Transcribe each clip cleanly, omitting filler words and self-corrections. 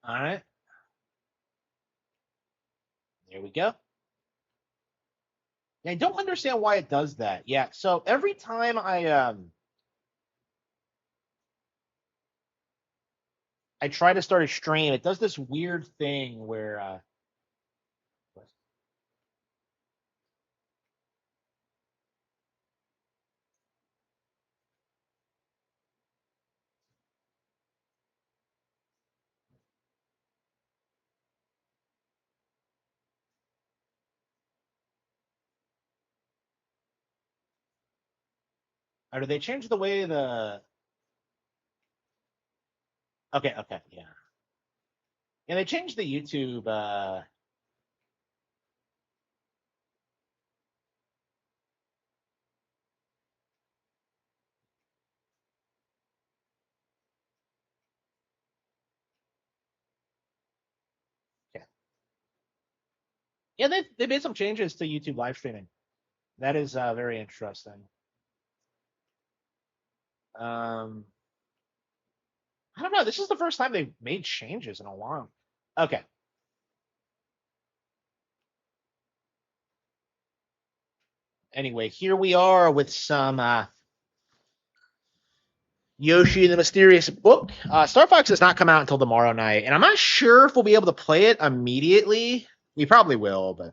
All right. There we go. I don't understand why it does that. Yeah, so every time I try to start a stream, it does this weird thing where or do they change the way the okay, okay, yeah. Yeah, they changed the YouTube yeah. Yeah, they made some changes to YouTube live streaming. That is very interesting. Um I don't know. This is the first time they've made changes in a while. Okay. Anyway, here we are with some Yoshi and the Mysterious Book. Star Fox does not come out until tomorrow night, and I'm not sure if we'll be able to play it immediately. We probably will, but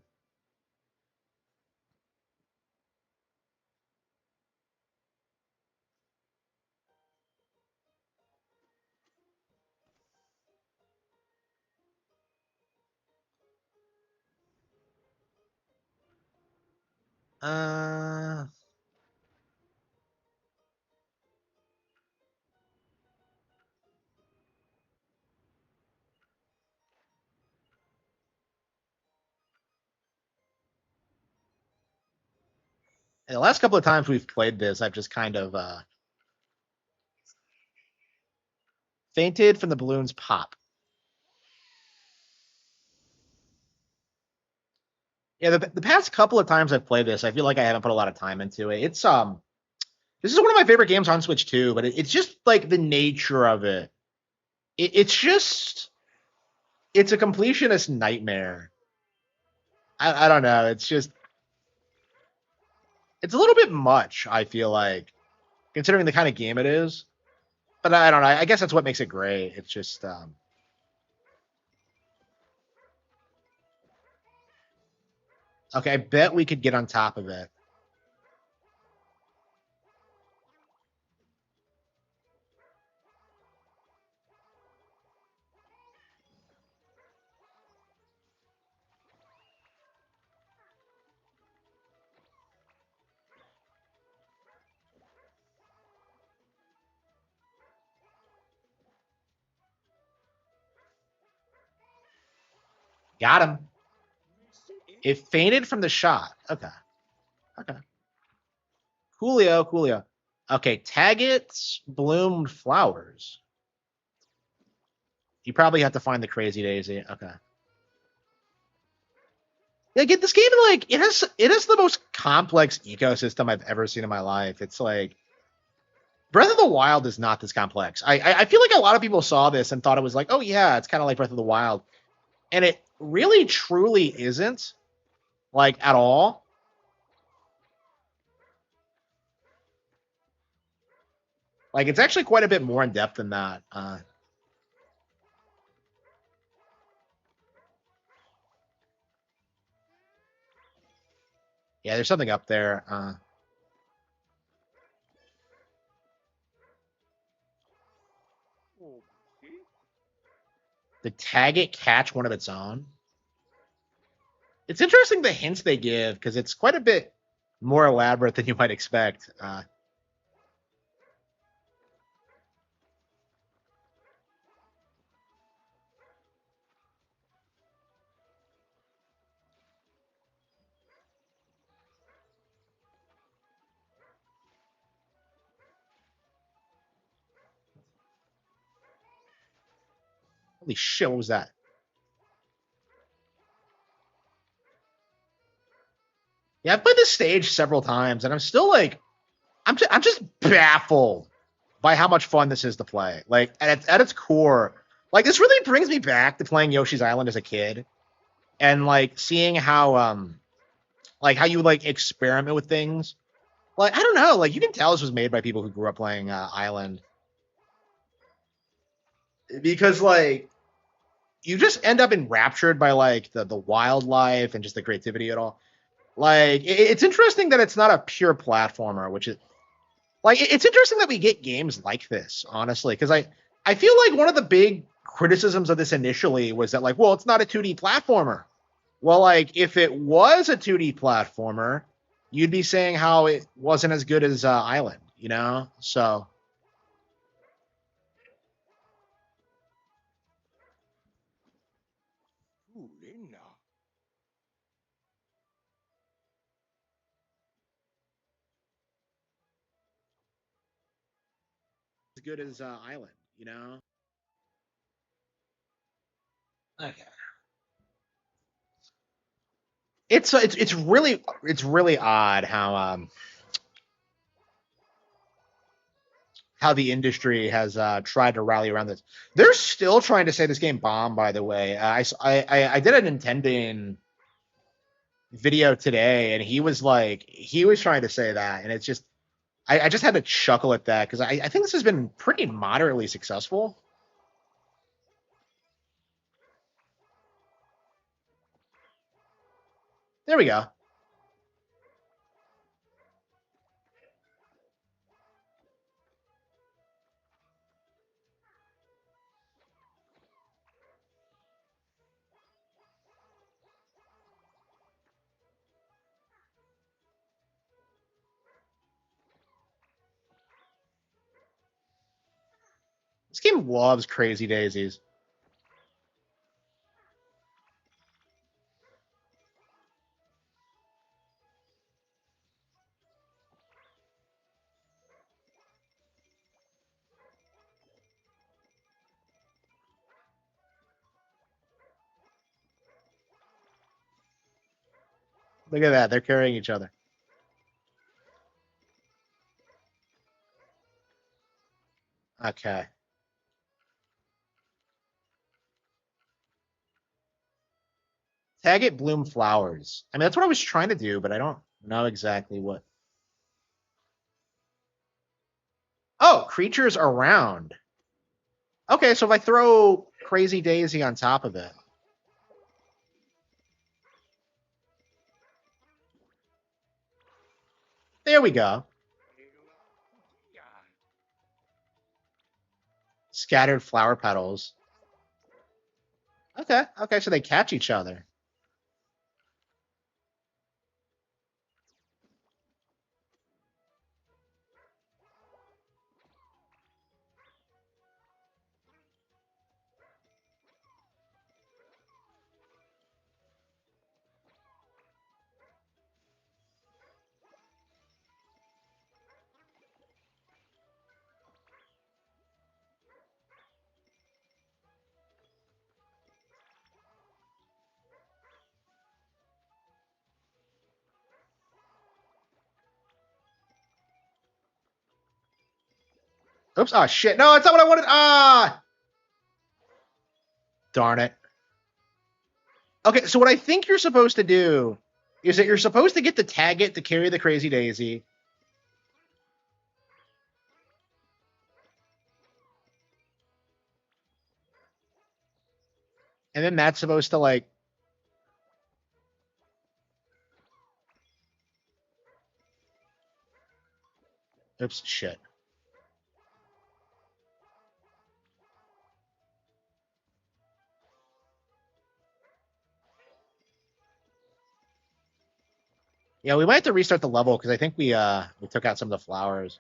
uh, the last couple of times we've played this, I've just kind of fainted from the balloon's pop. Yeah, the past couple of times I've played this, I feel like I haven't put a lot of time into it. This is one of my favorite games on Switch too, but it's just like the nature of it. It's just it's a completionist nightmare. I don't know. It's just it's a little bit much. I feel like considering the kind of game it is, but I don't know. I guess that's what makes it great. It's just okay. I bet we could get on top of it. Got him. It fainted from the shot. Okay. Okay. Coolio. Coolio. Okay. Taggets bloomed flowers. You probably have to find the crazy daisy. Okay. Yeah, get this game like it has the most complex ecosystem I've ever seen in my life. It's like Breath of the Wild is not this complex. I feel like a lot of people saw this and thought it was like, oh yeah, it's kind of like Breath of the Wild, and it really truly isn't like at all. Like it's actually quite a bit more in depth than that. Yeah, there's something up there. Did tag it catch one of its own? It's interesting the hints they give because it's quite a bit more elaborate than you might expect. Holy shit, what was that? Yeah, I've played this stage several times, and I'm still like, I'm just baffled by how much fun this is to play. Like at its core, Like this really brings me back to playing Yoshi's Island as a kid and like seeing how like how you like experiment with things. Like I don't know, like you can tell this was made by people who grew up playing Island because like you just end up enraptured by like the wildlife and just the creativity at all. Like it's interesting that it's not a pure platformer, which is like it's interesting that we get games like this, honestly, because I feel like one of the big criticisms of this initially was that like, well, it's not a 2D platformer. Well, like if it was a 2D platformer, you'd be saying how it wasn't as good as Island, you know? So as good as Island, you know? Okay. It's really odd how the industry has tried to rally around this. They're still trying to say this game bombed. By the way, I did a Nintendo video today, and he was trying to say that, and it's just I just had to chuckle at that because I think this has been pretty moderately successful. There we go. This game loves crazy daisies. Look at that. They're carrying each other. Okay. Tag it bloom flowers. I mean, that's what I was trying to do, but I don't know exactly what. Oh, creatures around. Okay, so if I throw Crazy Daisy on top of it, there we go. Scattered flower petals. Okay, okay, so they catch each other. Oops. Oh shit. No, it's not what I wanted. Ah, darn it. Okay, so what I think you're supposed to do is that you're supposed to get the tag it to carry the Crazy Daisy. And then that's supposed to like oops shit. Yeah, we might have to restart the level because I think we took out some of the flowers.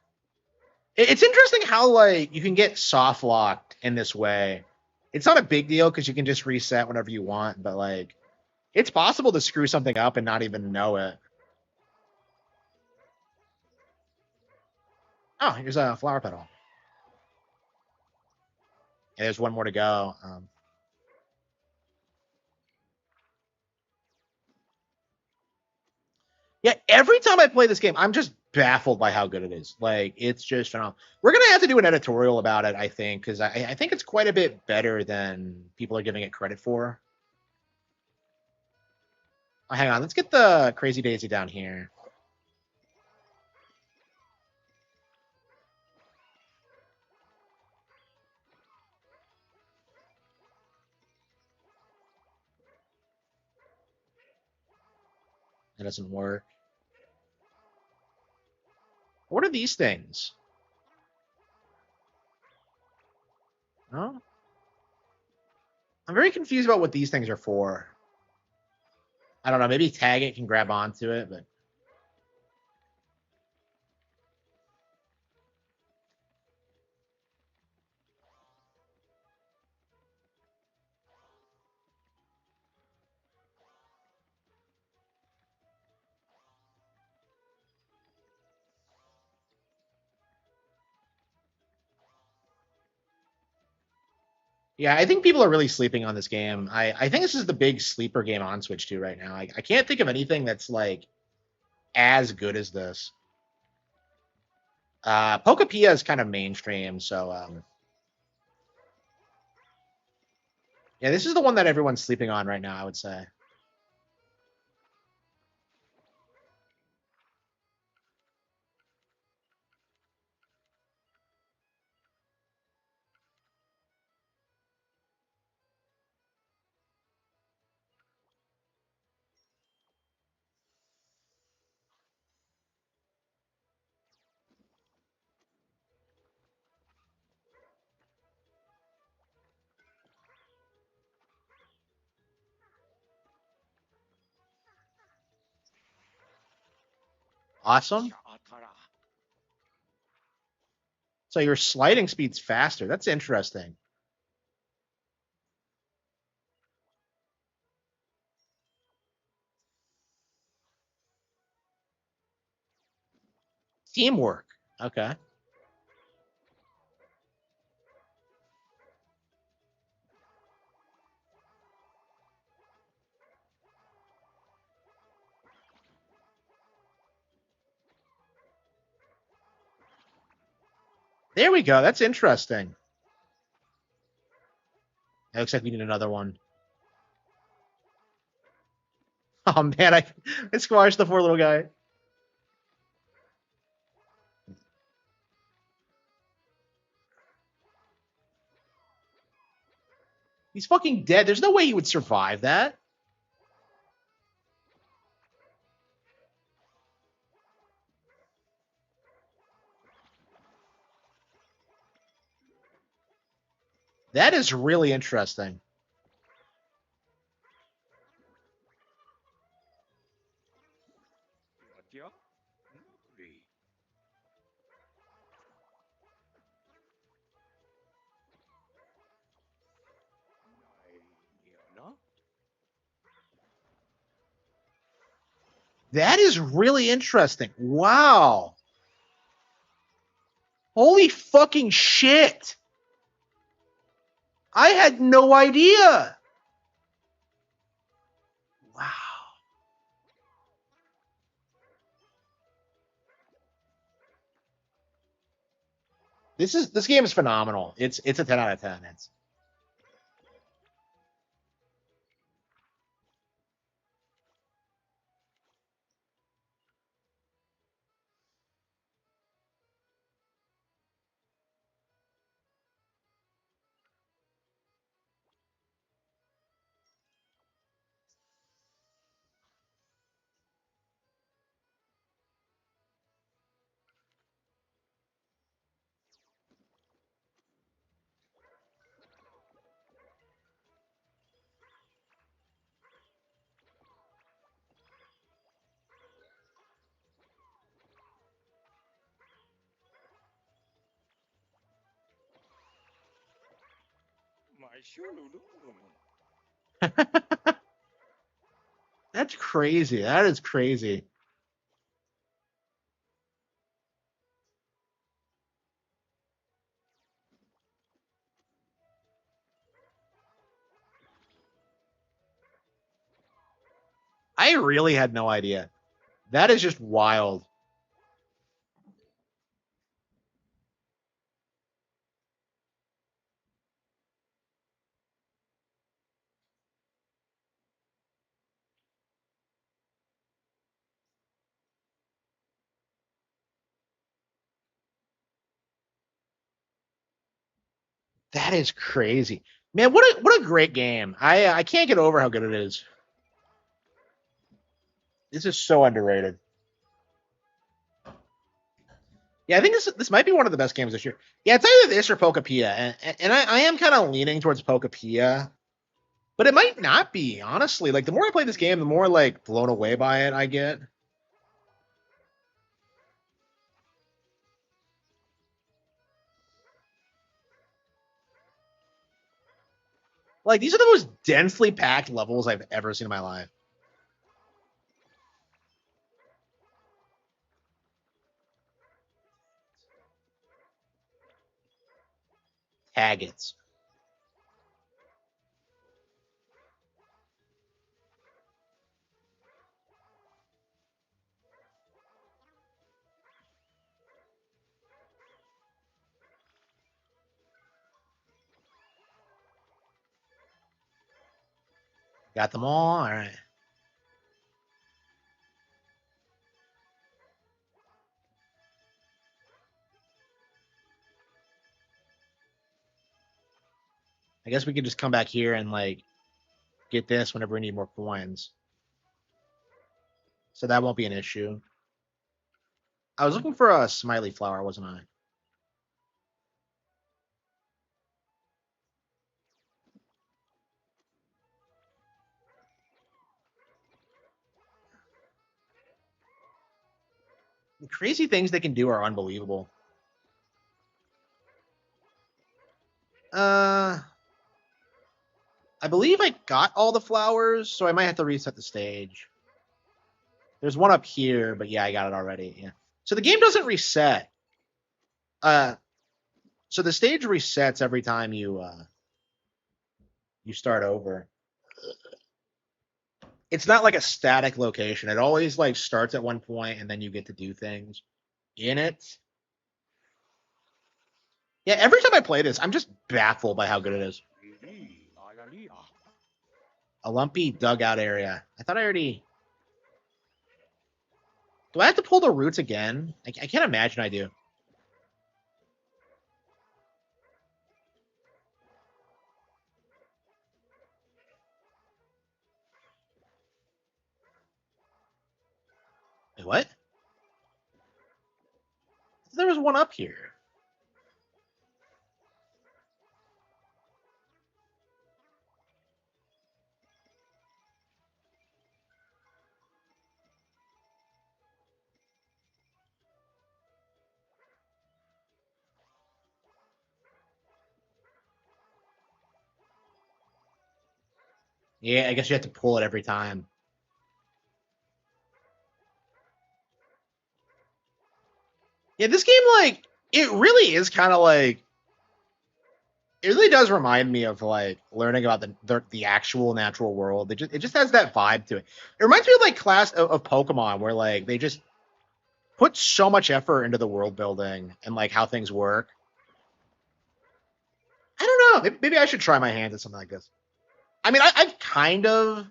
It's interesting how like you can get soft locked in this way. It's not a big deal because you can just reset whenever you want, but like it's possible to screw something up and not even know it. Oh, here's a flower petal. And there's one more to go. Yeah, every time I play this game, I'm just baffled by how good it is. Like, it's just phenomenal. We're gonna have to do an editorial about it, I think, because I think it's quite a bit better than people are giving it credit for. Oh, hang on, let's get the Crazy Daisy down here. That doesn't work. What are these things? Oh, I'm very confused about what these things are for. I don't know. Maybe tag it can grab onto it, but yeah, I think people are really sleeping on this game. I think this is the big sleeper game on Switch 2 right now. I can't think of anything that's like as good as this. Pokepia is kind of mainstream, so yeah, this is the one that everyone's sleeping on right now, I would say. Awesome. So your sliding speed's faster. That's interesting. Teamwork. Okay. There we go. That's interesting. It looks like we need another one. Oh man, I squashed the poor little guy. He's fucking dead. There's no way he would survive that. That is really interesting. That is really interesting. Wow. Holy fucking shit. I had no idea. Wow. This game is phenomenal. It's a 10 out of 10. It's That's crazy. That is crazy. I really had no idea. That is just wild. That is crazy. Man, what a great game. I can't get over how good it is. This is so underrated. Yeah, I think this might be one of the best games this year. Yeah, it's either this or Pokepia, and I am kind of leaning towards Pokepia, but it might not be, honestly. Like the more I play this game, the more like blown away by it I get. Like these are the most densely packed levels I've ever seen in my life. Taggets. Got them all. All right. I guess we could just come back here and like get this whenever we need more coins. So that won't be an issue. I was looking for a smiley flower, wasn't I? The crazy things they can do are unbelievable. Uh, I believe I got all the flowers, so I might have to reset the stage. There's one up here, but yeah, I got it already. Yeah. So the game doesn't reset. Uh, so the stage resets every time you start over. It's not like a static location. It always like starts at one point and then you get to do things in it. Yeah, every time I play this, I'm just baffled by how good it is. A lumpy dugout area. I thought I already. Do I have to pull the roots again? I can't imagine I do. Wait, what? There was one up here. Yeah, I guess you have to pull it every time. Yeah, this game, like, it really is kind of like. It really does remind me of like learning about the actual natural world. It just has that vibe to it. It reminds me of like class of Pokemon, where like they just put so much effort into the world building and like how things work. I don't know. Maybe I should try my hands at something like this. I mean, I've kind of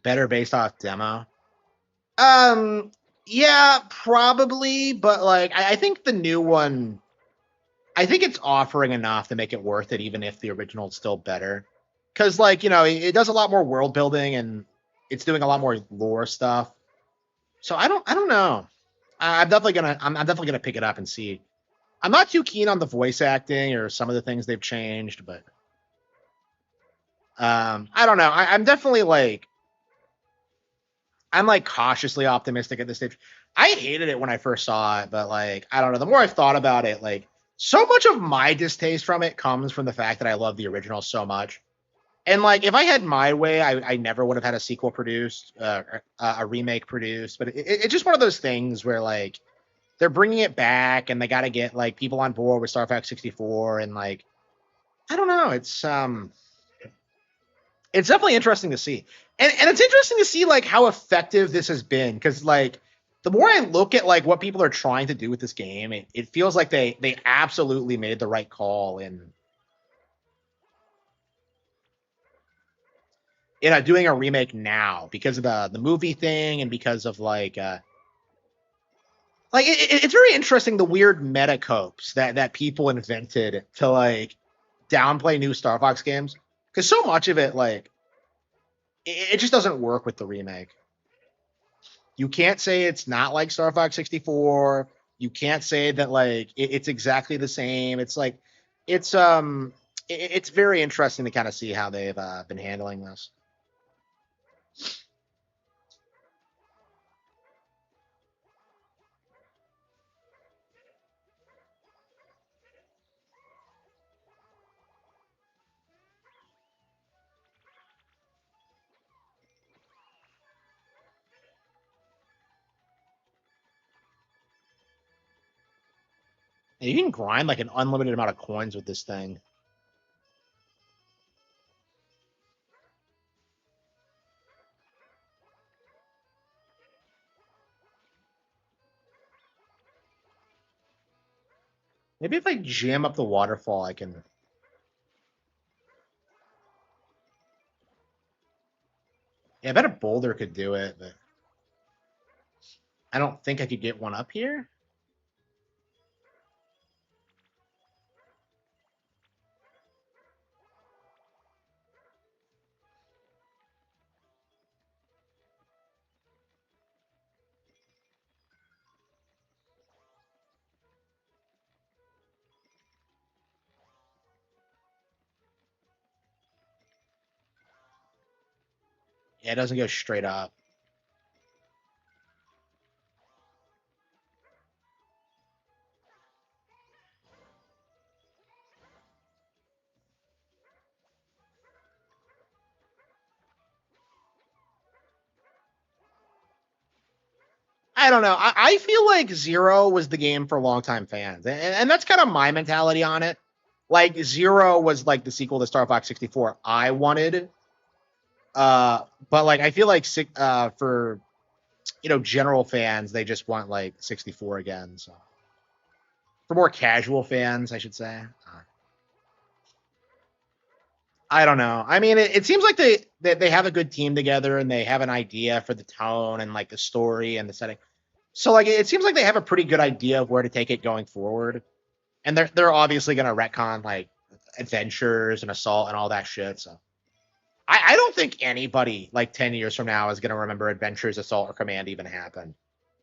better based off demo. Um, yeah, probably, but like I think the new one, I think it's offering enough to make it worth it, even if the original's still better. Because like it does a lot more world building and it's doing a lot more lore stuff. So I don't know. I'm definitely gonna pick it up and see. I'm not too keen on the voice acting or some of the things they've changed, but I don't know. I'm definitely like I'm like cautiously optimistic at this stage. I hated it when I first saw it, but like I don't know. The more I've thought about it, like so much of my distaste from it comes from the fact that I love the original so much. And like if I had my way, I never would have had a sequel produced, a remake produced. But it's just one of those things where like they're bringing it back and they got to get like people on board with Star Fox 64 and like I don't know. It's definitely interesting to see. And it's interesting to see like how effective this has been because like the more I look at like what people are trying to do with this game, it feels like they absolutely made the right call in doing a remake now because of the movie thing and because of like like it's very interesting the weird metacopes that people invented to like downplay new Star Fox games because so much of it like it just doesn't work with the remake. You can't say it's not like Star Fox 64. You can't say that like it's exactly the same. It's like it's it's very interesting to kind of see how they've been handling this. And you can grind like an unlimited amount of coins with this thing. Maybe if I jam up the waterfall, I can. Yeah, I bet a boulder could do it, but I don't think I could get one up here. Yeah, it doesn't go straight up. I don't know. I feel like Zero was the game for longtime fans, and that's kind of my mentality on it. Like Zero was like the sequel to Star Fox 64 I wanted, but like I feel like for general fans they just want like 64 again. So for more casual fans, I should say. I don't know. I mean, it seems like they have a good team together and they have an idea for the tone and like the story and the setting. So like it seems like they have a pretty good idea of where to take it going forward. And they're obviously gonna retcon like adventures and assault and all that shit. So I don't think anybody like 10 years from now is gonna remember adventures, assault, or command even happened.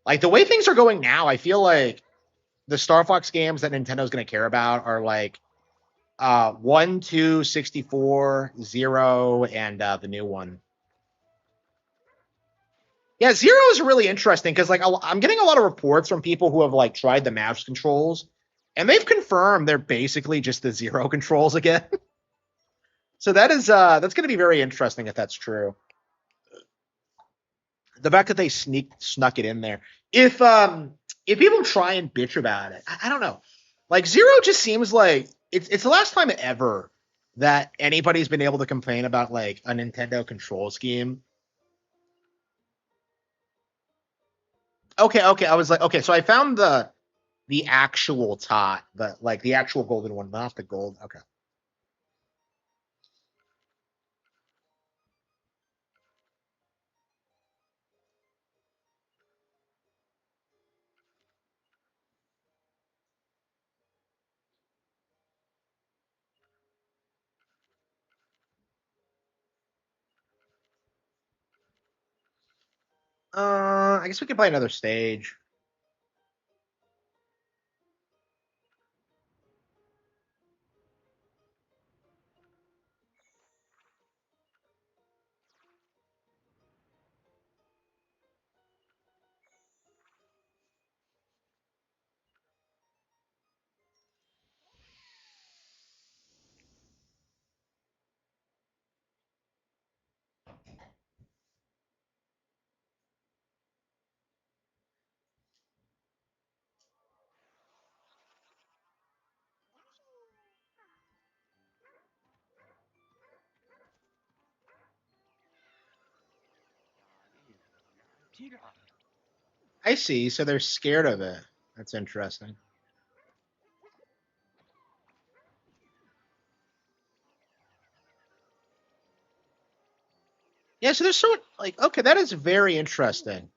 Like the way things are going now, I feel like the Star Fox games that Nintendo's gonna care about are like 1, 2, 64, 0, and the new one. Yeah, Zero is really interesting because like I'm getting a lot of reports from people who have like tried the mouse controls, and they've confirmed they're basically just the Zero controls again. So that's going to be very interesting if that's true. The fact that they snuck it in there. If people try and bitch about it, I don't know. Like Zero just seems like it's the last time ever that anybody's been able to complain about like a Nintendo control scheme. Okay. I was like, okay, so I found the actual tot, the actual golden one, not the gold. Okay. I guess we can play another stage. I see. So they're scared of it. That's interesting. Yeah. So there's so like okay, that is very interesting.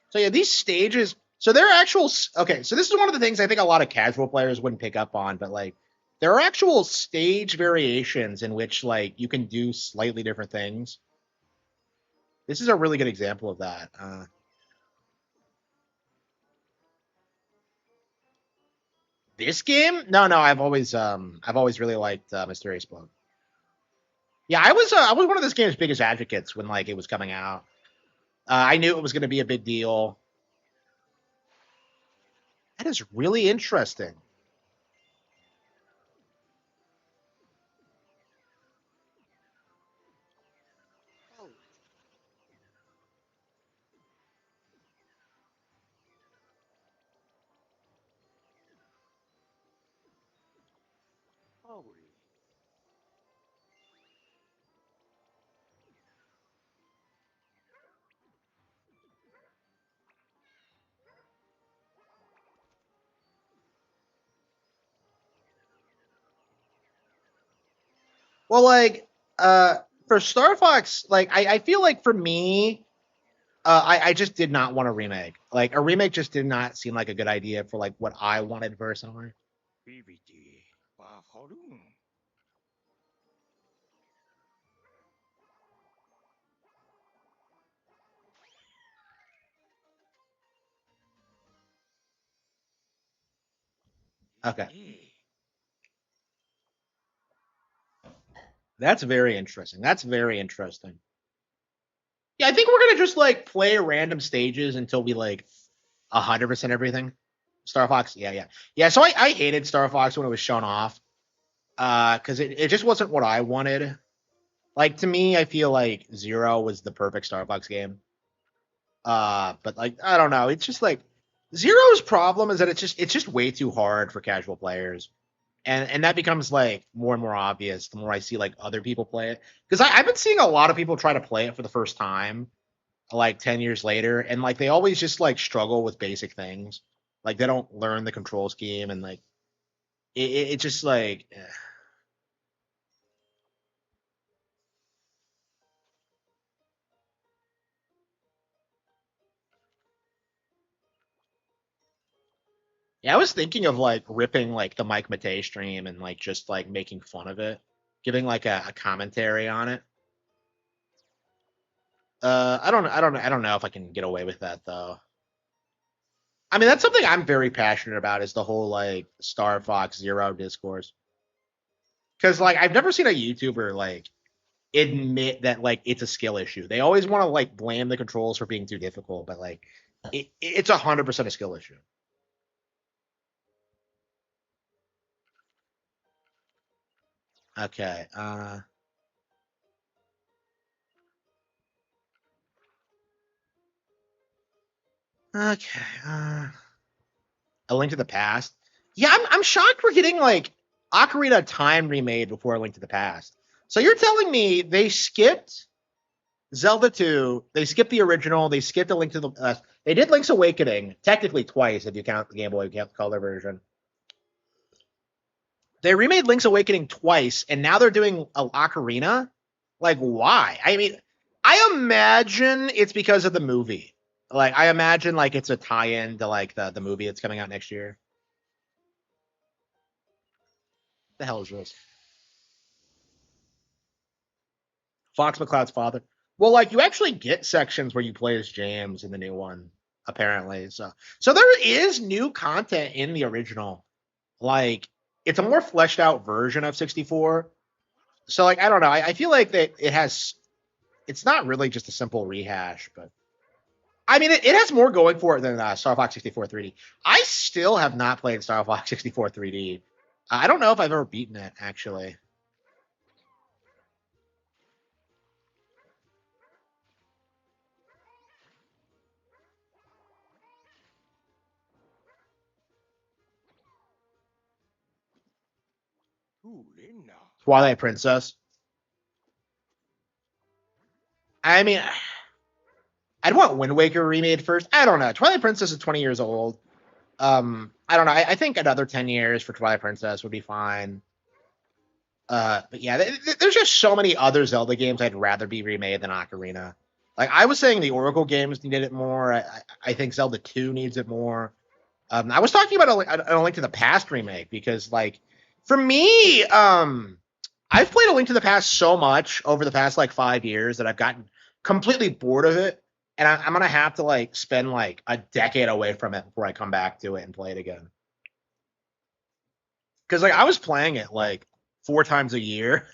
So yeah, these stages. So there are actual. Okay, so this is one of the things I think a lot of casual players wouldn't pick up on, but like there are actual stage variations in which like you can do slightly different things. This is a really good example of that. This game? No, no, I've always really liked Mr. Aceblood. Yeah, I was one of this game's biggest advocates when like it was coming out. I knew it was going to be a big deal. That is really interesting. Well, like for Star Fox, like I feel like for me, I just did not want a remake. Like a remake just did not seem like a good idea for like what I wanted personally. Okay, that's very interesting. That's very interesting. Yeah, I think we're gonna just like play random stages until we like 100% everything. Star Fox, yeah, yeah, yeah. So I hated Star Fox when it was shown off, because it just wasn't what I wanted. Like to me, I feel like Zero was the perfect Star Fox game. But like I don't know, it's just like Zero's problem is that it's just way too hard for casual players, and that becomes like more and more obvious the more I see like other people play it. Because I've been seeing a lot of people try to play it for the first time, like 10 years later, and like they always just like struggle with basic things. Like they don't learn the control scheme, and like it just like yeah, I was thinking of like ripping like the Mike Matei stream and like just like making fun of it, giving like a commentary on it. I don't know if I can get away with that though. I mean, that's something I'm very passionate about is the whole like Star Fox Zero discourse. Because like I've never seen a YouTuber like admit that like it's a skill issue. They always want to like blame the controls for being too difficult, but like it's 100% a skill issue. Okay. Okay. A Link to the Past. Yeah, I'm shocked we're getting like Ocarina of Time remade before A Link to the Past. So you're telling me they skipped Zelda 2, they skipped the original, they skipped A Link to the they did Link's Awakening technically twice if you count the Game Boy Color version. They remade Link's Awakening twice, and now they're doing a Ocarina. Like, why? I mean, I imagine it's because of the movie. Like, I imagine like it's a tie-in to like the movie that's coming out next year. The hell is this? Fox McCloud's father. Well, like you actually get sections where you play as James in the new one, apparently. So there is new content in the original. Like it's a more fleshed out version of 64. So like I don't know. I feel like that it has. It's not really just a simple rehash, but I mean it has more going for it than Star Fox 64 3D. I still have not played Star Fox 64 3D. I don't know if I've ever beaten it actually. Twilight Princess. I mean, I'd want Wind Waker remade first. I don't know. Twilight Princess is 20 years old. I don't know. I think another 10 years for Twilight Princess would be fine. But yeah, there's just so many other Zelda games I'd rather be remade than Ocarina. Like I was saying, the Oracle games needed it more. I think Zelda 2 needs it more. I was talking about a Link to the Past remake because, like, for me, I've played A Link to the Past so much over the past like 5 years that I've gotten completely bored of it, and I'm gonna have to like spend like a decade away from it before I come back to it and play it again. Because like I was playing it like 4 times a year,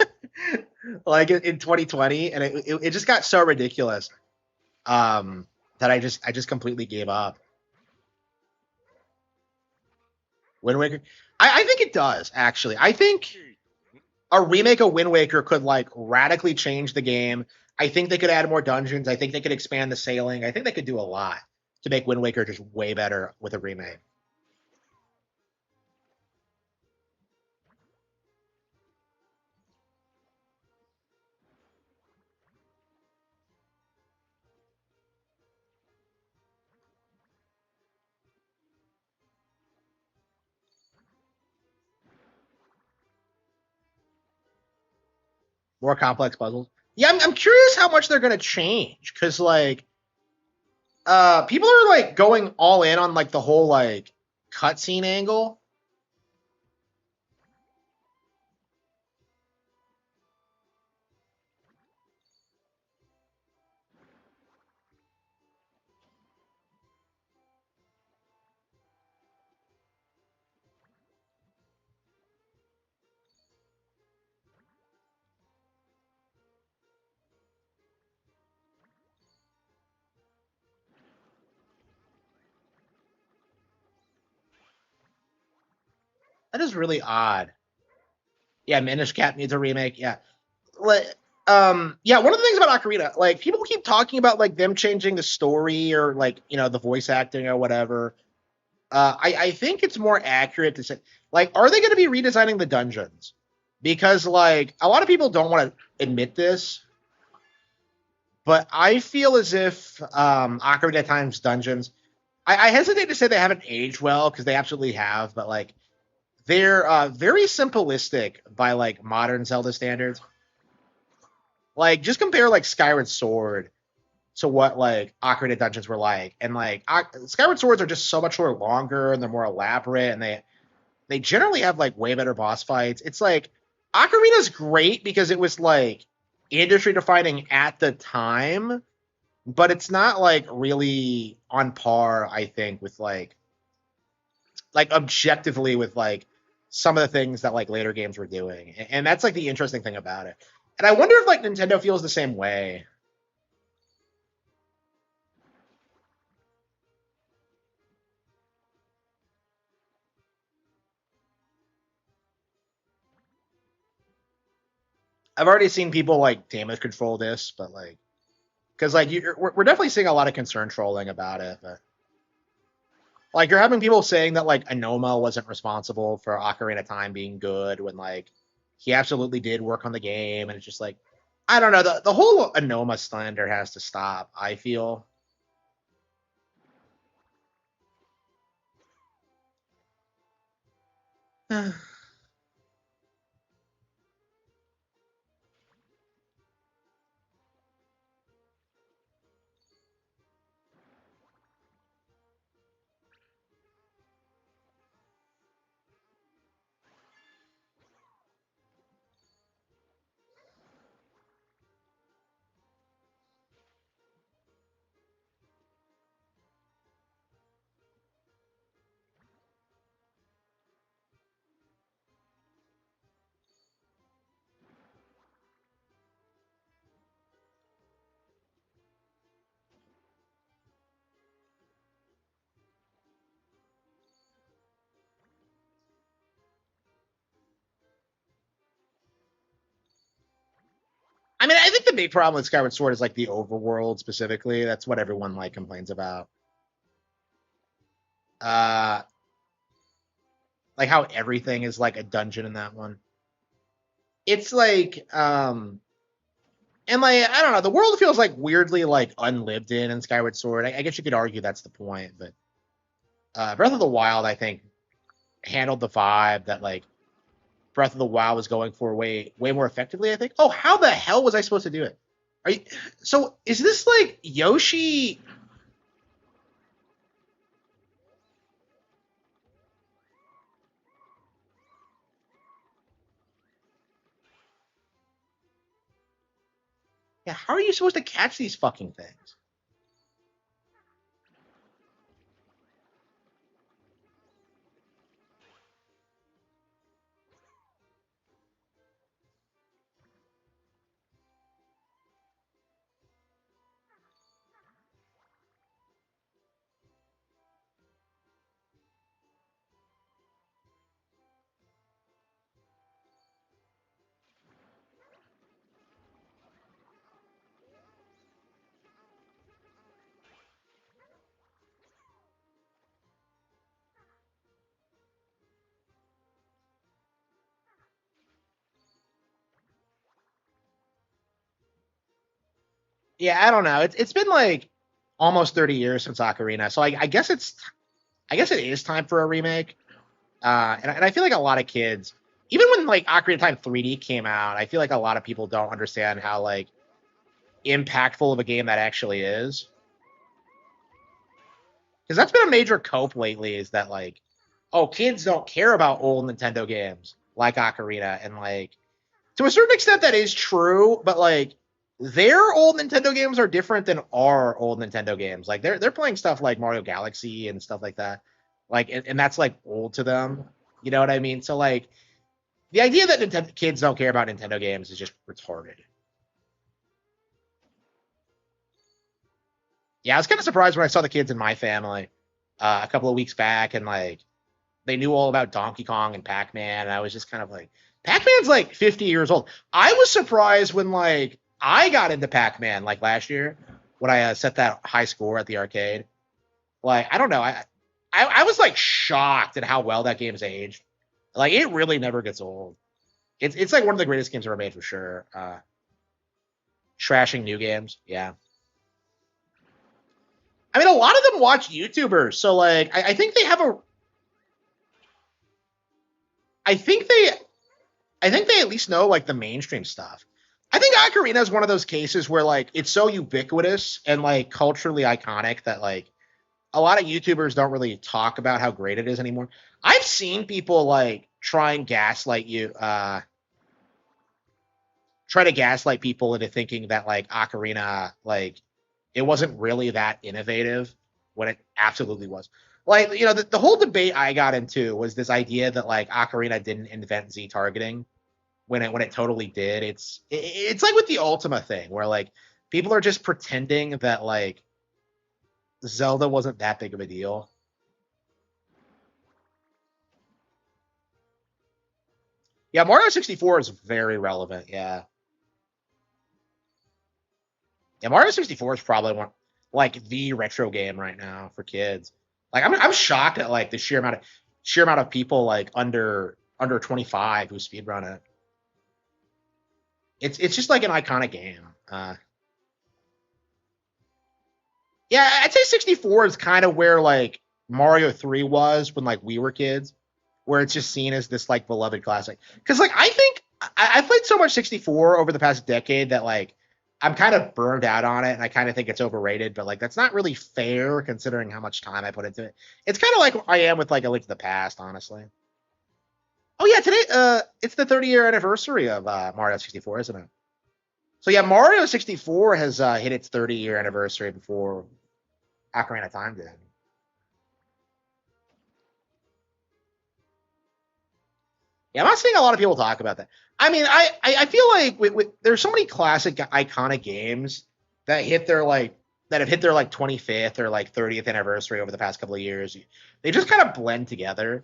like in 2020, and it just got so ridiculous that I just completely gave up. Wind Waker, I think it does actually. I think a remake of Wind Waker could like radically change the game. I think they could add more dungeons. I think they could expand the sailing. I think they could do a lot to make Wind Waker just way better with a remake. More complex puzzles. Yeah, I'm curious how much they're gonna change because like people are like going all in on like the whole like cutscene angle. That is really odd. Yeah, Minish Cap needs a remake. Yeah, like yeah, one of the things about Ocarina, like people keep talking about like them changing the story or like the voice acting or whatever. I think it's more accurate to say, like, are they going to be redesigning the dungeons? Because like a lot of people don't want to admit this, but I feel as if Ocarina of Time's dungeons. I hesitate to say they haven't aged well because they absolutely have, but like they're very simplistic by like modern Zelda standards. Like just compare like Skyward Sword to what like Ocarina dungeons were like, and like Skyward Swords are just so much more longer and they're more elaborate, and they generally have like way better boss fights. It's like Ocarina's great because it was like industry defining at the time, but it's not like really on par, I think, with like objectively with like some of the things that like later games were doing. And that's like the interesting thing about it. And I wonder if like Nintendo feels the same way. I've already seen people like damage control this, but like because like we're definitely seeing a lot of concern trolling about it, but like you're having people saying that like Anoma wasn't responsible for Ocarina of Time being good when like he absolutely did work on the game, and it's just like I don't know, the whole Anoma slander has to stop. I feel. I mean, I think the big problem with Skyward Sword is like the overworld specifically. That's what everyone like complains about. Uh, like how everything is like a dungeon in that one. It's like and like I don't know, the world feels like weirdly like unlived in Skyward Sword. I guess you could argue that's the point, but Breath of the Wild, I think, handled the vibe that like Breath of the Wild was going for way more effectively. I think. Oh, how the hell was I supposed to do it? Are you, so is this like Yoshi? Yeah, how are you supposed to catch these fucking things? Yeah, I don't know. It's been like almost 30 years since Ocarina, so I guess it is time for a remake. And I feel like a lot of kids, even when like Ocarina of Time 3D came out, I feel like a lot of people don't understand how like impactful of a game that actually is. Because that's been a major cope lately, is that like, oh, kids don't care about old Nintendo games like Ocarina, and like to a certain extent that is true, but like their old Nintendo games are different than our old Nintendo games. Like they're playing stuff like Mario Galaxy and stuff like that. Like and that's like old to them. You know what I mean? So like the idea that Nintendo kids don't care about Nintendo games is just retarded. Yeah, I was kind of surprised when I saw the kids in my family a couple of weeks back, and like they knew all about Donkey Kong and Pac Man, and I was just kind of like, Pac Man's like 50 years old. I was surprised when like I got into Pac Man like last year when I set that high score at the arcade. Like I don't know, I was like shocked at how well that game's aged. Like it really never gets old. It's like one of the greatest games ever made for sure. Trashing new games, yeah. I mean, a lot of them watch YouTubers, so like I think they have a. I think they I think they at least know like the mainstream stuff. I think Ocarina is one of those cases where like it's so ubiquitous and like culturally iconic that like a lot of YouTubers don't really talk about how great it is anymore. I've seen people like try to gaslight people into thinking that like Ocarina like it wasn't really that innovative when it absolutely was. Like, you know, the whole debate I got into was this idea that like Ocarina didn't invent Z targeting when it totally did. It's like with the Ultima thing where like people are just pretending that like Zelda wasn't that big of a deal. Yeah, Mario 64 is very relevant. Yeah. Yeah, Mario 64 is probably one like the retro game right now for kids. Like I'm shocked at like the sheer amount of people like under 25 who speedrun it. It's just like an iconic game. Yeah, I'd say 64 is kind of where like Mario 3 was when like we were kids, where it's just seen as this like beloved classic. Because like I think I played so much 64 over the past decade that like I'm kind of burned out on it, and I kind of think it's overrated. But like that's not really fair considering how much time I put into it. It's kind of like I am with like A Link to the Past, honestly. Oh yeah, today it's the 30-year anniversary of Mario 64, isn't it? So yeah, Mario 64 has hit its 30-year anniversary before Ocarina of Time did. Yeah, I'm not seeing a lot of people talk about that. I mean, I feel like there's so many classic iconic games that hit their like that have hit their like 25th or like 30th anniversary over the past couple of years. They just kind of blend together.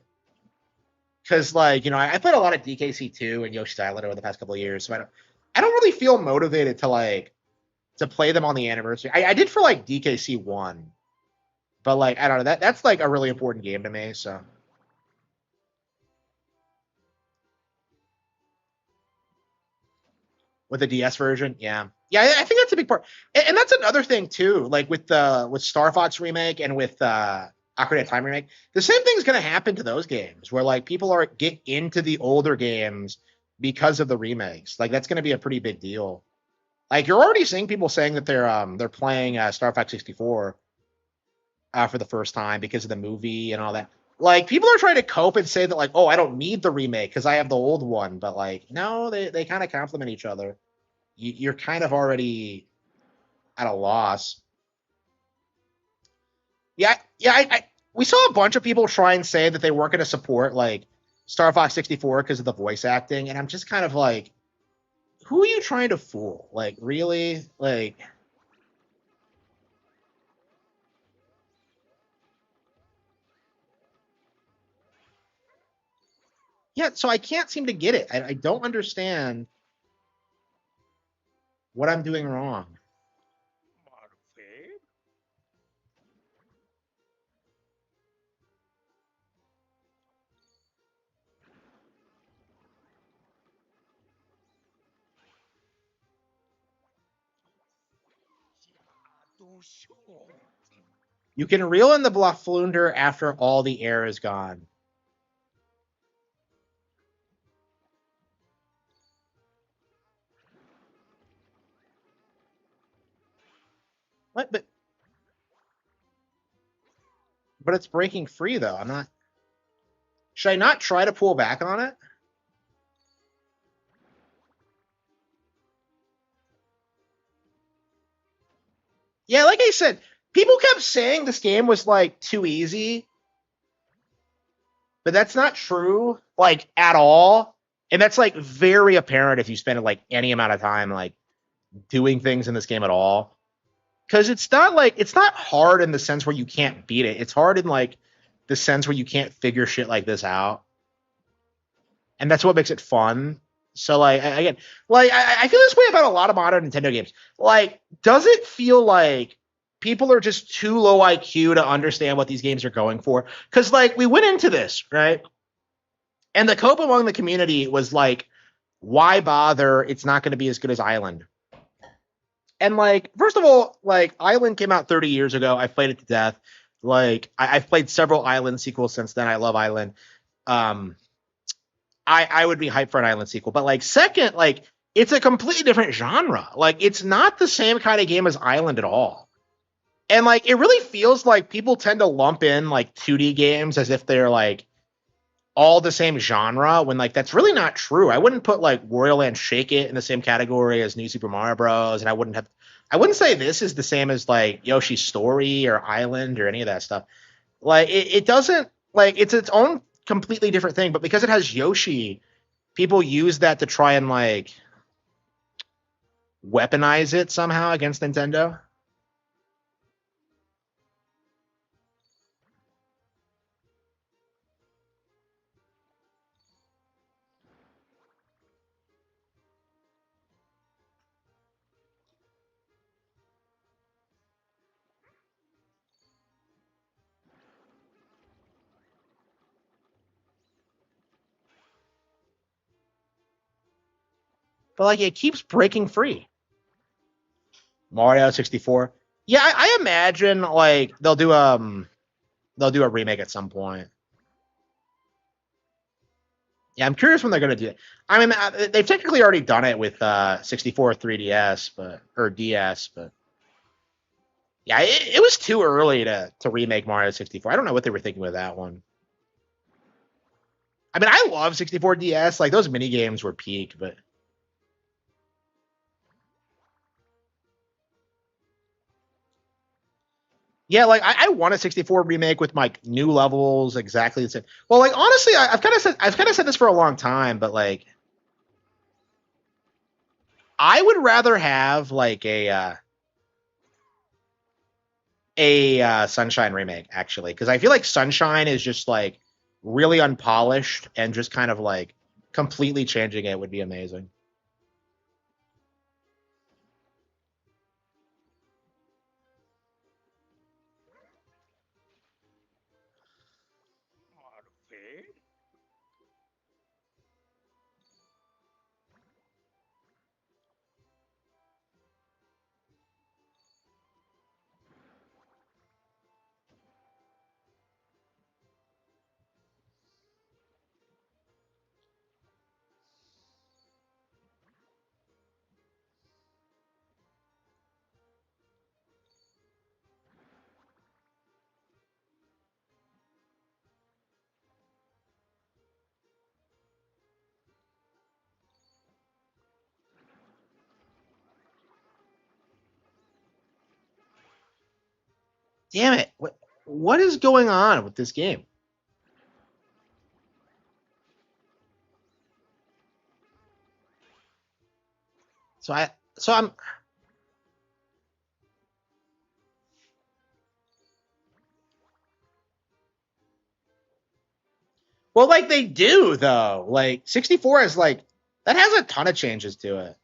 Because like you know, I played a lot of DKC2 and Yoshi's Island over the past couple of years, so I don't really feel motivated to like to play them on the anniversary. I did for like DKC1, but like I don't know that's like a really important game to me. So with the DS version. Yeah, yeah, I think that's a big part, and that's another thing too. Like with Star Fox remake and with Ocarina of Time remake, the same thing's going to happen to those games where like people are get into the older games because of the remakes. Like that's going to be a pretty big deal. Like you're already seeing people saying that they're playing Star Fox 64 for the first time because of the movie and all that. Like people are trying to cope and say that like, oh, I don't need the remake because I have the old one, but like, no, they kind of complement each other. You're kind of already at a loss. Yeah, yeah. We saw a bunch of people try and say that they weren't going to support like Star Fox 64 because of the voice acting, and I'm just kind of like, who are you trying to fool? Like, really? Like, yeah. So I can't seem to get it. I don't understand what I'm doing wrong. You can reel in the bluff flunder after all the air is gone. What? But it's breaking free though. I'm not. Should I not try to pull back on it? Yeah, like I said, people kept saying this game was like too easy, but that's not true, like at all. And that's like very apparent if you spend like any amount of time like doing things in this game at all. Because it's not hard in the sense where you can't beat it. It's hard in like the sense where you can't figure shit like this out, and that's what makes it fun. So like again, like I feel this way about a lot of modern Nintendo games. Like, does it feel like people are just too low IQ to understand what these games are going for? Because like we went into this right, and the cope among the community was like, why bother? It's not going to be as good as Island. And like, first of all, like Island came out 30 years ago. I played it to death. Like I've played several Island sequels since then. I love Island. Um, I would be hyped for an Island sequel. But like, second, like it's a completely different genre. Like it's not the same kind of game as Island at all. And like, it really feels like people tend to lump in like 2D games as if they're like all the same genre when like that's really not true. I wouldn't put like Wario Land Shake It in the same category as New Super Mario Bros. And I wouldn't say this is the same as like Yoshi's Story or Island or any of that stuff. Like it doesn't like it's its own completely different thing, but because it has Yoshi, people use that to try and like weaponize it somehow against Nintendo. But like it keeps breaking free. Mario 64. Yeah, I imagine like they'll do a remake at some point. Yeah, I'm curious when they're going to do it. I mean, they've technically already done it with 64 3DS, but or DS, but yeah, it was too early to remake Mario 64. I don't know what they were thinking with that one. I mean, I love 64 DS. Like those mini games were peak, but yeah, like I want a 64 remake with like new levels, exactly the same. Well, like honestly, I've kind of said this for a long time, but like I would rather have like a Sunshine remake actually, because I feel like Sunshine is just like really unpolished and just kind of like completely changing it would be amazing. Damn it! What is going on with this game? So I'm well, like they do though. Like 64 is like that has a ton of changes to it.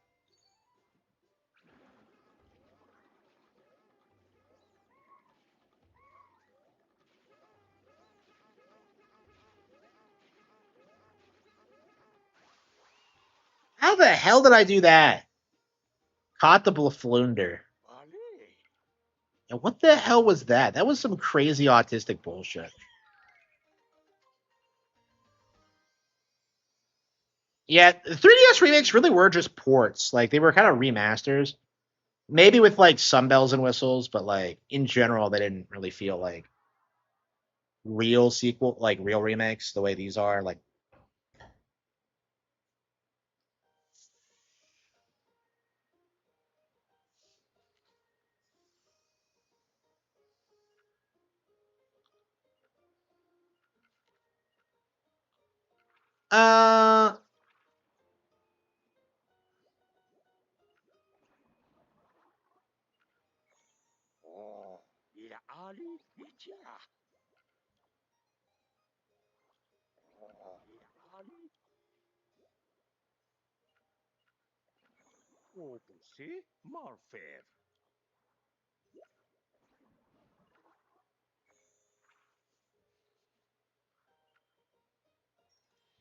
How the hell did I do that? Caught the Blaflunder. And what the hell was that? That was some crazy autistic bullshit. Yeah, the 3DS remakes really were just ports. Like they were kind of remasters. Maybe with like some bells and whistles, but like in general, they didn't really feel like real sequel, like real remakes the way these are. Like, uh,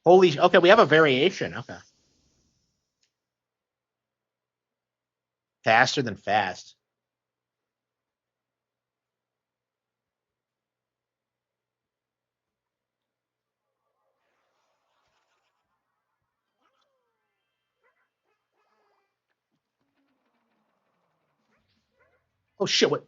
holy, okay, we have a variation. Okay, faster than fast. Oh shit! What?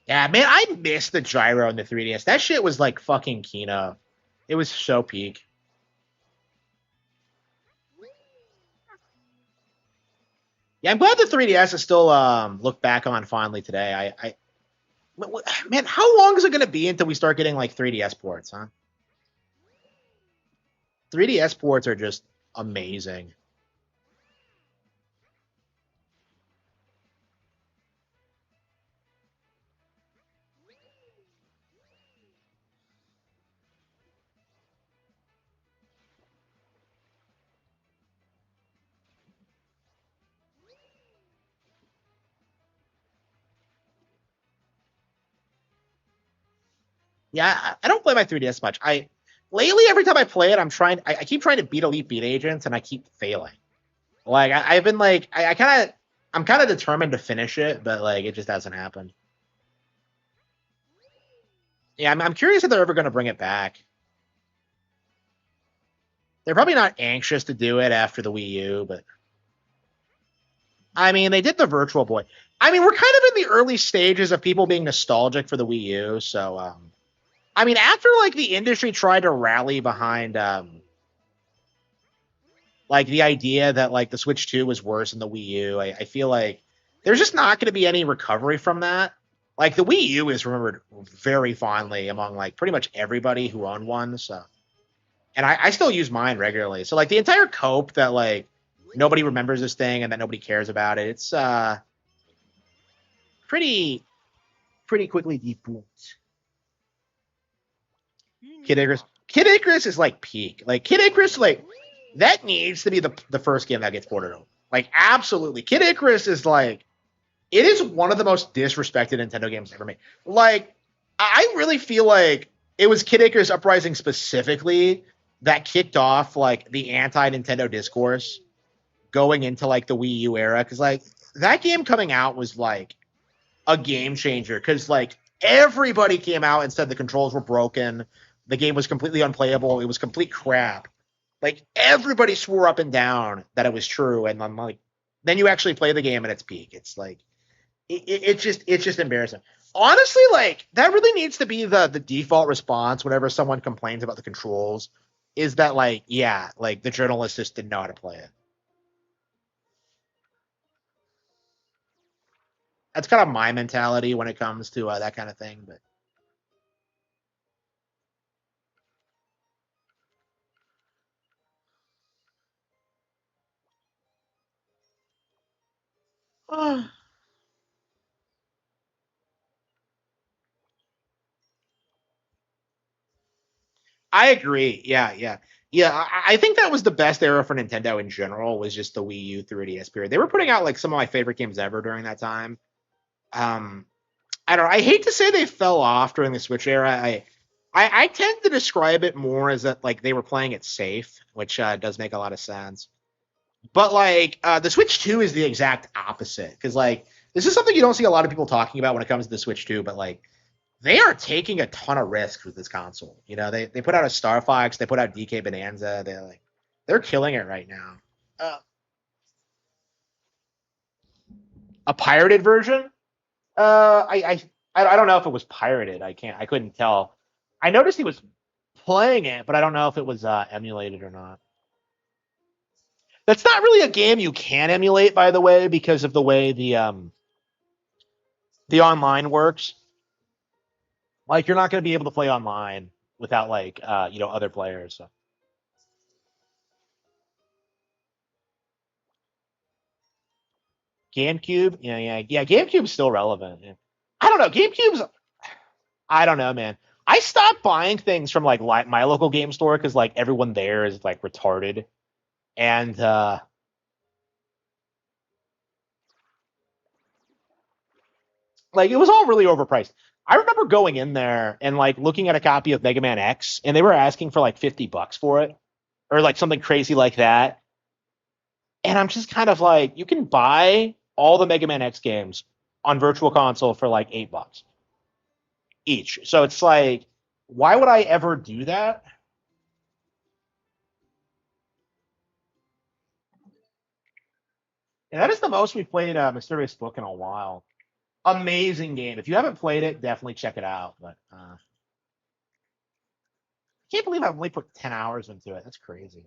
Yeah, man, I missed the gyro in the 3DS. That shit was like fucking Kino. It was so peak. Yeah, I'm glad the 3DS is still looked back on fondly today. Man, how long is it gonna be until we start getting like 3DS ports, huh? 3DS ports are just amazing. Yeah, I don't play my 3DS much. I lately every time I play it, I keep trying to beat Elite Beat Agents and I keep failing. Like I've been like I'm kind of determined to finish it, but like it just hasn't happened. Yeah, I'm curious if they're ever going to bring it back. They're probably not anxious to do it after the Wii U, but I mean, they did the Virtual Boy. I mean, we're kind of in the early stages of people being nostalgic for the Wii U, so I mean, after like the industry tried to rally behind like the idea that like the Switch 2 was worse than the Wii U, I feel like there's just not going to be any recovery from that. Like the Wii U is remembered very fondly among like pretty much everybody who owned one. So, and I still use mine regularly. So like the entire cope that like nobody remembers this thing and that nobody cares about it, it's pretty pretty quickly debunked. Kid Icarus is like peak. Like Kid Icarus, like that needs to be the first game that gets ported over. Like absolutely, Kid Icarus is like it is one of the most disrespected Nintendo games ever made. Like I really feel like it was Kid Icarus Uprising specifically that kicked off like the anti Nintendo discourse going into like the Wii U era because like that game coming out was like a game changer because like Everybody came out and said the controls were broken. The game was completely unplayable. It was complete crap. Like everybody swore up and down that it was true, and I'm like, then you actually play the game at its peak. It's like it's just embarrassing. Honestly, like that really needs to be the default response whenever someone complains about the controls. Is that like yeah, like the journalist just didn't know how to play it. That's kind of my mentality when it comes to that kind of thing. But I agree. Yeah, yeah. Yeah, I think that was the best era for Nintendo in general. Was just the Wii U 3DS period. They were putting out like some of my favorite games ever during that time. Um, I don't know. I hate to say they fell off during the Switch era. I tend to describe it more as that like they were playing it safe, which does make a lot of sense. But like the Switch 2 is the exact opposite because like this is something you don't see a lot of people talking about when it comes to the Switch 2. But like they are taking a ton of risks with this console. You know, they put out a Star Fox, they put out DK Bonanza. They're killing it right now. Uh, a pirated version? I don't know if it was pirated. I couldn't tell. I noticed he was playing it, but I don't know if it was emulated or not. That's not really a game you can emulate, by the way, because of the way the online works. Like you're not going to be able to play online without like other players. So. GameCube, yeah. GameCube's still relevant. Yeah. I don't know. GameCube's, I don't know, man. I stopped buying things from like my local game store because like everyone there is like retarded, and like it was all really overpriced. I remember going in there and like looking at a copy of Mega Man X, and they were asking for like $50 for it, or like something crazy like that. And I'm just kind of like, you can buy all the Mega Man X games on Virtual Console for like $8 each. So it's like, why would I ever do that? And that is the most we've played Mysterious Book in a while. Amazing game. If you haven't played it, definitely check it out. But I can't believe I've only put 10 hours into it. That's crazy.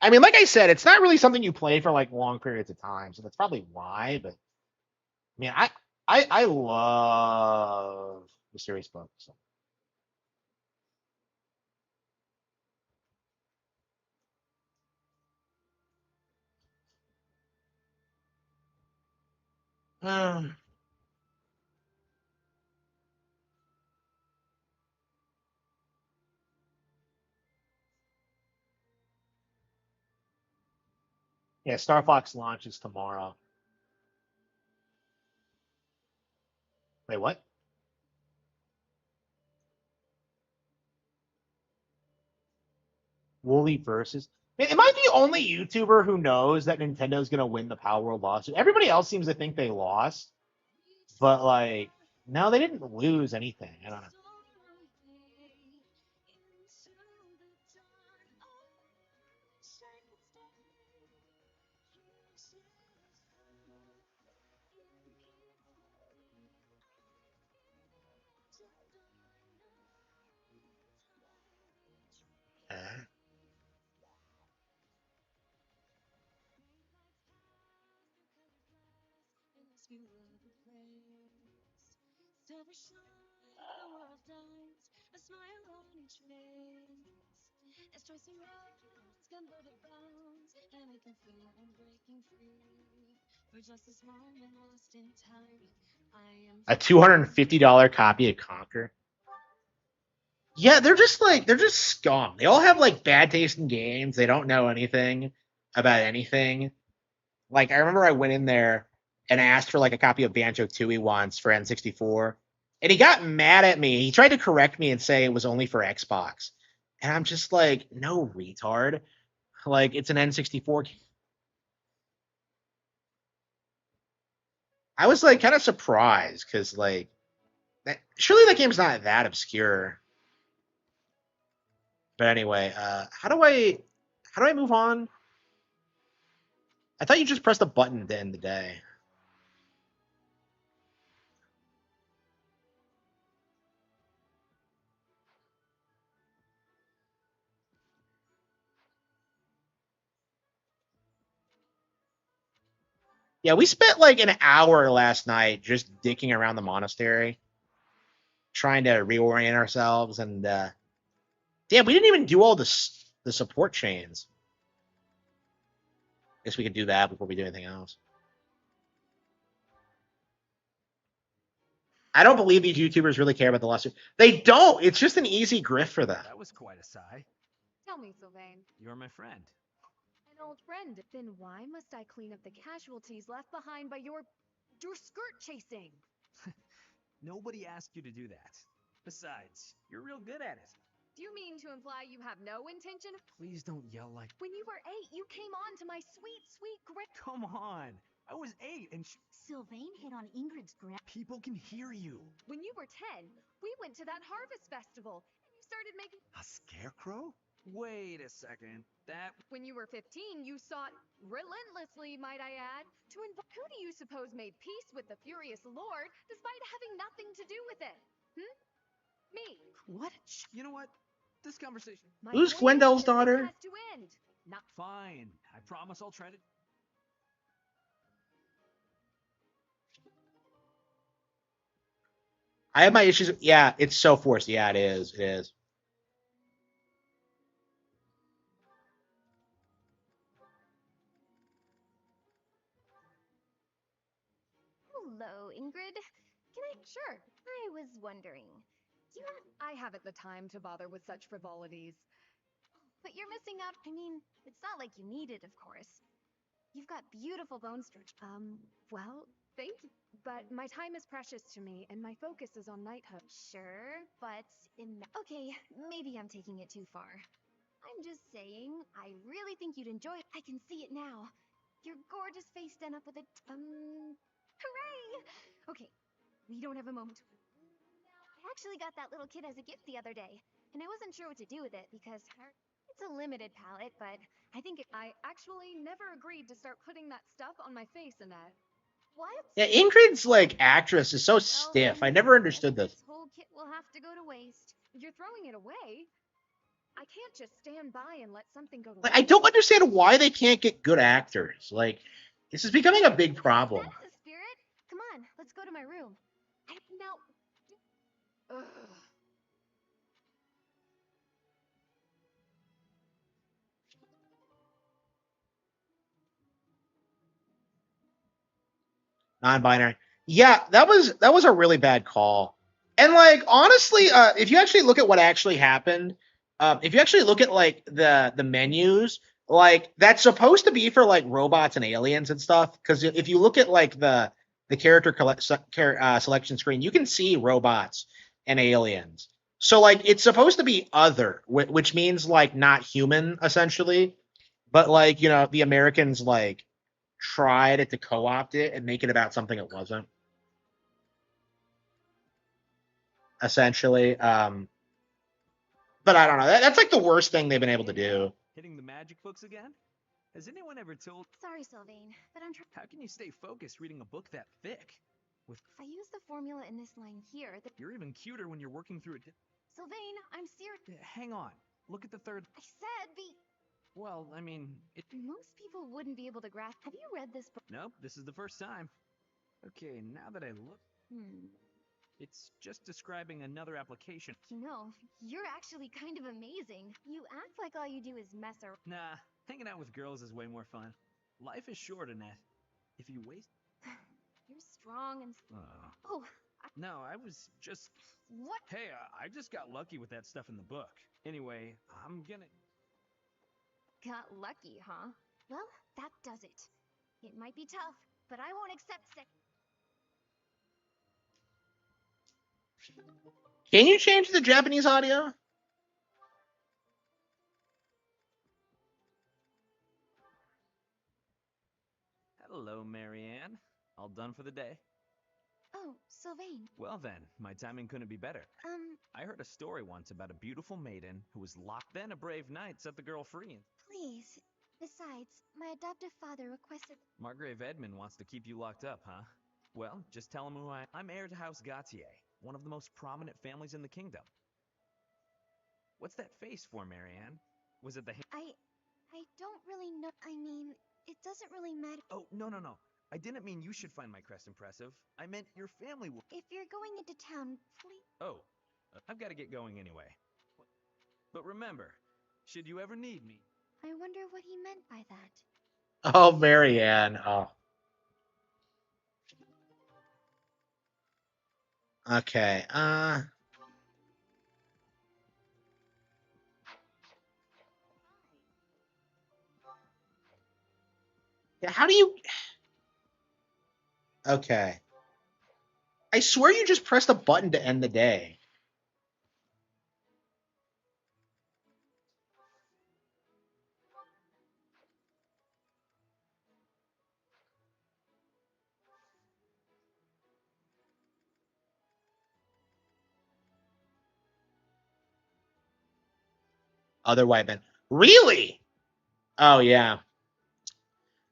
I mean, like I said, it's not really something you play for like long periods of time, so that's probably why. But I mean, I love Mysterious Book. So. Yeah, Star Fox launches tomorrow. Wait, what? Wooly versus. Man, am I the only YouTuber who knows that Nintendo's gonna win the Power World lawsuit? Everybody else seems to think they lost, but like, no, they didn't lose anything. I don't know. Eh. A $250 copy of Conquer. Yeah, they're just scum. They all have like bad taste in games. They don't know anything about anything. Like I remember I went in there and asked for like a copy of Banjo Tooie once for N64, and he got mad at me. He tried to correct me and say it was only for Xbox, and I'm just like, no, retard. Like it's an N64. I was like kind of surprised because like surely that game's not that obscure. But anyway, how do I move on? I thought you just pressed a button to end the day. Yeah, we spent like an hour last night just dicking around the monastery, trying to reorient ourselves, and damn, we didn't even do all the support chains. Guess we could do that before we do anything else. I don't believe these YouTubers really care about the lawsuit. They don't. It's just an easy grift for them. That was quite a sigh. Tell me, Sylvain. You're my friend. An old friend. Then why must I clean up the casualties left behind by your skirt chasing? Nobody asked you to do that. Besides, you're real good at it. Do you mean to imply you have no intention? Please don't yell like. When you were 8, you came on to my sweet, sweet great. Come on. I was 8 and Sylvain hit on Ingrid's grand. people can hear you. When you were 10, we went to that harvest festival, and you started making. A scarecrow? Wait a second. That. When you were 15, you sought relentlessly, might I add, to invoke. Who do you suppose made peace with the furious Lord, despite having nothing to do with it? Me. What? You know what? This conversation. My Who's point is Gwendel's that this daughter? has to end. Not. Fine. I promise I'll try to. I have my issues. Yeah, it's so forced. Yeah, it is. It is. Hello, Ingrid. Can I? Sure. I was wondering. You have, I haven't the time to bother with such frivolities. but you're missing out. I mean, it's not like you need it, of course. You've got beautiful bone structure. Well, thank you. But my time is precious to me, and my focus is on knighthood. Sure, but okay, maybe I'm taking it too far. I'm just saying, I really think you'd enjoy it. I can see it now. Your gorgeous face done up with a hooray! Okay, we don't have a moment. I actually got that little kid as a gift the other day, and I wasn't sure what to do with it because it's a limited palette, but I think I actually never agreed to start putting that stuff on my face and that. what? Yeah, Ingrid's like actress is so stiff. I never understood this. This whole kit will have to go to waste. You're throwing it away. I can't just stand by and let something go to Like, I don't understand why they can't get good actors. Like, this is becoming a big problem. That's the spirit. Come on, let's go to my room. Now. Ugh. Non-binary. Yeah, that was a really bad call. And like honestly, if you actually look at what actually happened, if you actually look at like the menus, like that's supposed to be for like robots and aliens and stuff. Because if you look at like the selection screen, you can see robots and aliens. So like it's supposed to be other, which means like not human essentially. But like the Americans like tried to co-opt it and make it about something it wasn't. Essentially, but I don't know. That's like the worst thing they've been able to do. Hitting the magic books again? Has anyone ever told? Sorry, Sylvain, but I'm trying. How can you stay focused reading a book that thick? With If I use the formula in this line here, you're even cuter when you're working through it. Sylvain, I'm serious. Hang on. Look at the third. I said the. Well, I mean, it. Most people wouldn't be able to grasp. Have you read this book? Nope. This is the first time. Okay, now that I look, Hmm. it's just describing another application. You know, you're actually kind of amazing. You act like all you do is mess around. Nah, hanging out with girls is way more fun. Life is short, Annette. If you waste. You're strong and. Uh, Oh, no, I was just. what? Hey, I just got lucky with that stuff in the book. Anyway, I'm gonna. Got lucky, huh? Well, that does it. It might be tough, but I won't accept Can you change the Japanese audio? Hello, Marianne. All done for the day? Oh, Sylvain. Well then, my timing couldn't be better. I heard a story once about a beautiful maiden who was locked. Then a brave knight set the girl free. Please. Besides, my adoptive father requested. Margrave Edmund wants to keep you locked up, huh? Well, just tell him who I'm heir to House Gautier, one of the most prominent families in the kingdom. What's that face for, Marianne? Was it the... I don't really know. I mean, it doesn't really matter. Oh, no. I didn't mean you should find my crest impressive. I meant your family will... If you're going into town, please. Oh, I've got to get going anyway. But remember, should you ever need me... I wonder what he meant by that. Oh, Marianne. Oh. Okay. Yeah, how do you... Okay. I swear you just pressed a button to end the day. Other white men. Really? Oh, yeah.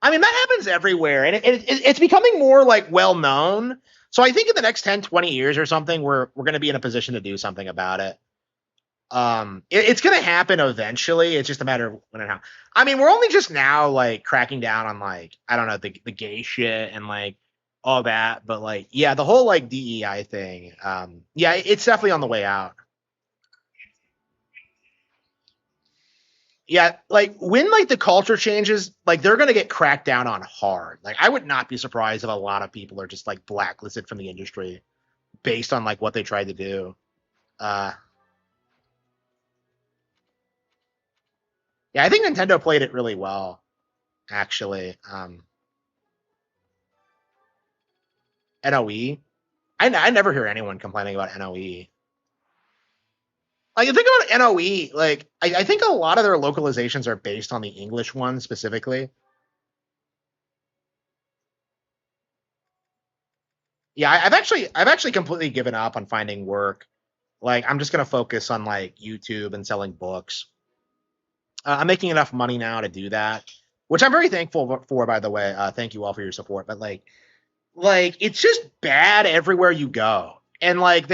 I mean, that happens everywhere, and it's becoming more like well known. So I think in the next 10, 20 years or something, we're going to be in a position to do something about it. It's going to happen eventually. It's just a matter of when and how. I mean, we're only just now like cracking down on like I don't know the gay shit and like all that, but like yeah, the whole like DEI thing. Yeah, it's definitely on the way out. Yeah, like when like the culture changes, like they're gonna get cracked down on hard. Like I would not be surprised if a lot of people are just like blacklisted from the industry based on like what they tried to do. Uh yeah, I think Nintendo played it really well, actually. NOE. I never hear anyone complaining about NOE. Like you think about NOE, like I think a lot of their localizations are based on the English one specifically. Yeah, I've actually completely given up on finding work. Like I'm just gonna focus on like YouTube and selling books. I'm making enough money now to do that, which I'm very thankful for, by the way. Thank you all for your support. But like it's just bad everywhere you go, and like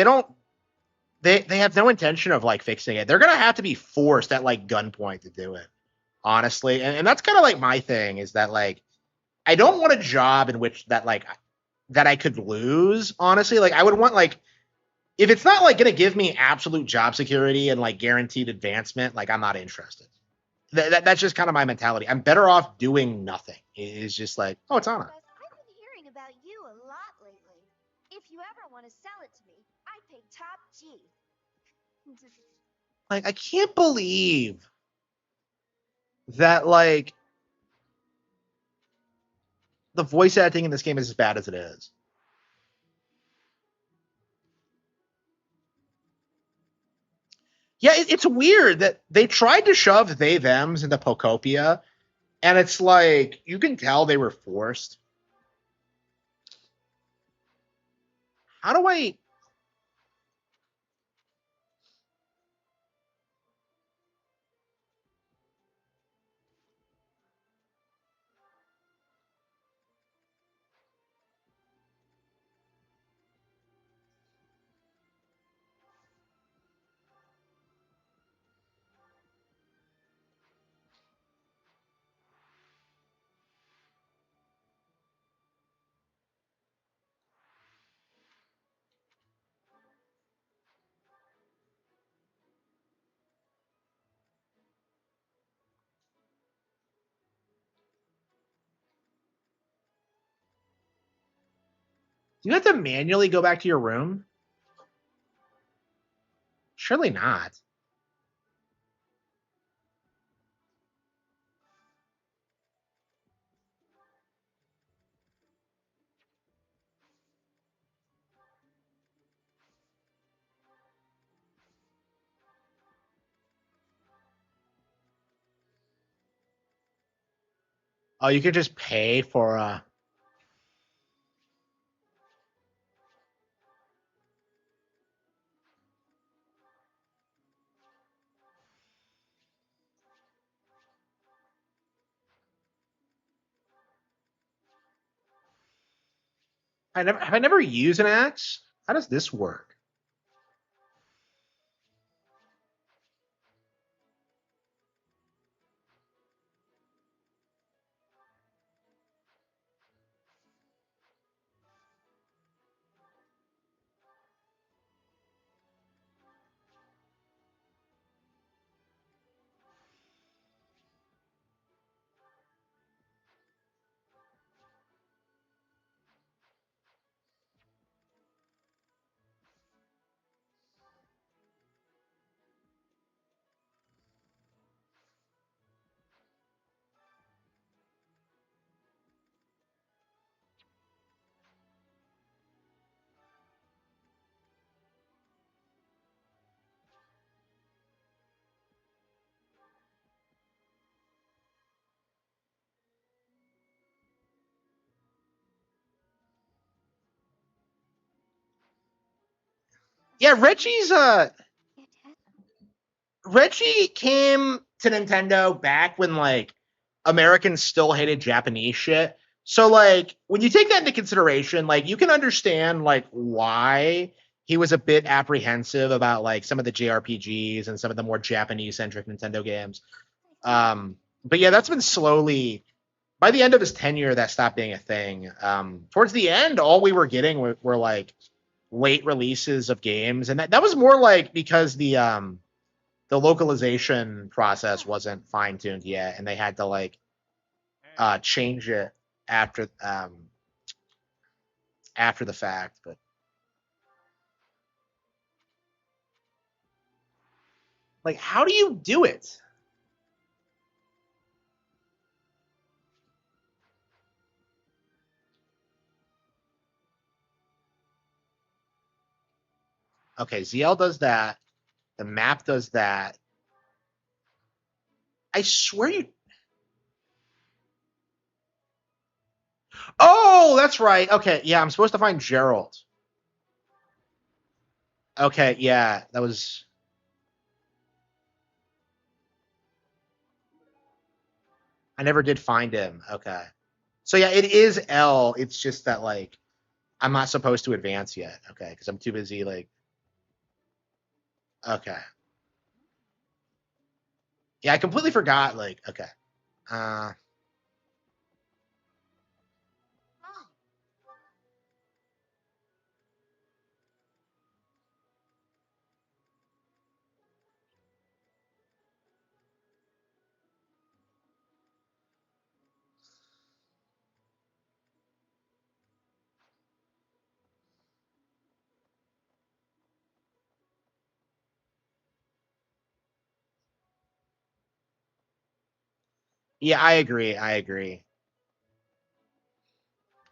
they have no intention of like fixing it. They're gonna have to be forced at like gunpoint to do it, honestly. And that's kind of like my thing is that like I don't want a job in which that I could lose. Honestly, like I would want like if it's not like gonna give me absolute job security and like guaranteed advancement, like I'm not interested. That's just kind of my mentality. I'm better off doing nothing. It's just like, oh, it's Anna. I've been hearing about you a lot lately. If you ever want to sell it to me, I'd pay top G. Like, I can't believe that like the voice acting in this game is as bad as it is. Yeah, it's weird that they tried to shove they thems into Pocopia, and it's like you can tell they were forced. How do I? Do you have to manually go back to your room? Surely not. Oh, you could just pay for. I never used an axe? How does this work? Yeah, Reggie came to Nintendo back when like Americans still hated Japanese shit. So like when you take that into consideration, like you can understand like why he was a bit apprehensive about like some of the JRPGs and some of the more Japanese centric Nintendo games. But yeah, that's been slowly by the end of his tenure that stopped being a thing. Towards the end, all we were getting were like late releases of games, and that was more like because the localization process wasn't fine tuned yet, and they had to like change it after the fact. But like, how do you do it? Okay, ZL does that. The map does that. I swear you. Oh, that's right. Okay, yeah, I'm supposed to find Gerald. Okay, yeah, that was. I never did find him. Okay, so yeah, it is L. It's just that like I'm not supposed to advance yet. Okay, because I'm too busy. Like, okay, yeah, I completely forgot. Like, okay, uh, yeah, I agree. I agree.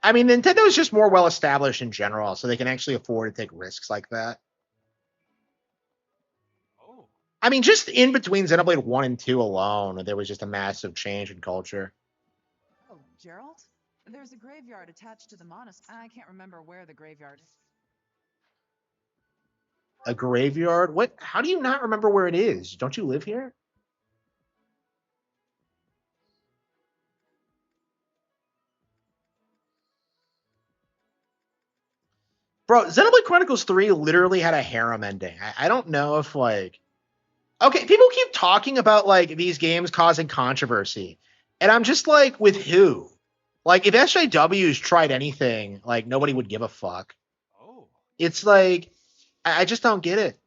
I mean, Nintendo is just more well established in general, so they can actually afford to take risks like that. Oh. I mean, just in between Xenoblade 1 and 2 alone, there was just a massive change in culture. Oh, Gerald? There's a graveyard attached to the monastery. I can't remember where the graveyard is. A graveyard? What? How do you not remember where it is? Don't you live here? Bro, Xenoblade Chronicles 3 literally had a harem ending. I don't know if, like. Okay, people keep talking about, like, these games causing controversy. And I'm just like, with who? Like, if SJWs tried anything, like, nobody would give a fuck. Oh. It's like, I just don't get it.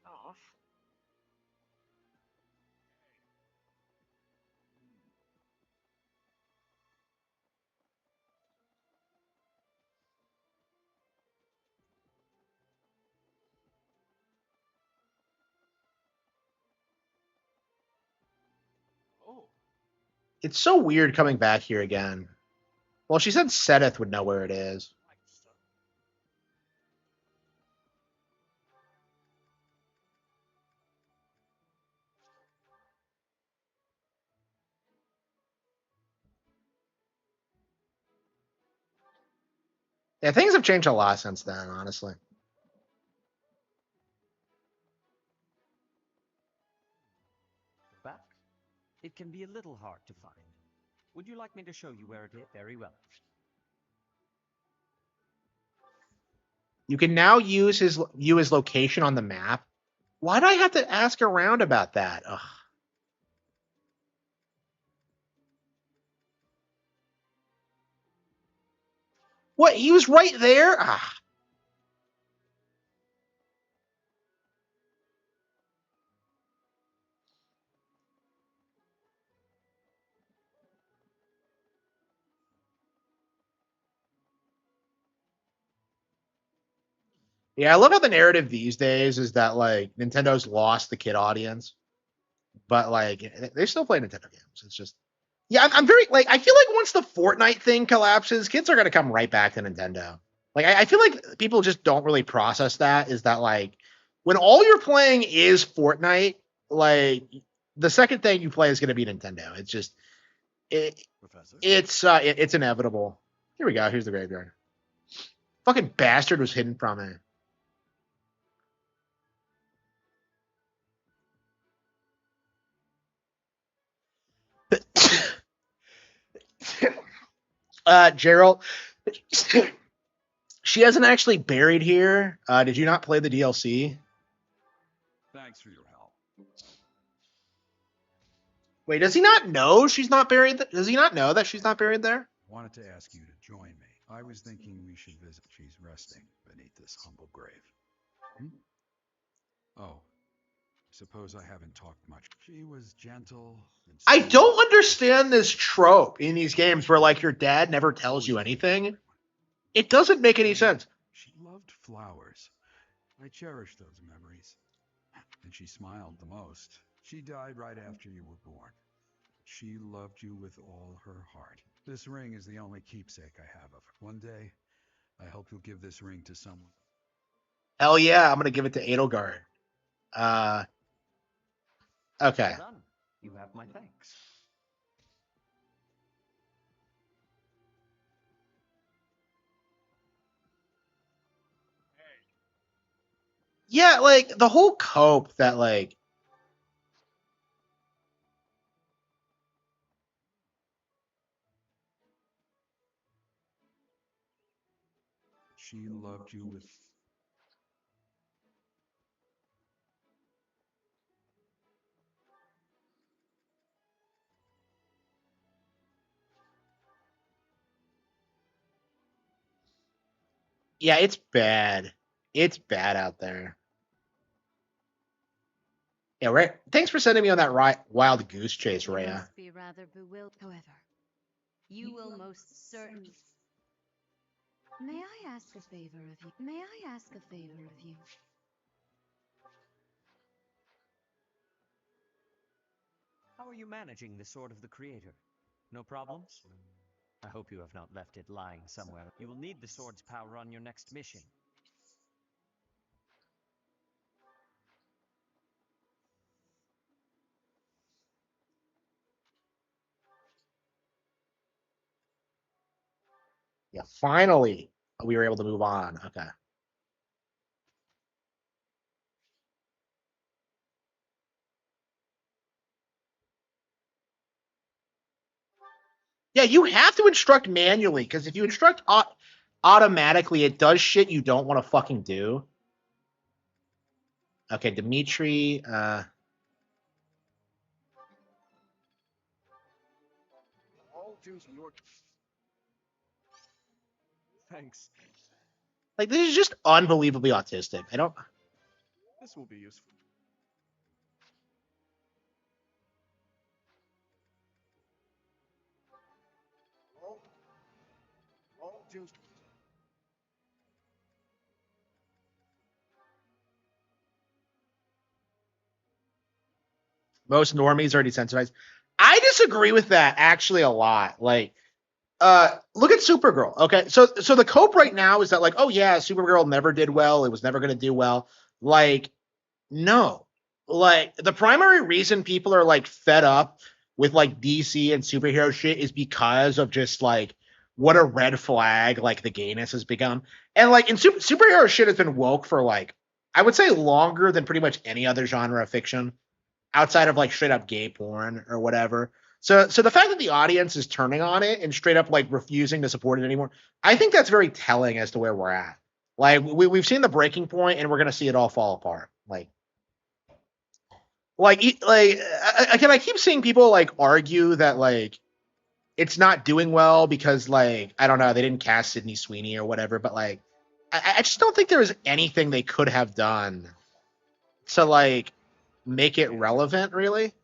Oh. Oh. It's so weird coming back here again. Well, she said Sedith would know where it is. Yeah, things have changed a lot since then, honestly. But it can be a little hard to find. Would you like me to show you where it is? Very well. You can now use his location on the map. Why do I have to ask around about that? Ugh. What? He was right there? Ah. Yeah, I love how the narrative these days is that like Nintendo's lost the kid audience, but like they still play Nintendo games. It's just yeah, I'm very like I feel like once the Fortnite thing collapses, kids are gonna come right back to Nintendo. Like I feel like people just don't really process that. Is that like when all you're playing is Fortnite, like the second thing you play is gonna be Nintendo. It's just it's inevitable. Here we go. Here's the graveyard. Fucking bastard was hidden from it. Gerald, she hasn't actually buried here. Did you not play the DLC? Thanks for your help. Wait, does he not know she's not buried? Does he not know that she's not buried there? Wanted to ask you to join me. I was thinking we should visit. She's resting beneath this humble grave. Oh, suppose I haven't talked much. She was gentle. I don't understand this trope in these games where like your dad never tells you anything. It doesn't make any sense. She loved flowers. I cherish those memories. And she smiled the most. She died right after you were born. She loved you with all her heart. This ring is the only keepsake I have of her. One day, I hope you'll give this ring to someone. Hell yeah, I'm gonna give it to Edelgard. Okay. Well done. You have my thanks. Yeah, like the whole cope that like She loved you with... yeah, it's bad. It's bad out there. Yeah, right. Thanks for sending me on that wild goose chase, You Rhea. must be rather bewildered. However, you will most certainly. May I ask a favor of you? May I ask a favor of you? How are you managing the Sword of the Creator? No problems? I hope you have not left it lying somewhere. You will need the sword's power on your next mission. Yeah, finally we were able to move on. Okay. Yeah, you have to instruct manually because if you instruct automatically, it does shit you don't want to fucking do. Okay, Dimitri. Thanks. Like this is just unbelievably autistic. I don't. This will be useful. Most normies are desensitized. I disagree with that actually a lot. Like, look at Supergirl. Okay, so the cope right now is that like, oh yeah, Supergirl never did well. It was never going to do well. Like, no. Like the primary reason people are like fed up with like DC and superhero shit is because of just like what a red flag like the gayness has become. And like in superhero shit has been woke for like I would say longer than pretty much any other genre of fiction outside of like straight up gay porn or whatever. So the fact that the audience is turning on it and straight up like refusing to support it anymore, I think that's very telling as to where we're at. Like we've seen the breaking point and we're gonna see it all fall apart. Again, I keep seeing people like argue that like it's not doing well because like I don't know they didn't cast Sydney Sweeney or whatever, but like I just don't think there was anything they could have done to like make it relevant really.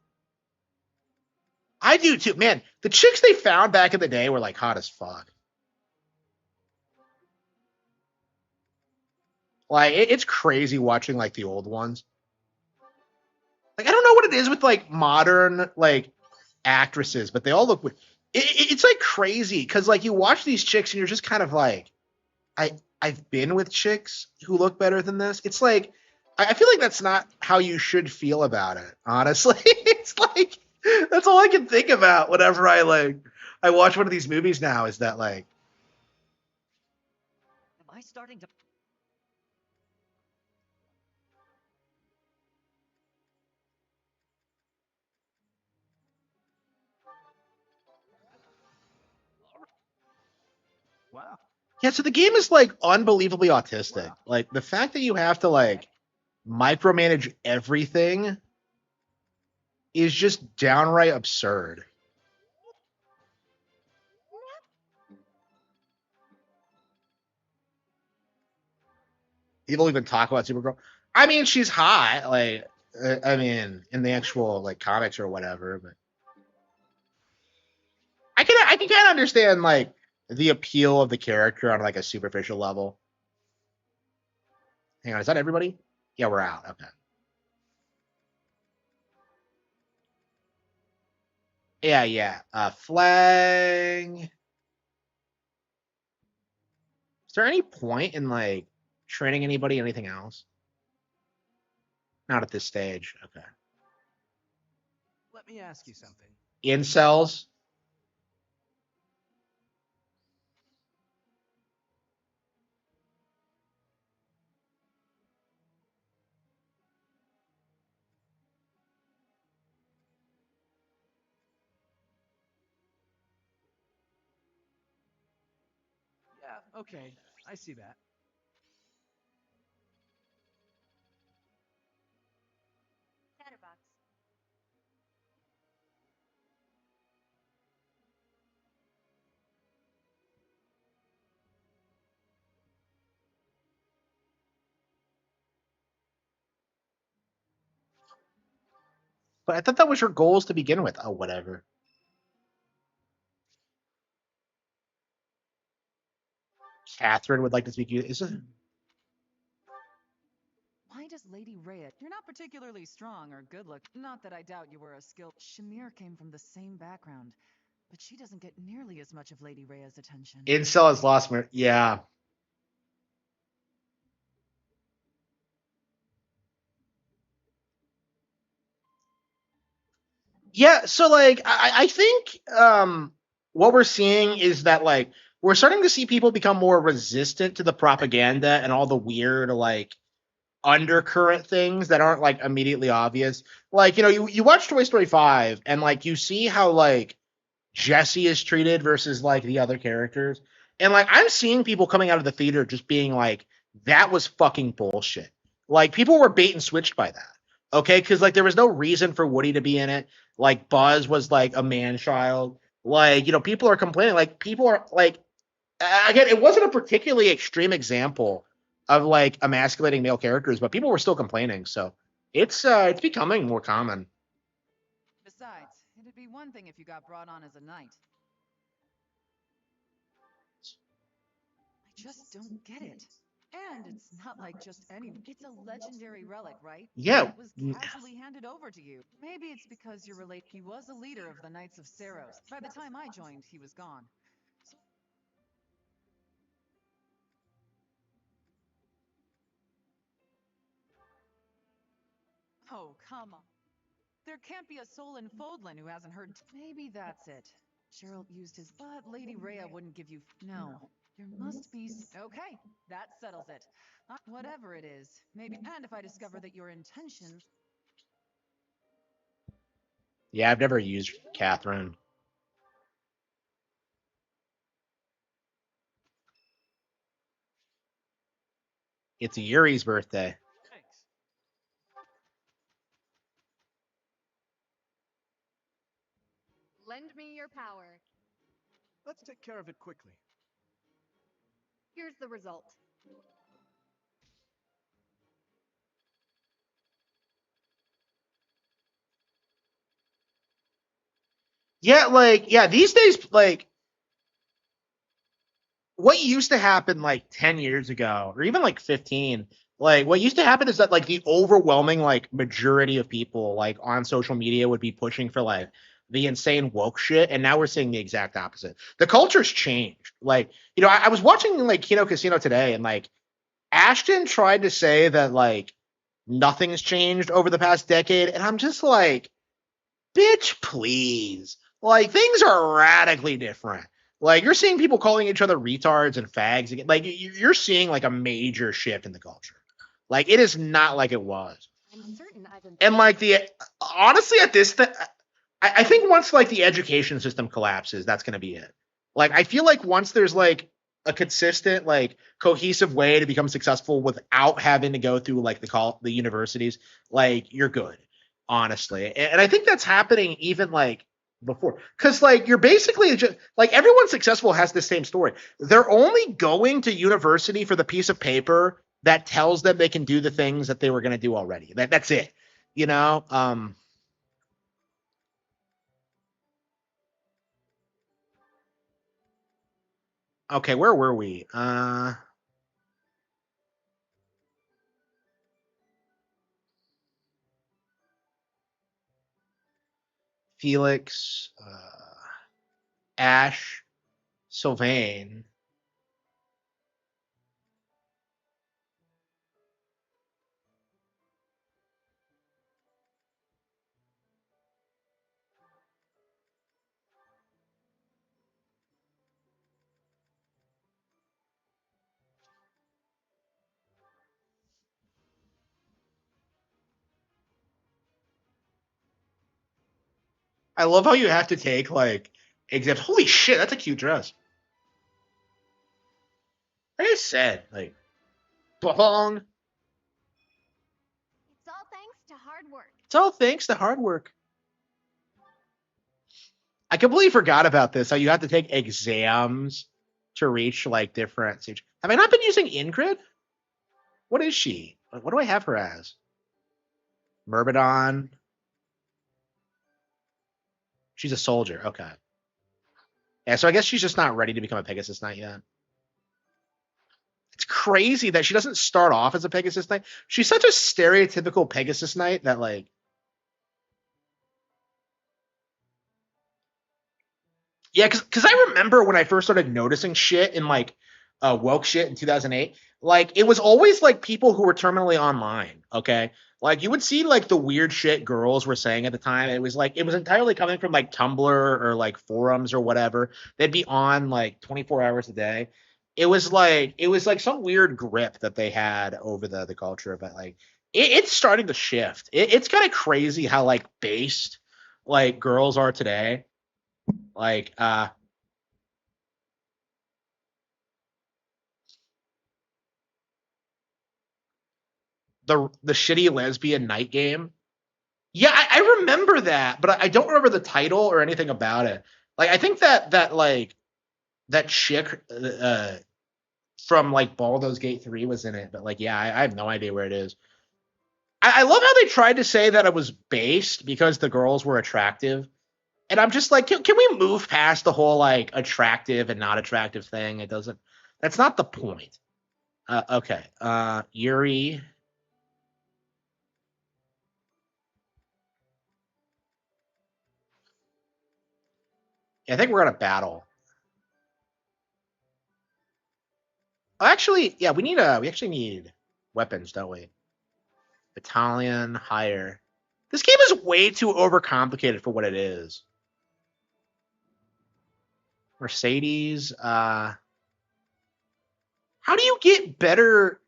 I do too, man. The chicks they found back in the day were like hot as fuck. Like it's crazy watching like the old ones. Like I don't know what it is with like modern like actresses, but they all look. It's like crazy because like you watch these chicks and you're just kind of like, I've been with chicks who look better than this. It's like I feel like that's not how you should feel about it. Honestly, it's like that's all I can think about whenever I watch one of these movies now. Is that like Am I starting to... Wow. yeah? So the game is like unbelievably autistic. Like the fact that you have to like micromanage everything is just downright absurd. People even talk about Supergirl. I mean, she's hot. Like, I mean, in the actual like comics or whatever. But I can kind of understand like the appeal of the character on like a superficial level. Hang on, is that everybody? Yeah, we're out. Okay. Yeah, yeah. Flag. Is there any point in like training anybody anything else? Not at this stage. Okay. Let me ask you something. Incels. Yeah, okay. I see that. Chatterbox. But I thought that was your goals to begin with. Oh, whatever. Catherine would like to speak. Is it? Why does Lady Rhea? You're not particularly strong or good look. Not that I doubt you were a skilled. Shamir came from the same background, but she doesn't get nearly as much of Lady Rhea's attention. Incel has lost. Yeah. Yeah, so like I think what we're seeing is that like we're starting to see people become more resistant to the propaganda and all the weird like undercurrent things that aren't like immediately obvious. Like, you watch Toy Story 5 and like you see how like Jesse is treated versus like the other characters. And like I'm seeing people coming out of the theater just being like, that was fucking bullshit. Like people were bait and switched by that. Okay, because like there was no reason for Woody to be in it. Like Buzz was like a man child. Like, people are complaining. Like people are like again, it wasn't a particularly extreme example of like emasculating male characters, but people were still complaining. So it's becoming more common. Besides, it'd be one thing if you got brought on as a knight. I just don't get it. And it's not like just any. It's a legendary relic, right? Yeah. It was casually handed over to you. Maybe it's because you're related. He was a leader of the Knights of Saros. By the time I joined, he was gone. Oh, come on. There can't be a soul in Fodlan who hasn't heard. Maybe that's it. Cheryl used his, but Lady Rhea wouldn't give you. No, there must be. Okay, that settles it. Whatever it is, maybe. And if I discover that your intentions. Yeah, I've never used Catherine. It's Yuri's birthday. Thanks. Lend me your power. Let's take care of it quickly. Here's the result. Yeah, like, yeah, these days, like, what used to happen like 10 years ago, or even like 15, like, what used to happen is that, like, the overwhelming, like, majority of people, like, on social media would be pushing for, like, the insane woke shit, and now we're seeing the exact opposite. The culture's changed. Like, I was watching, like, Kino Casino today, and, like, Ashton tried to say that, like, nothing's changed over the past decade, and I'm just like, bitch, please. Like, things are radically different. Like, you're seeing people calling each other retards and fags again. Like, you're seeing, like, a major shift in the culture. Like, it is not like it was. I'm certain I've And, like, honestly, at this I think once, like, the education system collapses, that's going to be it. Like, I feel like once there's, like, a consistent, like, cohesive way to become successful without having to go through, like, the universities, like, you're good, honestly. And I think that's happening even, like, before. Because, like, you're basically just, like, everyone successful has the same story. They're only going to university for the piece of paper that tells them they can do the things that they were going to do already. That's it. You know? Okay, where were we? Felix, Ash, Sylvain. I love how you have to take, like, exams. Holy shit, that's a cute dress. I just said, like, bong. It's all thanks to hard work. It's all thanks to hard work. I completely forgot about this. How you have to take exams to reach, like, different stage. Have I not been using Ingrid? What is she? What do I have her as? Myrmidon. She's a soldier. Okay. Yeah, so I guess she's just not ready to become a Pegasus Knight yet. It's crazy that she doesn't start off as a Pegasus Knight. She's such a stereotypical Pegasus Knight that, like, yeah, because I remember when I first started noticing shit in, like, woke shit in 2008, like, it was always like people who were terminally online. Okay, like, you would see, like, the weird shit girls were saying at the time. It was like it was entirely coming from, like, Tumblr or, like, forums or whatever. They'd be on, like, 24 hours a day. It was like some weird grip that they had over the culture, but, like, it's starting to shift. It's kind of crazy how, like, based, like, girls are today. Like, the shitty lesbian night game. Yeah, I remember that, but I don't remember the title or anything about it. Like, I think that like that chick from, like, Baldur's Gate 3 was in it, but, like, yeah, I have no idea where it is. I love how they tried to say that it was based because the girls were attractive. And I'm just like, can we move past the whole, like, attractive and not attractive thing? It doesn't, that's not the point. Okay. Yuri. I think we're gonna battle. Oh, actually, yeah, we actually need weapons, don't we? Battalion, higher. This game is way too overcomplicated for what it is. Mercedes. How do you get better?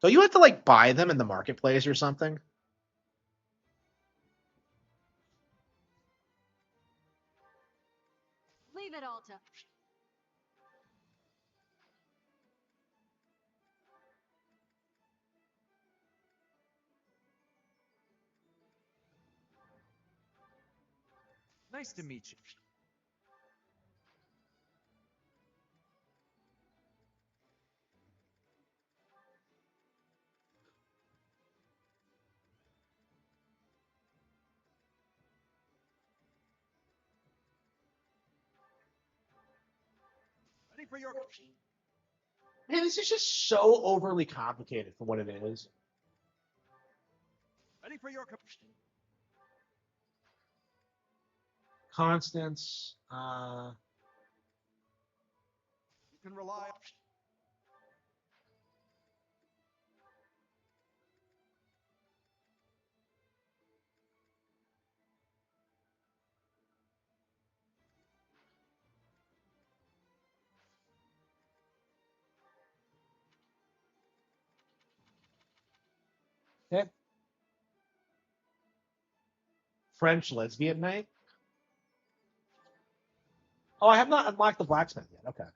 So you have to like buy them in the marketplace or something? Leave it all to. Nice to meet you. Ready for your. Man, this is just so overly complicated for what it is. Ready for your. Constants. You can rely. Okay. French lesbian night. Oh, I have not unlocked the blacksmith yet. Okay.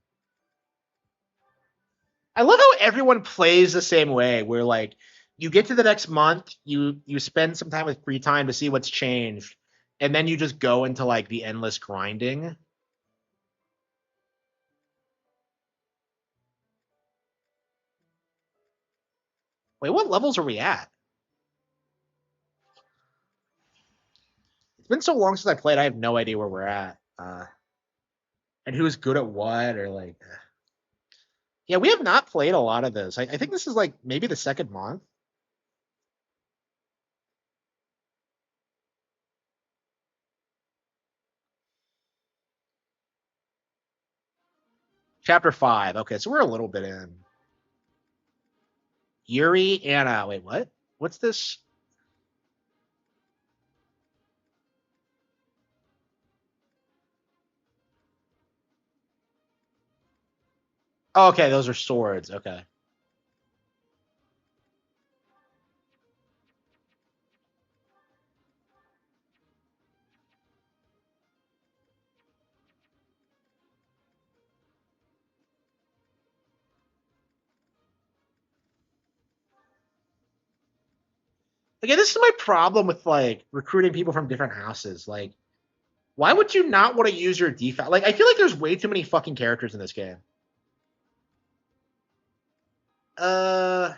I love how everyone plays the same way. Where like you get to the next month, you spend some time with free time to see what's changed, and then you just go into like the endless grinding. Wait, what levels are we at? It's been so long since I played. I have no idea where we're at, and who's good at what, or like. Yeah, we have not played a lot of this. I think this is like maybe the second month. Chapter 5. Okay, so we're a little bit in. Yuri, Anna. Wait, what? What's this? Oh, okay, those are swords. Okay. Again, this is my problem with like recruiting people from different houses. Like, why would you not want to use your default? Like, I feel like there's way too many fucking characters in this game. Uh,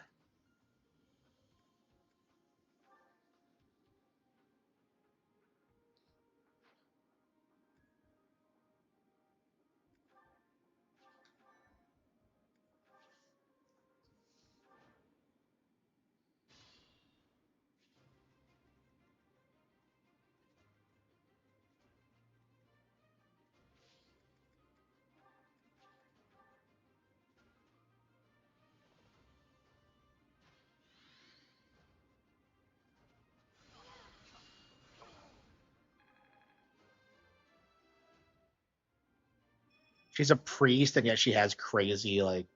she's a priest, and yet she has crazy like.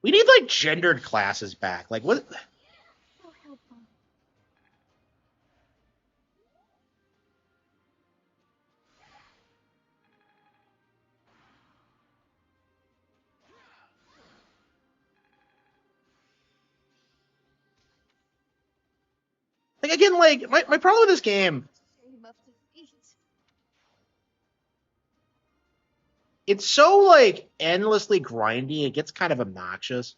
We need like gendered classes back. Like, what? So helpful. Like again, like my problem with this game, Shame of defeat. it's so like endlessly grindy. It gets kind of obnoxious.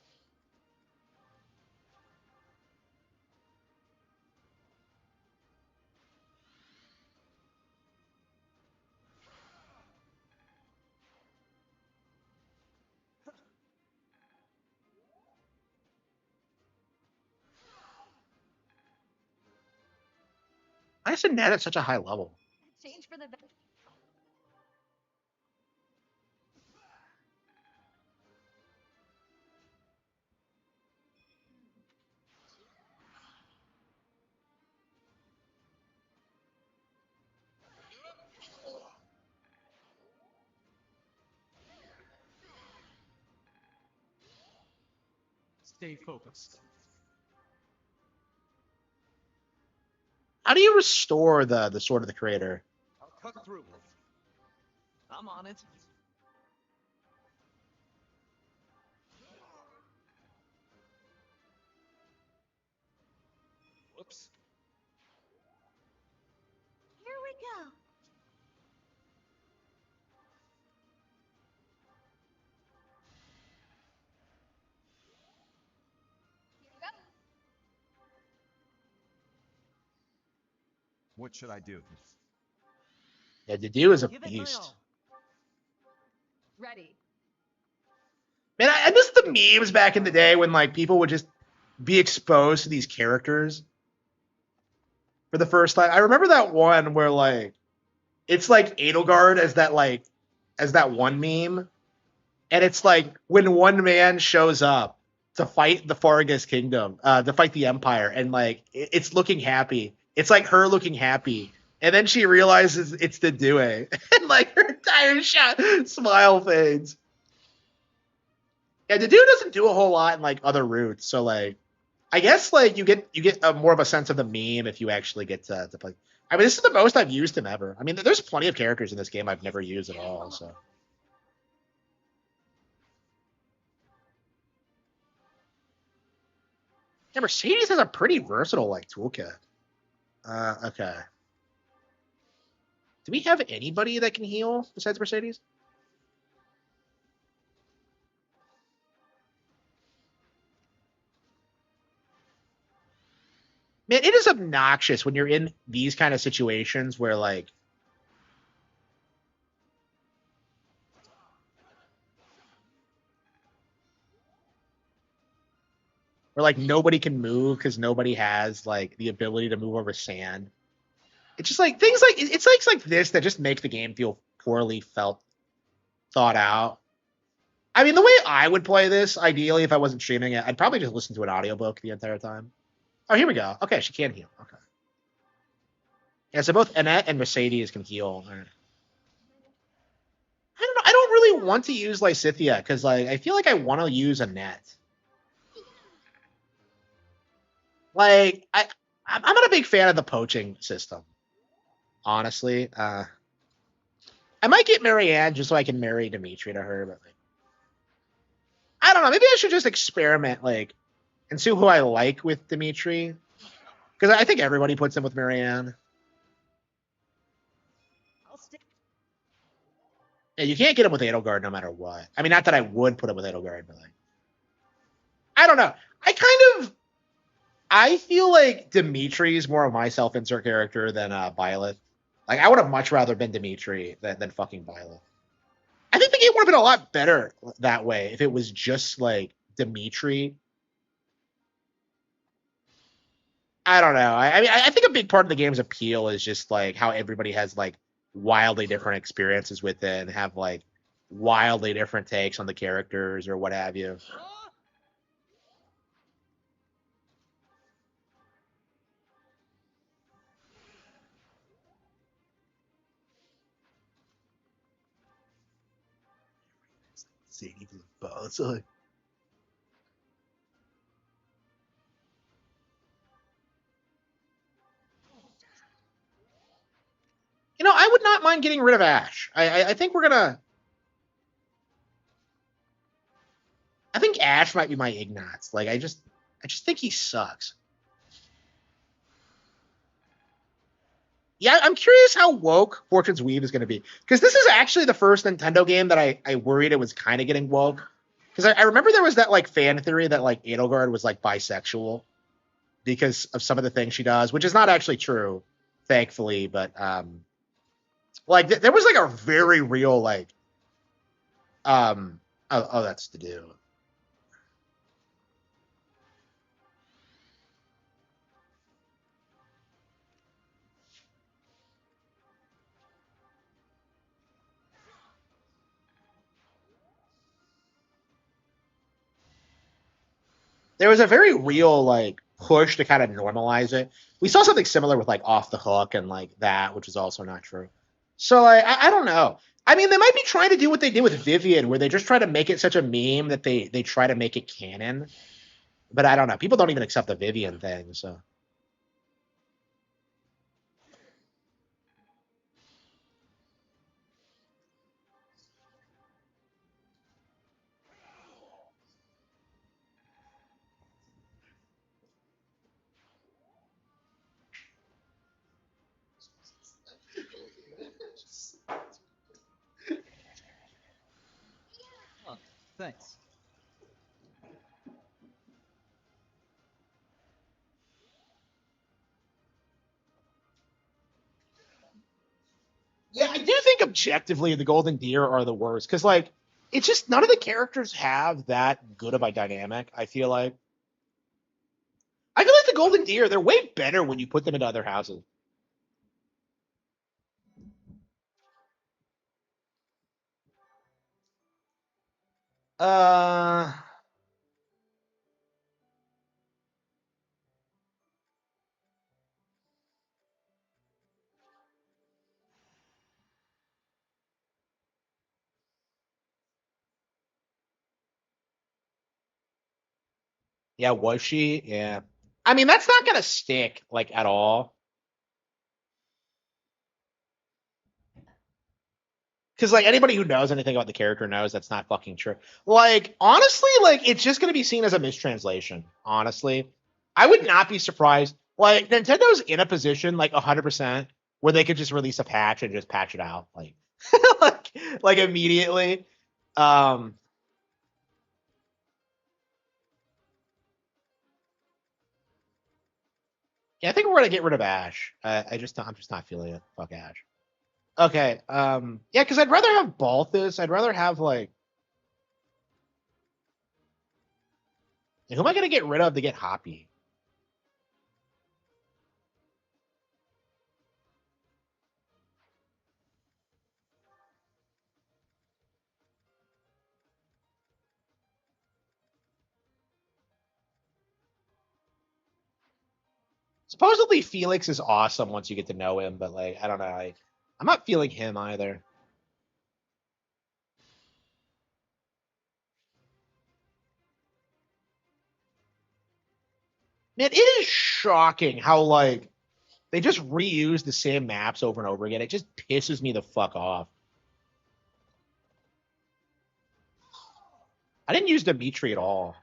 Why is Annette at such a high level? Change for the better. Stay focused. How do you restore the sword of the creator? I'll cut through. I'm on it. Whoops. Here we go. What should I do? Yeah, Dedue is a Give it my beast. all. Ready. Man, I miss the memes back in the day when like people would just be exposed to these characters for the first time. I remember that one where like it's like Edelgard as that one meme, and it's like when one man shows up to fight the Fargus Kingdom, to fight the Empire, and like it's looking happy. It's like her looking happy, and then she realizes it's the Due, and like her entire smile fades. Yeah, the Due doesn't do a whole lot in like other routes, so like I guess like you get a more of a sense of the meme if you actually get to play. I mean, this is the most I've used him ever. I mean, there's plenty of characters in this game I've never used at all. So. Yeah, Mercedes has a pretty versatile like toolkit. Okay. Do we have anybody that can heal besides Mercedes? Man, it is obnoxious when you're in these kind of situations where like nobody can move because nobody has like the ability to move over sand. It's just like things like it's like this that just make the game feel poorly thought out. I mean, the way I would play this, ideally, if I wasn't streaming it, I'd probably just listen to an audiobook the entire time. Oh, here we go. Okay, she can heal. Okay. Yeah, so both Annette and Mercedes can heal. I don't know. I don't really want to use Lysithea because like I feel like I want to use Annette. Like I'm not a big fan of the poaching system. Honestly, I might get Marianne just so I can marry Dimitri to her, but like, I don't know. Maybe I should just experiment, like, and see who I like with Dimitri, because I think everybody puts him with Marianne. Yeah, you can't get him with Edelgard no matter what. I mean, not that I would put him with Edelgard, but like, I don't know. I feel like Dimitri's more of my self-insert character than Byleth. Like, I would have much rather been Dimitri than fucking Byleth. I think the game would have been a lot better that way if it was just like Dimitri. I don't know. I mean, I think a big part of the game's appeal is just like how everybody has like wildly different experiences with it and have like wildly different takes on the characters or what have you. Sadie Buzz. You know, I would not mind getting rid of Ash. I think we're gonna. I think Ash might be my Ignatz. Like, I just think he sucks. Yeah, I'm curious how woke Fortune's Weave is going to be. Because this is actually the first Nintendo game that I worried it was kind of getting woke. Because I remember there was that like fan theory that like Edelgard was like bisexual because of some of the things she does, which is not actually true, thankfully. But like there was like a very real like that's to do. There was a very real like push to kind of normalize it. We saw something similar with like Off the Hook and like that, which is also not true. So like, I don't know. I mean, they might be trying to do what they did with Vivian, where they just try to make it such a meme that they try to make it canon. But I don't know. People don't even accept the Vivian thing, so. Oh, thanks. Yeah, I do think objectively the Golden Deer are the worst because like it's just none of the characters have that good of a dynamic. I feel like the Golden Deer they're way better when you put them into other houses. Uh, yeah, was she? Yeah. I mean, that's not gonna stick like at all. Because like anybody who knows anything about the character knows that's not fucking true. Like honestly, like it's just gonna be seen as a mistranslation. Honestly, I would not be surprised. Like Nintendo's in a position like 100% where they could just release a patch and just patch it out like like immediately. Um, yeah, I think we're gonna get rid of Ash. I'm just not feeling it. Fuck Ash. Okay. Yeah, because I'd rather have Balthus. I'd rather have like who am I gonna get rid of to get Hoppy? Supposedly Felix is awesome once you get to know him, but like I don't know, I'm not feeling him either. Man, it is shocking how like they just reuse the same maps over and over again. It just pisses me the fuck off. I didn't use Dimitri at all.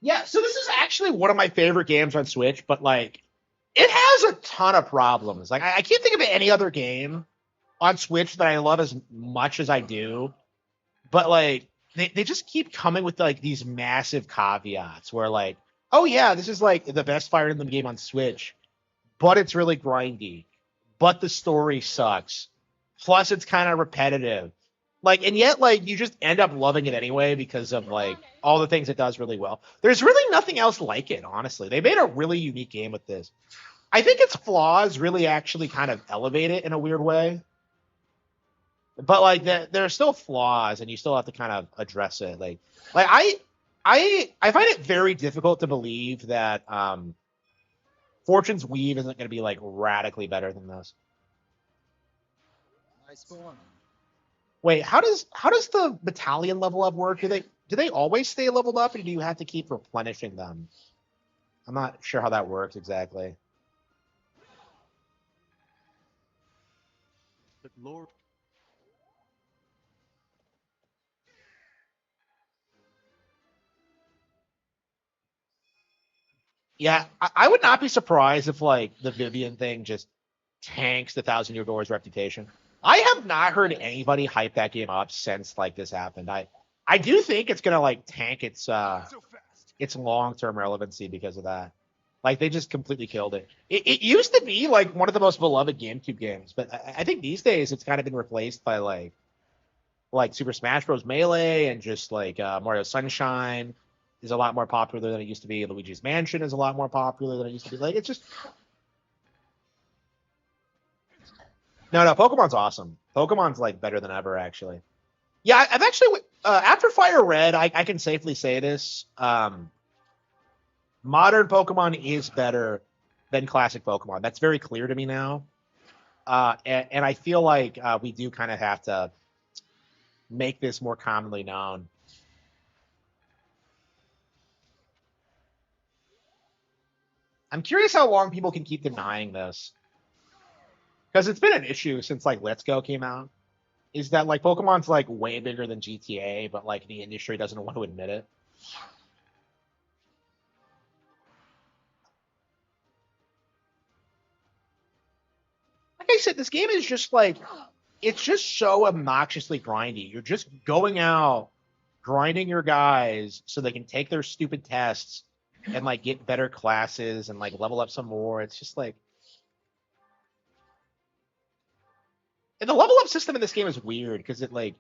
Yeah, so this is actually one of my favorite games on Switch, but like it has a ton of problems. Like I can't think of any other game on Switch that I love as much as I do. But like they just keep coming with like these massive caveats where like, oh yeah, this is like the best Fire Emblem game on Switch, but it's really grindy. But the story sucks. Plus it's kind of repetitive. Like and yet like you just end up loving it anyway because of like all the things it does really well. There's really nothing else like it, honestly. They made a really unique game with this. I think its flaws really actually kind of elevate it in a weird way, but like there are still flaws and you still have to kind of address it like I find it very difficult to believe that Fortune's Weave isn't going to be like radically better than this. Nice one. Wait, how does the battalion level up work? Do they always stay leveled up or do you have to keep replenishing them? I'm not sure how that works exactly. But Lord, Yeah, I would not be surprised if like the Vivian thing just tanks the Thousand Year Door's reputation. I have not heard anybody hype that game up since like this happened. I do think it's gonna like tank its long-term relevancy because of that. Like they just completely killed it. It used to be like one of the most beloved GameCube games, but I think these days it's kind of been replaced by like Super Smash Bros. Melee and just like Mario Sunshine is a lot more popular than it used to be. Luigi's Mansion is a lot more popular than it used to be. Like it's just no. Pokemon's awesome. Pokemon's like better than ever, actually. Yeah, I've actually after Fire Red, I can safely say this. Modern Pokemon is better than classic Pokemon. That's very clear to me now. And I feel like we do kind of have to make this more commonly known. I'm curious how long people can keep denying this. Because it's been an issue since like Let's Go came out. Is that like Pokemon's like way bigger than GTA, but like the industry doesn't want to admit it. Like I said, this game is just like it's just so obnoxiously grindy. You're just going out, grinding your guys so they can take their stupid tests and like get better classes and like level up some more. It's just like and the level up system in this game is weird because it like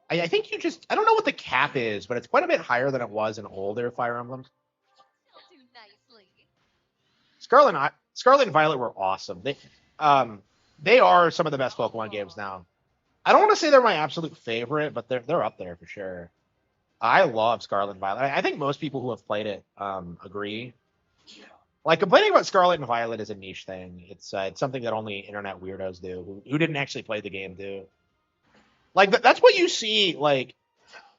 I think you just I don't know what the cap is, but it's quite a bit higher than it was in older Fire Emblems. Scarlet and Violet were awesome. They are some of the best Pokemon games now. I don't want to say they're my absolute favorite, but they're up there for sure. I love Scarlet and Violet. I think most people who have played it agree. Like complaining about Scarlet and Violet is a niche thing. It's something that only internet weirdos do who didn't actually play the game do. Like that's what you see. Like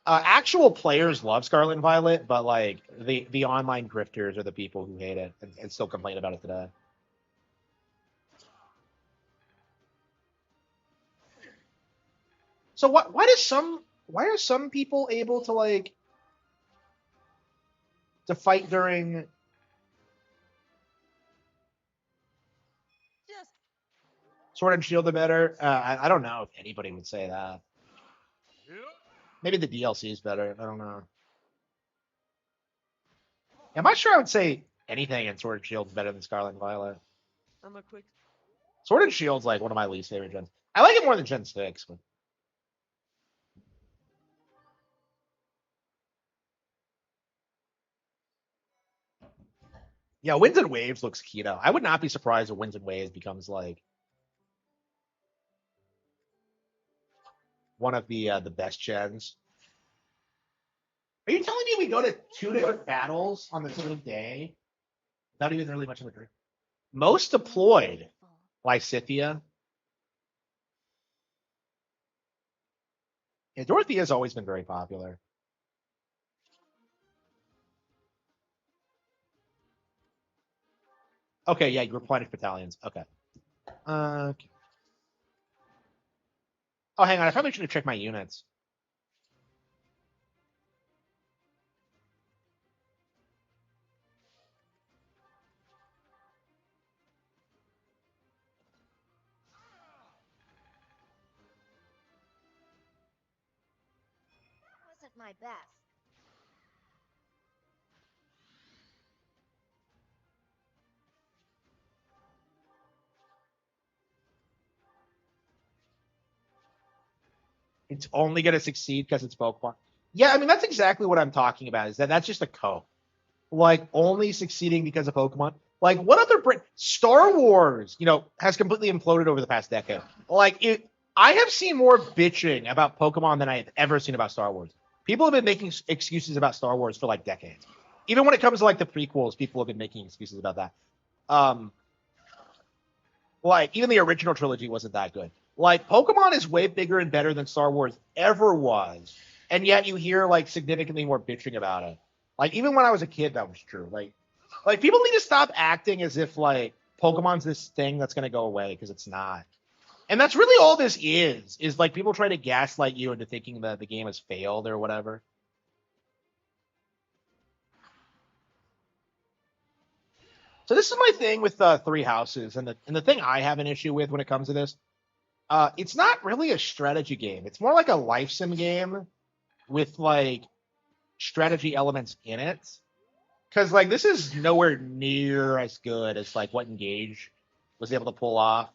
actual players love Scarlet and Violet, but like the online grifters are the people who hate it and still complain about it today. So why are some people able to like to fight during Sword and Shield the better? I don't know if anybody would say that. Maybe the DLC is better. I don't know. I'm not sure I would say anything in Sword and Shield is better than Scarlet and Violet. I'm a quick. Sword and Shield's like one of my least favorite gens. I like it more than Gen 6, but yeah, Winds and Waves looks keto. I would not be surprised if Winds and Waves becomes like one of the best gens. Are you telling me we go to 2 different battles on the same day? Not even really much of a drink. Most deployed, Lysithea. Yeah, Dorothea's always been very popular. Okay, yeah, you replenish battalions. Okay. Okay. Oh, hang on. I probably should have checked my units. Wasn't my best. It's only going to succeed because it's Pokemon. Yeah, I mean, that's exactly what I'm talking about. Is that's just a cope. Like, only succeeding because of Pokemon. Like, what other Star Wars, has completely imploded over the past decade. Like, I have seen more bitching about Pokemon than I have ever seen about Star Wars. People have been making excuses about Star Wars for like decades. Even when it comes to like the prequels, people have been making excuses about that. Like even the original trilogy wasn't that good. Like Pokemon is way bigger and better than Star Wars ever was, and yet you hear like significantly more bitching about it. Like even when I was a kid, that was true. Like people need to stop acting as if like Pokemon's this thing that's gonna go away because it's not. And that's really all this is like people try to gaslight you into thinking that the game has failed or whatever. So this is my thing with Three Houses, and the thing I have an issue with when it comes to this It's not really a strategy game. It's more like a life sim game with like strategy elements in it. Because like this is nowhere near as good as like what Engage was able to pull off.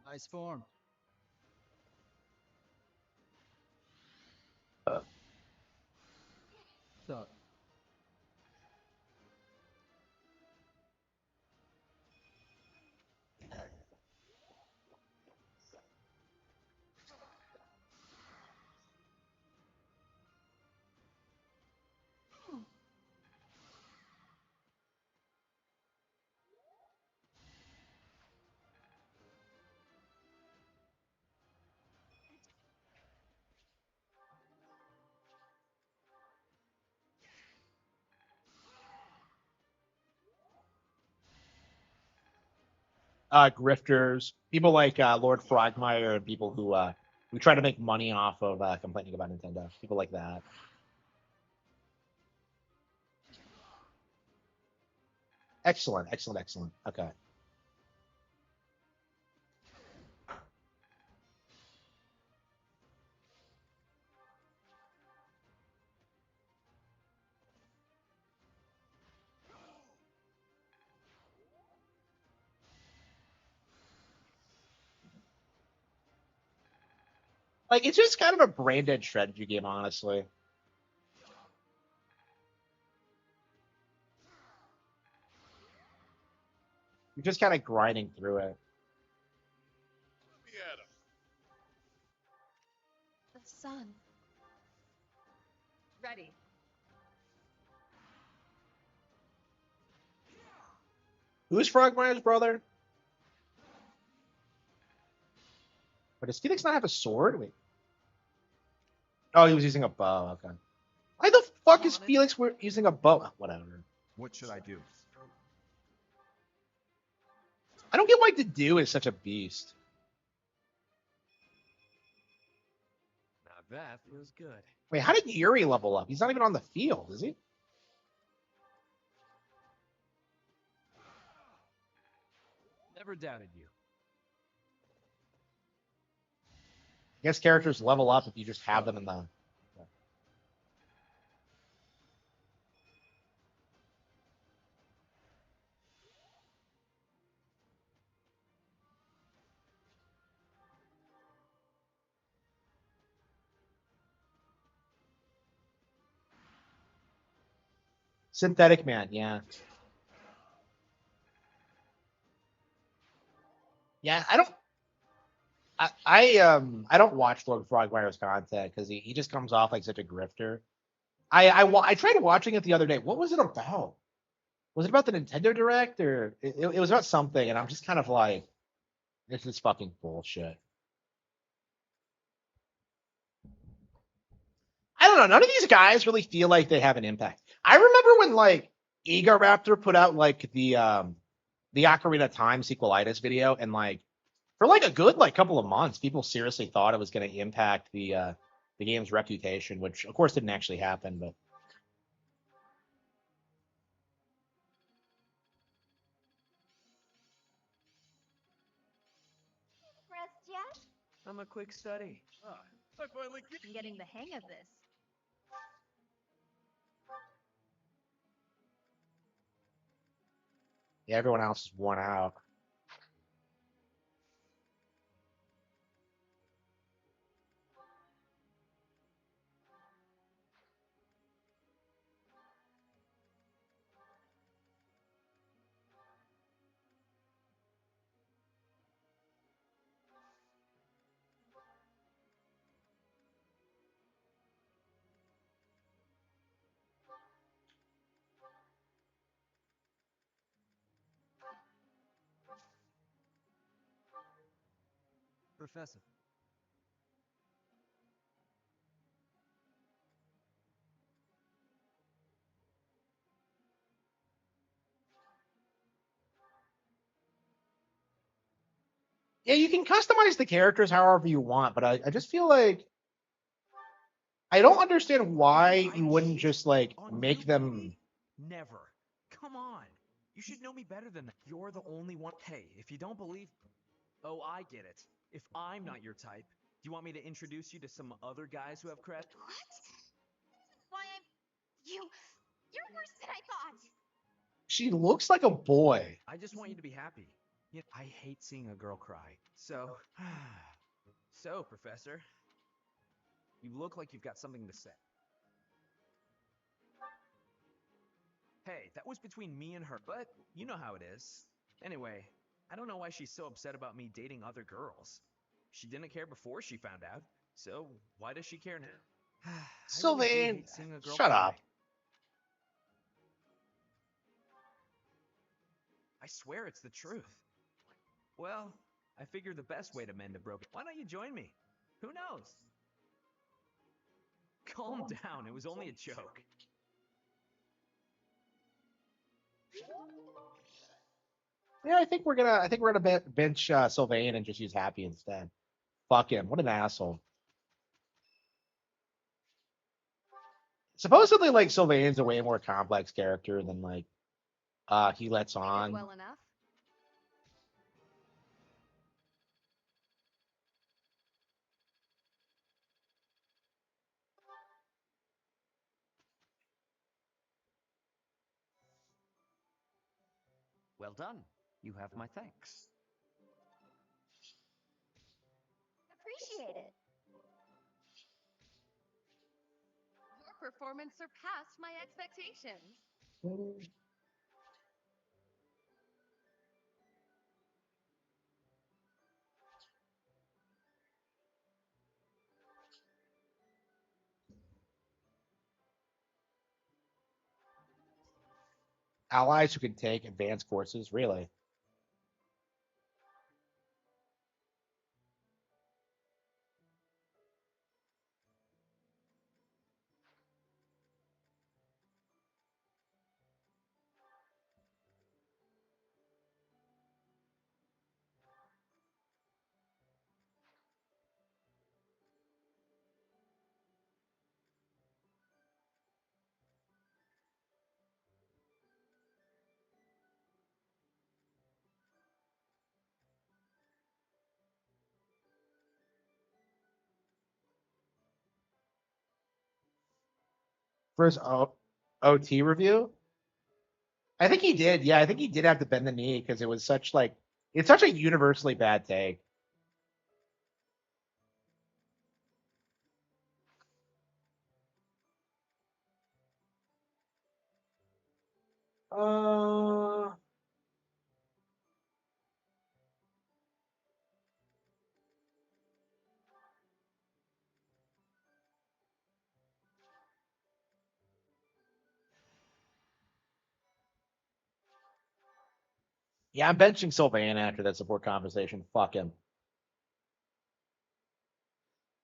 Nice form. So, Grifters, people like Lord Frogmire, and people who try to make money off of complaining about Nintendo. People like that. Excellent, excellent, excellent. Okay. Like it's just kind of a brain dead strategy game, honestly. You're just kind of grinding through it. The sun. Ready. Who's Frogmire's brother? But does Felix not have a sword? Wait. Oh, he was using a bow. Okay. Why the fuck is Felix using a bow? Whatever. What should I do? I don't get why Dedue is such a beast. Now that feels good. Wait, how did Yuri level up? He's not even on the field, is he? Never doubted you. I guess characters level up if you just have them in the. Synthetic Man, yeah. Yeah, I don't watch Lord Frogmire's content because he just comes off like such a grifter. I tried watching it the other day. What was it about? Was it about the Nintendo Direct or it was about something? And I'm just kind of like, this is fucking bullshit. I don't know. None of these guys really feel like they have an impact. I remember when like Ega Raptor put out like the Ocarina of Time sequelitis video, and like for like a good like couple of months, people seriously thought it was going to impact the game's reputation, which of course didn't actually happen. But Rest yet? I'm a quick study. I finally get. I'm getting the hang of this. yeah, everyone else is worn out. Professor. Yeah, you can customize the characters however you want, but I just feel like I don't understand why you wouldn't cheat just like on make you, them. Cody? Never. Come on. You should know me better than that. You're the only one. Hey, if you don't believe. Oh, I get it. If I'm not your type, do you want me to introduce you to some other guys who have cred? What? Why I'm you? You're worse than I thought. She looks like a boy. I just want you to be happy. I hate seeing a girl cry. So, Professor, you look like you've got something to say. Hey, that was between me and her, but you know how it is. Anyway, I don't know why she's so upset about me dating other girls. She didn't care before she found out, so why does she care now? I really do Sylvain, hate seeing a girl shut cry. up. I swear it's the truth. Well, I figured the best way to mend a broken... Why don't you join me? Who knows? Calm down, it was only a joke. Yeah, I think we're gonna bench Sylvain and just use Happy instead. Fuck him. What an asshole. Supposedly, like Sylvain's a way more complex character than like he lets Figured on. well enough. Well done. You have my thanks. Appreciate it. Your performance surpassed my expectations. Allies who can take advanced courses, really. First OT review. I think he did. Yeah, I think he did have to bend the knee because it was such like it's such a universally bad take. Uh, yeah, I'm benching Sylvain after that support conversation. Fuck him.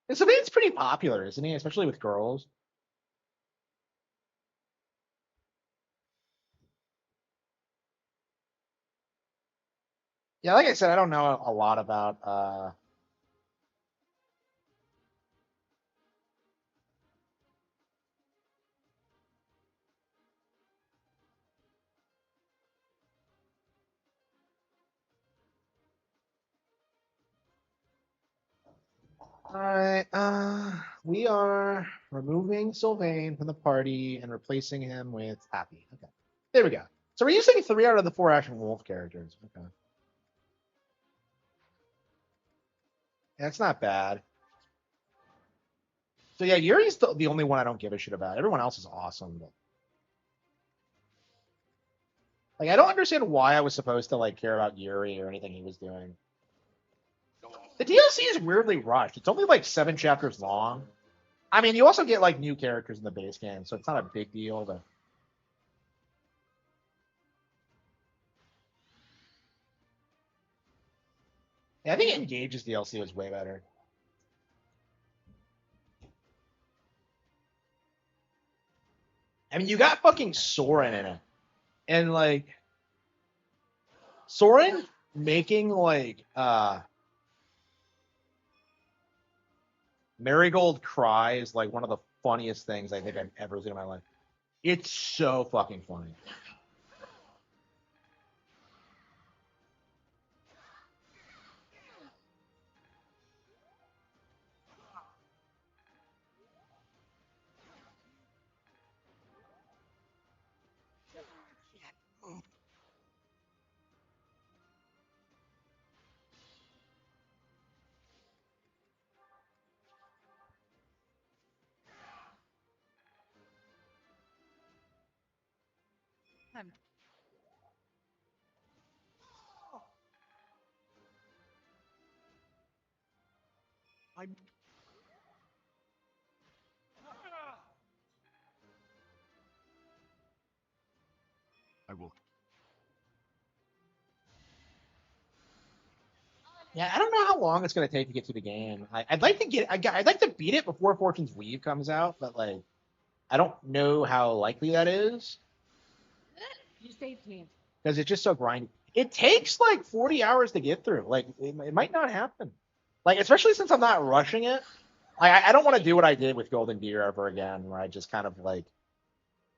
And Sylvain's pretty popular, isn't he? Especially with girls. Yeah, like I said, I don't know a lot about all right, we are removing Sylvain from the party and replacing him with Happy. Okay, there we go. So we're using 3 out of the 4 Action Wolf characters. Okay, that's not bad. So yeah, Yuri's the only one I don't give a shit about. Everyone else is awesome, but like I don't understand why I was supposed to like care about Yuri or anything he was doing. The DLC is weirdly rushed. It's only like 7 chapters long. I mean, you also get like new characters in the base game, so it's not a big deal. But yeah, I think Engage's DLC was way better. I mean, you got fucking Soren in it, and like Soren making like Marigold cry is like one of the funniest things I think I've ever seen in my life. It's so fucking funny. I'm I will. Yeah, I don't know how long it's gonna take to get to the game. I'd like to I'd like to beat it before Fortune's Weave comes out, but like, I don't know how likely that is You saved me. because it's just so grindy. It takes like 40 hours to get through. Like, it might not happen. Like, especially since I'm not rushing it. I don't want to do what I did with Golden Gear ever again, where I just kind of like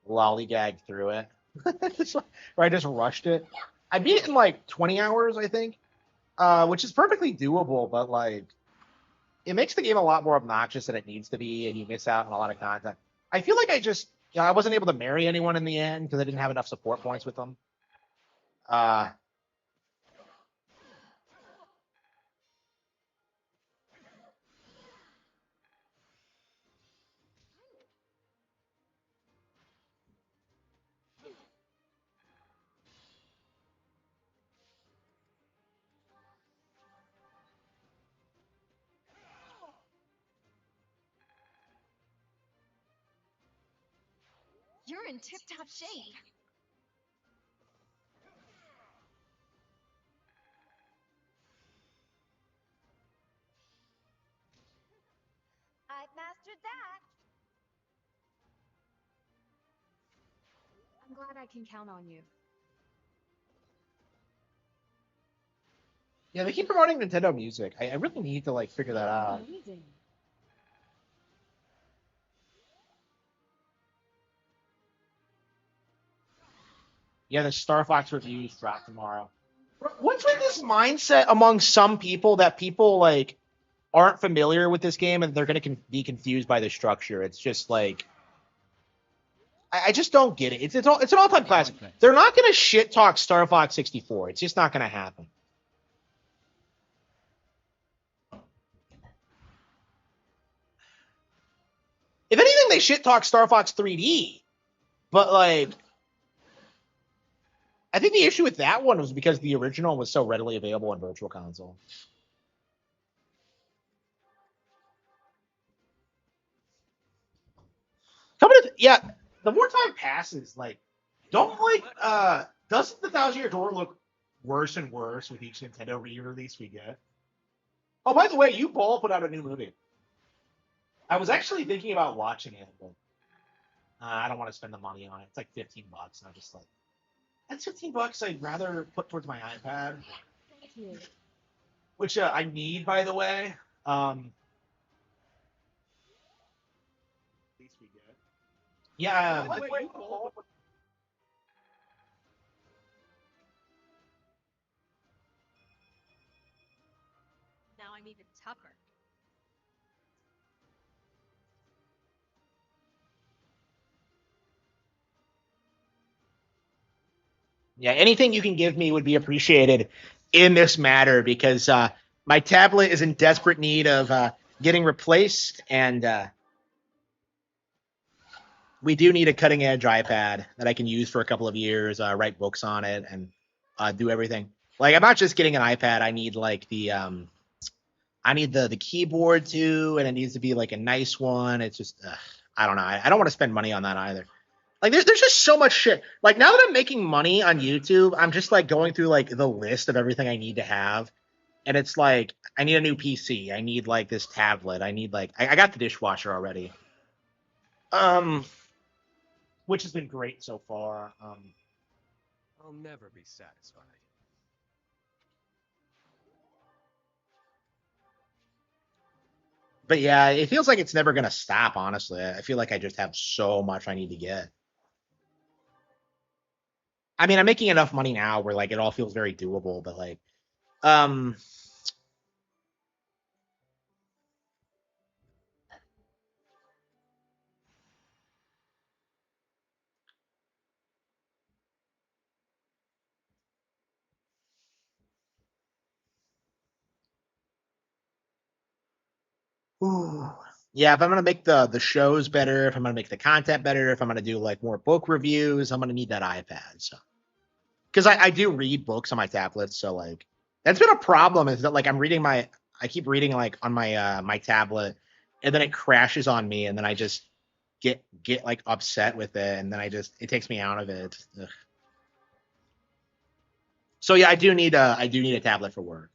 lollygagged through it, where I just rushed it. I beat it in like 20 hours, I think, which is perfectly doable, but like, it makes the game a lot more obnoxious than it needs to be, and you miss out on a lot of content. I feel like I wasn't able to marry anyone in the end because I didn't have enough support points with them. Uh, You're in tip-top shape. I've mastered that. I'm glad I can count on you. yeah, they keep promoting Nintendo Music. I really need to like figure that out. Amazing. Yeah, the Star Fox reviews drop tomorrow. What's with this mindset among some people that people like aren't familiar with this game and they're going to be confused by the structure? It's just like I just don't get it. It's an all-time classic. They're not going to shit talk Star Fox 64. It's just not going to happen. If anything, they shit talk Star Fox 3D. But like, I think the issue with that one was because the original was so readily available on Virtual Console. Yeah, the more time passes, like, doesn't the Thousand Year Door look worse and worse with each Nintendo re-release we get? Oh, by the way, you Ball put out a new movie. I was actually thinking about watching it, but I don't want to spend the money on it. It's like $15, and I'm just like, that's $15 I'd rather put towards my iPad, Thank you. which I need, by the way. Yeah. Now I'm even tougher. Yeah, anything you can give me would be appreciated in this matter because my tablet is in desperate need of getting replaced, and we do need a cutting edge iPad that I can use for a couple of years, write books on it, and do everything. Like, I'm not just getting an iPad. I need like I need the keyboard too, and it needs to be like a nice one. It's just I don't know. I don't want to spend money on that either. Like, there's just so much shit. Like, now that I'm making money on YouTube, I'm just like going through like the list of everything I need to have, and it's like I need a new PC. I need like this tablet. I need like I got the dishwasher already. Um, which has been great so far. I'll never be satisfied. But yeah, it feels like it's never gonna stop. Honestly, I feel like I just have so much I need to get. I mean, I'm making enough money now where like it all feels very doable. But like, um, ooh. Yeah, if I'm gonna make the shows better, if I'm gonna make the content better, if I'm gonna do like more book reviews, I'm gonna need that iPad. So because I do read books on my tablet, so like that's been a problem. Is that like I keep reading like on my my tablet, and then it crashes on me, and then I just get like upset with it, and then it takes me out of it. Ugh. So yeah, I do need a tablet for work.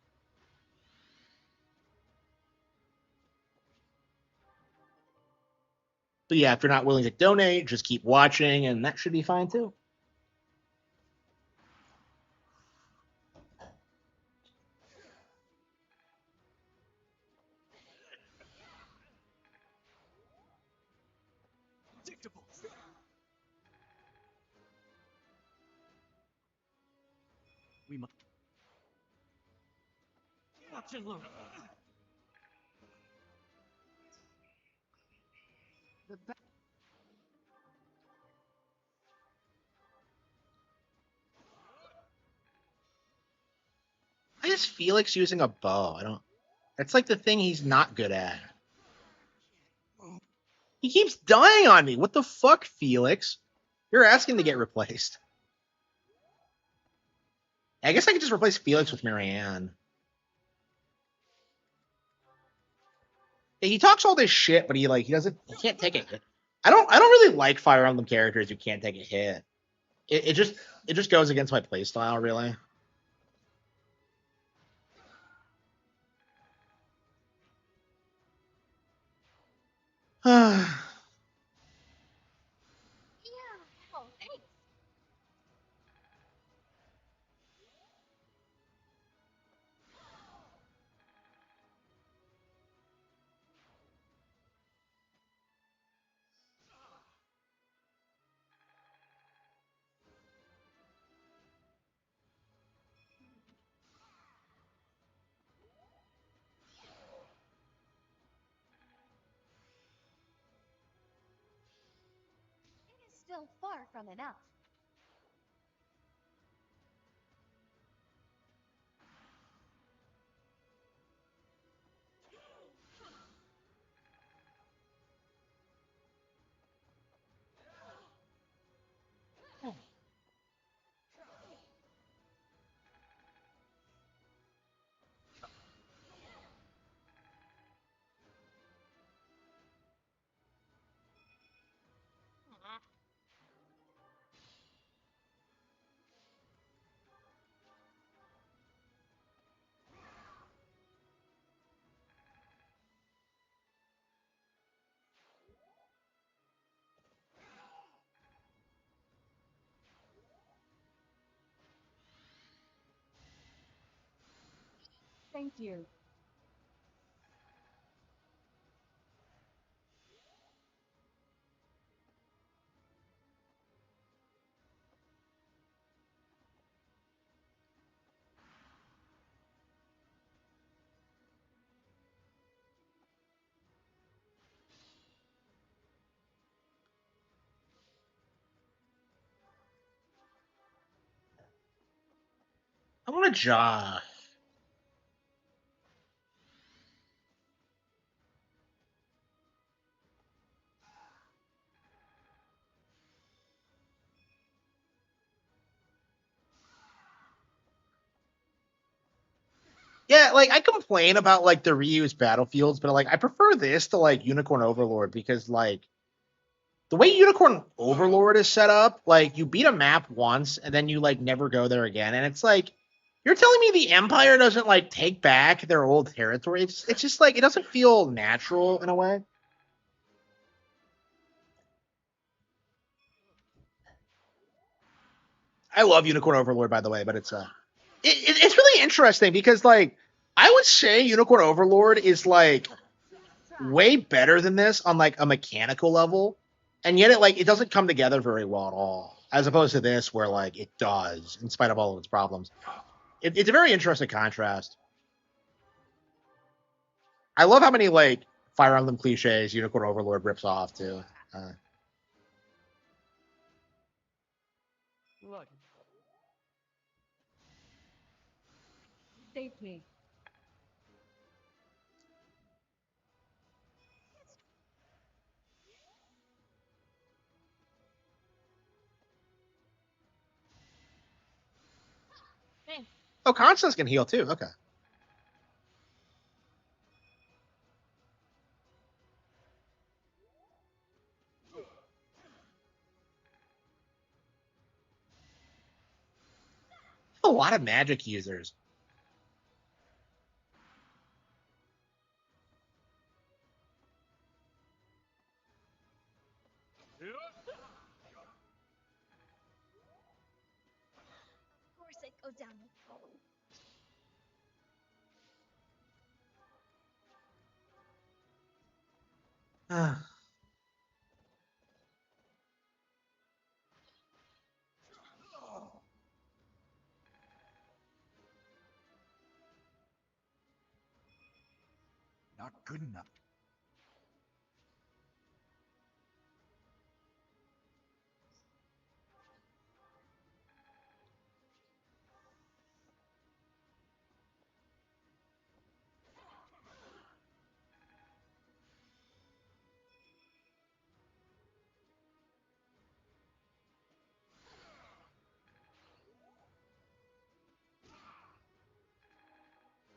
But yeah, if you're not willing to donate, just keep watching, and that should be fine too. Predictable. We must watch and learn. The I just Felix using a bow. I don't. That's like the thing he's not good at. He keeps dying on me. What the fuck, Felix? You're asking to get replaced. I guess I could just replace Felix with Marianne. He talks all this shit, but he can't take a hit. I don't really like Fire Emblem characters who can't take a hit. It just goes against my playstyle, really. Yeah. Oh, thanks. It is still far from enough. Thank you. I want a jaw. Yeah, like I complain about like the reused battlefields, but like I prefer this to like Unicorn Overlord because like the way Unicorn Overlord is set up, like you beat a map once and then you like never go there again, and it's like you're telling me the Empire doesn't like take back their old territory. It's just like it doesn't feel natural in a way. I love Unicorn Overlord, by the way, but it's really interesting because like I would say Unicorn Overlord is like way better than this on like a mechanical level, and yet it doesn't come together very well at all, as opposed to this where like it does in spite of all of its problems. It's a very interesting contrast. I love how many like Fire Emblem cliches Unicorn Overlord rips off too. Look. Saved me. Oh, Constance can heal too. Okay. A lot of magic users. Of course it goes down. Not good enough.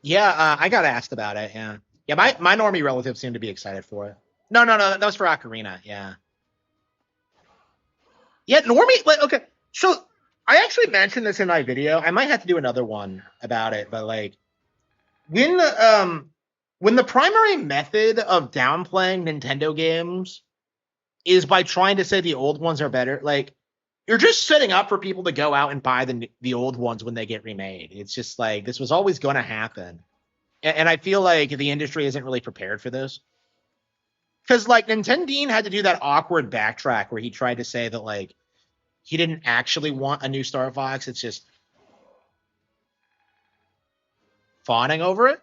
Yeah, I got asked about it. Yeah. My normie relatives seem to be excited for it. No, that was for Ocarina. Yeah. Yeah, normie. Like, okay, so I actually mentioned this in my video. I might have to do another one about it, but like when the primary method of downplaying Nintendo games is by trying to say the old ones are better, like you're just setting up for people to go out and buy the old ones when they get remade. It's just like this was always going to happen. And I feel like the industry isn't really prepared for this. Because like Nintendo had to do that awkward backtrack where he tried to say that like he didn't actually want a new Star Fox. It's just fawning over it.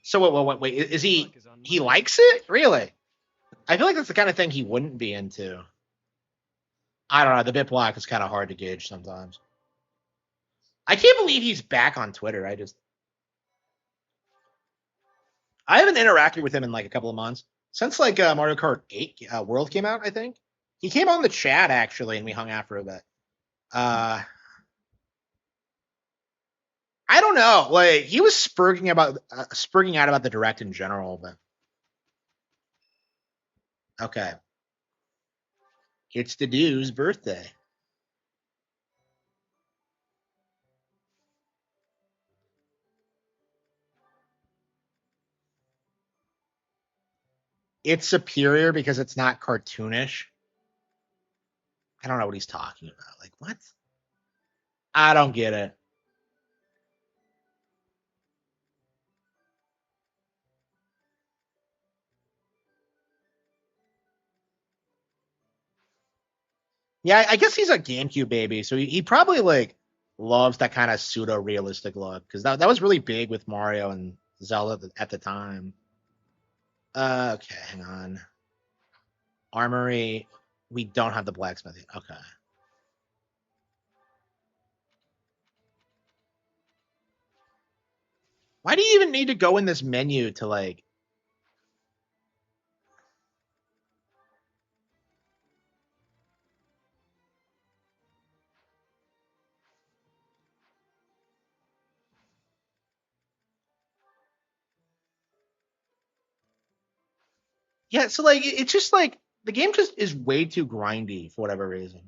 So wait, is he likes it? Really? I feel like that's the kind of thing he wouldn't be into. I don't know. The bit block is kind of hard to gauge sometimes. I can't believe he's back on Twitter. I haven't interacted with him in like a couple of months since like Mario Kart 8 World came out. I think he came on the chat actually, and we hung out for a bit. I don't know. Like he was spurging out about the direct in general, but okay. It's the dude's birthday. It's superior because it's not cartoonish. I don't know what he's talking about. Like what? I don't get it. Yeah, I guess he's a GameCube baby, so he probably like loves that kind of pseudo realistic look because that was really big with Mario and Zelda at the time. Okay, hang on. Armory. We don't have the blacksmithing. Okay. Why do you even need to go in this menu to like? Yeah, so like it's just like the game just is way too grindy for whatever reason.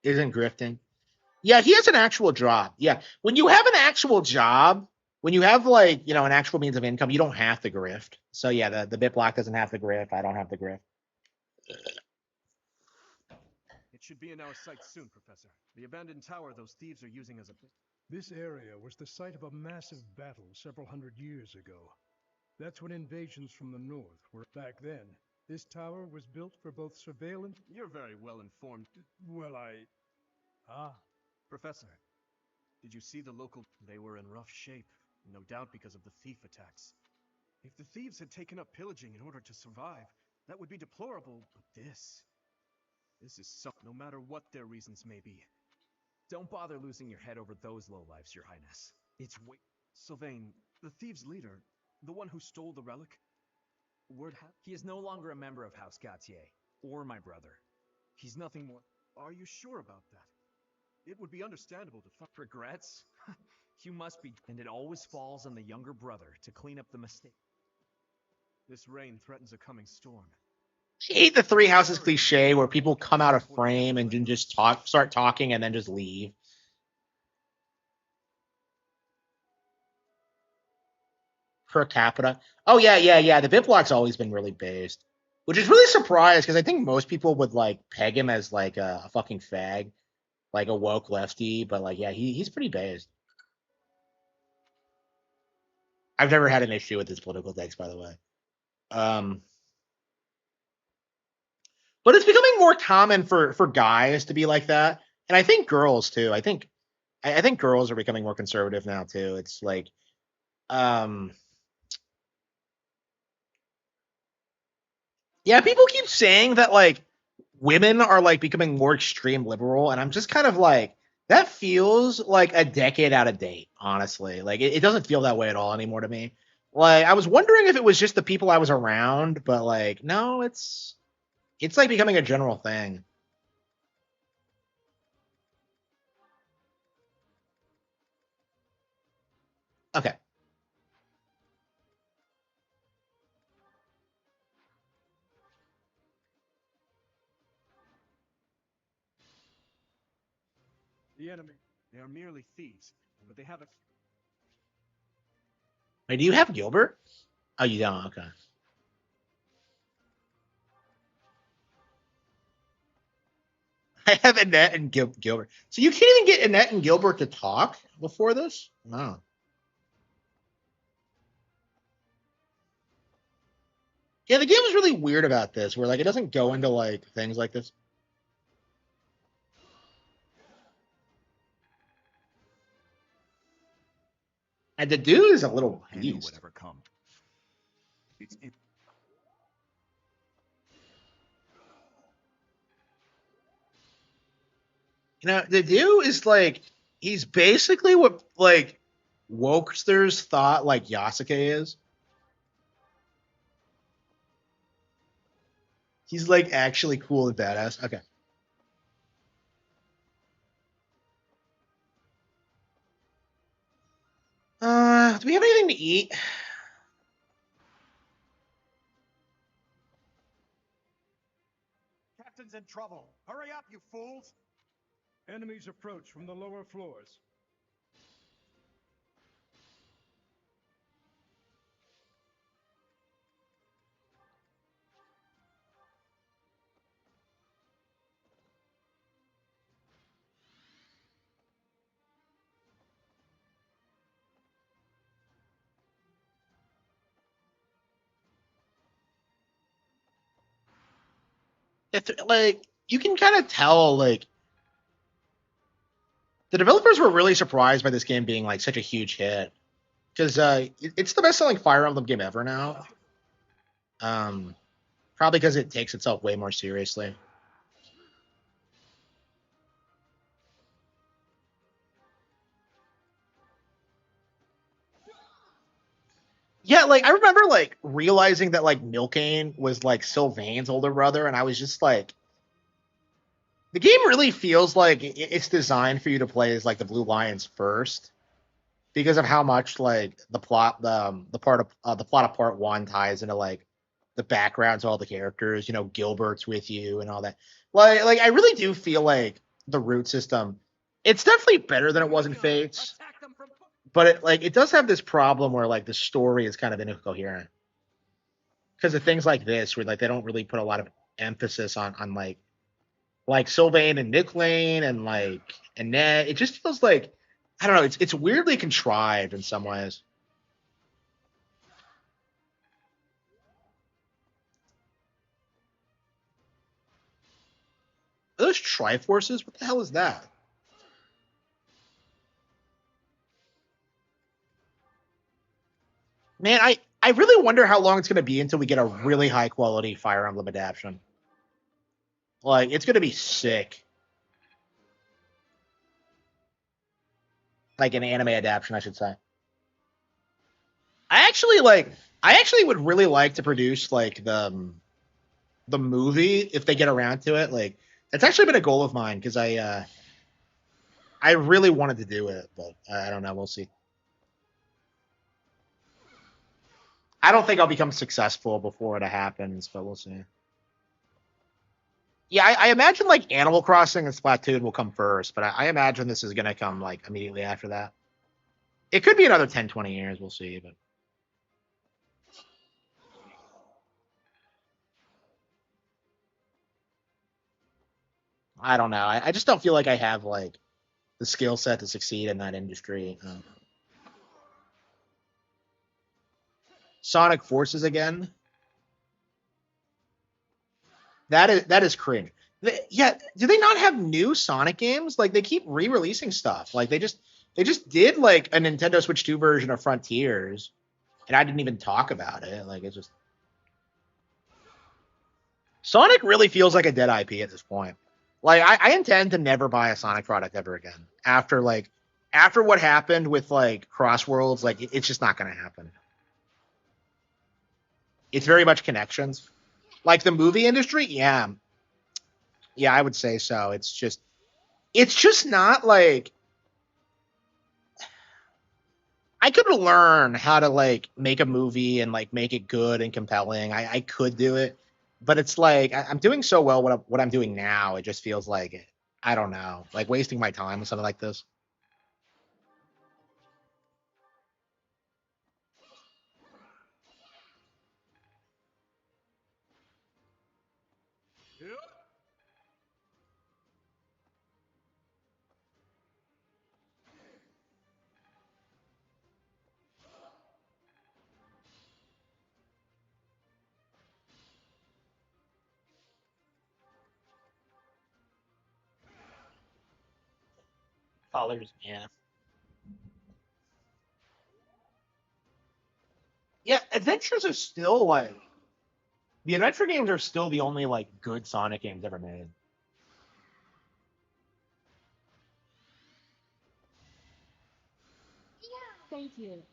Isn't grifting. Yeah, he has an actual job. Yeah. When you have an actual job, when you have like, an actual means of income, you don't have to grift. So yeah, the bit block doesn't have to grift. I don't have to grift. should be in our sights soon, Professor. The abandoned tower those thieves are using as a... This area was the site of a massive battle several hundred years ago. That's when invasions from the north were. Back then, this tower was built for both surveillance. You're very well informed. Well, Professor, did you see the local... They were in rough shape, no doubt because of the thief attacks. If the thieves had taken up pillaging in order to survive, that would be deplorable, but this is so... No matter what their reasons may be. Don't bother losing your head over those lowlifes, Your Highness. It's way... Sylvain, the thieves' leader, the one who stole the relic, He is no longer a member of House Gautier, or my brother. He's nothing more... Are you sure about that? It would be understandable to find... Regrets? You must be... And it always falls on the younger brother to clean up the mistake. This rain threatens a coming storm. I hate the Three Houses cliche where people come out of frame and then just start talking, and then just leave. Per capita. Oh yeah. The Biplock's always been really based, which is really surprised because I think most people would like peg him as like a fucking fag, like a woke lefty. But like, yeah, he's pretty based. I've never had an issue with his political takes, by the way. But it's becoming more common for guys to be like that, and I think girls too. I think girls are becoming more conservative now too. It's like, yeah, people keep saying that like women are like becoming more extreme liberal, and I'm just kind of like, that feels like a decade out of date, honestly. Like it doesn't feel that way at all anymore to me. Like I was wondering if it was just the people I was around, but like no, it's like becoming a general thing. Okay. The enemy, they are merely thieves, but they have a... Wait, do you have Gilbert? Oh, you don't. Okay. I have Annette and Gilbert. So you can't even get Annette and Gilbert to talk before this? No. Yeah, the game was really weird about this, where like it doesn't go into like things like this. And the dude is a little beast. Whatever come. You know, the dude is like, he's basically what like wokesters thought like Yasuke is. He's like actually cool and badass. Okay. Do we have anything to eat? Captain's in trouble. Hurry up, you fools! Enemies approach from the lower floors. It's like you can kind of tell like the developers were really surprised by this game being like such a huge hit, because it's the best-selling Fire Emblem game ever now. Probably because it takes itself way more seriously. Yeah, like I remember like realizing that like Milkane was like Sylvain's older brother, and I was just like, the game really feels like it's designed for you to play as like the Blue Lions first, because of how much like the plot, the plot of part one ties into like the backgrounds of all the characters. You know, Gilbert's with you and all that. Like I really do feel like the root system, it's definitely better than it was in Fates, but it does have this problem where like the story is kind of incoherent because of things like this, where like they don't really put a lot of emphasis on like like Sylvain and Nick Lane and like Annette. It just feels like I don't know. It's weirdly contrived in some ways. Are those Triforces? What the hell is that? Man, I really wonder how long it's going to be until we get a really high quality Fire Emblem adaptation. Like, it's going to be sick. Like an anime adaptation, I should say. I actually would really like to produce like the movie if they get around to it. Like, it's actually been a goal of mine because I really wanted to do it, but I don't know. We'll see. I don't think I'll become successful before it happens, but we'll see. Yeah, I imagine like Animal Crossing and Splatoon will come first, but I imagine this is gonna come like immediately after that. It could be another 10, 20 years. We'll see, but I don't know. I just don't feel like I have like the skill set to succeed in that industry. Sonic Forces again. That is cringe. Yeah, do they not have new Sonic games? Like they keep re-releasing stuff. Like they just did like a Nintendo Switch 2 version of Frontiers, and I didn't even talk about it. Like it's just Sonic really feels like a dead IP at this point. Like I intend to never buy a Sonic product ever again after what happened with like Crossworlds. Like it's just not going to happen. It's very much connections. Like the movie industry, yeah, yeah, I would say so. It's just not like I could learn how to like make a movie and like make it good and compelling. I could do it, but it's like I'm doing so well what I'm doing now. It just feels like I don't know, like wasting my time with something like this. Colors, yeah, yeah. Adventures are still like the adventure games are still the only like good Sonic games ever made. Thank you.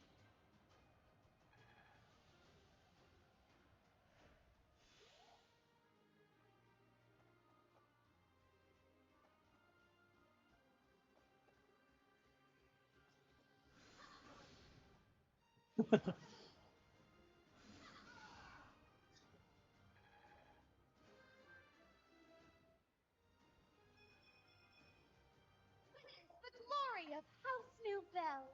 The glory of House Nouvelle.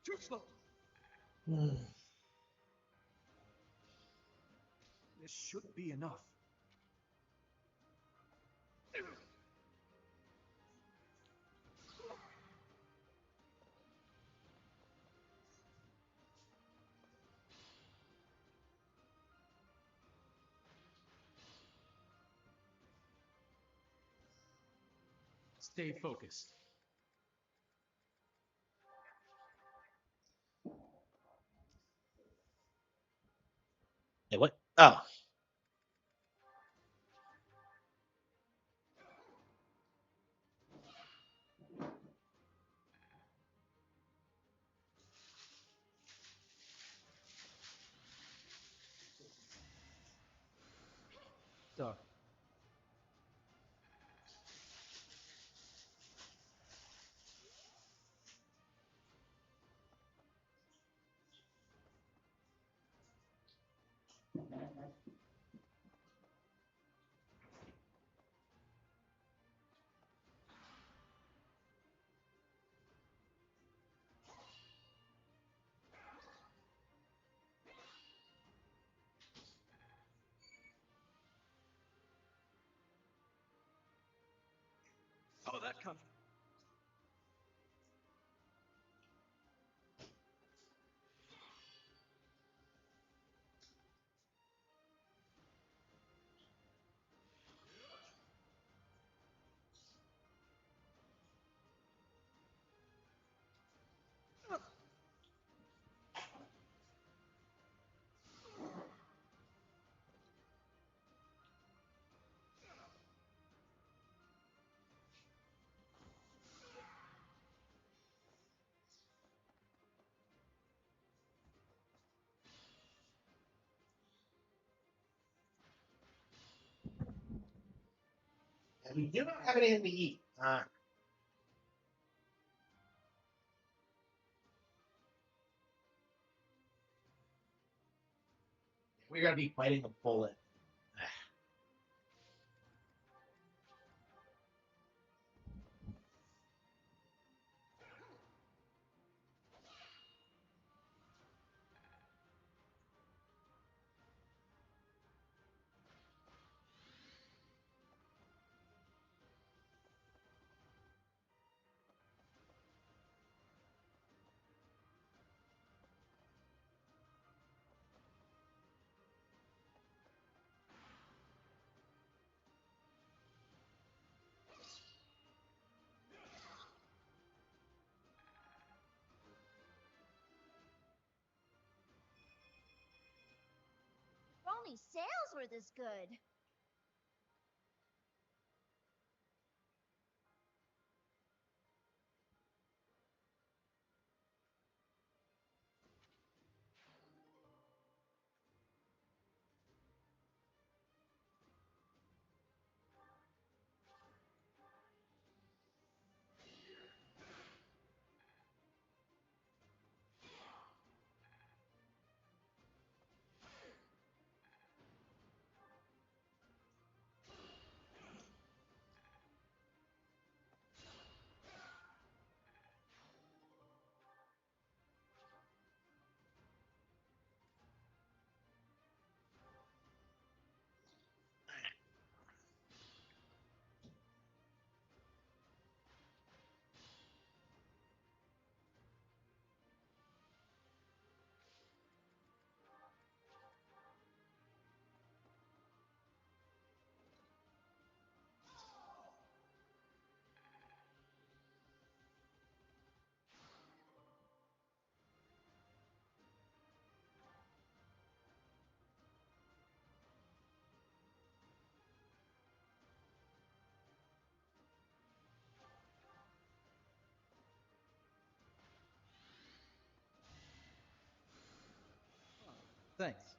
Too slow. This should be enough. Stay focused. Oh, So, Oh, that comes. and we do not have anything to eat. We're gonna be fighting a bullet. If only sales were this good. thanks.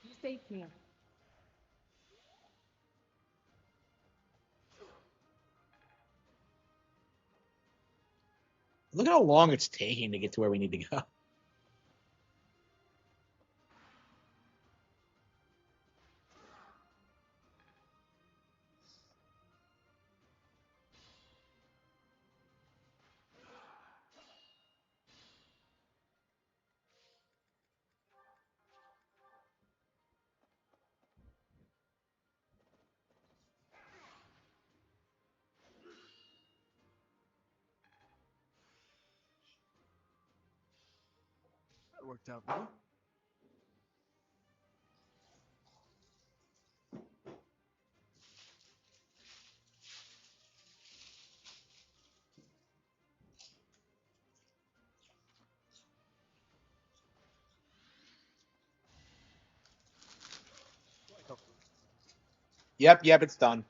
You saved me. Look how long it's taking to get to where we need to go. That worked out, no? Yep, it's done.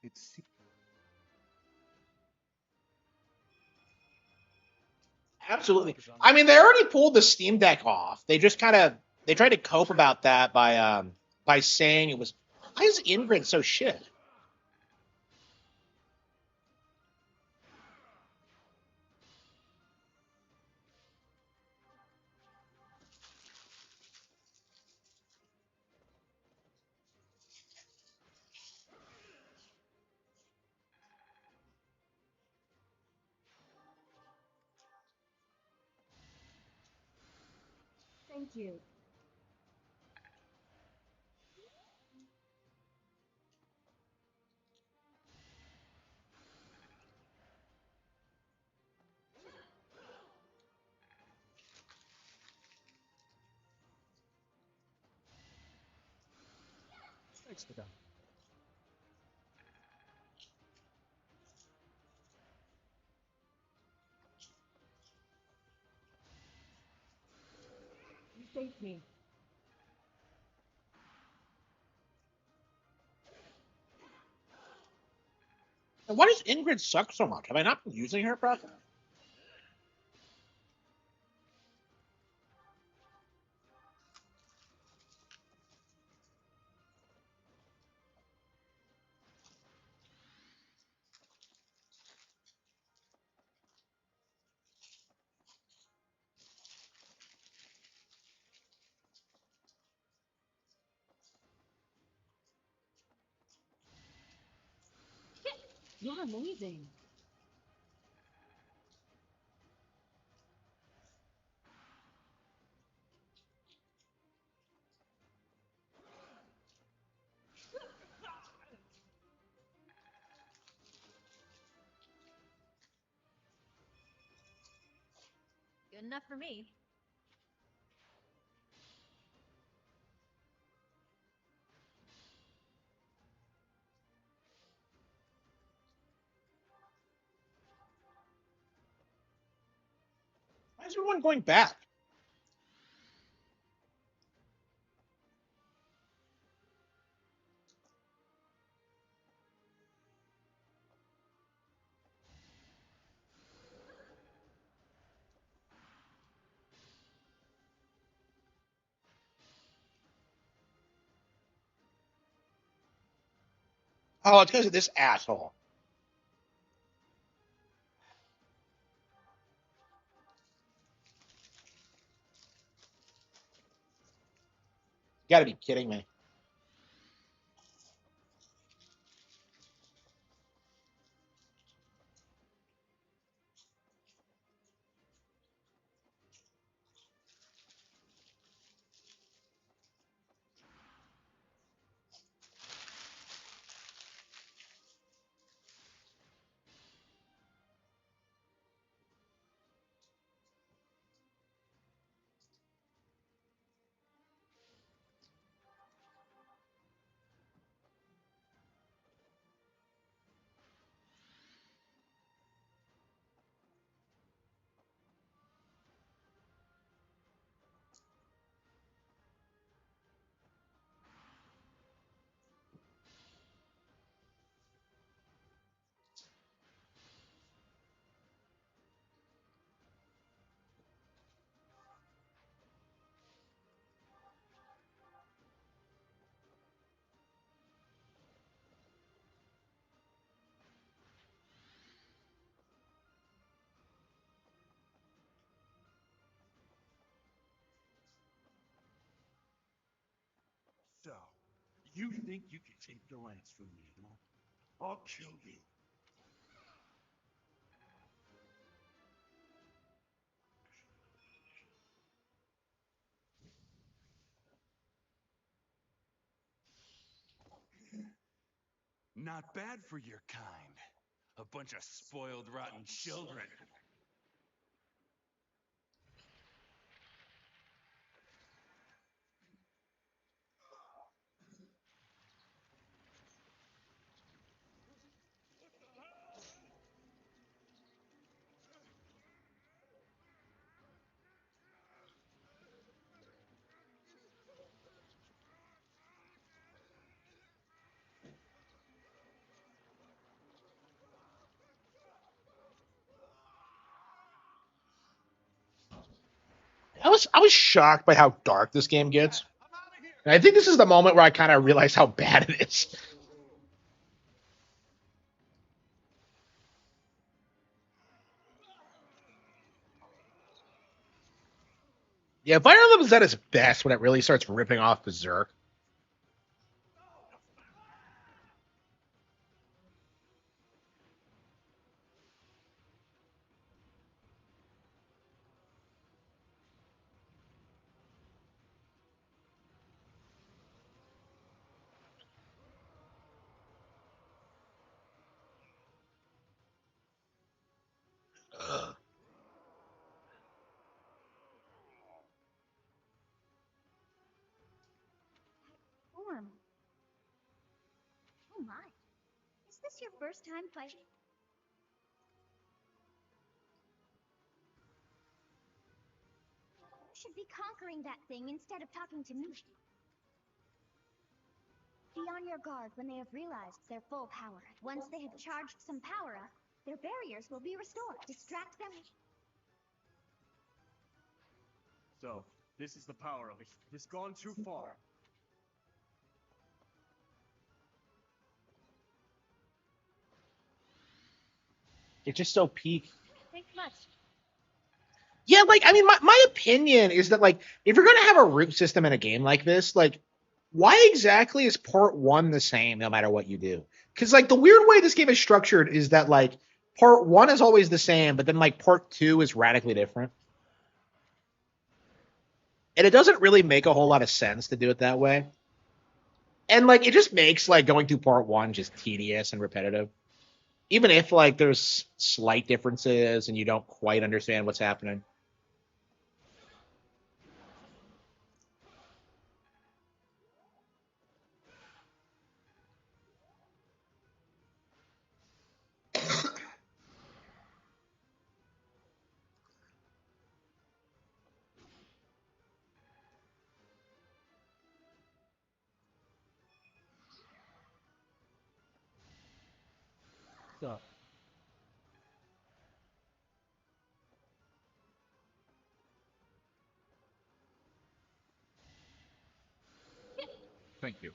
It's Absolutely. I mean, they already pulled the Steam Deck off. They just kind of they tried to cope about that by saying it was why is Ingrid so shit? Thank you. thanks for that. You saved me. And why does Ingrid suck so much? Have I not been using her properly? You're amazing. Good enough for me. Why is everyone going back? Oh, it's because of this asshole. You gotta be kidding me. You think you can take the lance from me, huh? I'll kill you. Not bad for your kind. A bunch of spoiled, rotten children. I was shocked by how dark this game gets. And I think this is the moment where I kind of realized how bad it is. Yeah, Fire Emblem is at its best when it really starts ripping off Berserk. Form. Oh my. Is this your first time fighting? You should be conquering that thing instead of talking to me. Be on your guard when they have realized their full power. Once they have charged some power up, their barriers will be restored. Distract them. So, this is the power of it. It's gone too far. It's just so peak. Thanks much. Yeah, like I mean, my opinion is that like if you're gonna have a root system in a game like this, like why exactly is part one the same no matter what you do? Because like the weird way this game is structured is that like part one is always the same, but then like part two is radically different. And it doesn't really make a whole lot of sense to do it that way. And like it just makes like going through part one just tedious and repetitive. Even if like there's slight differences and you don't quite understand what's happening. So, Thank you.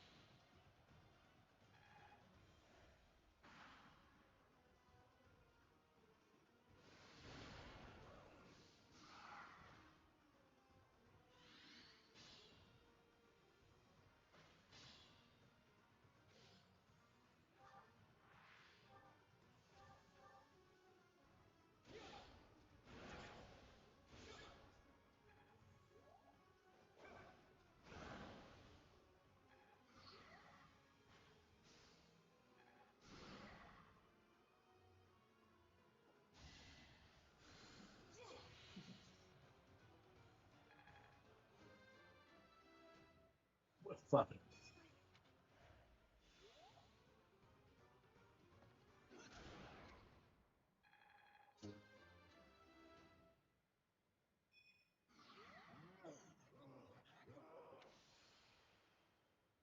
Fuck it.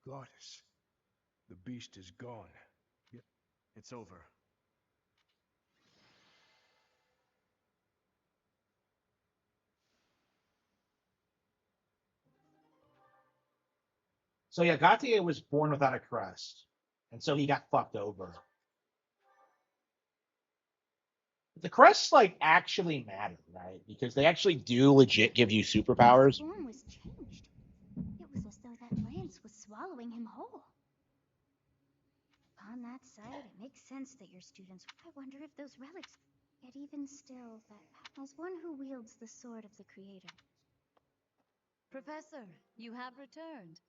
Goddess, the beast is gone. It's over. So yeah, Gautier was born without a crest, and so he got fucked over. The crests like actually matter, right? Because they actually do legit give you superpowers. His form was changed. It was as though that lance was swallowing him whole. that sight, it makes sense that your students. I wonder if those relics. Yet even still, that as one who wields the sword of the Creator. Professor, you have returned.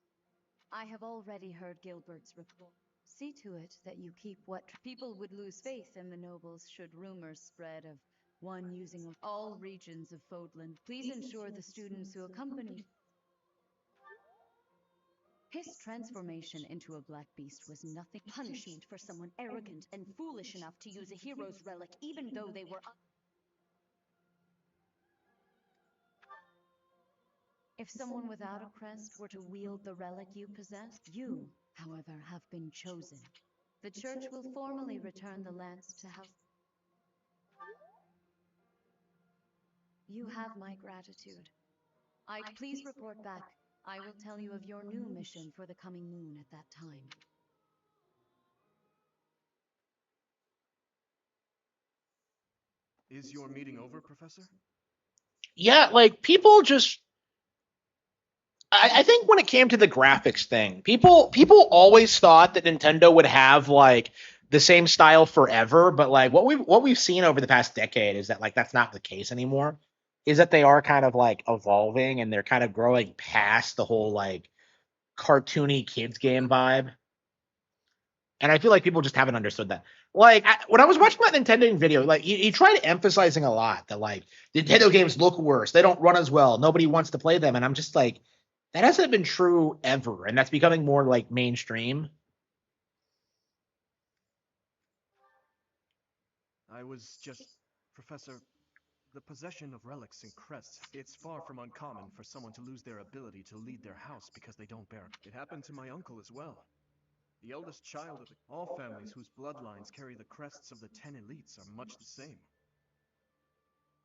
I have already heard Gilbert's report. See to it that you keep what people would lose faith in the nobles should rumors spread of one using all regions of Fodlan. Please ensure the students who accompany. His transformation into a black beast was nothing punishment for someone arrogant and foolish enough to use a hero's relic, even though they were. If someone without a crest were to wield the relic you possess, you, however, have been chosen. The church will formally return the lance to House. You have my gratitude. Please report back. I will tell you of your new mission for the coming moon at that time. Is your meeting over, Professor? Yeah, like people just I think when it came to the graphics thing, people always thought that Nintendo would have like the same style forever, but like what we've seen over the past decade is that like that's not the case anymore. Is that they are kind of like evolving and they're kind of growing past the whole like cartoony kids game vibe. And I feel like people just haven't understood that. Like when I was watching that Nintendo video, like he tried emphasizing a lot that like Nintendo games look worse, they don't run as well, nobody wants to play them, and I'm just like, that hasn't been true ever, and that's becoming more like mainstream. I was just... Professor, the possession of relics and crests, it's far from uncommon for someone to lose their ability to lead their house because they don't bear. It happened to my uncle as well. The eldest child of all families whose bloodlines carry the crests of the 10 elites are much the same.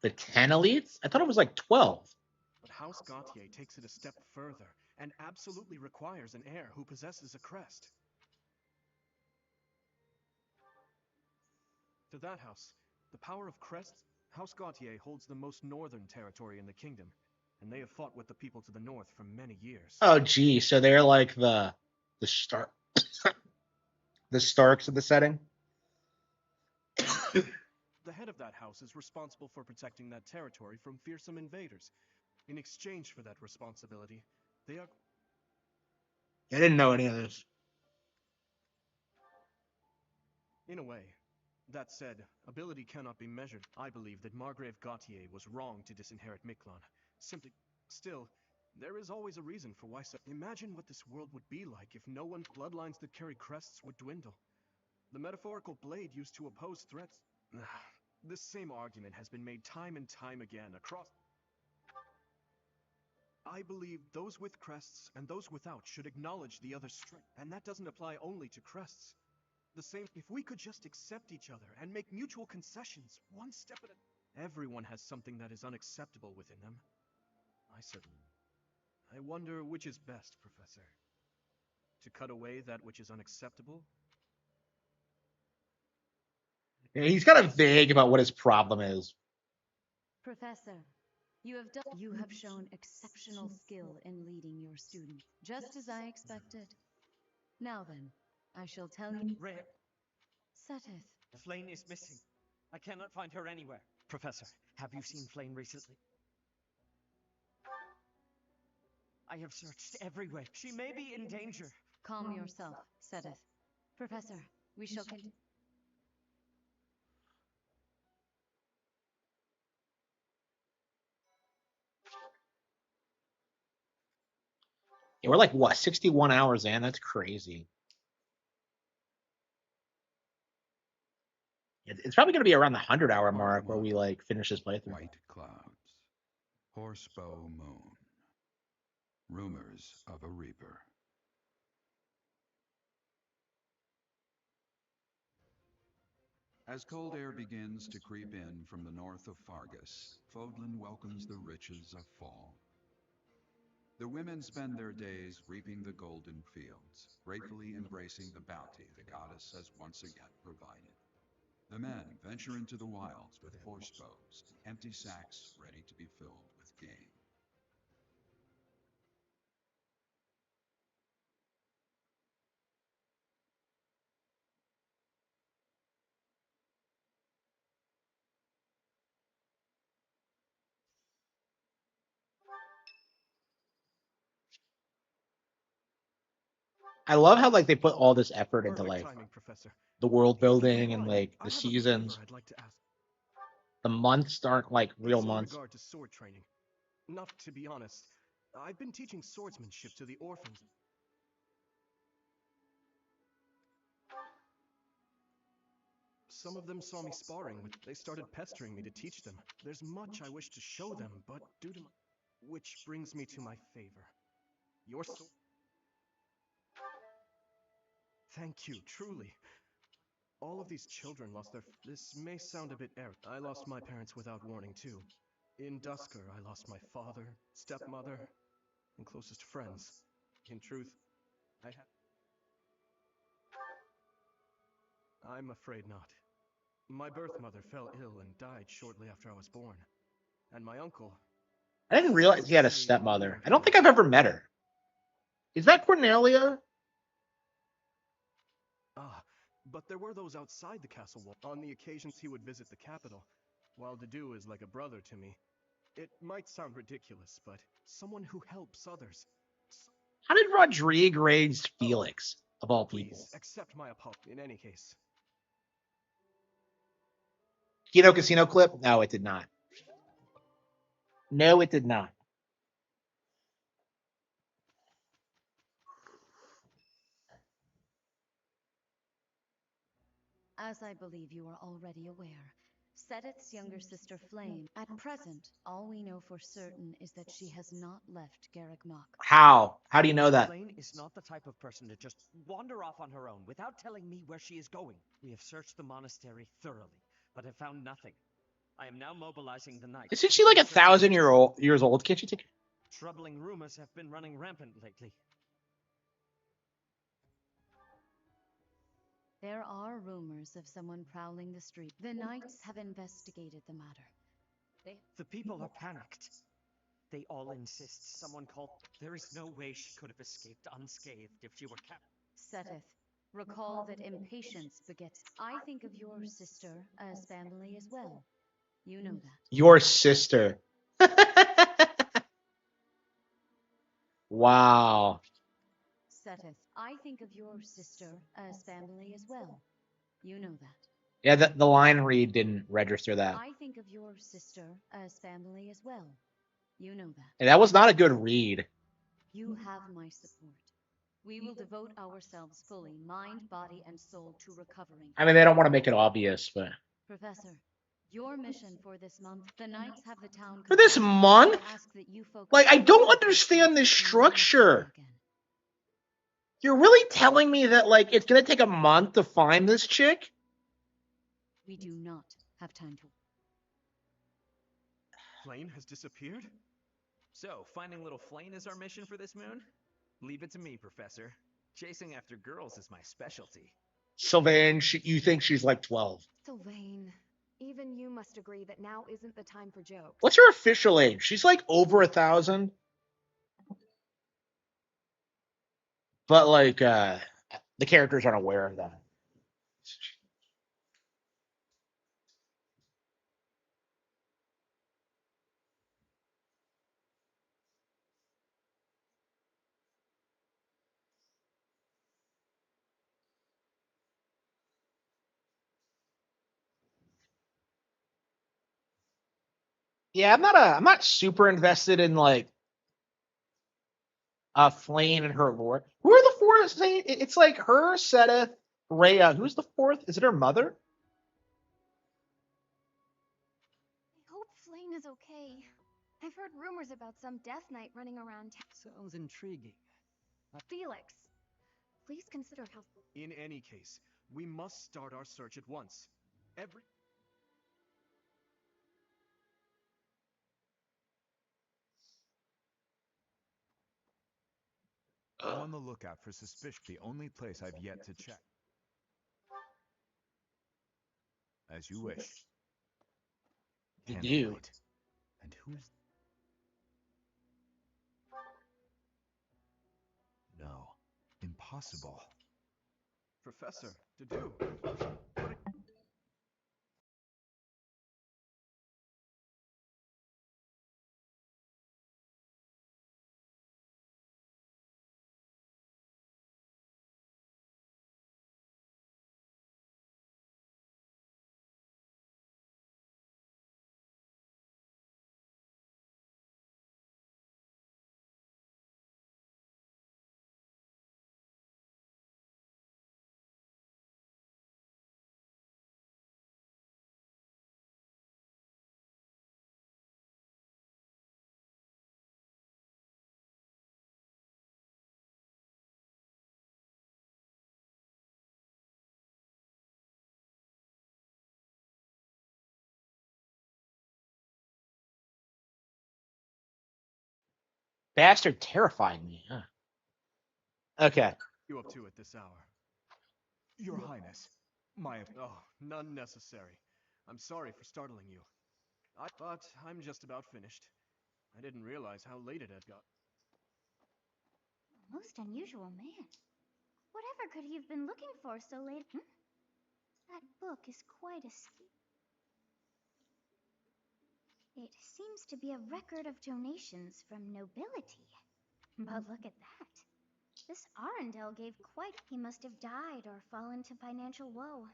The 10 elites? I thought it was like 12. But House Gautier takes it a step further and absolutely requires an heir who possesses a crest. To that house, the power of crests, House Gautier holds the most northern territory in the kingdom, and they have fought with the people to the north for many years. Oh gee, so they're like the Stark the Starks of the setting. The head of that house is responsible for protecting that territory from fearsome invaders. In exchange for that responsibility, they are... I didn't know any of this. In a way. That said, ability cannot be measured. I believe that Margrave Gautier was wrong to disinherit Miklon. Simply... Still, there is always a reason for why so... Imagine what this world would be like if no one... Bloodlines that carry crests would dwindle. The metaphorical blade used to oppose threats... This same argument has been made time and time again across... I believe those with crests and those without should acknowledge the other's strength. And that doesn't apply only to crests. The same... If we could just accept each other and make mutual concessions, one step at a... Everyone has something that is unacceptable within them. I said... I wonder which is best, Professor. To cut away that which is unacceptable? Yeah, he's kind of vague about what his problem is. Professor, you have shown exceptional skill in leading your students, just as I expected. Now then, I shall tell you. Rhea, Seteth. Flame is missing. I cannot find her anywhere. Professor, have you seen Flame recently? I have searched everywhere. She may be in danger. Calm yourself, Seteth. Professor, we shall continue. Yeah, we're like what, 61 hours in? That's crazy. It's probably going to be around the 100-hour mark where we like finish this playthrough. White clouds. Horsebow moon. Rumors of a reaper. As cold air begins to creep in from the north of Fargus, Fodlan welcomes the riches of fall. The women spend their days reaping the golden fields, gratefully embracing the bounty the goddess has once again provided. The men venture into the wilds with horsebows and empty sacks ready to be filled with game. I love how like they put all this effort into Perfect like timing, Professor. the world Before you building and run, like I the have a favor seasons. I'd like to ask. The months aren't like real It's in months. regard to sword training. Not to be honest, I've been teaching swordsmanship to the orphans. Some of them saw me sparring with. They started pestering me to teach them. There's much I wish to show them, but due to my... Which brings me to my favor. Your sword. Thank you, truly. All of these children lost their... This may sound a bit arrogant. I lost my parents without warning, too. In Dusker, I lost my father, stepmother, and closest friends. In truth, I have... I'm afraid not. My birth mother fell ill and died shortly after I was born. And my uncle... I didn't realize he had a stepmother. I don't think I've ever met her. Is that Cornelia? Ah, but there were those outside the castle wall. On the occasions he would visit the capital, while Dedu is like a brother to me. It might sound ridiculous, but someone who helps others. How did Rodrigue raise Felix, of all people? Please, accept my apology in any case. Kino Casino clip? No, it did not. No, it did not. As I believe you are already aware, Seteth's younger sister Flame, at present, all we know for certain is that she has not left Garreg Mach. How? How do you know that? Flame is not the type of person to just wander off on her own without telling me where she is going. We have searched the monastery thoroughly, but have found nothing. I am now mobilizing the knights. Isn't she like 1,000 years old? Can't you take? Troubling rumors have been running rampant lately. There are rumors of someone prowling the street. The knights have investigated the matter. The people are panicked. They all insist someone called... There is no way she could have escaped unscathed if she were captured. Seteth, recall that impatience begets... I think of your sister as family as well. You know that. Your sister. Wow. Seteth, I think of your sister as family as well. You know that. Yeah, the line read didn't register that. I think of your sister as family as well. You know that. And that was not a good read. You have my support. We will devote ourselves fully, mind, body, and soul, to recovering. I mean, they don't want to make it obvious, but... Professor, your mission for this month, the knights have the town... For this month? Like, I don't understand this structure. You're really telling me that, like, it's going to take a month to find this chick? We do not have time to... Flame has disappeared? So, finding little Flame is our mission for this moon? Leave it to me, Professor. Chasing after girls is my specialty. Sylvain, you think she's like 12. Sylvain, even you must agree that now isn't the time for jokes. What's her official age? She's like over 1,000. But, like, the characters aren't aware of that. Yeah, I'm not super invested in, like, Flame and her lore. Who are the four? It's like her, Seteth, Rhea. Who's the fourth? Is it her mother? I hope Flame is okay. I've heard rumors about some Death Knight running around town. Sounds intriguing. Felix, please consider how... In any case, we must start our search at once. I'm on the lookout for suspicion. The only place I've yet to check. As you wish. You do. And who's... No. Impossible. Professor, Dedu. Bastard terrifying me. Huh. Okay. You up to at this hour? Your Highness, Oh, none necessary. I'm sorry for startling you. But I'm just about finished. I didn't realize how late it had got. Most unusual man. Whatever could he have been looking for so late? That book is quite a It seems to be a record of donations from nobility. But look at that. This Arundel gave quite... He must have died or fallen to financial woe.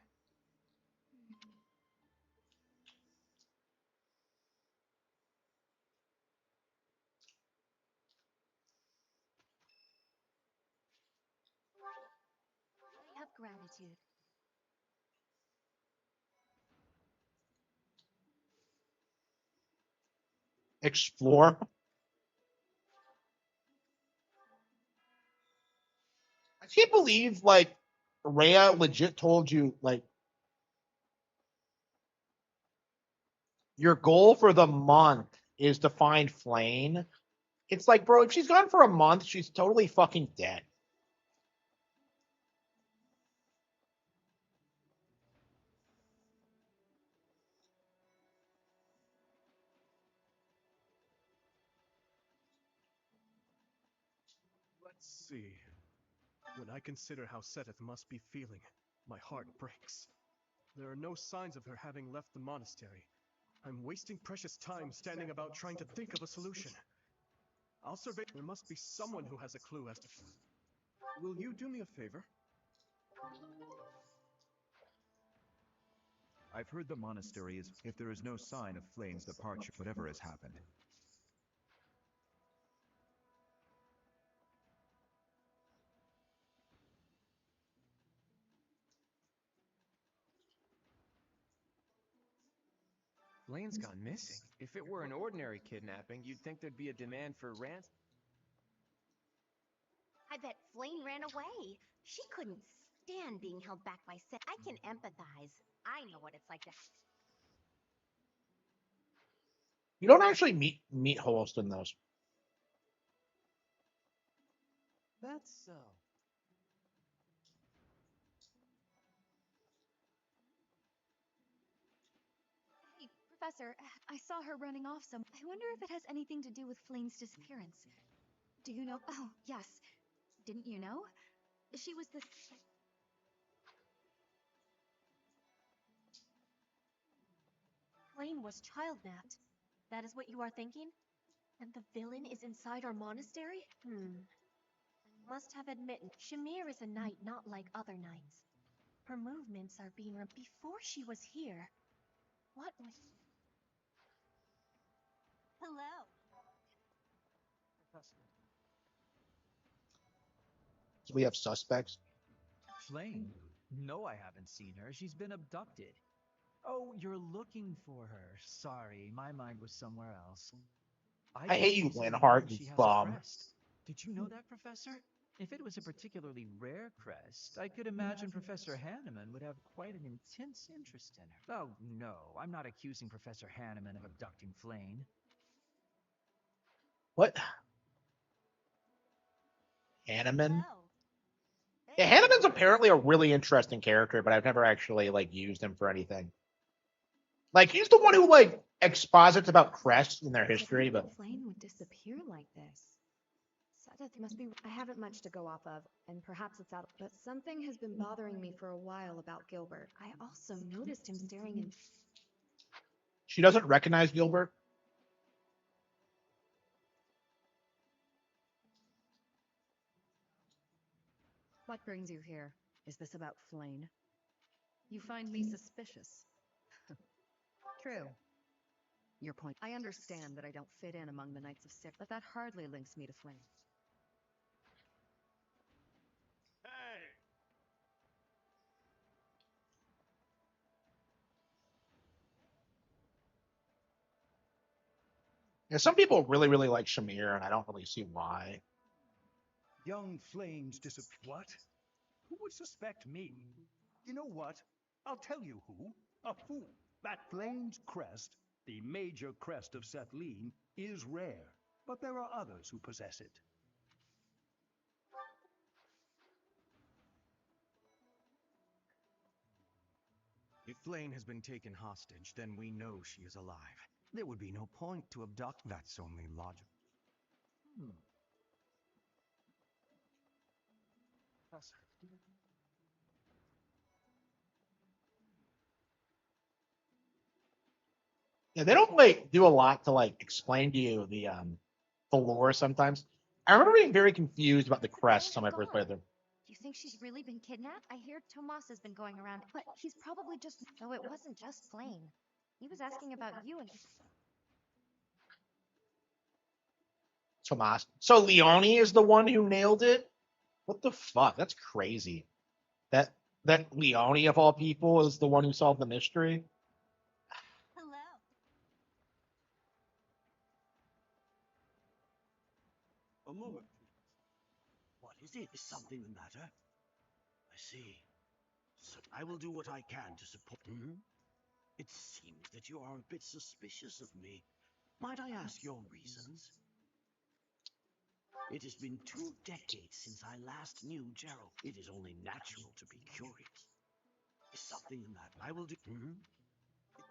I have gratitude. Explore. I can't believe like Rhea legit told you like your goal for the month is to find Flane. It's like, bro, if she's gone for a month, she's totally fucking dead. Let's see. When I consider how Seteth must be feeling, my heart breaks. There are no signs of her having left the monastery. I'm wasting precious time standing about trying to think of a solution. I'll survey. There must be someone who has a clue as to... Will you do me a favor? I've heard the monastery is if there is no sign of Flame's departure, whatever has happened. Lane's gone missing. If it were an ordinary kidnapping, you'd think there'd be a demand for ransom. I bet Flame ran away. She couldn't stand being held back by Set. I can empathize. I know what it's like to... You don't actually meet Holston those. That's so. Hey, Professor, I saw her running off some. I wonder if it has anything to do with Flame's disappearance. Do you know? Oh, yes. Didn't you know? She was the... Flame was child-napped. That is what you are thinking? And the villain is inside our monastery? I must have admitted, Shamir is a knight not like other knights. Her movements are being before she was here. What was... Hello. So we have suspects. Flame? No, I haven't seen her. She's been abducted. Oh, you're looking for her. Sorry, my mind was somewhere else. I hate you, Linhart, you bum. Did you know that, Professor? If it was a particularly rare crest, I could imagine Professor Hanneman would have quite an intense interest in her. Oh, no, I'm not accusing Professor Hanneman of abducting Flame. What? Hanneman? Yeah, Hanneman's apparently a really interesting character, but I've never actually like used him for anything. Like he's the one who like exposits about crests in their history, but Flame would disappear like this. Seteth must be. I haven't much to go off of, and perhaps it's out. But something has been bothering me for a while about Gilbert. I also noticed him staring in. She doesn't recognize Gilbert. What brings you here? Is this about Flame? You find me suspicious. True. Your point. I understand that I don't fit in among the Knights of Sif, but that hardly links me to Flame. Hey! Yeah, some people really, really like Shamir, and I don't really see why. Young Flames What? Who would suspect me? You know what? I'll tell you who. A fool. That Flame's crest, the major crest of Setleen, is rare. but there are others who possess it. If Flame has been taken hostage, then we know she is alive. There would be no point to abduct. That's only logical. Professor. Yeah, they don't like do a lot to like explain to you the lore sometimes. I remember being very confused about the crest when I first played them. You think she's really been kidnapped? I hear Tomas has been going around, but he's probably just. So it wasn't just Flame. He was asking about you and. Tomas. So Leone is the one who nailed it? What the fuck? That's crazy. That that Leone of all people is the one who solved the mystery. Hello. A moment, please. What is it? Is something the matter? I see. So I will do what I can to support. It seems that you are a bit suspicious of me. Might I ask your reasons? It has been 2 decades since I last knew Gerald. It is only natural to be curious. Is something the matter? I will do.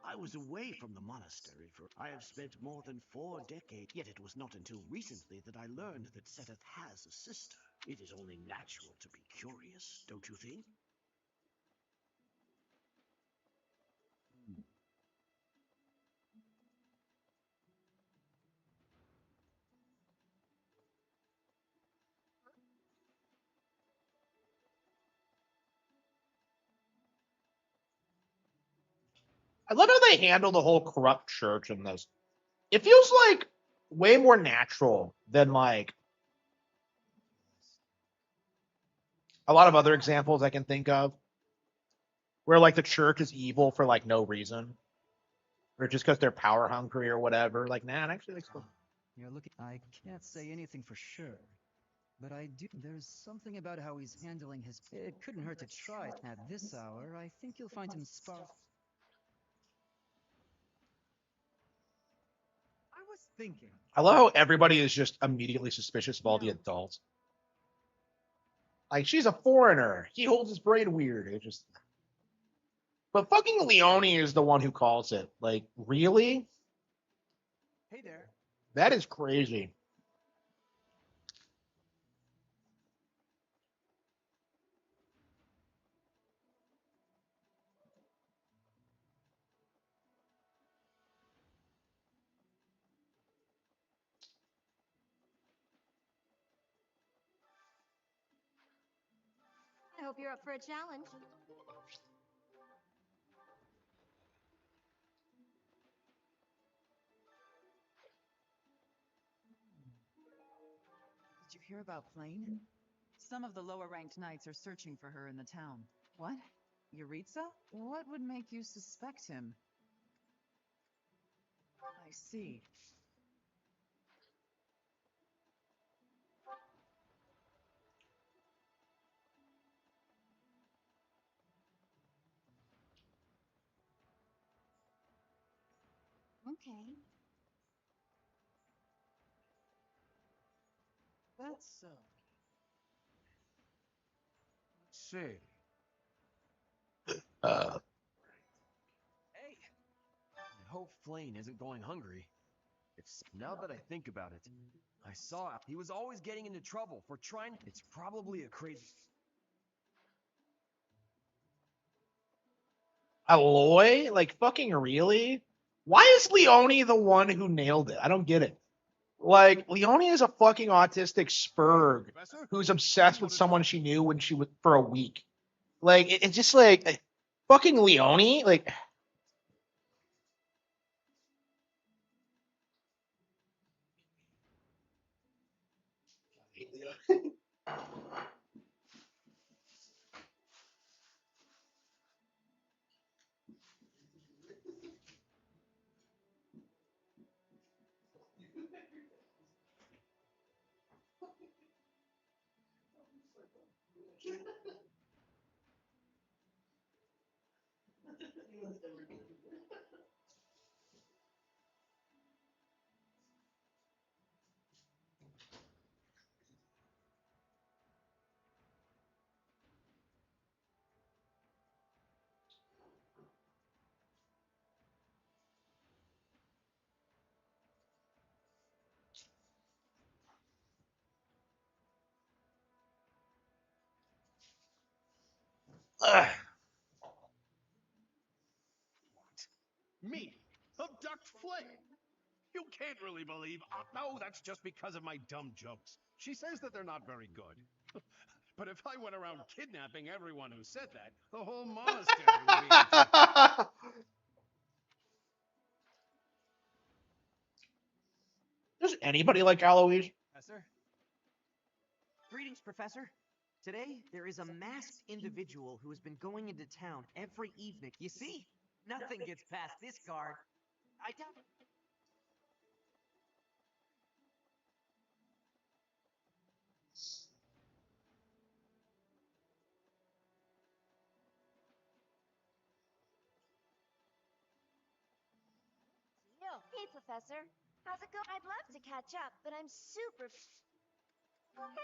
I was away from the monastery for. I have spent more than 4 decades. Yet it was not until recently that I learned that Seth has a sister. It is only natural to be curious, don't you think? I love how they handle the whole corrupt church in this. It feels like way more natural than like a lot of other examples I can think of where like the church is evil for like no reason or just because they're power hungry or whatever. Like, nah, it actually makes sense. You're looking. I can't say anything for sure, but I do. There's something about how he's handling his. It couldn't hurt to try. At this hour, I think you'll find him spark. I was thinking. I love how everybody is just immediately suspicious of all the adults. Like, she's a foreigner. He holds his brain weird. It just. But fucking Leone is the one who calls it. Like, really? Hey there. That is crazy. I hope you're up for a challenge. Did you hear about Plain? Some of the lower ranked knights are searching for her in the town. What? Yuritsa? What would make you suspect him? I see. Okay. That's let's see. Uh, Hey! I hope Flane isn't going hungry. It's now that I think about it. I saw he was always getting into trouble for trying. It's probably a crazy. Alloy? Like, fucking really? Why is Leone the one who nailed it? I don't get it. Like, Leone is a fucking autistic spurg who's obsessed with someone she knew when she was for a week. Like, it's just like fucking Leone. Like, Ugh. Me? Abduct Flame? You can't really believe. No, that's just because of my dumb jokes. She says that they're not very good. But if I went around kidnapping everyone who said that, the whole monastery would be empty. Does anybody like Eloise? Professor? Greetings, Professor. Today, there is a masked individual who has been going into town every evening. You see? Nothing gets past this guard. I doubt. Yo, hey, Professor. How's it going? I'd love to catch up, but I'm super.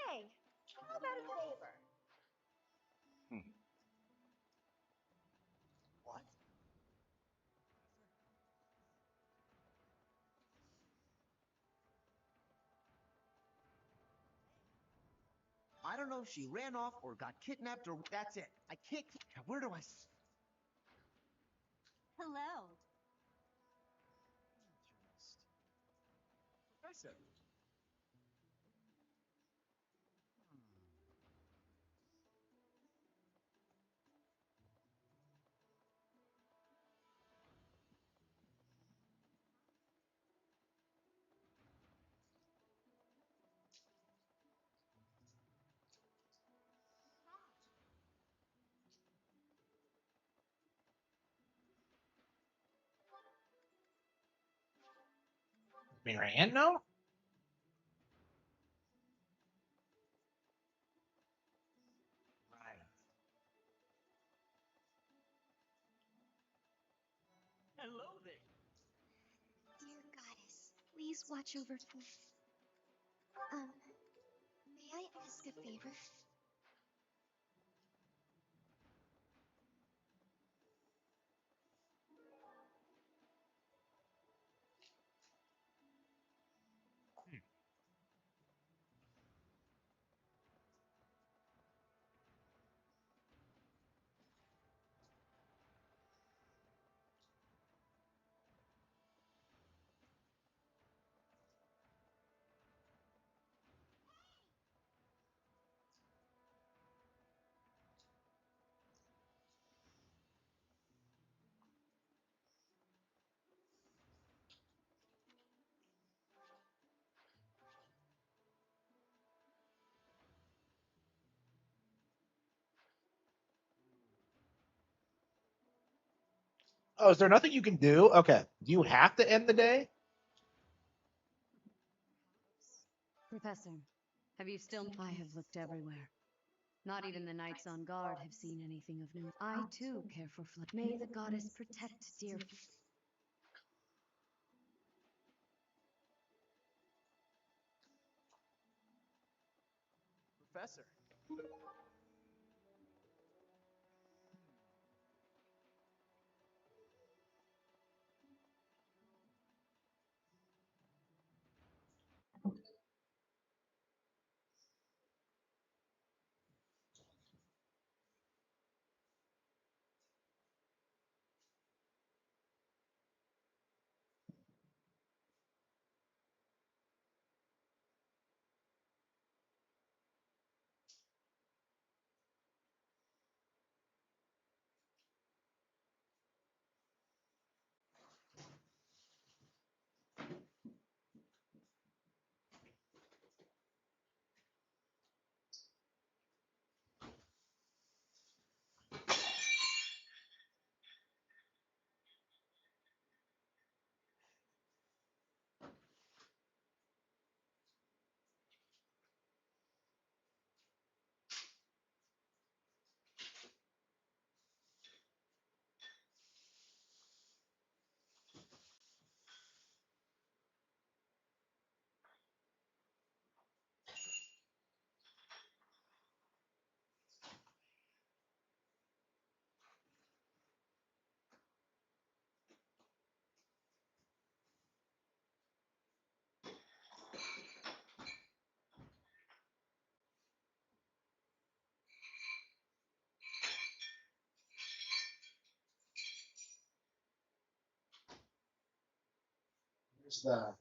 Hey, how about a favor? What? I don't know if she ran off or got kidnapped or that's it. I can't keep. Where do I? Hello. Professor. Marianne, no? Right. Hello there. Dear goddess, please watch over. May I ask a favor? Oh, is there nothing you can do? Okay. Do you have to end the day? Professor, have you still? I have looked everywhere. Not even the knights on guard have seen anything of note. I too care for May the goddess protect dear. Professor. It's the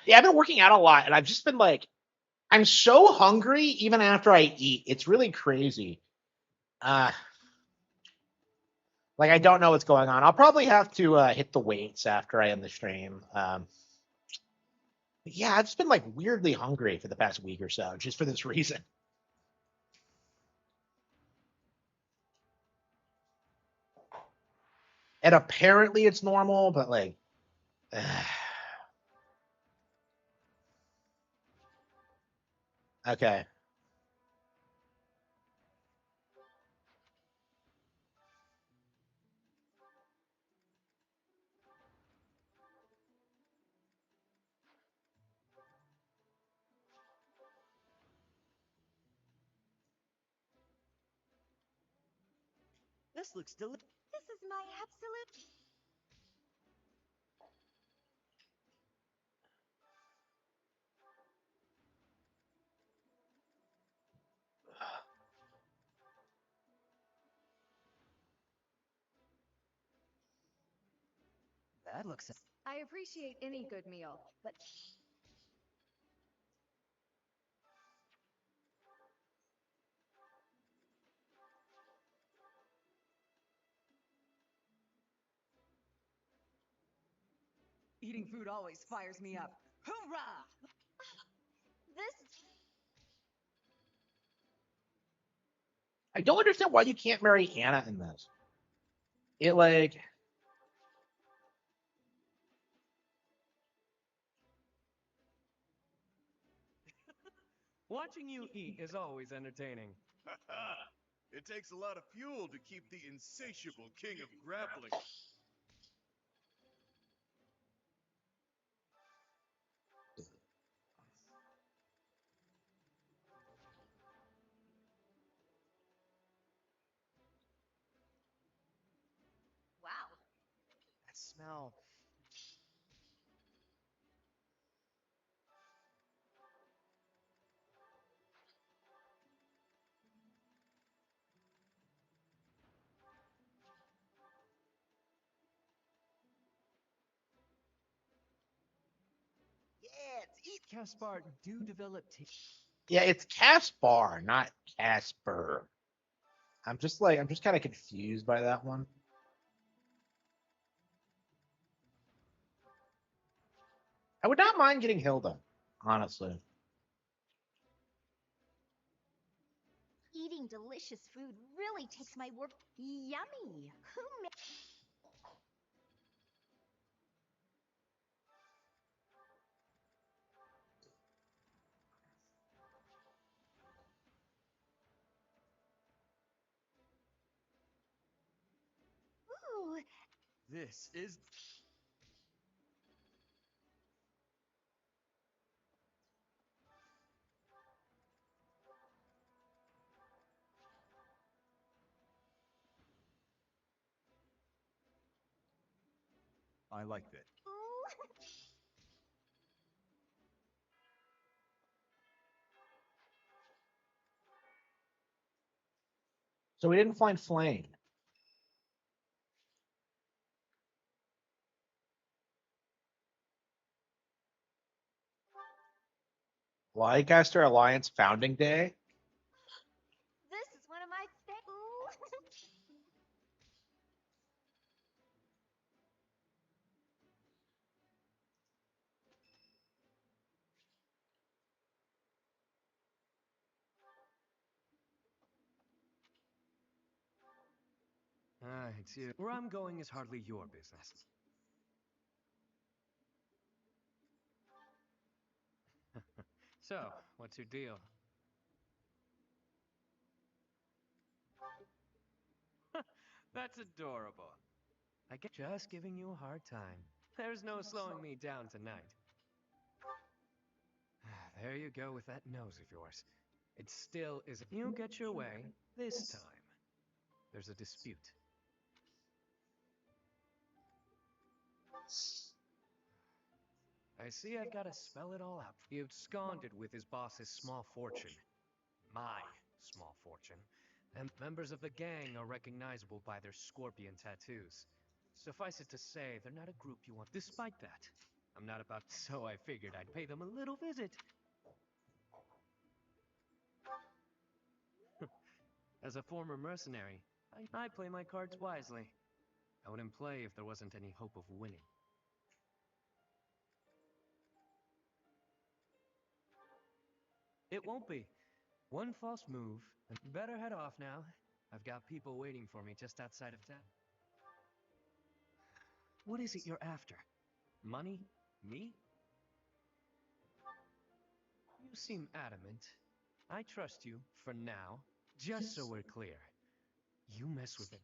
yeah. I've been working out a lot, and I've just been like, I'm so hungry even after I eat. It's really crazy. Uh, like I don't know what's going on. I'll probably have to hit the weights after I end the stream. But yeah, I've just been like weirdly hungry for the past week or so, just for this reason. And apparently it's normal, but like, okay. This looks delicious. This is my absolute. That looks. I appreciate any good meal, but Eating food always fires me up. Hoorah! This. I don't understand why you can't marry Anna in this. It like Watching you eat is always entertaining. It takes a lot of fuel to keep the insatiable king of grappling. Wow. That smell. Yeah, it's eat. Caspar do develop yeah, it's Caspar, not Casper. I'm just kind of confused by that one. I would not mind getting Hilda, honestly. Eating delicious food really takes my work. Yummy. Who ma- Ooh. This is. I like that. So we didn't find Flame. Leicester Alliance Founding Day. This is one of my It's you. Where I'm going is hardly your business. So, what's your deal? That's adorable. I get just giving you a hard time. There's no slowing me down tonight. There you go with that nose of yours. It still isn't. You get your way this time. There's a dispute. I see I've got to spell it all out. He absconded with his boss's small fortune. My small fortune. And members of the gang are recognizable by their scorpion tattoos. Suffice it to say, they're not a group you want. Despite that, I'm not about so I figured I'd pay them a little visit. As a former mercenary, I play my cards wisely. I wouldn't play if there wasn't any hope of winning. It won't be. One false move, and better head off now. I've got people waiting for me just outside of town. What is it you're after? Money? Me? You seem adamant. I trust you, for now. Just so we're clear. You mess with it.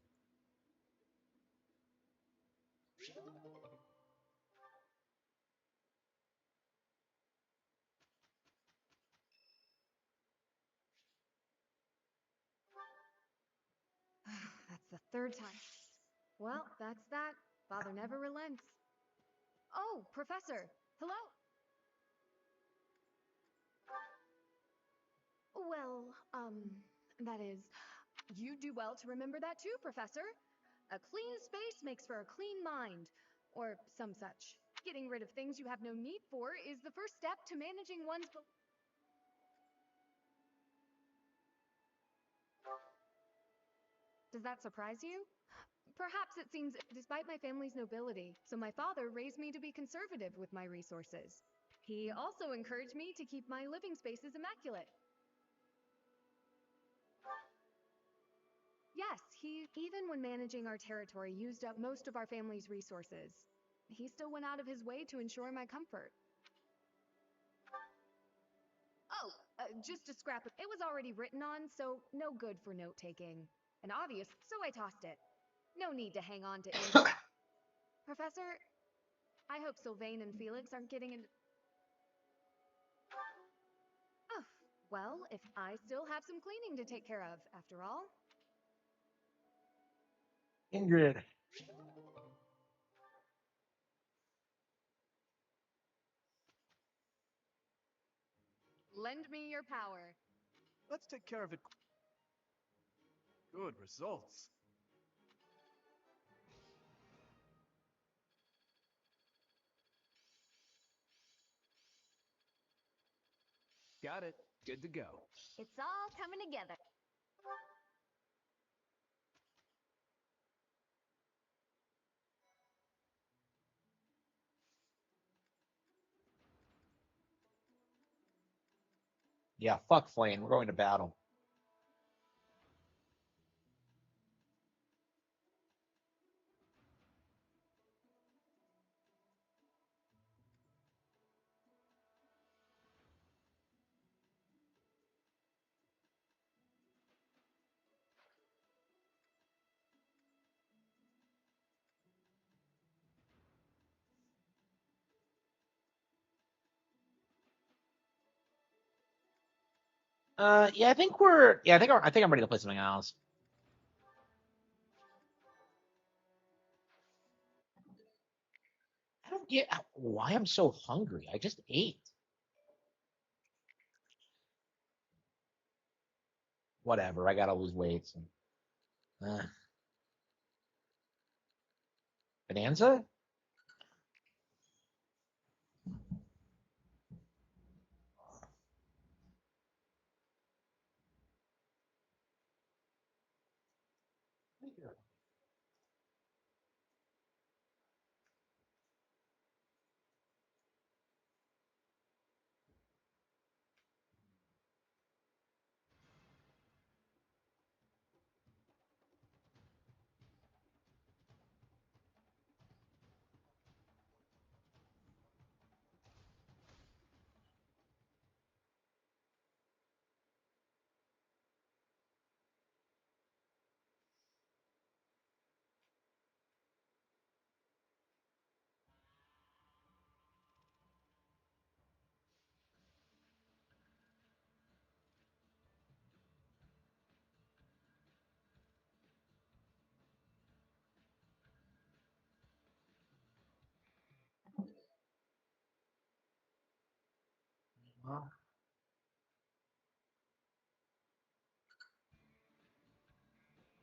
That's the third time. Well, that's that. Father never relents. Oh, Professor. Hello. Well, that is, you do well to remember that too, Professor. A clean space makes for a clean mind, or some such. Getting rid of things you have no need for is the first step to managing one's... Does that surprise you? Perhaps it seems, despite my family's nobility, so my father raised me to be conservative with my resources. He also encouraged me to keep my living spaces immaculate. Yes, he, even when managing our territory, used up most of our family's resources. He still went out of his way to ensure my comfort. Oh, just a scrap. It was already written on, so no good for note-taking. And obvious, so I tossed it. No need to hang on to ink. Professor, I hope Sylvain and Felix aren't getting into... Oh, well, if I still have some cleaning to take care of, after all. Ingrid. Lend me your power. Let's take care of it. Good results. Got it. Good to go. It's all coming together. Yeah, fuck Flame. We're going to battle. Yeah, I think we're. Yeah, I think I'm ready to play something else. Yeah, why I'm so hungry? I just ate. Whatever. I gotta lose weight. So. Bonanza?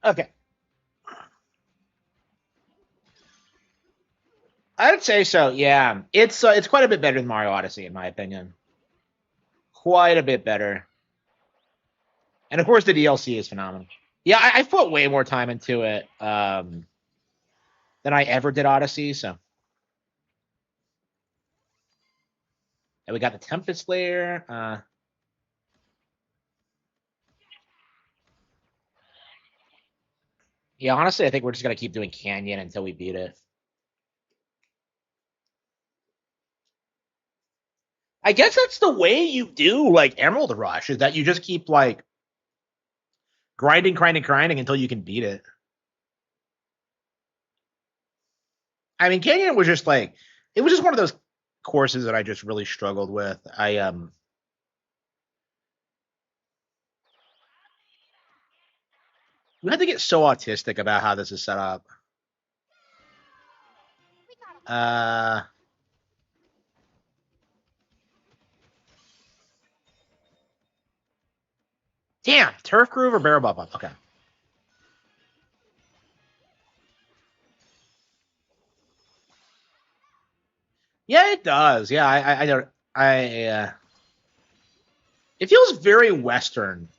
Okay. I'd say so. Yeah, it's quite a bit better than Mario Odyssey in my opinion. Quite a bit better. And of course, the DLC is phenomenal. Yeah, I put way more time into it than I ever did Odyssey. So, and we got the Tempest Lair. Yeah, honestly, I think we're just gonna keep doing Canyon until we beat it. I guess that's the way you do like Emerald Rush, is that you just keep like grinding until you can beat it. I mean, Canyon was just like it was just one of those courses that I just really struggled with. You have to get so autistic about how this is set up. Damn, Turf Groove or Barrel Bump Up? Okay. Yeah, it does. Yeah, I don't. It feels very Western.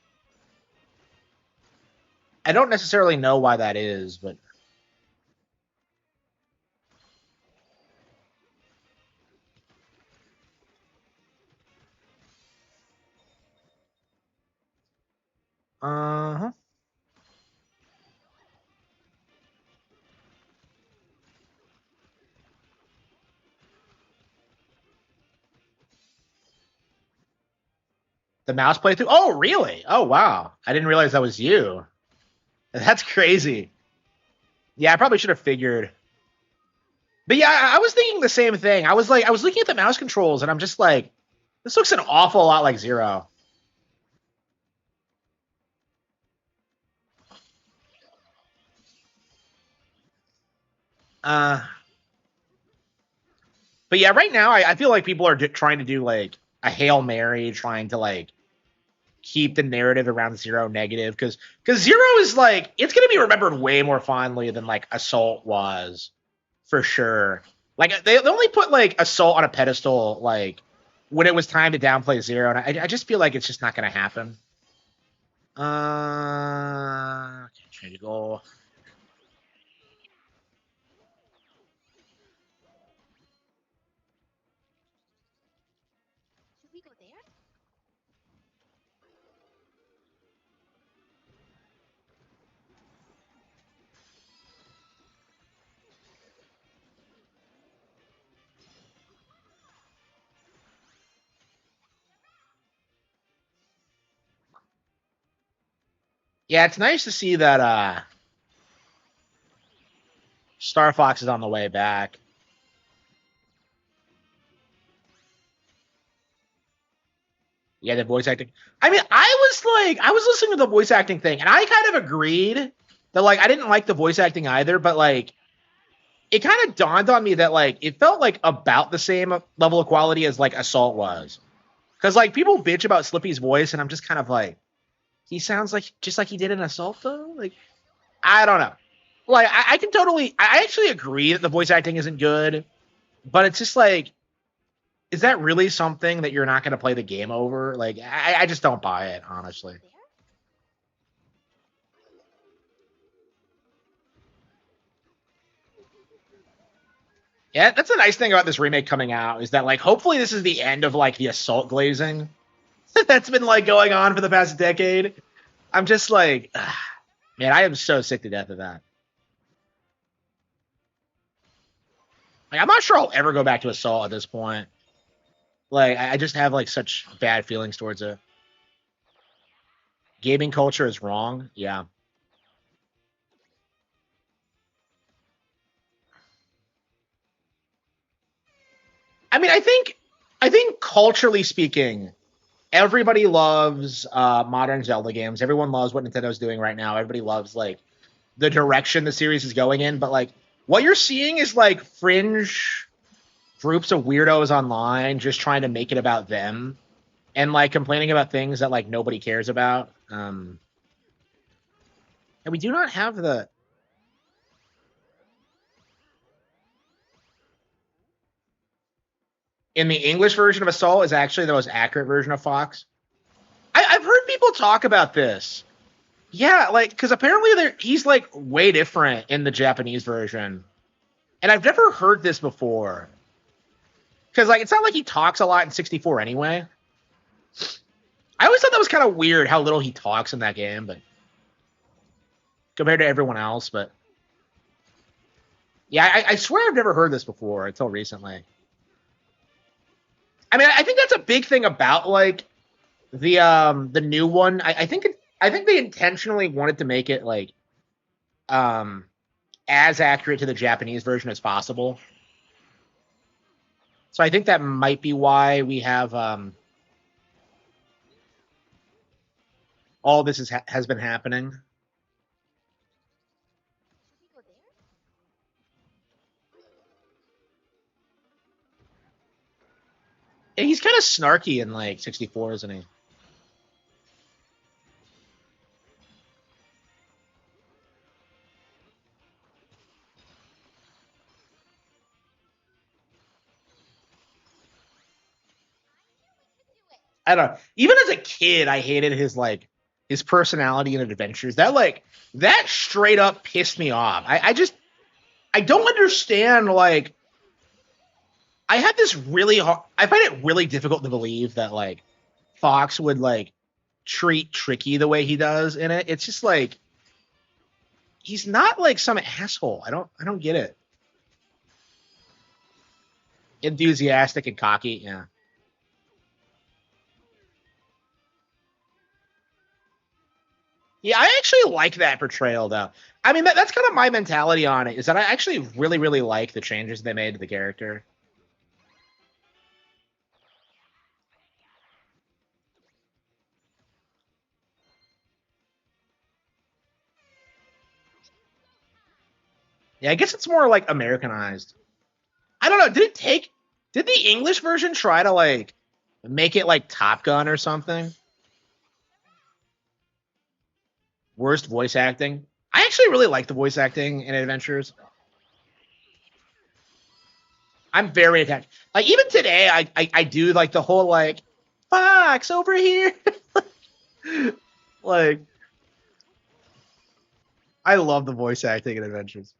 I don't necessarily know why that is, but uh-huh. The mouse playthrough. Oh, really? Oh, wow. I didn't realize that was you. That's crazy. Yeah, I probably should have figured. But yeah, I was thinking the same thing. I was looking at the mouse controls, and I'm just like, this looks an awful lot like Zero. Uh, but yeah, right now I feel like people are trying to do like a Hail Mary, trying to like keep the narrative around Zero negative, because Zero is like it's gonna be remembered way more fondly than like Assault was, for sure. Like they only put like Assault on a pedestal like when it was time to downplay Zero, and I just feel like it's just not gonna happen. Okay, change goal. Should we go there? Yeah, it's nice to see that Star Fox is on the way back. Yeah, the voice acting. I mean, I was listening to the voice acting thing, and I kind of agreed that like I didn't like the voice acting either, but like it kind of dawned on me that like it felt like about the same level of quality as like Assault was. Because like people bitch about Slippy's voice, and I'm just kind of like, he sounds like just like he did in Assault though. Like, I don't know. Like I can totally, I actually agree that the voice acting isn't good, but it's just like, is that really something that you're not going to play the game over? Like, I just don't buy it, honestly. Yeah, that's a nice thing about this remake coming out is that like hopefully this is the end of like the Assault glazing that's been like going on for the past decade. I'm just like, man, I am so sick to death of that. Like, I'm not sure I'll ever go back to Assault at this point. Like, I just have like such bad feelings towards it. Gaming culture is wrong. Yeah. I mean, I think culturally speaking, everybody loves modern Zelda games. Everyone loves what Nintendo's doing right now. Everybody loves like the direction the series is going in. But like what you're seeing is like fringe groups of weirdos online just trying to make it about them and like complaining about things that like nobody cares about. And we do not have the in the English version of Assault is actually the most accurate version of Fox. I've heard people talk about this. Yeah, like because apparently he's like way different in the Japanese version, and I've never heard this before. Because like it's not like he talks a lot in 64 anyway. I always thought that was kind of weird how little he talks in that game, but compared to everyone else. But yeah, I swear I've never heard this before until recently. I mean, I think that's a big thing about like the new one. I think they intentionally wanted to make it like as accurate to the Japanese version as possible. So I think that might be why we have all this has been happening. And he's kind of snarky in like 64, isn't he? I don't know. Even as a kid, I hated his personality and adventures. That straight up pissed me off. I don't understand. Like, I had this really hard. I find it really difficult to believe that like Fox would like treat Tricky the way he does in it. It's just like he's not like some asshole. I don't get it. Enthusiastic and cocky, yeah. Yeah, I actually like that portrayal, though. I mean, that's kind of my mentality on it, is that I actually really, really like the changes they made to the character. Yeah, I guess it's more, like, Americanized. I don't know, did the English version try to, like, make it like Top Gun or something? Worst voice acting? I actually really like the voice acting in Adventures. I'm very attached. Like even today, I do like the whole like Fox over here. Like I love the voice acting in Adventures.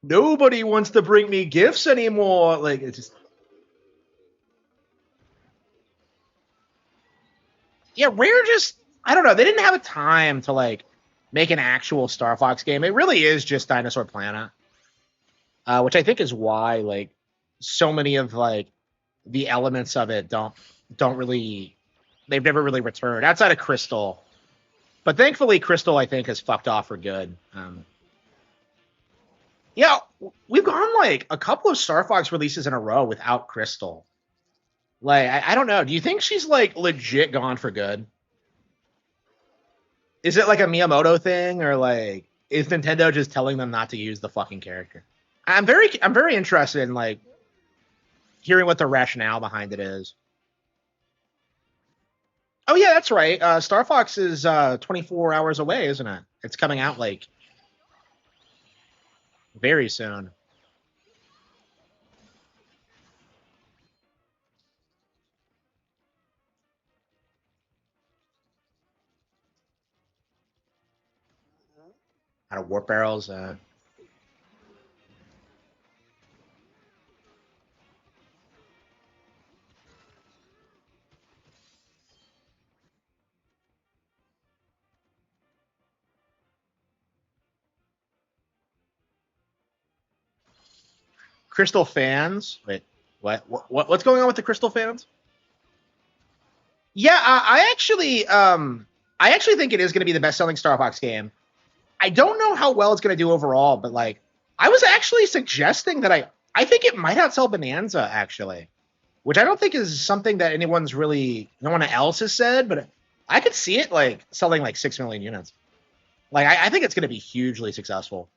Nobody wants to bring me gifts anymore. Like it's just yeah, Rare just I don't know. They didn't have a time to like make an actual Star Fox game. It really is just Dinosaur Planet, which I think is why like so many of like the elements of it don't really they've never really returned outside of Crystal. But thankfully, Crystal I think has fucked off for good. Yeah, we've gone like a couple of Star Fox releases in a row without Crystal. Like I don't know. Do you think she's like legit gone for good? Is it like a Miyamoto thing or like? is Nintendo just telling them not to use the fucking character? I'm very interested in like hearing what the rationale behind it is. Oh yeah, that's right. Star Fox is 24 hours away, isn't it? It's coming out like very soon. Out of warp barrels. Crystal fans. Wait, what's going on with the Crystal fans? Yeah, I actually think it is going to be the best-selling Star Fox game. I don't know how well it's going to do overall, but like, I was actually suggesting that I think it might outsell Bonanza actually, which I don't think is something that no one else has said, but I could see it like selling like 6 million units. Like, I think it's going to be hugely successful.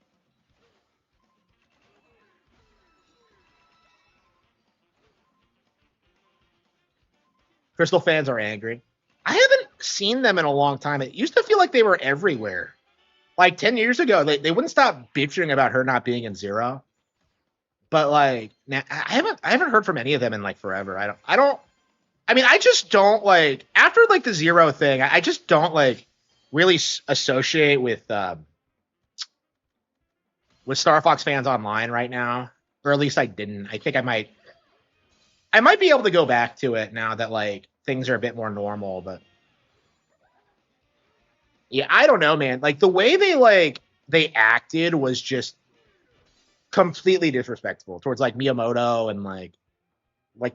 Crystal fans are angry. I haven't seen them in a long time. It used to feel like they were everywhere. Like 10 years ago, they wouldn't stop bitching about her not being in Zero. But like now, I haven't heard from any of them in like forever. I mean, I just don't like after like the Zero thing. I just don't like really associate with Star Fox fans online right now, or at least I didn't. I think I might be able to go back to it now that like things are a bit more normal. But yeah, I don't know, man. Like the way they acted was just completely disrespectful towards like Miyamoto and like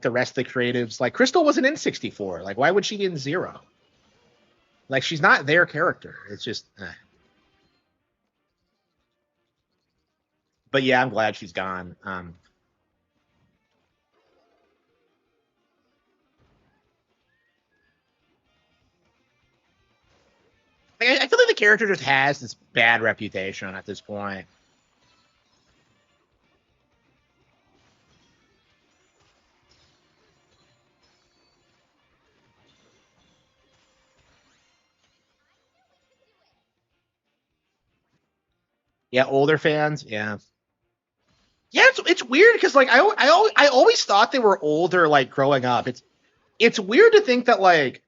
the rest of the creatives. Like Crystal wasn't in 64. Like why would she be in Zero? Like she's not their character. It's just. But yeah, I'm glad she's gone. I feel like the character just has this bad reputation at this point. Yeah, older fans. Yeah. Yeah, it's weird because like I always thought they were older like growing up. It's weird to think that like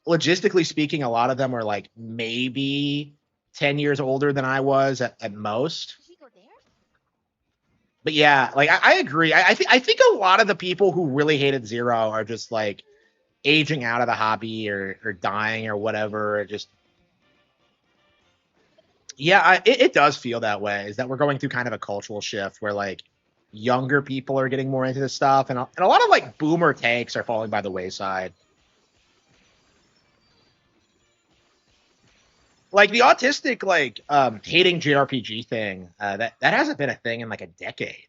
logistically speaking, a lot of them were like maybe 10 years older than I was at most. But yeah, like I agree. I think a lot of the people who really hated Zero are just like aging out of the hobby or dying or whatever. Or just yeah, it does feel that way. Is that we're going through kind of a cultural shift where like younger people are getting more into this stuff, and a lot of like boomer takes are falling by the wayside. Like the autistic like hating JRPG thing that hasn't been a thing in like a decade.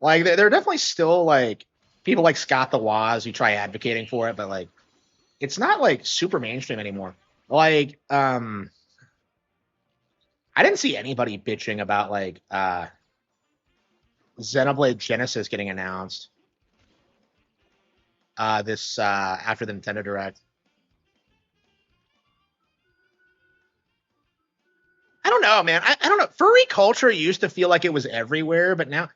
Like there are definitely still like people like Scott the Waz who try advocating for it, but like it's not like super mainstream anymore. Like I didn't see anybody bitching about like Xenoblade Genesis getting announced this after the Nintendo Direct. I don't know, man. I don't know. Furry culture used to feel like it was everywhere, but now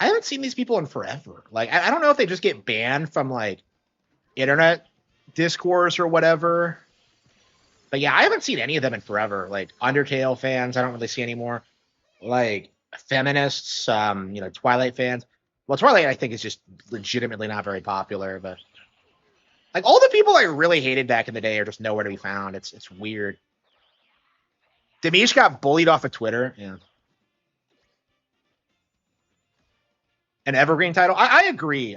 I haven't seen these people in forever. Like I don't know if they just get banned from like internet discourse or whatever. But yeah, I haven't seen any of them in forever. Like Undertale fans, I don't really see anymore. Like feminists, Twilight fans. Well, Twilight I think is just legitimately not very popular, but like all the people I really hated back in the day are just nowhere to be found. It's weird. Demish got bullied off of Twitter. Yeah. An evergreen title. I agree.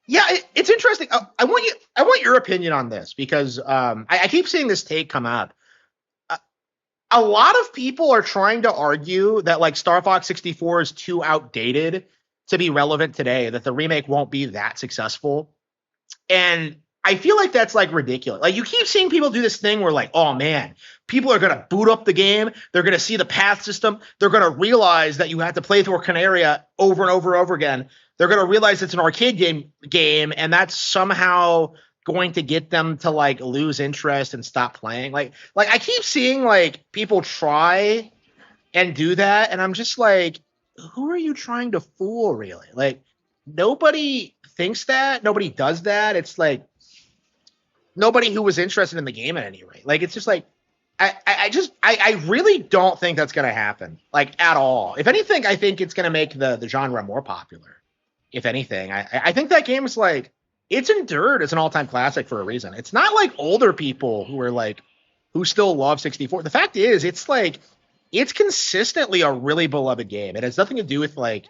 Yeah, it's interesting. I want your opinion on this because I keep seeing this take come up. A lot of people are trying to argue that like Star Fox 64 is too outdated to be relevant today, that the remake won't be that successful. And I feel like that's like ridiculous. Like you keep seeing people do this thing where like, oh man, People are going to boot up the game. They're going to see the path system. They're going to realize that you have to play through Canaria over and over and over again. They're going to realize it's an arcade game, and that's somehow going to get them to like lose interest and stop playing. Like I keep seeing like people try and do that, and I'm just like, who are you trying to fool, really? Like, nobody thinks that. Nobody does that. It's like nobody who was interested in the game at any rate. Like, it's just like, I really don't think that's going to happen, like, at all. If anything, I think it's going to make the genre more popular. If anything, I think that game is like, it's endured as an all-time classic for a reason. It's not like older people who are like, who still love 64. The fact is, it's like, it's consistently a really beloved game. It has nothing to do with like,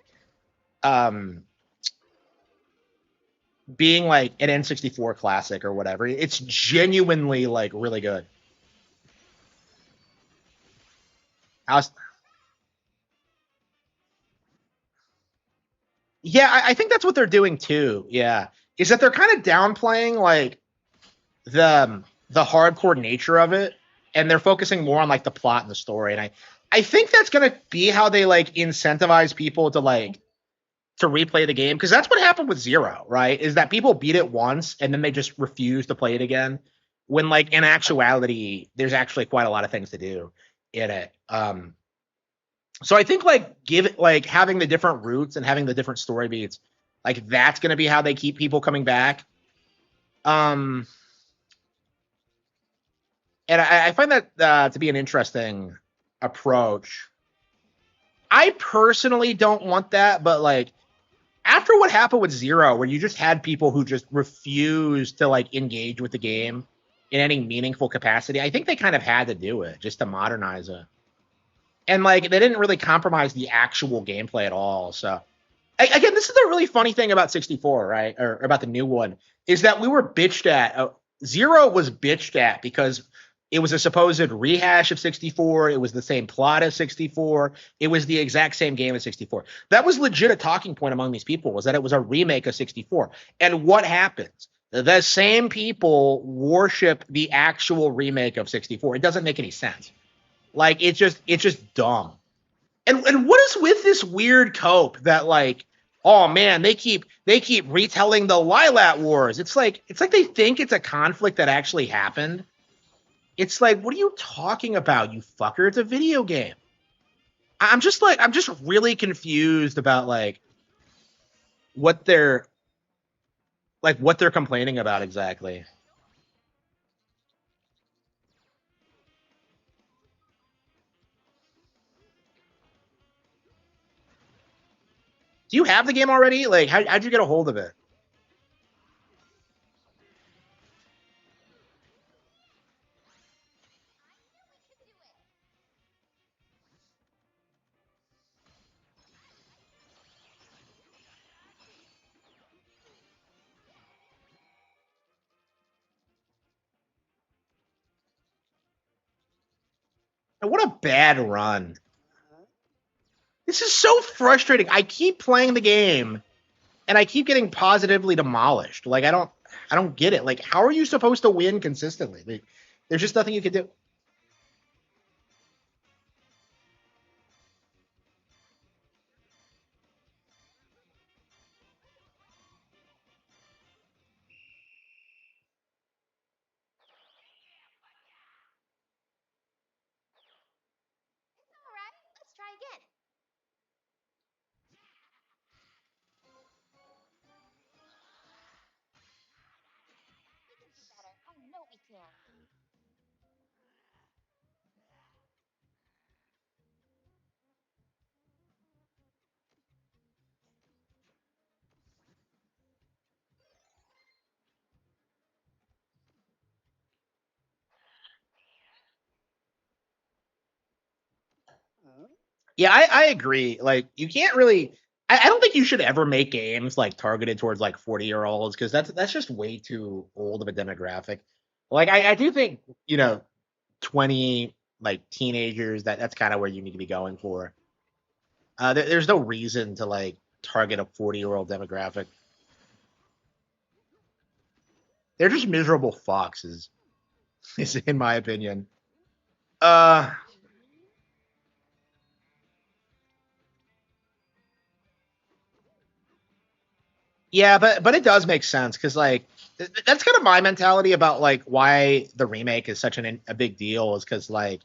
being like an N64 classic or whatever. It's genuinely like really good. Yeah, I think that's what they're doing too. Yeah, is that they're kind of downplaying like the hardcore nature of it, and they're focusing more on like the plot and the story. And I think that's gonna be how they like incentivize people to like to replay the game, because that's what happened with Zero, right? Is that people beat it once and then they just refuse to play it again, when like in actuality there's actually quite a lot of things to do in it. So I think like having the different routes and having the different story beats, like that's going to be how they keep people coming back. And I find that to be an interesting approach. I personally don't want that, but like after what happened with Zero, where you just had people who just refused to like engage with the game in any meaningful capacity, I think they kind of had to do it just to modernize it. And like they didn't really compromise the actual gameplay at all. So again, this is the really funny thing about 64, right? Or about the new one, is that we were bitched at. Zero was bitched at because it was a supposed rehash of 64. It was the same plot as 64. It was the exact same game as 64. That was legit a talking point among these people, was that it was a remake of 64. And what happens? The same people worship the actual remake of 64. It doesn't make any sense. Like it's just dumb. And what is with this weird cope that like, oh man, they keep retelling the Lilat Wars. It's like they think it's a conflict that actually happened. It's like, what are you talking about, you fucker? It's a video game. I'm just really confused about like what they're complaining about exactly. Do you have the game already? Like, how'd you get a hold of it? What a bad run. This is so frustrating. I keep playing the game and I keep getting positively demolished. Like I don't get it. Like how are you supposed to win consistently? Like, there's just nothing you can do. Alright, let's try again. We can do better. I know we can. Yeah, I agree. Like you can't really. I don't think you should ever make games like targeted towards like 40-year-olds, because that's just way too old of a demographic. Like I do think 20 like teenagers, that's kind of where you need to be going for. There's no reason to like target a 40-year-old demographic. They're just miserable foxes, is in my opinion. Uh, yeah, but it does make sense because like that's kind of my mentality about like why the remake is such a big deal is because like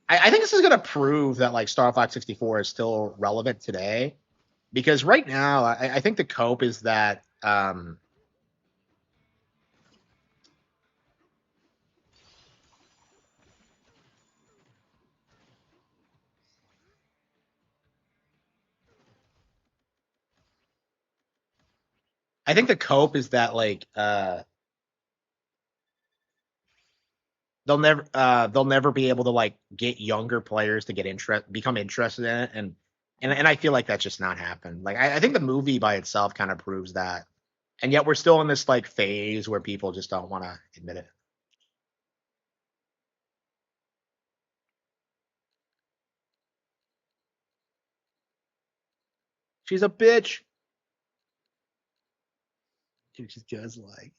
I think this is gonna prove that like Star Fox 64 is still relevant today because right now I think the cope is that I think the cope is that like they'll never be able to like get younger players to become interested in it and I feel like that's just not happened. Like I think the movie by itself kind of proves that. And yet we're still in this like phase where people just don't want to admit it. She's a bitch. She's just like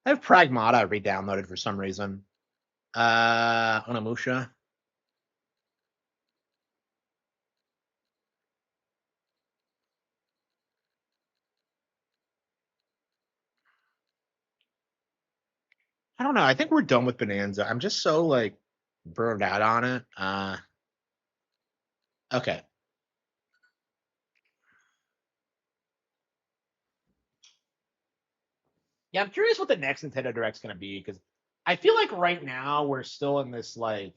I have Pragmata re-downloaded for some reason. Onimusha. I don't know. I think we're done with Bonanza. I'm just so like burned out on it. Okay. Yeah, I'm curious what the next Nintendo Direct's gonna be because I feel like right now we're still in this like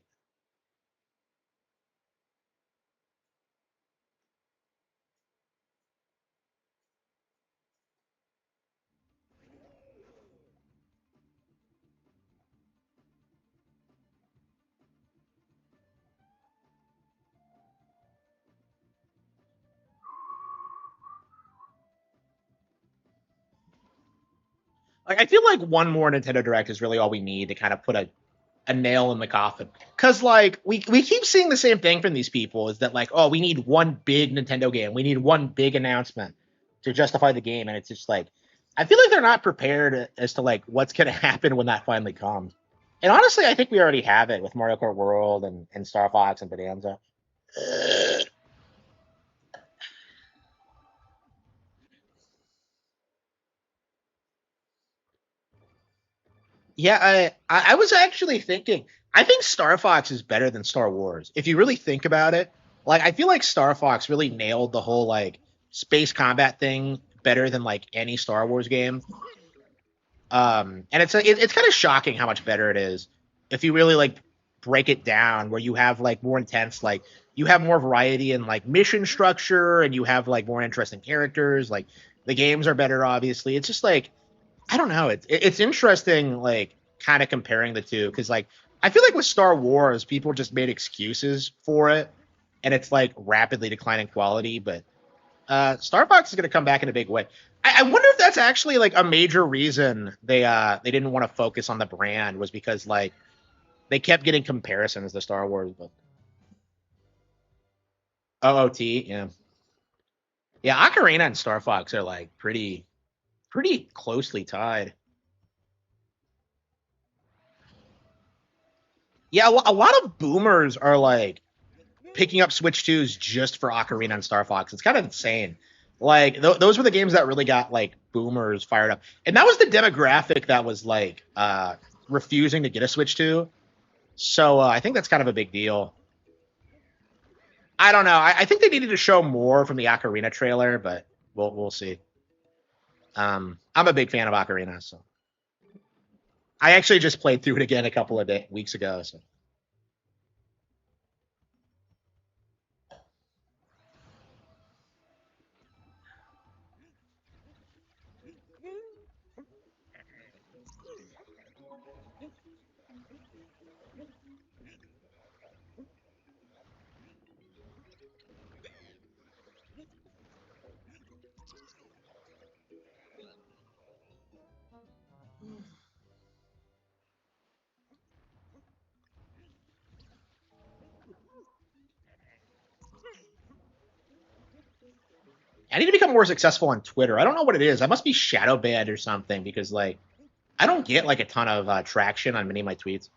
I feel like one more Nintendo Direct is really all we need to kind of put a nail in the coffin. Cause like we keep seeing the same thing from these people is that like, oh, we need one big Nintendo game. We need one big announcement to justify the game. And it's just like I feel like they're not prepared as to like what's gonna happen when that finally comes. And honestly, I think we already have it with Mario Kart World and Star Fox and Bonanza. Yeah, I was actually thinking. I think Star Fox is better than Star Wars. If you really think about it, like I feel like Star Fox really nailed the whole like space combat thing better than like any Star Wars game. And it's kind of shocking how much better it is if you really like break it down, where you have like more intense, like you have more variety in like mission structure, and you have like more interesting characters. Like the games are better, obviously. It's just like I don't know. It's interesting, like kind of comparing the two, because like I feel like with Star Wars, people just made excuses for it, and it's like rapidly declining quality. But Star Fox is going to come back in a big way. I wonder if that's actually like a major reason they didn't want to focus on the brand was because like they kept getting comparisons to Star Wars. But OOT, yeah, yeah, Ocarina and Star Fox are like pretty closely tied. Yeah, a lot of boomers are like picking up Switch 2s just for Ocarina and Star Fox. It's kind of insane. Like those were the games that really got like boomers fired up, and that was the demographic that was like refusing to get a Switch 2. So I think that's kind of a big deal. I don't know. I think they needed to show more from the Ocarina trailer, but we'll see. I'm a big fan of Ocarina, so I actually just played through it again a couple of weeks ago. So I need to become more successful on Twitter. I don't know what it is. I must be shadow banned or something because like I don't get like a ton of traction on many of my tweets.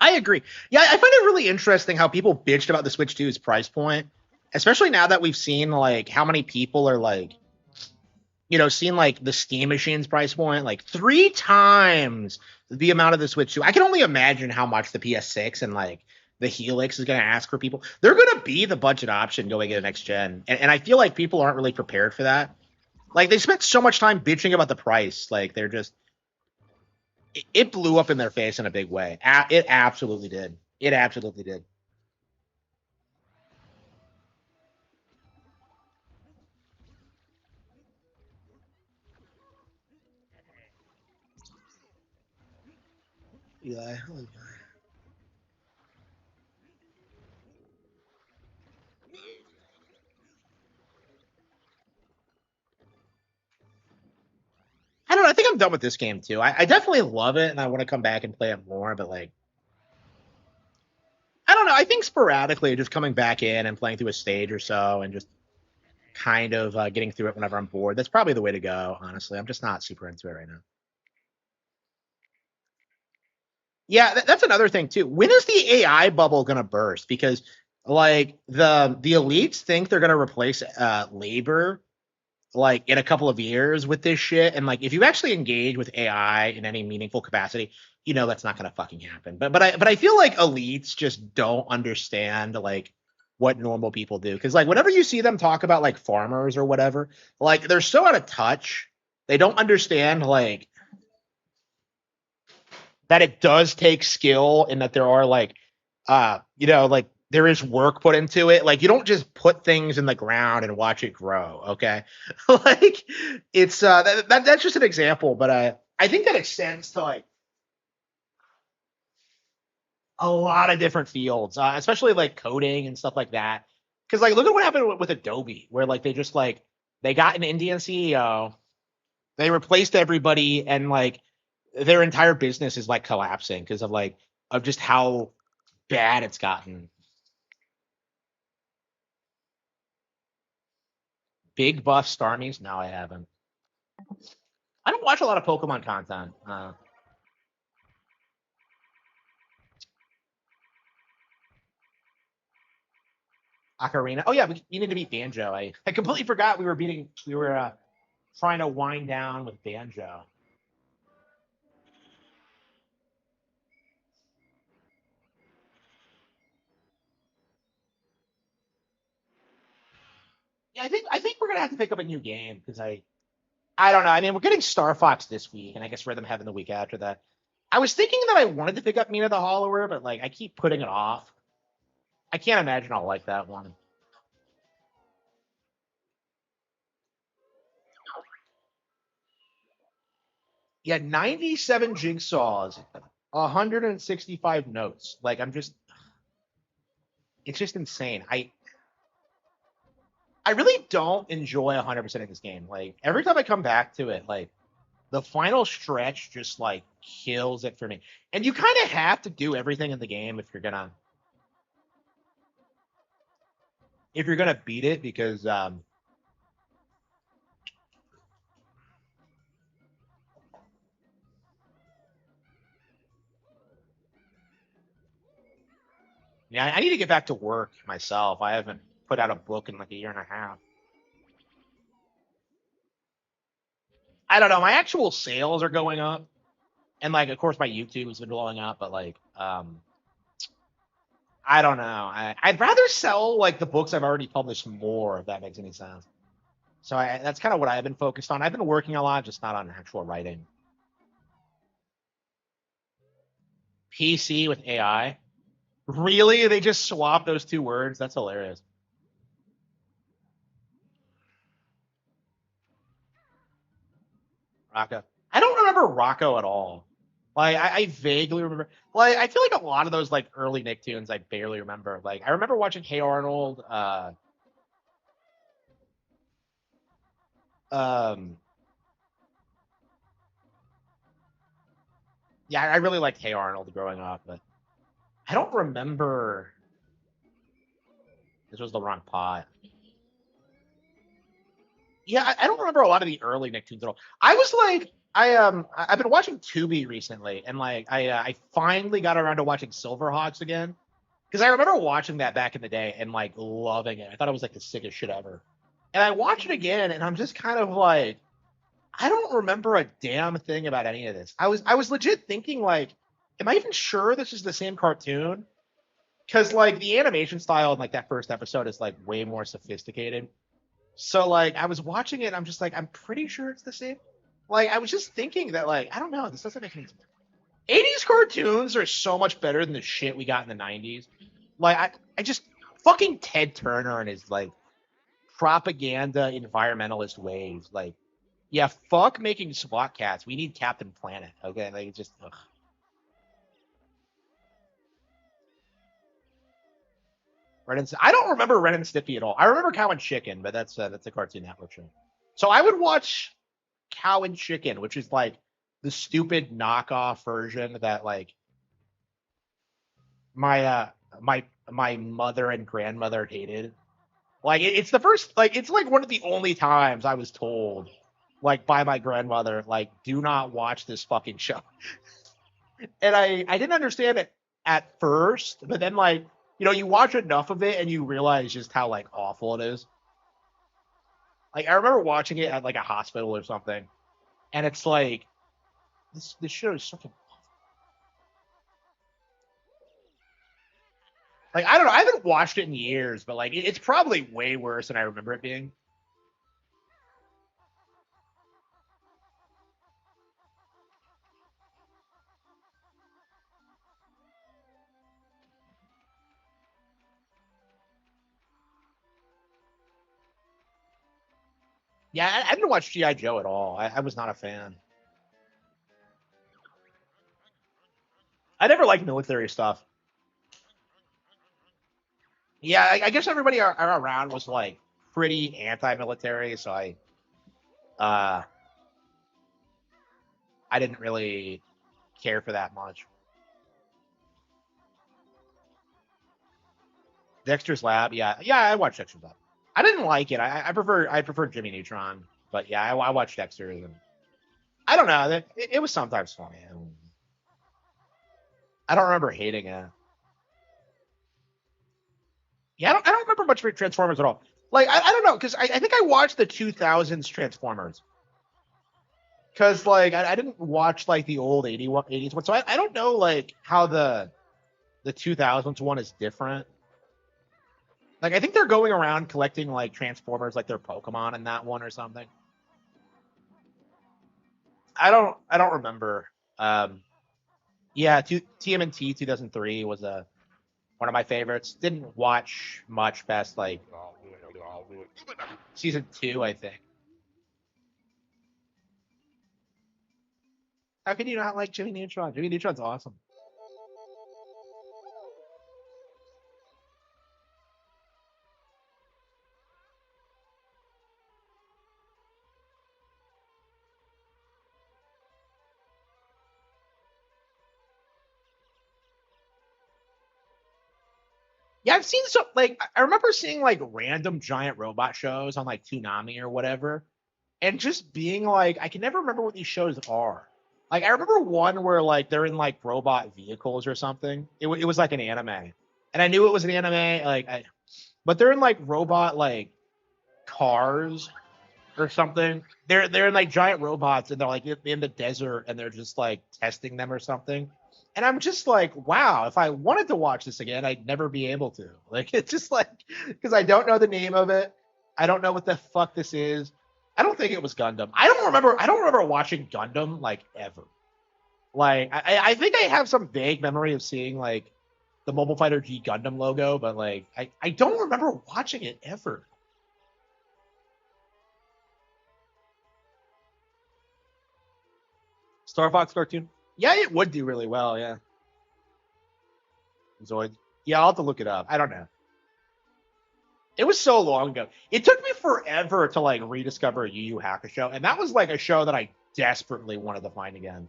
I agree. Yeah, I find it really interesting how people bitched about the Switch 2's price point, especially now that we've seen like how many people are like, seen like the Steam Machine's price point like 3 times the amount of the Switch 2. I can only imagine how much the PS6 and like the Helix is going to ask for people. They're going to be the budget option going into next gen, and I feel like people aren't really prepared for that. Like they spent so much time bitching about the price, like they're just it blew up in their face in a big way. It absolutely did. It absolutely did. Yeah. I don't know. I think I'm done with this game too. I definitely love it, and I want to come back and play it more. But like, I don't know. I think sporadically, just coming back in and playing through a stage or so, and just kind of getting through it whenever I'm bored. That's probably the way to go. Honestly, I'm just not super into it right now. Yeah, that's another thing too. When is the AI bubble gonna burst? Because like the elites think they're gonna replace labor like in a couple of years with this shit, and like if you actually engage with AI in any meaningful capacity, that's not gonna fucking happen. But I feel like elites just don't understand like what normal people do, because like whenever you see them talk about like farmers or whatever, like they're so out of touch. They don't understand like that it does take skill, and that there are like like there is work put into it. Like you don't just put things in the ground and watch it grow, okay? Like it's that's just an example, but I think that extends to like a lot of different fields, especially like coding and stuff like that. Because like look at what happened with Adobe, where like they just like they got an Indian CEO, they replaced everybody, and like their entire business is like collapsing because of just how bad it's gotten. Big buff Starmies? No, I haven't. I don't watch a lot of Pokemon content. Ocarina. Oh yeah, you need to beat Banjo. I completely forgot we were trying to wind down with Banjo. Yeah, I think we're gonna have to pick up a new game because I don't know. I mean, we're getting Star Fox this week, and I guess Rhythm Heaven the week after that. I was thinking that I wanted to pick up Mina the Hollower, but like I keep putting it off. I can't imagine I'll like that one. Yeah, 97 jigsaws, 165 notes. Like it's just insane. I really don't enjoy 100% of this game. Like every time I come back to it, like the final stretch just like kills it for me. And you kind of have to do everything in the game if you're gonna beat it, because yeah, I need to get back to work myself. I haven't put out a book in like a year and a half. I don't know. My actual sales are going up, and like of course my YouTube has been blowing up, but like I don't know. I'd rather sell like the books I've already published more, if that makes any sense. So that's kind of what I've been focused on. I've been working a lot, just not on actual writing. PC with AI. Really? They just swap those two words? That's hilarious. Rocco. I don't remember Rocco at all. Like I vaguely remember. Like I feel like a lot of those like early Nicktoons I barely remember. Like I remember watching Hey Arnold. Um, yeah, I really liked Hey Arnold growing up, but I don't remember. This was the wrong pot. Yeah, I don't remember a lot of the early Nicktoons at all. I was like, I've been watching Tubi recently, and like I finally got around to watching Silverhawks again because I remember watching that back in the day and like loving it. I thought it was like the sickest shit ever. And I watch it again, and I'm just kind of like, I don't remember a damn thing about any of this. I was legit thinking like, am I even sure this is the same cartoon? Because like the animation style in like that first episode is like way more sophisticated. So like I was watching it, and I'm just like, I'm pretty sure it's the same. Like I was just thinking that like I don't know, this doesn't make any sense. 80s cartoons are so much better than the shit we got in the 90s. Like I just fucking Ted Turner and his like propaganda environmentalist ways. Like, yeah, fuck making SWAT cats. We need Captain Planet. Okay, like it's just ugh. I don't remember Ren and Stimpy at all. I remember Cow and Chicken, but that's a Cartoon Network show. So I would watch Cow and Chicken, which is like the stupid knockoff version that like my my mother and grandmother hated. Like it's the first like it's like one of the only times I was told like by my grandmother like do not watch this fucking show. And I didn't understand it at first, but then like you watch enough of it and you realize just how like awful it is. Like I remember watching it at like a hospital or something, and it's like this show is fucking like I don't know. I haven't watched it in years, but like it's probably way worse than I remember it being. Yeah, I didn't watch GI Joe at all. I was not a fan. I never liked military stuff. Yeah, I guess everybody around was like pretty anti-military, so uh I didn't really care for that much. Dexter's Lab, yeah, I watched Dexter's Lab. I didn't like it. I prefer Jimmy Neutron, but yeah, I watched Dexter, and I don't know. It was sometimes funny. I don't remember hating it. Yeah, I don't remember much for Transformers at all. Like I don't know because I think I watched the 2000s Transformers because like I didn't watch like the old 80s one, so I don't know like how the 2000s one is different. Like I think they're going around collecting like Transformers like they're Pokemon in that one or something. I don't remember. Um, yeah, TMNT 2003 was one of my favorites. Didn't watch much past like season 2, I think. How can you not like Jimmy Neutron? Jimmy Neutron's awesome. Yeah, I've seen some like I remember seeing like random giant robot shows on like Toonami or whatever, and just being like, I can never remember what these shows are. Like I remember one where like they're in like robot vehicles or something. It was like an anime, and I knew it was an anime. But they're in like robot like cars or something. They're in like giant robots and they're like in the desert and they're just like testing them or something. And I'm just like, wow, if I wanted to watch this again, I'd never be able to. Like it's just like because I don't know the name of it. I don't know what the fuck this is. I don't think it was Gundam. I don't remember watching Gundam like ever. Like I think I have some vague memory of seeing like the Mobile Fighter G Gundam logo, but like I don't remember watching it ever. Star Fox cartoon. Yeah, it would do really well. Yeah. Zoid. Yeah, I'll have to look it up. I don't know. It was so long ago. It took me forever to like rediscover Yu Yu Hakusho, and that was like a show that I desperately wanted to find again.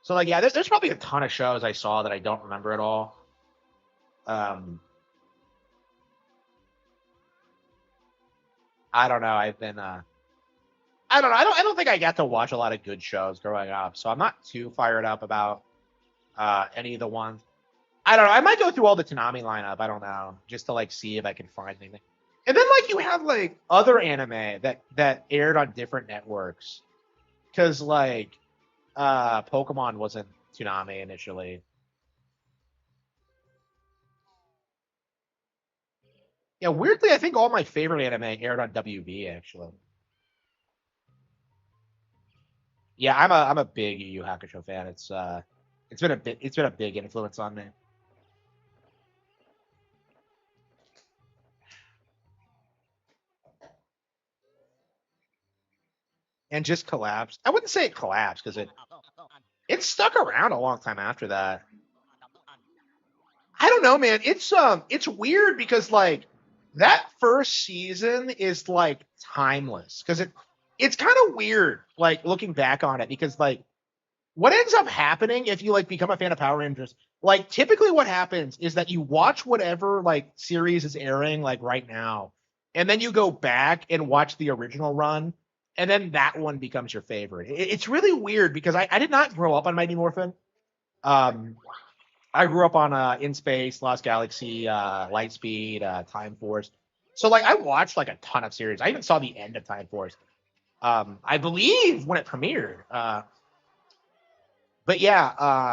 So like, yeah, there's probably a ton of shows I saw that I don't remember at all. I don't know. I've been I don't know. I don't think I got to watch a lot of good shows growing up, so I'm not too fired up about any of the ones. I don't know. I might go through all the Toonami lineup. I don't know, just to like see if I can find anything. And then like you have like other anime that aired on different networks, because like Pokemon wasn't Toonami initially. Yeah, weirdly, I think all my favorite anime aired on WB actually. Yeah, I'm a big Yu Yu Hakusho fan. It's been a big influence on me. And just collapsed. I wouldn't say it collapsed because it stuck around a long time after that. I don't know, man. It's weird because like that first season is like timeless because it's kind of weird like looking back on it because like what ends up happening if you like become a fan of Power Rangers, like typically what happens is that you watch whatever like series is airing like right now, and then you go back and watch the original run, and then that one becomes your favorite. It's really weird because I did not grow up on Mighty Morphin. Um, I grew up on In Space, Lost Galaxy, Lightspeed, Time Force. So like I watched like a ton of series. I even saw the end of Time Force. I believe when it premiered. But yeah,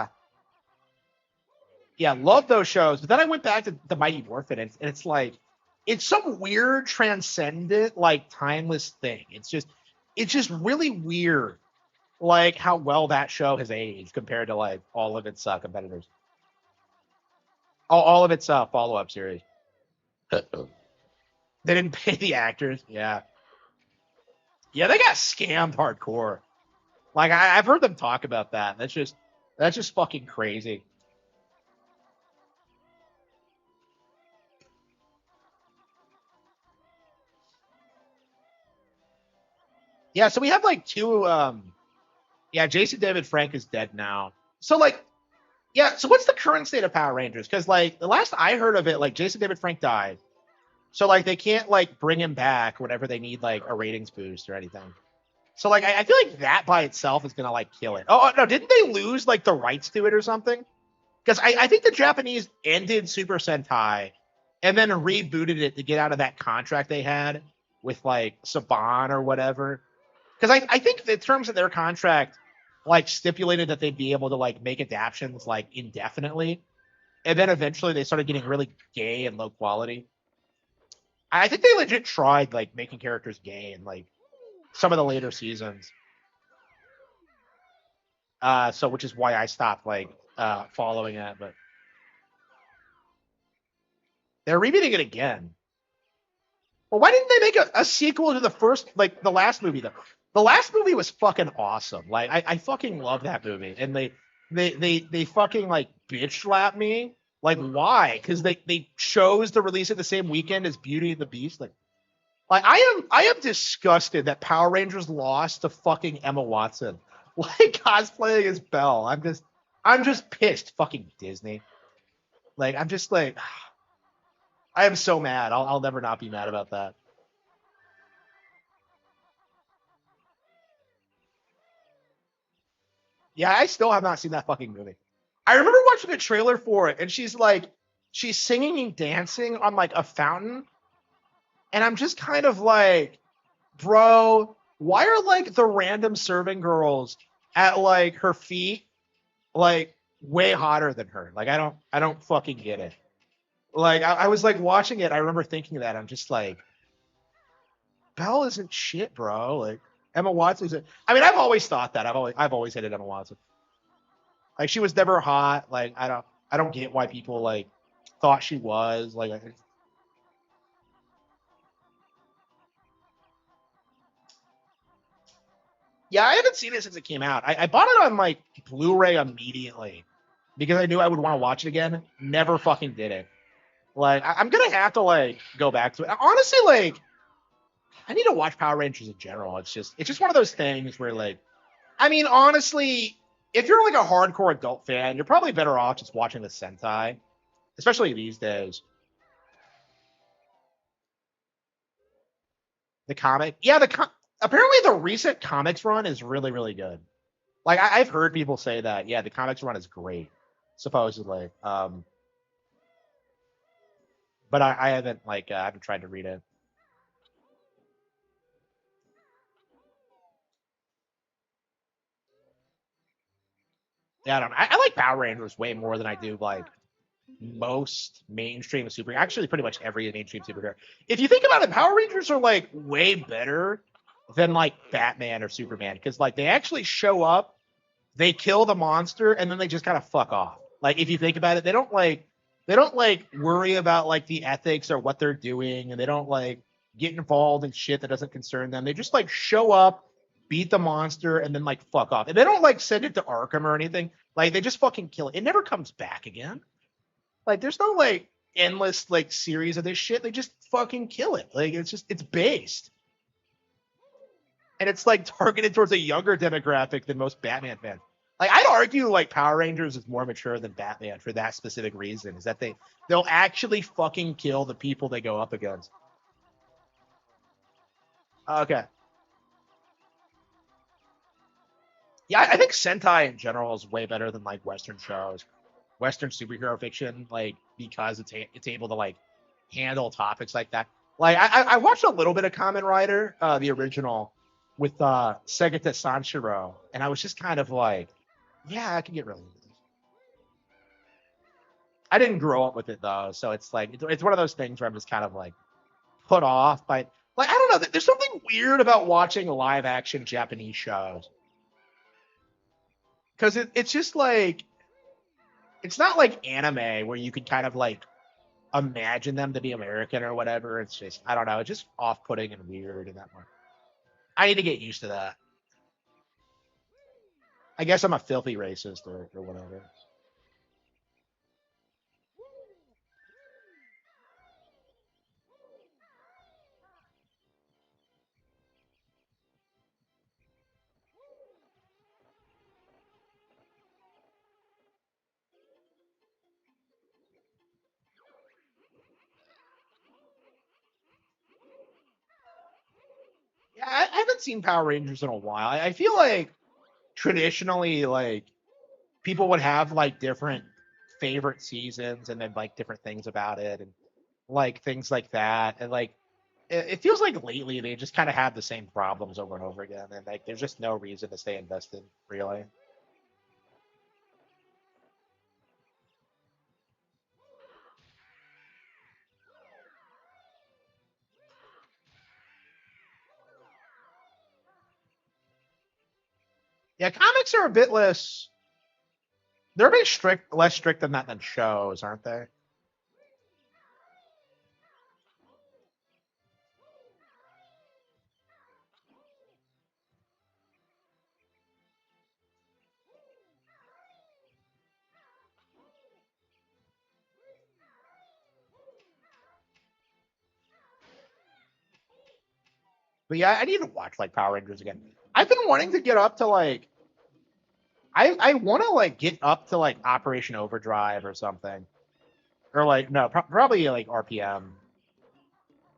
love those shows. But then I went back to the Mighty Morphin, and it's like it's some weird, transcendent, like timeless thing. It's just really weird, like how well that show has aged compared to like all of its competitors, all of its follow up series. They didn't pay the actors. Yeah, yeah, they got scammed hardcore. Like I've heard them talk about that. That's just fucking crazy. Yeah, so we have like two. Yeah, Jason David Frank is dead now. So like, yeah. So what's the current state of Power Rangers? Because like the last I heard of it, like Jason David Frank died. So like they can't like bring him back whenever they need like a ratings boost or anything. So like I feel like that by itself is gonna like kill it. Oh no, didn't they lose like the rights to it or something? Because I think the Japanese ended Super Sentai and then rebooted it to get out of that contract they had with like Saban or whatever. Because I think the terms of their contract like stipulated that they'd be able to like make adaptions like indefinitely, and then eventually they started getting really gay and low quality. I think they legit tried like making characters gay in like some of the later seasons. So which is why I stopped like following it, but they're rebooting it again. Well, why didn't they make a sequel to the first, like the last movie though? The last movie was fucking awesome. Like I fucking love that movie, and they fucking like bitch slap me. Like why? Because they chose to release it the same weekend as Beauty and the Beast. Like I am disgusted that Power Rangers lost to fucking Emma Watson. Like cosplaying as Belle. I'm just pissed. Fucking Disney. Like I'm just like I am so mad. I'll never not be mad about that. Yeah, I still have not seen that fucking movie. I remember watching a trailer for it, and she's singing and dancing on like a fountain, and I'm just kind of like, bro, why are like the random serving girls at like her feet like way hotter than her? Like I don't fucking get it. Like I was like watching it, I remember thinking that I'm just like, Belle isn't shit, bro. Like Emma Watson's. I mean, I've always thought that. I've always hated Emma Watson. Like she was never hot. Like I don't get why people like thought she was. Like Yeah, I haven't seen it since it came out. I bought it on like Blu-ray immediately because I knew I would want to watch it again. Never fucking did it. Like I'm gonna have to like go back to it. Honestly, like I need to watch Power Rangers in general. It's just one of those things where like I mean, honestly, if you're like a hardcore adult fan, you're probably better off just watching the Sentai, especially these days. The comic, yeah, apparently the recent comics run is really really good. Like I've heard people say that, yeah, the comics run is great, supposedly. But I haven't like I haven't tried to read it. Yeah, I don't know. I like Power Rangers way more than I do like most mainstream super. Actually, pretty much every mainstream superhero. If you think about it, Power Rangers are like way better than like Batman or Superman because like they actually show up, they kill the monster, and then they just kind of fuck off. Like if you think about it, they don't like worry about like the ethics or what they're doing, and they don't like get involved in shit that doesn't concern them. They just like show up, beat the monster, and then like fuck off. And they don't like send it to Arkham or anything. Like they just fucking kill it. It never comes back again. Like there's no like endless like series of this shit. They just fucking kill it. Like it's based. And it's like targeted towards a younger demographic than most Batman fans. Like I'd argue like Power Rangers is more mature than Batman for that specific reason, is that they'll actually fucking kill the people they go up against. Okay. Yeah, I think Sentai in general is way better than like Western shows, Western superhero fiction, like because it's able to like handle topics like that. Like I watched a little bit of Kamen Rider, the original, with Segata Sanshiro, and I was just kind of like, yeah, I can get really into this. I didn't grow up with it though, so it's like it's one of those things where I'm just kind of like put off by like I don't know. There's something weird about watching live action Japanese shows because it's just like it's not like anime where you could kind of like imagine them to be American or whatever. It's just I don't know. It's just off-putting and weird in that way. I need to get used to that. I guess I'm a filthy racist or whatever. Yeah, I haven't seen Power Rangers in a while. I feel like traditionally, like people would have like different favorite seasons and then like different things about it and like things like that. And like it feels like lately they just kind of have the same problems over and over again. And like there's just no reason to stay invested, really. Yeah, comics are a bit less. They're a bit less strict than that than shows, aren't they? But yeah, I need to watch like Power Rangers again. I've been wanting to get up to like I want to like get up to like Operation Overdrive or something, or like no, probably like RPM.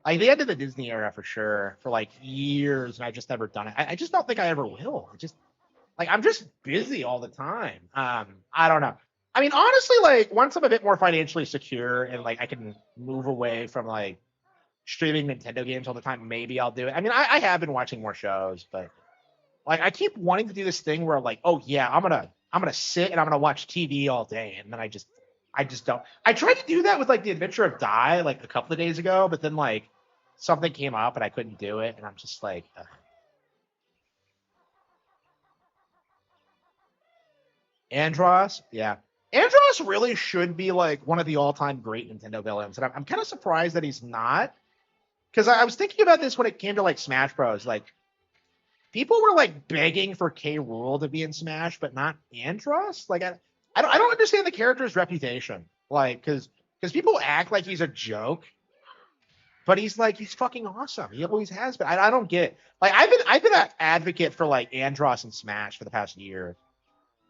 Like the end of the Disney era for sure, for like years, and I've just never done it. I just don't think I ever will. I just like I'm just busy all the time. I don't know. I mean, honestly, like once I'm a bit more financially secure and like I can move away from like streaming Nintendo games all the time, maybe I'll do it. I mean, I have been watching more shows, but like I keep wanting to do this thing where like, oh yeah, I'm gonna sit and I'm gonna watch TV all day, and then I just don't. I tried to do that with like the Adventure of Dai like a couple of days ago, but then like something came up and I couldn't do it, and I'm just like, ugh. Andros, yeah. Andros really should be like one of the all-time great Nintendo villains, and I'm kind of surprised that he's not. Because I was thinking about this when it came to like Smash Bros. Like people were like begging for K. Rool to be in Smash, but not Andros. Like I don't understand the character's reputation. Like because people act like he's a joke, but he's fucking awesome. He always has been. I don't get like I've been an advocate for like Andros and Smash for the past year.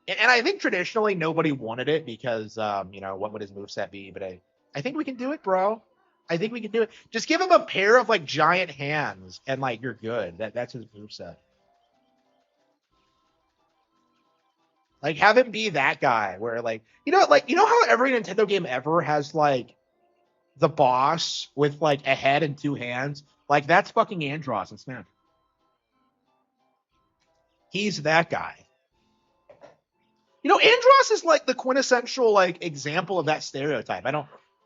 And I think traditionally nobody wanted it because what would his moveset be? But I think we can do it, bro. I think we can do it. Just give him a pair of like giant hands and like you're good. That's his moveset. Like have him be that guy where like how every Nintendo game ever has like the boss with like a head and two hands? Like that's fucking Andros in Smash. He's that guy. Andros is like the quintessential like example of that stereotype.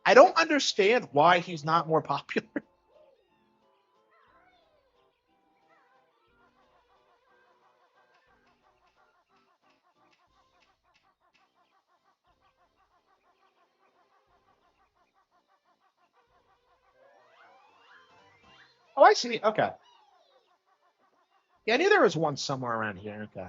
I don't understand why he's not more popular. Oh, I see. Okay. Yeah, I knew there was one somewhere around here. Okay.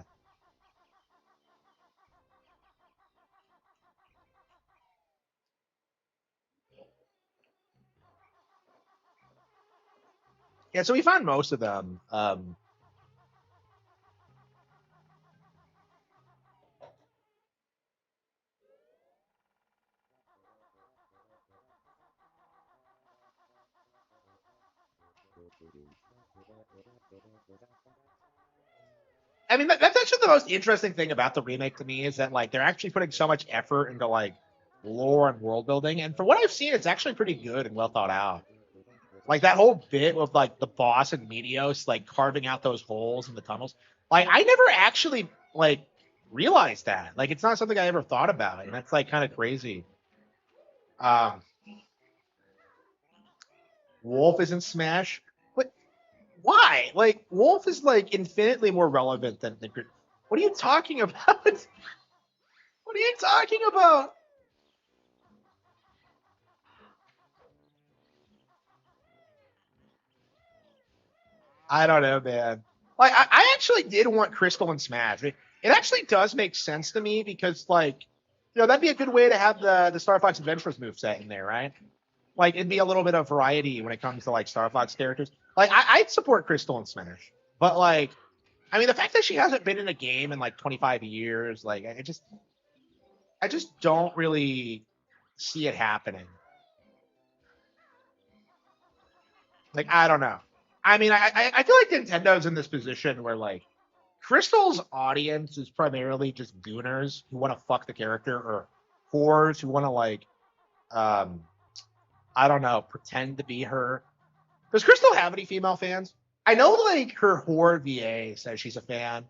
Yeah, so we found most of them. I mean, that's actually the most interesting thing about the remake to me is that like they're actually putting so much effort into like lore and world building, and from what I've seen, it's actually pretty good and well thought out. Like that whole bit with like the boss and Meteos like carving out those holes in the tunnels. Like I never actually like realized that. Like it's not something I ever thought about, and that's like kind of crazy. Um, Wolf is in Smash, but why? Like Wolf is like infinitely more relevant than the. What are you talking about? What are you talking about? I don't know, man. Like I actually did want Crystal and Smash. It actually does make sense to me because like that'd be a good way to have the Star Fox Adventures moveset in there, right? Like it'd be a little bit of variety when it comes to like Star Fox characters. Like I'd support Crystal and Smash, but like I mean the fact that she hasn't been in a game in like 25 years, like I just don't really see it happening. Like I don't know. I mean I feel like Nintendo's in this position where like Crystal's audience is primarily just gooners who want to fuck the character or whores who want to like um I don't know, pretend to be her. Does Crystal have any female fans? I know like her whore VA says she's a fan,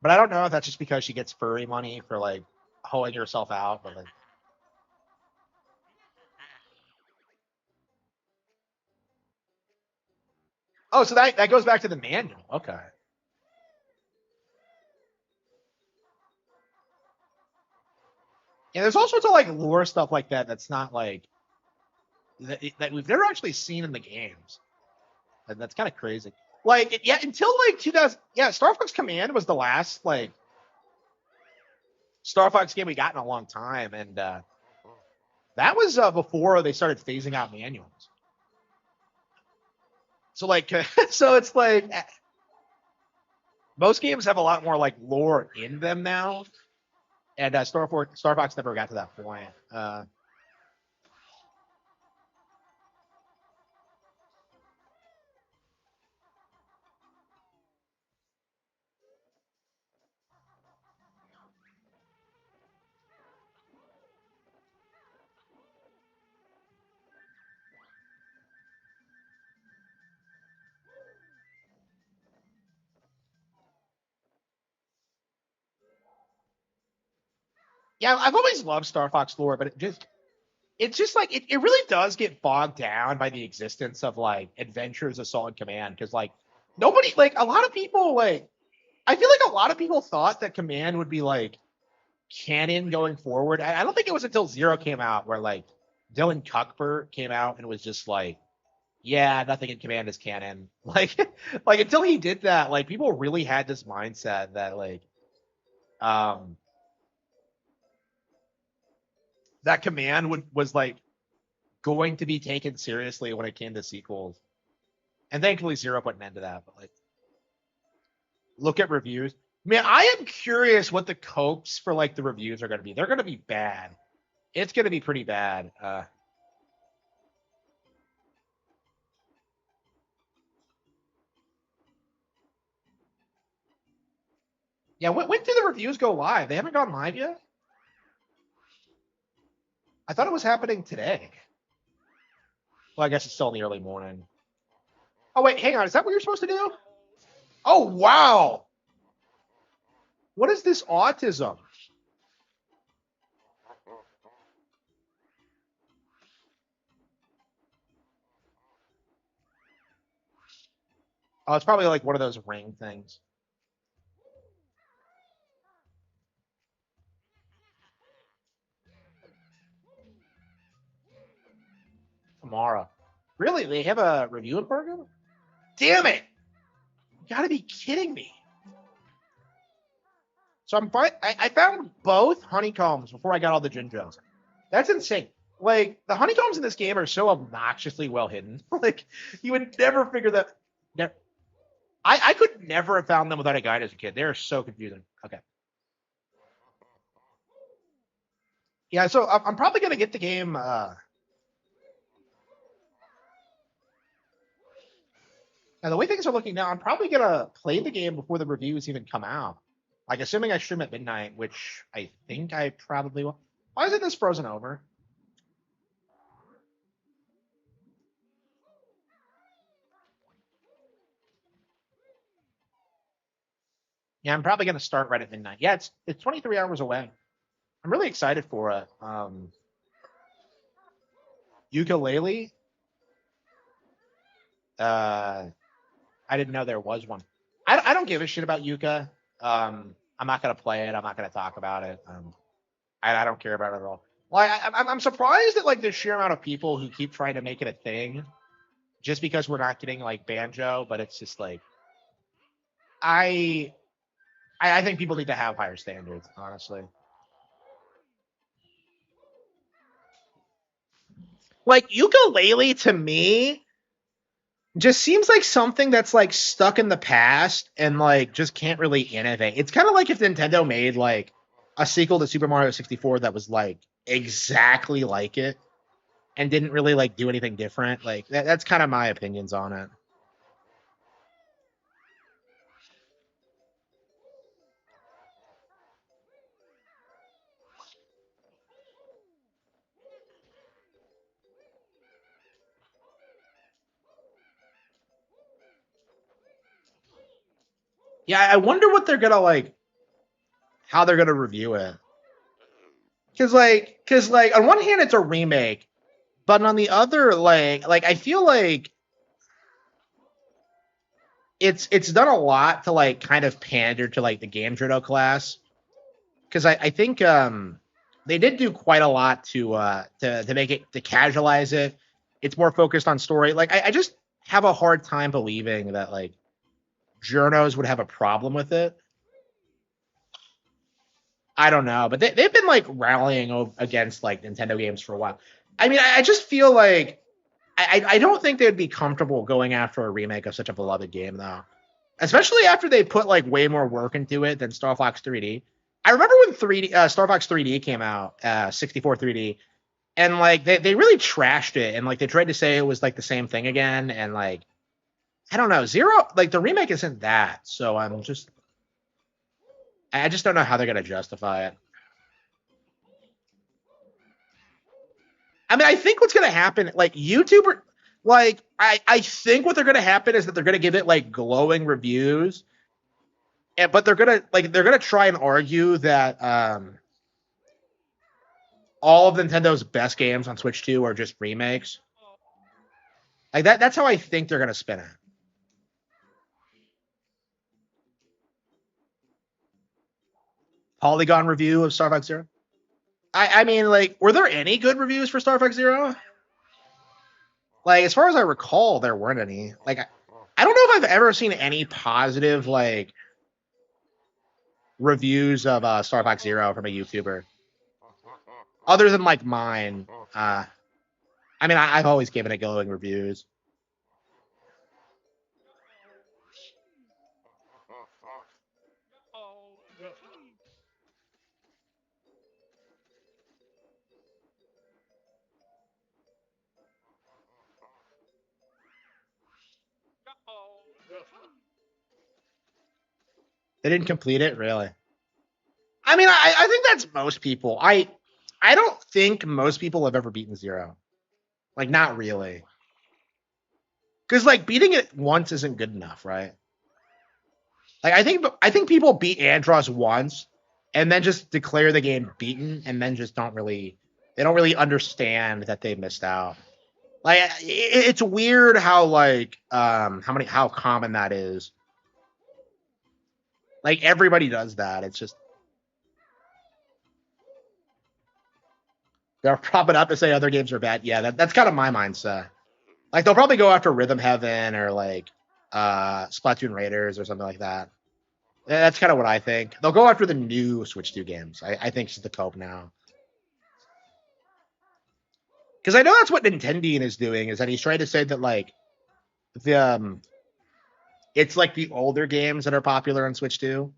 but I don't know if that's just because she gets furry money for like hoeing herself out. But like, oh, so that goes back to the manual. Okay. And there's all sorts of like lore stuff like that that's not like that we've never actually seen in the games. And that's kind of crazy. Like yeah, until like 2000, yeah, Star Fox Command was the last like Star Fox game we got in a long time, and that was before they started phasing out manuals. So like, so it's like most games have a lot more like lore in them now, and Star Fox never got to that point. Yeah, I've always loved Star Fox lore, but it's just like it really does get bogged down by the existence of like Adventures Assault and Command because like nobody like a lot of people like I feel like a lot of people thought that Command would be like canon going forward. I don't think it was until Zero came out where like Dylan Cuthbert came out and was just like Yeah, nothing in command is canon. Like, like until he did that, like people really had this mindset that like, um, that command was like going to be taken seriously when it came to sequels. And thankfully, Zero put an end to that. But like, look at reviews. Man, I am curious what the copes for like the reviews are going to be. They're going to be bad. It's going to be pretty bad. Yeah, when did the reviews go live? They haven't gone live yet. I thought it was happening today. Well, I guess it's still in the early morning. Oh wait, hang on. Is that what you're supposed to do? Oh wow. What is this autism? Oh, it's probably like one of those ring things. Tomorrow. Really? They have a review embargo? Damn it! You gotta be kidding me. So I found both honeycombs before I got all the Jinjos. That's insane. Like the honeycombs in this game are so obnoxiously well hidden. Like you would never figure that. I could never have found them without a guide as a kid. They're so confusing. Okay. Yeah, so I'm probably gonna get the game. Now the way things are looking now, I'm probably gonna play the game before the reviews even come out. Like assuming I stream at midnight, which I think I probably will. Why isn't this frozen over? Yeah, I'm probably gonna start right at midnight. Yeah, it's 23 hours away. I'm really excited for it. Ukulele. I didn't know there was one. I don't give a shit about Yuka. I'm not gonna play it. I'm not gonna talk about it. I don't care about it at all. Like I'm surprised at like the sheer amount of people who keep trying to make it a thing, just because we're not getting like banjo. But it's just like I I think people need to have higher standards, honestly. Like ukulele to me just seems like something that's like stuck in the past and like just can't really innovate. It's kind of like if Nintendo made like a sequel to Super Mario 64 that was like exactly like it and didn't really like do anything different. Like that's kind of my opinions on it. Yeah, I wonder what they're gonna like, how they're gonna review it. Cause like on one hand it's a remake, but on the other like I feel like it's done a lot to like kind of pander to like the game journal class because I think they did do quite a lot to make it to casualize it. It's more focused on story. Like I just have a hard time believing that like journos would have a problem with it. I don't know, but they've been like rallying against like Nintendo games for a while. I mean, I just feel like I don't think they'd be comfortable going after a remake of such a beloved game though, especially after they put like way more work into it than Star Fox 3D. I remember when 3D Star Fox 3D came out, 64 3D, and like they really trashed it, and like they tried to say it was like the same thing again, and like I don't know, Zero like the remake isn't that, so I just don't know how they're gonna justify it. I mean, I think what's gonna happen, like YouTuber, like I think what they're gonna happen is that they're gonna give it like glowing reviews, and but they're gonna try and argue that all of Nintendo's best games on Switch 2 are just remakes. Like that's how I think they're gonna spin it. Polygon review of Star Fox Zero. I mean, like, were there any good reviews for Star Fox Zero? Like, as far as I recall, there weren't any. Like, I don't know if I've ever seen any positive like reviews of Star Fox Zero from a YouTuber, other than like mine. I mean, I've always given it glowing reviews. They didn't complete it, really. I mean, I think that's most people. I don't think most people have ever beaten Zero. Like, not really. Because like beating it once isn't good enough, right? Like I think people beat Andros once and then just declare the game beaten and then just don't really understand that they missed out. Like it's weird how like how common that is. Like everybody does that. It's just they're probably not to say other games are bad. Yeah, that's kind of my mindset. Like they'll probably go after Rhythm Heaven or like Splatoon Raiders or something like that. That's kind of what I think. They'll go after the new Switch 2 games. I think it's the cope now. Because I know that's what Nintendian is doing, is that he's trying to say that like the it's like the older games that are popular on Switch 2.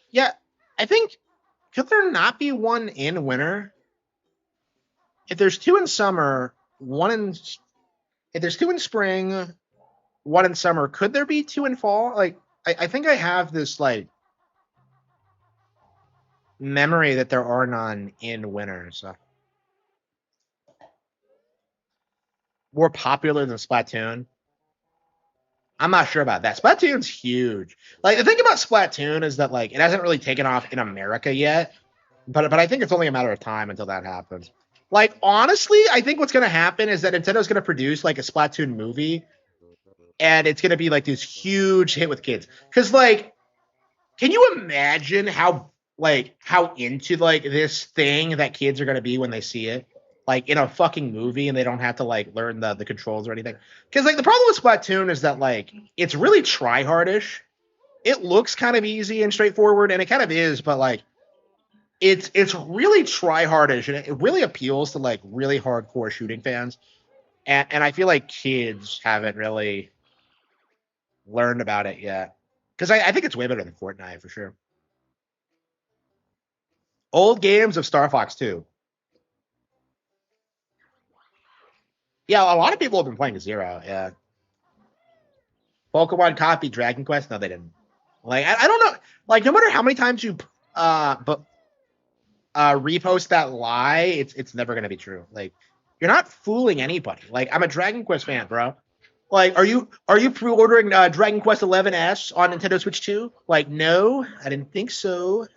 Yeah, I think could there not be one in winter? If there's two in summer, one in if there's two in spring, one in summer, could there be two in fall? Like I think I have this like memory that there are none in winter. So more popular than Splatoon. I'm not sure about that. Splatoon's huge. Like the thing about Splatoon is that like it hasn't really taken off in America yet, but I think it's only a matter of time until that happens. Like honestly, I think what's gonna happen is that Nintendo's gonna produce like a Splatoon movie, and it's gonna be like this huge hit with kids. Because like, can you imagine how into like this thing that kids are gonna be when they see it? Like in a fucking movie and they don't have to like learn the controls or anything. Because like the problem with Splatoon is that like it's really try hardish. It looks kind of easy and straightforward, and it kind of is, but like it's really try hardish and it really appeals to like really hardcore shooting fans. And I feel like kids haven't really learned about it yet. Because I think it's way better than Fortnite for sure. Old games of Star Fox 2. Yeah, a lot of people have been playing Zero. Yeah. Pokemon copied Dragon Quest. No, they didn't. Like I don't know. Like no matter how many times you but repost that lie, it's never gonna be true. Like you're not fooling anybody. Like I'm a Dragon Quest fan, bro. Like are you pre-ordering Dragon Quest 11S on Nintendo Switch 2? Like no, I didn't think so.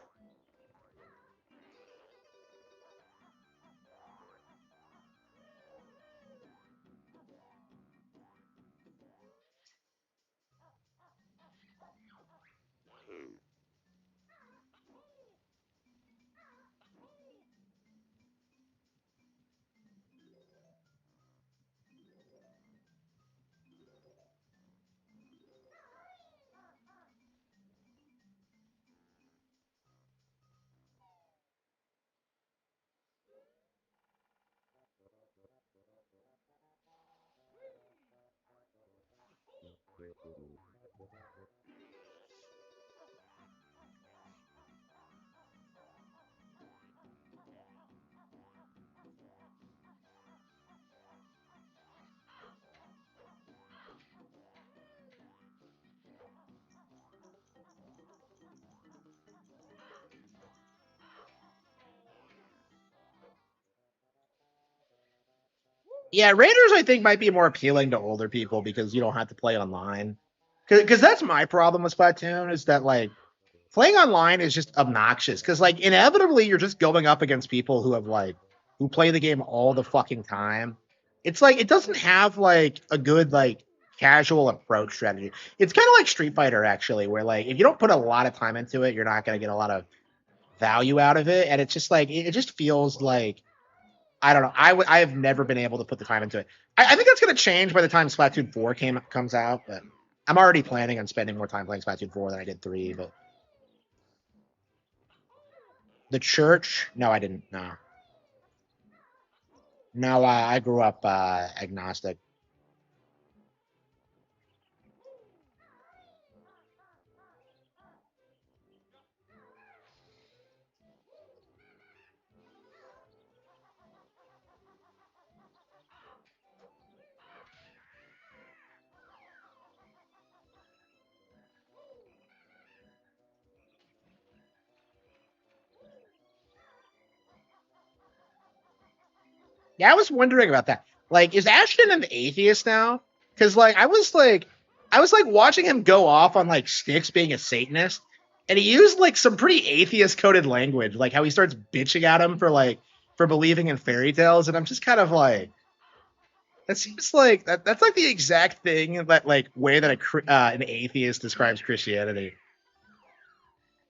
Yeah, Raiders I think might be more appealing to older people because you don't have to play online. Because that's my problem with Splatoon is that like playing online is just obnoxious. Because like inevitably you're just going up against people who have like who play the game all the fucking time, it's like it doesn't have like a good like casual approach strategy. It's kind of like Street Fighter actually, where like if you don't put a lot of time into it, you're not gonna get a lot of value out of it, and it's just like it just feels like I don't know. I have never been able to put the time into it. I think that's gonna change by the time Splatoon 4 comes out, but I'm already planning on spending more time playing Splatoon 4 than I did 3. But the church, no, I didn't. No, no, I grew up agnostic. Yeah, I was wondering about that. Like, is Ashton an atheist now? Because like I was like watching him go off on like Styx being a Satanist, and he used like some pretty atheist coded language, like how he starts bitching at him for believing in fairy tales, and I'm just kind of like, that seems like that's like the exact thing that like way that an atheist describes Christianity.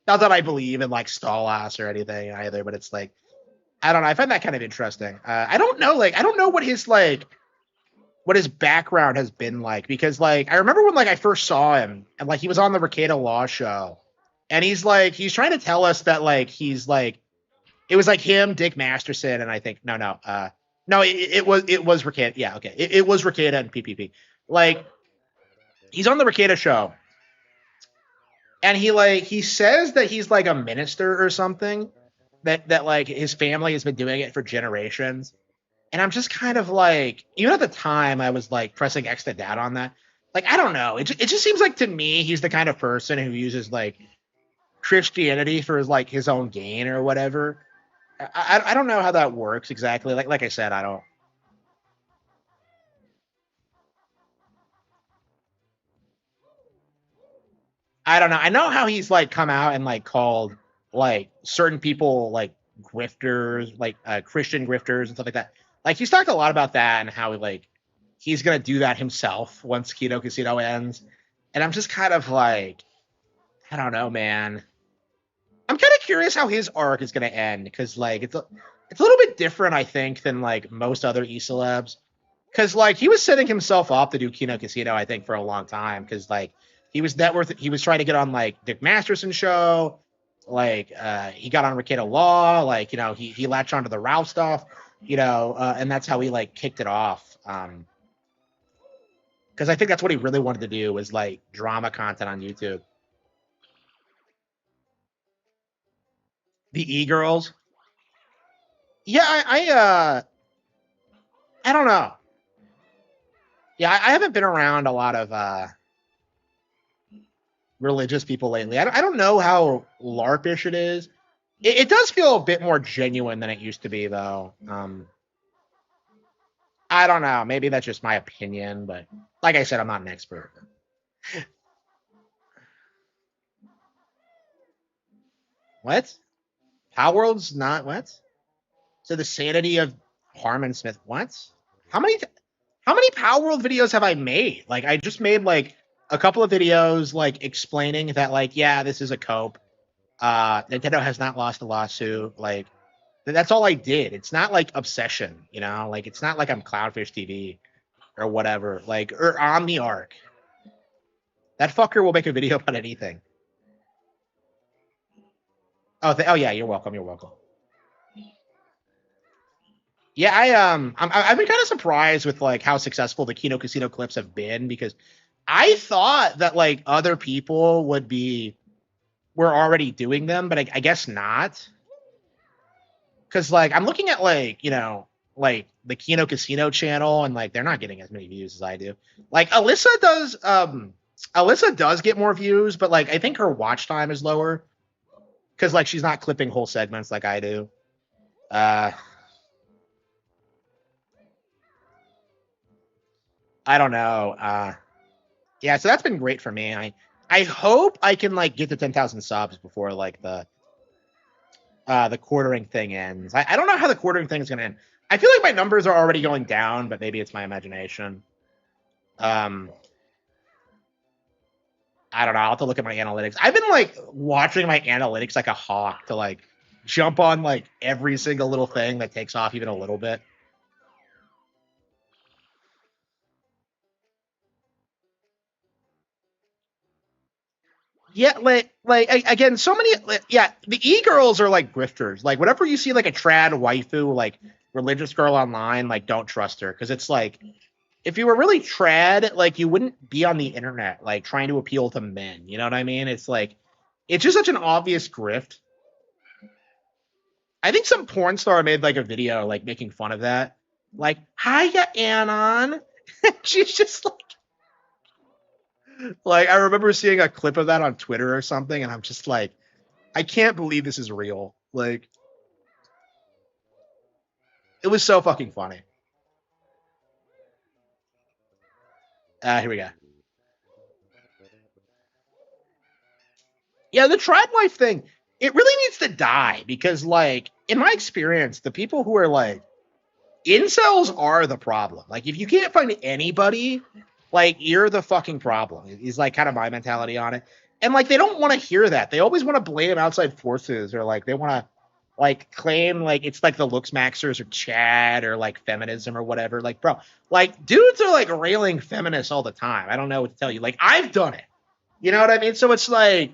Not that I believe in like Stalas or anything either, but it's like I don't know. I find that kind of interesting. I don't know. Like, I don't know what his background has been like because, like, I remember when like I first saw him and like he was on the Rekieta Law show, and he's trying to tell us that like he's like it was like him, Dick Masterson, and I think no, it was Rekieta. Yeah, okay, it was Rekieta and PPP. Like, he's on the Rekieta show, and he says that he's like a minister or something that like his family has been doing it for generations. And I'm just kind of like, even at the time, I was like pressing X to doubt on that. Like, I don't know. It just seems like to me, he's the kind of person who uses like Christianity for his own gain or whatever. I don't know how that works exactly. Like I said, I don't know. I know how he's like come out and like called like certain people like grifters, like Christian grifters and stuff like that. Like he's talked a lot about that and how he's gonna do that himself once Kino Casino ends. And I'm just kind of like, I don't know, man. I'm kind of curious how his arc is gonna end because like it's a little bit different, I think, than like most other E celebs. Because like he was setting himself up to do Kino Casino, I think, for a long time. Because like he was trying to get on like Dick Masterson's show. Like he got on Rekieta Law. Like he latched onto the Ralph stuff. And that's how he like kicked it off. Because I think that's what he really wanted to do was like drama content on YouTube. The e-girls. Yeah, I don't know. Yeah, I haven't been around a lot of religious people lately. I don't know how LARPish it is. It does feel a bit more genuine than it used to be, though. I don't know. Maybe that's just my opinion, but like I said, I'm not an expert. What? Power World's not what? So the sanity of Harman Smith. What? How many? How many Power World videos have I made? Like I just made like a couple of videos like explaining that like yeah, this is a cope. Nintendo has not lost a lawsuit. Like that's all I did. It's not like obsession, like it's not like I'm Cloudfish TV or whatever. Like or OmniArc. That fucker will make a video about anything. Oh yeah, you're welcome. You're welcome. Yeah, I've been kind of surprised with like how successful the Kino Casino clips have been because I thought that like other people were already doing them, but I guess not. Because like I'm looking at like like the Kino Casino channel and like they're not getting as many views as I do. Like Alyssa does get more views, but like I think her watch time is lower because like she's not clipping whole segments like I do. Uh, I don't know. Yeah, so that's been great for me. I hope I can like get to 10,000 subs before like the quartering thing ends. I don't know how the quartering thing is going to end. I feel like my numbers are already going down, but maybe it's my imagination. I don't know. I'll have to look at my analytics. I've been like watching my analytics like a hawk to like jump on like every single little thing that takes off even a little bit. Yeah, again, so many. Yeah, the e-girls are like grifters. Like whenever you see like a trad waifu, like religious girl online, like don't trust her because it's like if you were really trad, like you wouldn't be on the internet like trying to appeal to men. You know what I mean? It's like it's just such an obvious grift. I think some porn star made like a video like making fun of that. Like, hiya, Anon. She's just like I remember seeing a clip of that on Twitter or something, and I'm just like, I can't believe this is real. Like, it was so fucking funny. Here we go. Yeah, the tribe life thing, it really needs to die because, like, in my experience, the people who are like incels are the problem. Like, if you can't find anybody, like, you're the fucking problem. Is like kind of my mentality on it. And like, they don't want to hear that. They always want to blame outside forces or like they want to like claim like it's like the looks maxers or Chad or like feminism or whatever. Like, bro, like dudes are like railing feminists all the time. I don't know what to tell you. Like, I've done it. You know what I mean? So it's like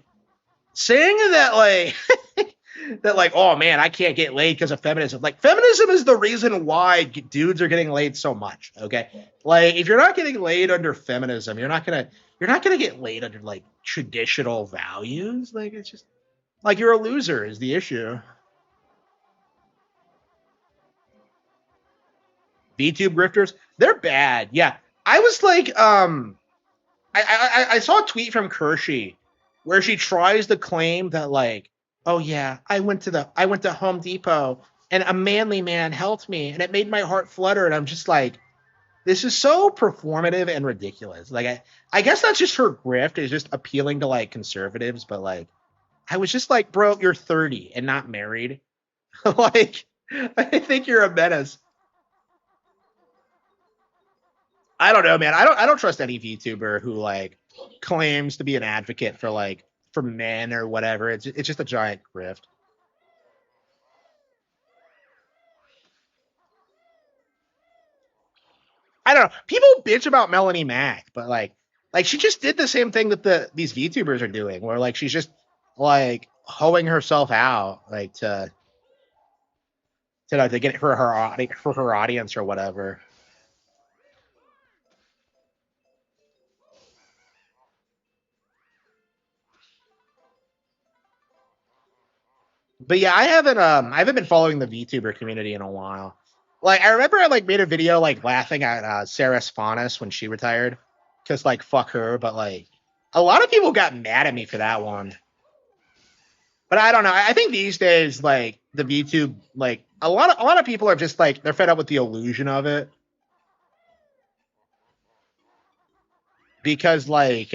saying that like that like, oh man, I can't get laid because of feminism. Like, feminism is the reason why dudes are getting laid so much. Okay, like if you're not getting laid under feminism, you're not gonna get laid under like traditional values. Like, it's just like you're a loser is the issue. VTube grifters, they're bad. Yeah, I was like, I saw a tweet from Kershey where she tries to claim that like, oh yeah, I went to Home Depot and a manly man helped me and it made my heart flutter, and I'm just like, this is so performative and ridiculous. Like, I guess that's just her grift is just appealing to like conservatives, but like I was just like, bro, you're 30 and not married. Like, I think you're a menace. I don't know, man. I don't trust any VTuber who like claims to be an advocate for like for men or whatever. It's just a giant grift. I don't know. People bitch about Melanie Mack, but like she just did the same thing that these VTubers are doing, where like she's just like hoeing herself out, like to get for her audience or whatever. But yeah, I haven't been following the VTuber community in a while. Like I remember I like made a video like laughing at Sarah Spanis when she retired, because like fuck her. But like a lot of people got mad at me for that one. But I don't know. I think these days like the VTube like a lot of people are just like they're fed up with the illusion of it because like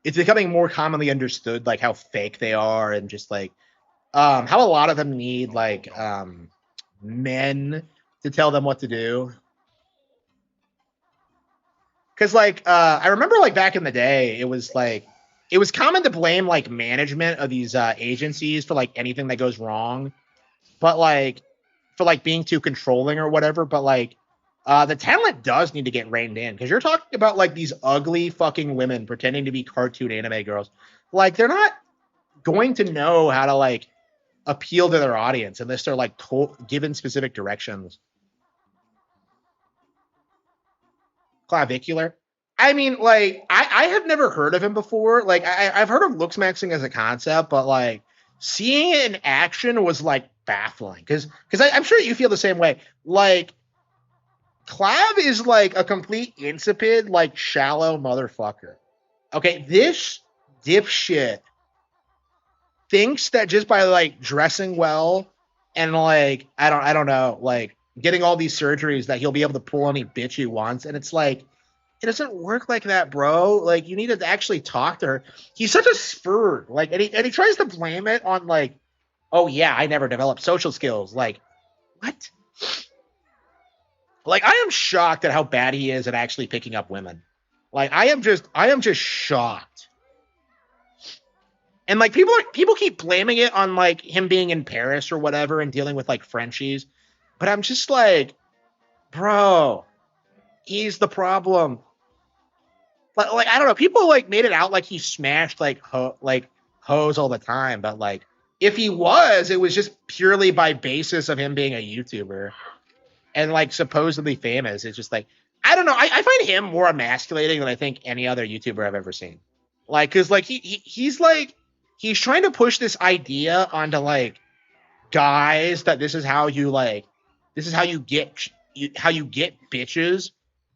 it's becoming more commonly understood like how fake they are and just like how a lot of them need like men to tell them what to do. Because like I remember like back in the day, it was common to blame like management of these agencies for like anything that goes wrong, but like for like being too controlling or whatever. But like the talent does need to get reined in because you're talking about like these ugly fucking women pretending to be cartoon anime girls. Like they're not going to know how to like appeal to their audience unless they're like given specific directions. Clavicular. I mean, like, I have never heard of him before. Like, I've heard of looks maxing as a concept, but like seeing it in action was like baffling. Because I'm sure you feel the same way. Like, Clav is like a complete insipid, like shallow motherfucker. Okay, this dipshit thinks that just by like dressing well and like I don't know, like getting all these surgeries that he'll be able to pull any bitch he wants, and it's like It doesn't work like that, bro. Like, you need to actually talk to her. He's such a spurd. Like, and he tries to blame it on, like, oh yeah, I never developed social skills. Like, what? Like, I am shocked at how bad he is at actually picking up women. Like, I am just shocked. And like, people keep blaming it on like him being in Paris or whatever and dealing with like Frenchies, but I'm just like, bro, he's the problem. Like I don't know, people like made it out like he smashed like hoes all the time, but like if he was, it was just purely by basis of him being a YouTuber and like supposedly famous. It's just like, I don't know. I find him more emasculating than I think any other YouTuber I've ever seen. Like, cause like he's like he's trying to push this idea onto like guys that this is how you get bitches,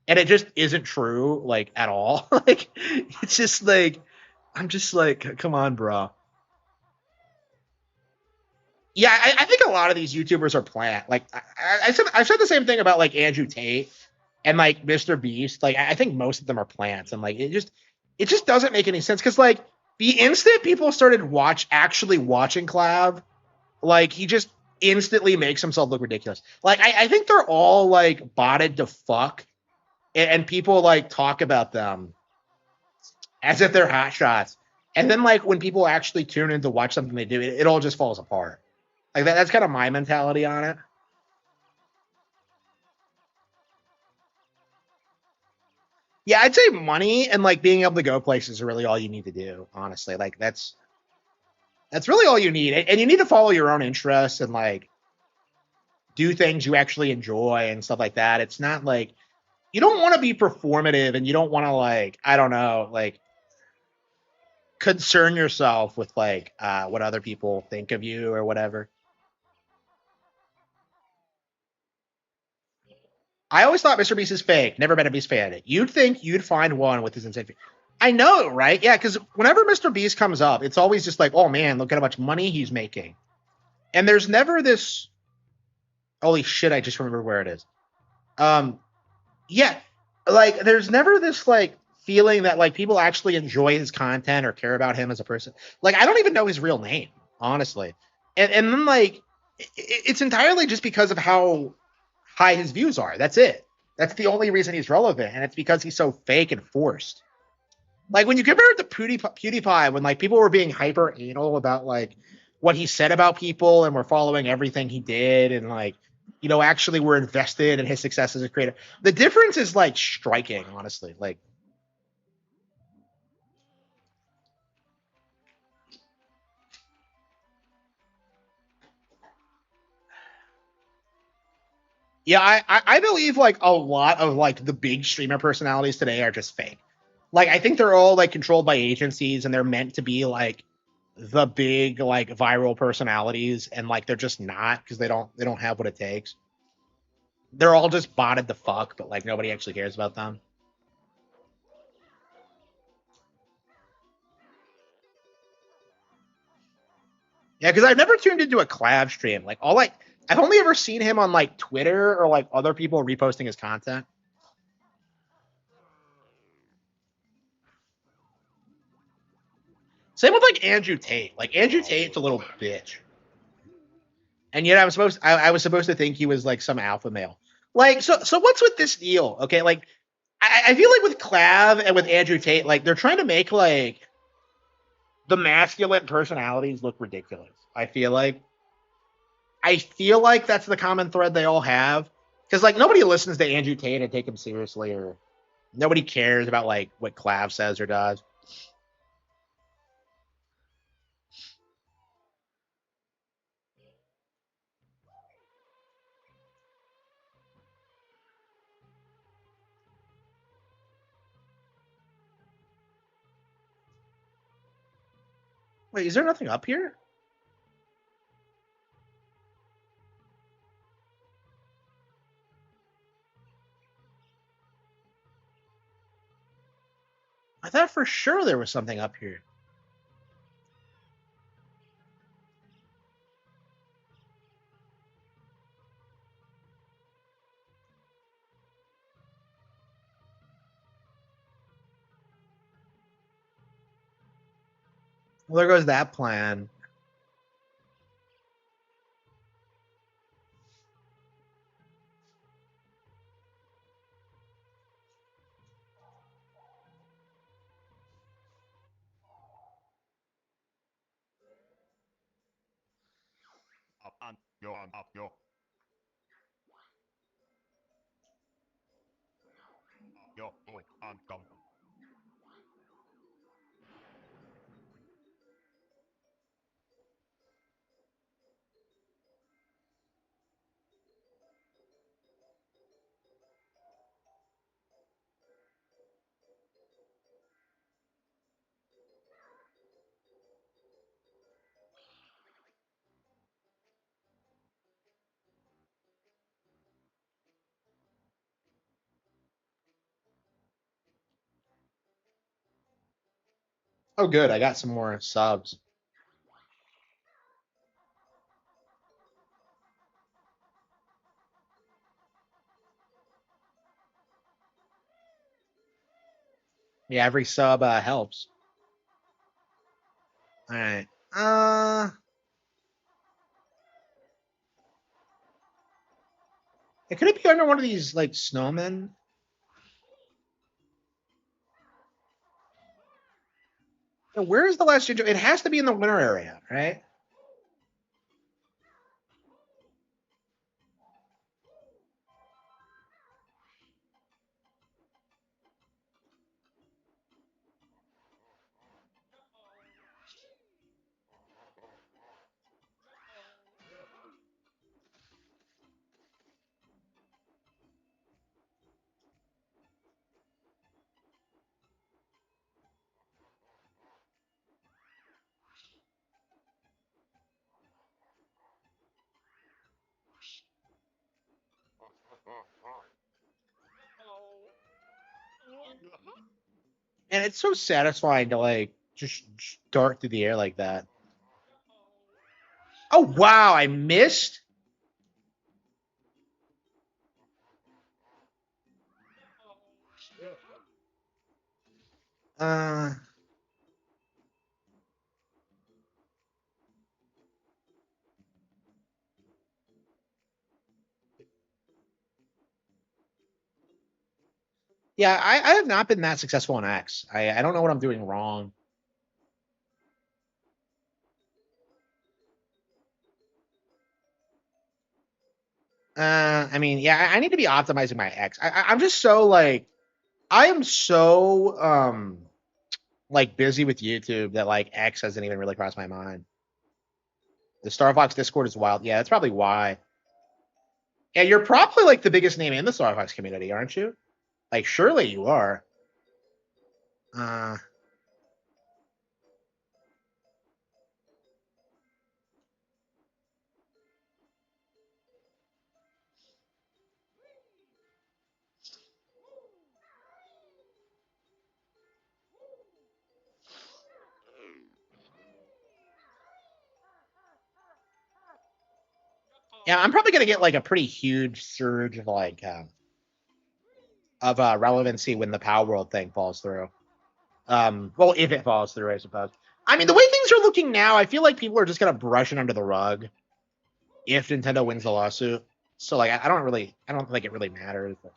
and it just isn't true like at all. Like, it's just like, I'm just like, come on, bro. Yeah, I think a lot of these YouTubers are plant. Like I've said the same thing about like Andrew Tate and like Mr. Beast. Like I think most of them are plants, and like it just doesn't make any sense because like the instant people started actually watching Clav, like he just instantly makes himself look ridiculous. Like I think they're all like botted to fuck, and people like talk about them as if they're hot shots. And then like when people actually tune in to watch something they do, it all just falls apart. Like that's kind of my mentality on it. Yeah, I'd say money and like being able to go places are really all you need to do, honestly. Like that's really all you need. And you need to follow your own interests and like do things you actually enjoy and stuff like that. It's not like you don't want to be performative and you don't want to like, I don't know, like concern yourself with like what other people think of you or whatever. I always thought Mr. Beast is fake. Never been a Beast fan. You'd think you'd find one with his insane. I know, right? Yeah, because whenever Mr. Beast comes up, it's always just like, oh man, look at how much money he's making. And there's never this. Holy shit! I just remember where it is. Yeah, like there's never this like feeling that like people actually enjoy his content or care about him as a person. Like I don't even know his real name, honestly. And then like it's entirely just because of how high his views are. That's it. That's the only reason he's relevant, and it's because he's so fake and forced. Like when you compare it to PewDiePie, when like people were being hyper anal about like what he said about people and were following everything he did and like, you know, actually were invested in his success as a creator. The difference is like striking, honestly. Like, yeah, I believe like a lot of like the big streamer personalities today are just fake. Like I think they're all like controlled by agencies and they're meant to be like the big like viral personalities, and like they're just not because they don't have what it takes. They're all just botted the fuck, but like nobody actually cares about them. Yeah, because I've never tuned into a collab stream. Like I've only ever seen him on like Twitter or like other people reposting his content. Same with like Andrew Tate. Like Andrew Tate's a little bitch. And yet I was supposed to think he was like some alpha male. Like so what's with this deal? Okay, like I feel like with Clav and with Andrew Tate, like they're trying to make like the masculine personalities look ridiculous. I feel like that's the common thread they all have. Because like nobody listens to Andrew Tate and take him seriously, or nobody cares about like what Clav says or does. Wait, is there nothing up here? I thought for sure there was something up here. Well, there goes that plan. Oh, good. I got some more subs. Yeah, every sub helps. All right. Could it be under one of these like snowmen? Where is the last ginger? It has to be in the winter area, right? And it's so satisfying to like just dart through the air like that. Oh wow, I missed. Uh, yeah, I have not been that successful in X. I don't know what I'm doing wrong. I mean, yeah, I need to be optimizing my X. I'm just so like, I am so like busy with YouTube that like X hasn't even really crossed my mind. The Star Fox Discord is wild. Yeah, that's probably why. Yeah, you're probably like the biggest name in the Star Fox community, aren't you? Like, surely you are. Uh, yeah, I'm probably gonna get like a pretty huge surge of like relevancy when the Power World thing falls through. Well, if it falls through, I suppose. I mean, the way things are looking now, I feel like people are just gonna brush it under the rug if Nintendo wins the lawsuit. So like, I don't think it really matters. But...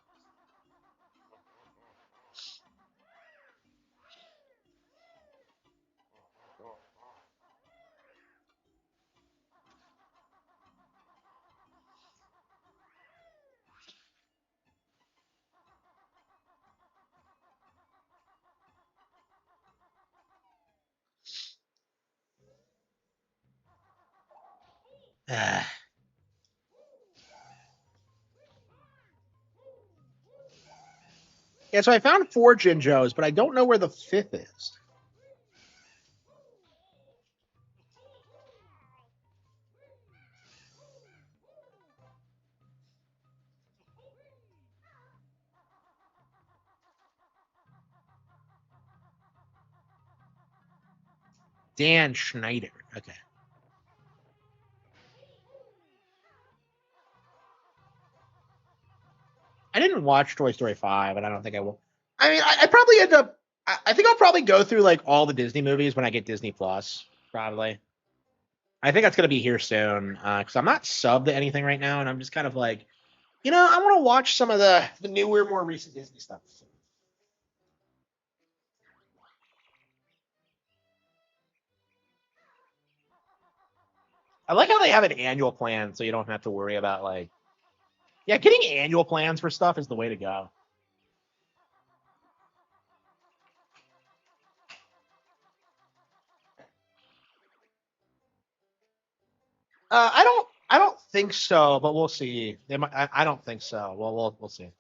Yeah, so I found 4 Jinjos, but I don't know where the 5th is. Dan Schneider. Okay. I didn't watch Toy Story 5, and I don't think I will. I mean, I probably end up. I think I'll probably go through like all the Disney movies when I get Disney Plus. Probably. I think that's gonna be here soon because I'm not subbed to anything right now, and I'm just kind of like, I want to watch some of the newer, more recent Disney stuff. I like how they have an annual plan, so you don't have to worry about like, yeah, getting annual plans for stuff is the way to go. I don't think so, but we'll see. I don't think so. Well, we'll see.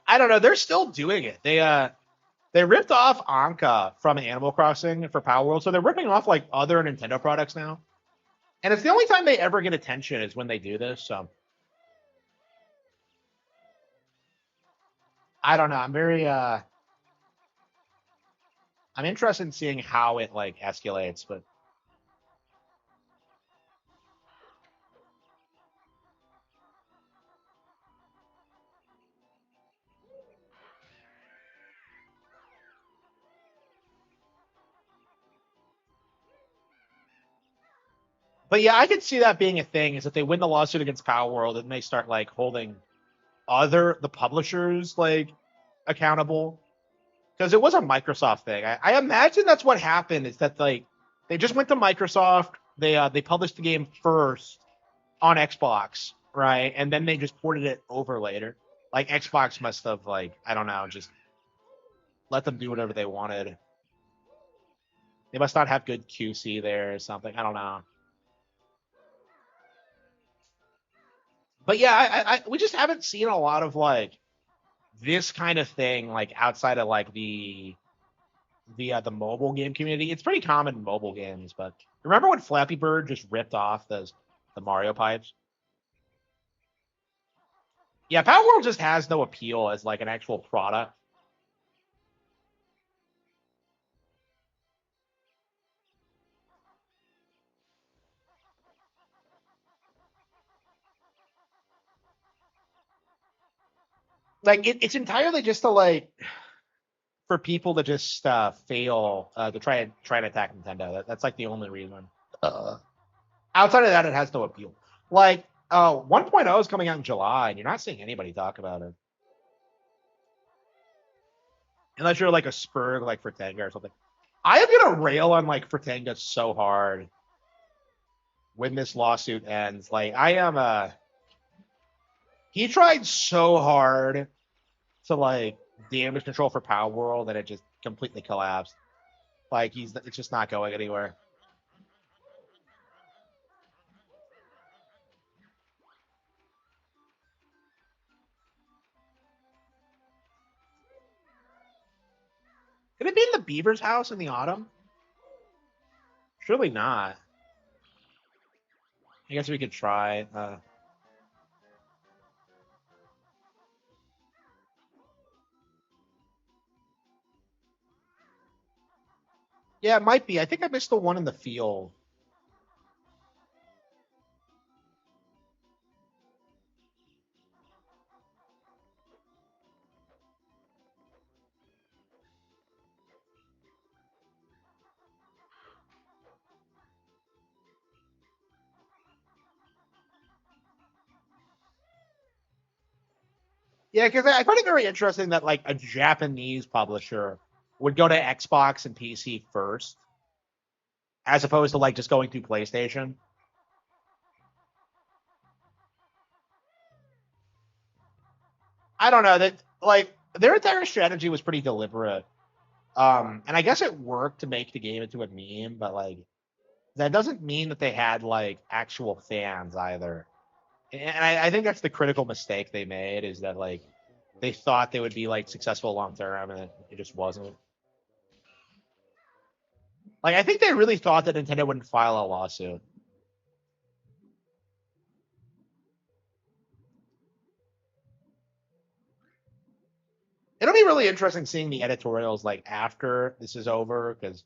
I don't know. They're still doing it. They ripped off Anka from Animal Crossing for Power World, so they're ripping off like other Nintendo products now. And it's the only time they ever get attention is when they do this. So I don't know. I'm interested in seeing how it like escalates, but yeah, I could see that being a thing. Is if they win the lawsuit against Power World and they start like holding the publishers like accountable because it was a Microsoft thing. I imagine that's what happened. Is that like they just went to Microsoft, they published the game first on Xbox, right, and then they just ported it over later. Like Xbox must have like I don't know, just let them do whatever they wanted. They must not have good QC there or something. I don't know. But yeah, we just haven't seen a lot of like this kind of thing like outside of like the mobile game community. It's pretty common in mobile games, but remember when Flappy Bird just ripped off the Mario pipes? Yeah, Power World just has no appeal as like an actual product. Like it's entirely just to like for people to just fail to try and attack Nintendo. That's like the only reason. Uh, Outside of that, it has no appeal. Like 1.0 is coming out in July, and you're not seeing anybody talk about it. Unless you're like a Spurg like Fratanga or something. I am gonna rail on like Fratanga so hard when this lawsuit ends. Like I am he tried so hard to like damage control for Power World that it just completely collapsed. Like it's just not going anywhere. Could it be in the Beaver's house in the autumn? Surely not. I guess we could try. Yeah, it might be. I think I missed the one in the field. Yeah, because I find it very interesting that like a Japanese publisher would go to Xbox and PC first, as opposed to like just going through PlayStation. I don't know that like their entire strategy was pretty deliberate. And I guess it worked to make the game into a meme, but like that doesn't mean that they had like actual fans either. And I think that's the critical mistake they made is that like they thought they would be like successful long term and it just wasn't. Like I think they really thought that Nintendo wouldn't file a lawsuit. It'll be really interesting seeing the editorials like after this is over because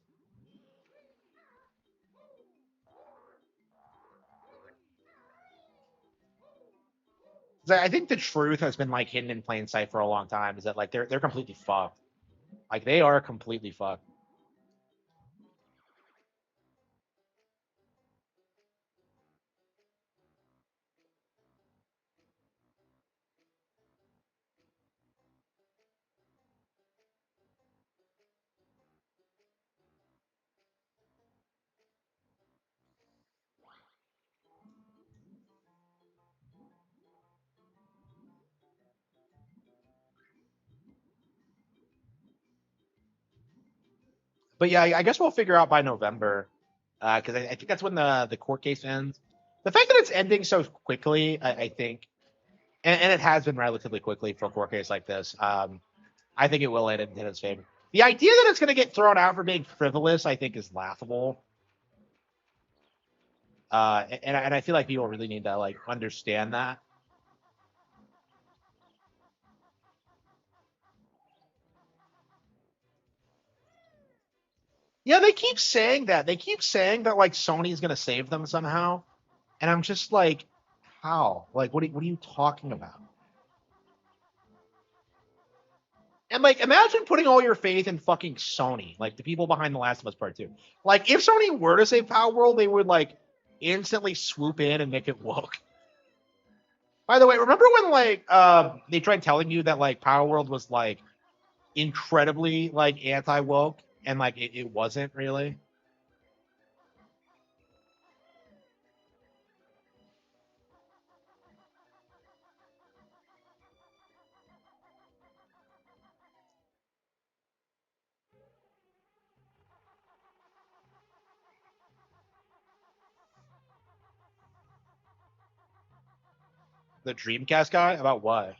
I think the truth has been like hidden in plain sight for a long time. Is that like they're completely fucked. Like they are completely fucked. But yeah, I guess we'll figure out by November, because I think that's when the court case ends. The fact that it's ending so quickly, I think, and it has been relatively quickly for a court case like this. I think it will end in its favor. The idea that it's going to get thrown out for being frivolous, I think, is laughable. And I feel like people really need to like understand that. Yeah, they keep saying that. They keep saying that like Sony's going to save them somehow, and I'm just like, how? Like, what are you talking about? And like, imagine putting all your faith in fucking Sony, like the people behind The Last of Us Part Two. Like, if Sony were to save Power World, they would like instantly swoop in and make it woke. By the way, remember when like they tried telling you that like Power World was like incredibly like anti woke and like it wasn't really? The Dreamcast guy about what?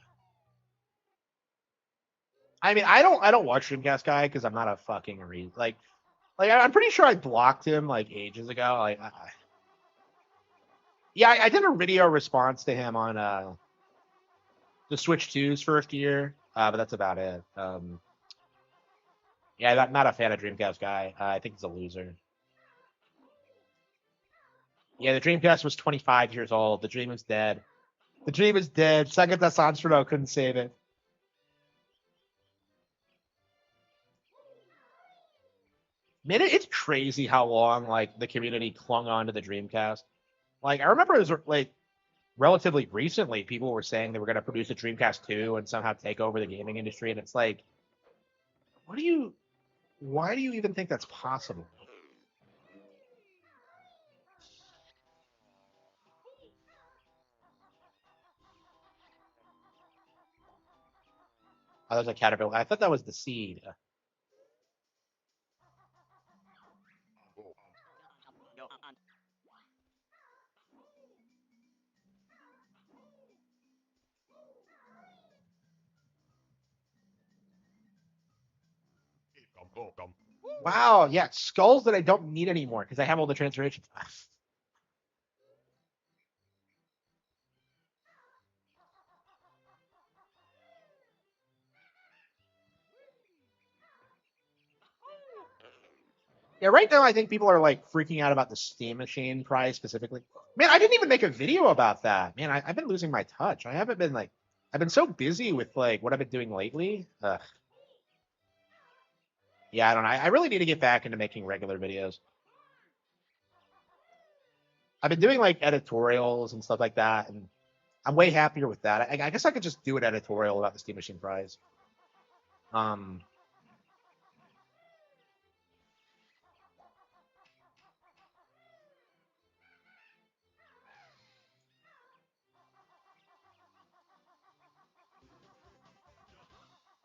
I mean, I don't watch Dreamcast guy because I'm not a fucking like I'm pretty sure I blocked him like ages ago. Like, yeah, I did a video response to him on the Switch 2's first year, but that's about it. Yeah, not a fan of Dreamcast guy. I think he's a loser. Yeah, the Dreamcast was 25 years old. The dream is dead. The dream is dead. Second Sanshiro couldn't save it. Man, it's crazy how long like the community clung on to the Dreamcast. Like I remember it was like relatively recently, people were saying they were going to produce a Dreamcast 2 and somehow take over the gaming industry, and it's like, what do you? Why do you even think that's possible? Oh, there's a caterpillar. I thought that was the seed. Wow, yeah, skulls that I don't need anymore because I have all the transformations. Yeah, right now I think people are like freaking out about the Steam Machine prize specifically. Man, I didn't even make a video about that. Man, I've been losing my touch. I haven't been like, I've been so busy with like what I've been doing lately. Yeah, I don't know. I really need to get back into making regular videos. I've been doing like editorials and stuff like that, and I'm way happier with that. I guess I could just do an editorial about the Steam Machine prize. Um,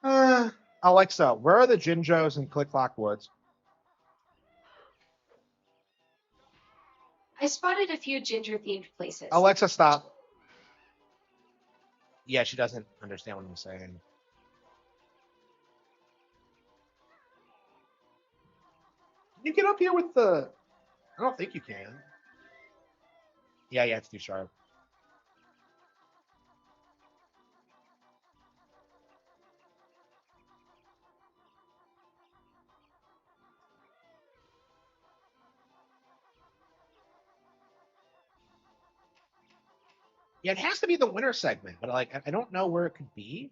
uh, Alexa, where are the Jinjos and Click Clock Woods? I spotted a few ginger-themed places. Alexa, stop. Yeah, she doesn't understand what I'm saying. Can you get up here with the? I don't think you can. Yeah, it's too sharp. Yeah, it has to be the winter segment, but like I don't know where it could be.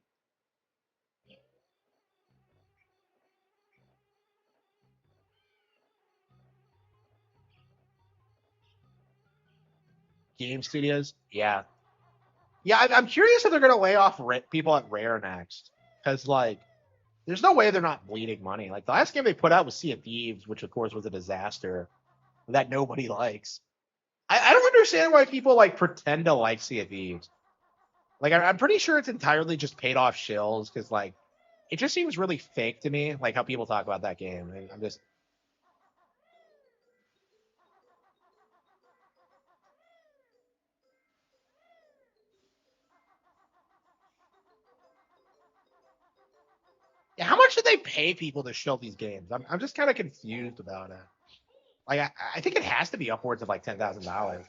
Game studios, yeah, yeah. I'm curious if they're gonna lay off people at Rare next, because like there's no way they're not bleeding money. Like the last game they put out was Sea of Thieves, which of course was a disaster that nobody likes. I don't understand why people like pretend to like Sea of Thieves. Like I'm pretty sure it's entirely just paid off shills because like it just seems really fake to me, like how people talk about that game. And I'm just yeah, how much did they pay people to show these games? I'm just kind of confused about it. Like I think it has to be upwards of like $10,000.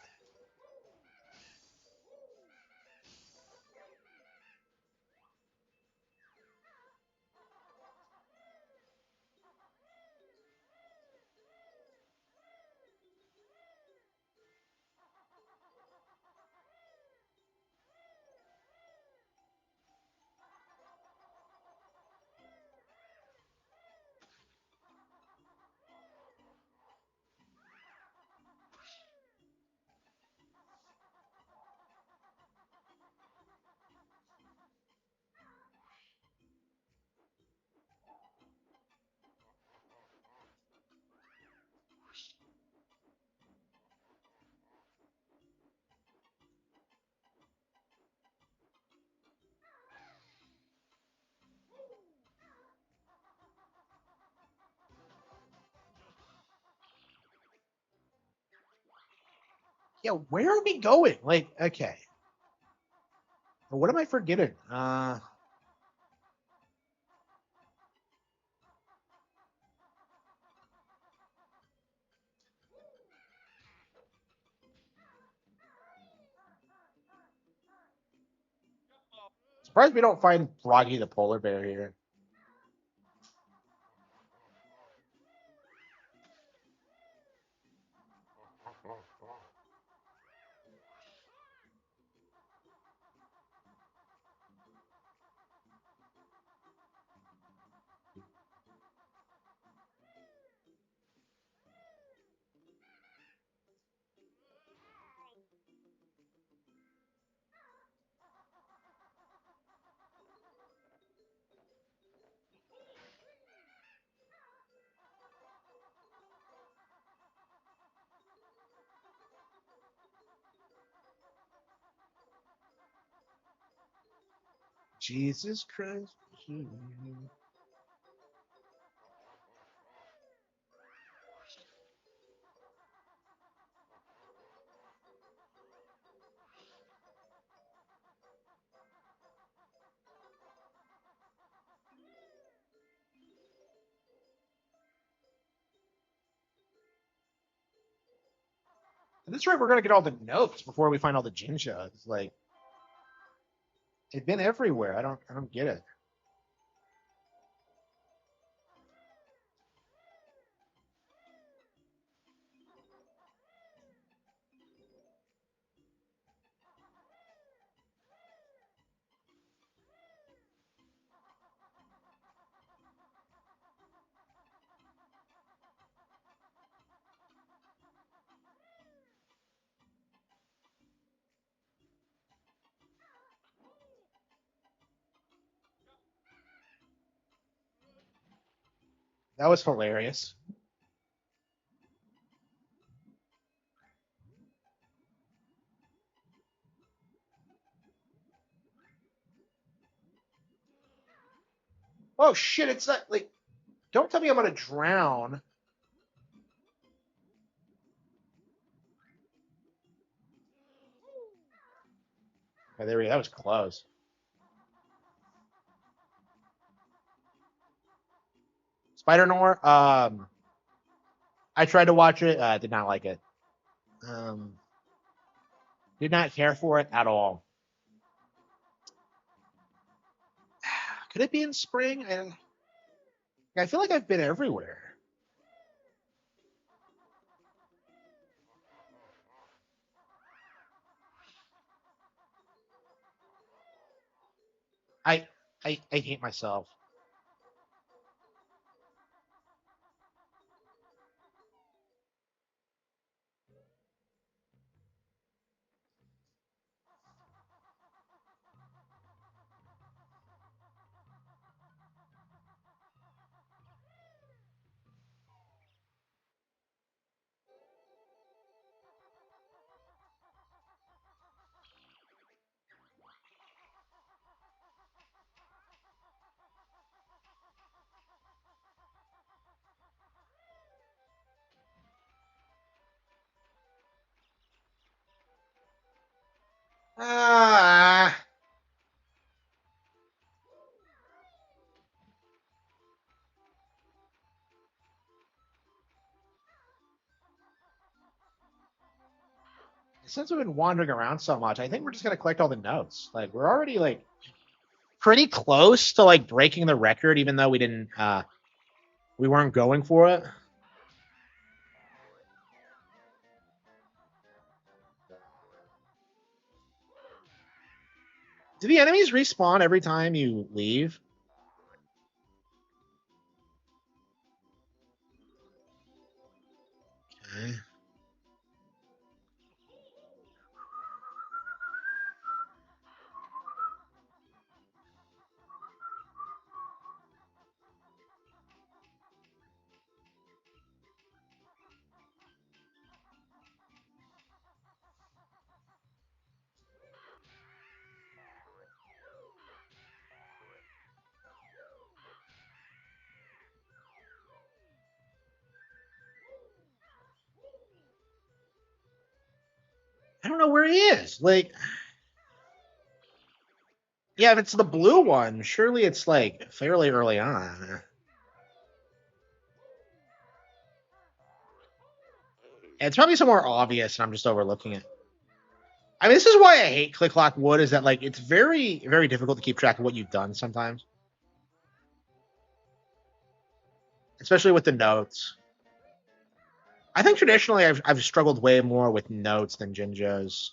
Yeah, where are we going? Like, okay, what am I forgetting? Surprised we don't find Froggy the polar bear here. Jesus Christ. At this rate, we're gonna get all the notes before we find all the Jinsha. It's like they've been everywhere. I don't get it. That was hilarious. Oh shit! It's not like. Don't tell me I'm gonna drown. Oh, there we go. That was close. Spider Noir. I tried to watch it. Did not like it. Um, did not care for it at all. Could it be in spring? I feel like I've been everywhere. I I hate myself. Ah. Since we've been wandering around so much, I think we're just gonna collect all the notes. Like we're already like pretty close to like breaking the record, even though we weren't going for it. Do the enemies respawn every time you leave? Okay. I don't know where he is. Like, yeah, if it's the blue one, surely it's like fairly early on. It's probably somewhere obvious, and I'm just overlooking it. I mean, this is why I hate Click Clock Wood. Is that like it's very, very difficult to keep track of what you've done sometimes, especially with the notes. I think traditionally I've struggled way more with notes than Jinjos.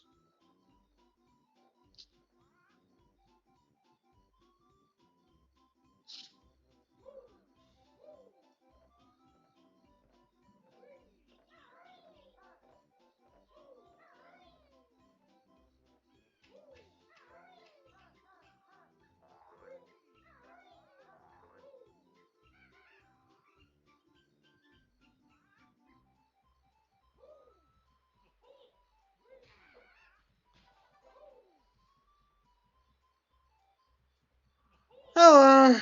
Oh,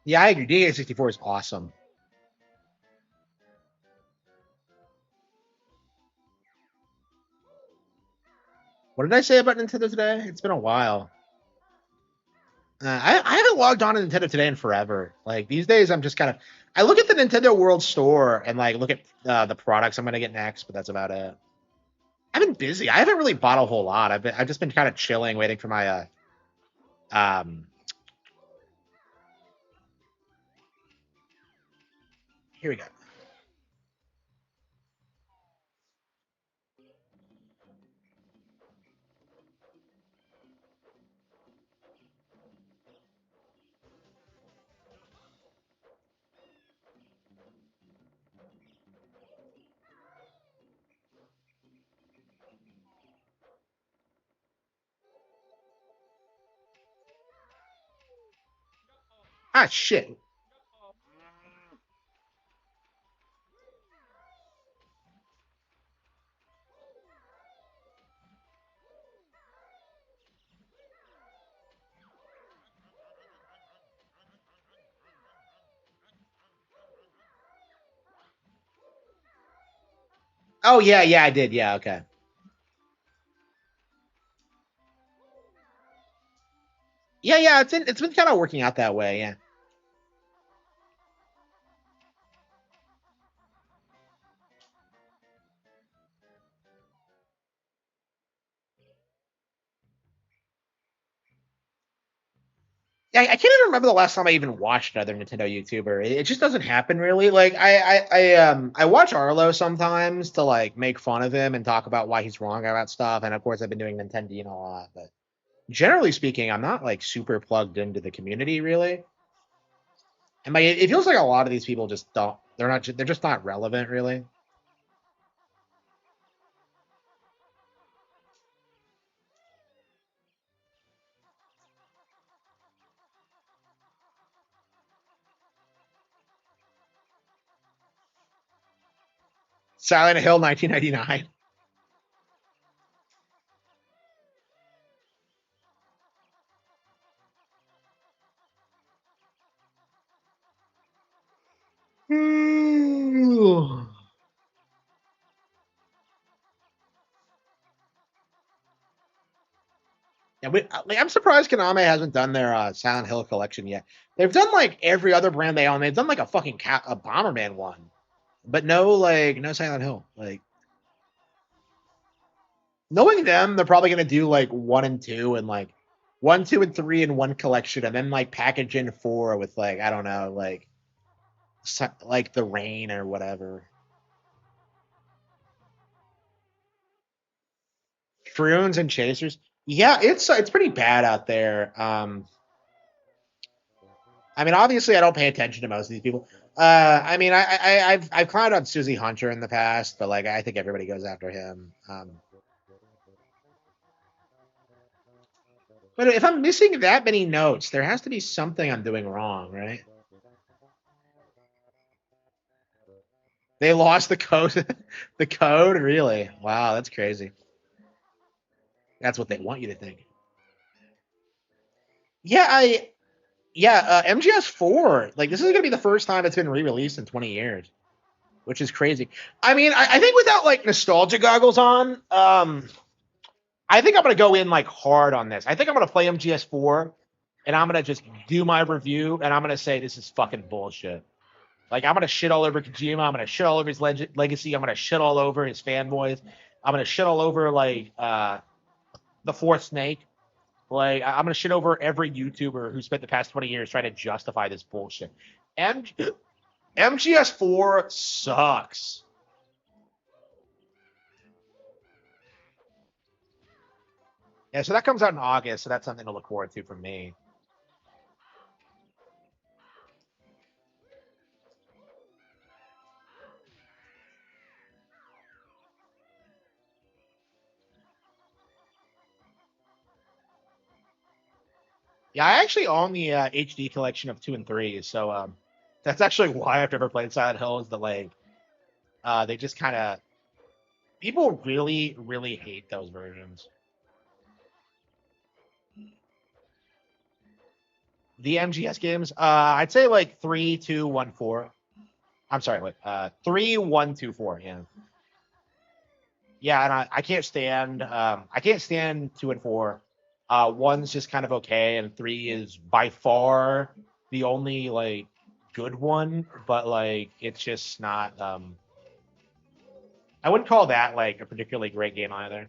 yeah, I agree. DA64 is awesome. What did I say about Nintendo today? It's been a while. I haven't logged on to Nintendo Today in forever. Like these days, I'm just kind of I look at the Nintendo World Store and like look at the products I'm gonna get next, but that's about it. I've been busy. I haven't really bought a whole lot. I've just been kind of chilling, waiting for my um. Here we go. Ah, shit. Oh yeah, I did. Yeah, okay. Yeah, it's been kind of working out that way. Yeah. Yeah, I can't even remember the last time I even watched another Nintendo YouTuber. It just doesn't happen really. Like I watch Arlo sometimes to like make fun of him and talk about why he's wrong about stuff. And of course, I've been doing Nintendo a lot, but generally speaking, I'm not like super plugged into the community really. And like it feels like a lot of these people just don't. They're just not relevant really. Silent Hill 1999. Yeah, like, I'm surprised Konami hasn't done their Silent Hill collection yet. They've done like every other brand they own. They've done like a fucking a Bomberman one, but no Silent Hill. Like knowing them, they're probably gonna do like one and two and like one, two, and three in one collection, and then like package in four with like I don't know like the rain or whatever. Fruins and Chasers. Yeah, it's pretty bad out there. I mean, obviously, I don't pay attention to most of these people. I mean, I've climbed on Susie Hunter in the past, but like I think everybody goes after him. But if I'm missing that many notes, there has to be something I'm doing wrong, right? They lost the code. The code, really? Wow, that's crazy. That's what they want you to think. Yeah, MGS4. Like this is gonna be the first time it's been re-released in 20 years, which is crazy. I mean, I think without like nostalgia goggles on, I think I'm gonna go in like hard on this. I think I'm gonna play MGS4, and I'm gonna just do my review, and I'm gonna say this is fucking bullshit. Like I'm gonna shit all over Kojima. I'm gonna shit all over his legacy. I'm gonna shit all over his fanboys. I'm gonna shit all over like the fourth Snake. Like I'm gonna shit over every YouTuber who spent the past 20 years trying to justify this bullshit. M- MGS4 sucks. Yeah, so that comes out in August, so that's something to look forward to from me. Yeah, I actually own the HD collection of two and three, so that's actually why I've never played Silent Hill. Is the like they just kind of people really hate those versions. The MGS games, I'd say like 3, 2, 1, 4. I'm sorry, wait, 3, 1, 2, 4. Yeah, yeah, and I can't stand 2 and 4. One's just kind of okay, and three is by far the only like good one, but like it's just not. I wouldn't call that like a particularly great game either.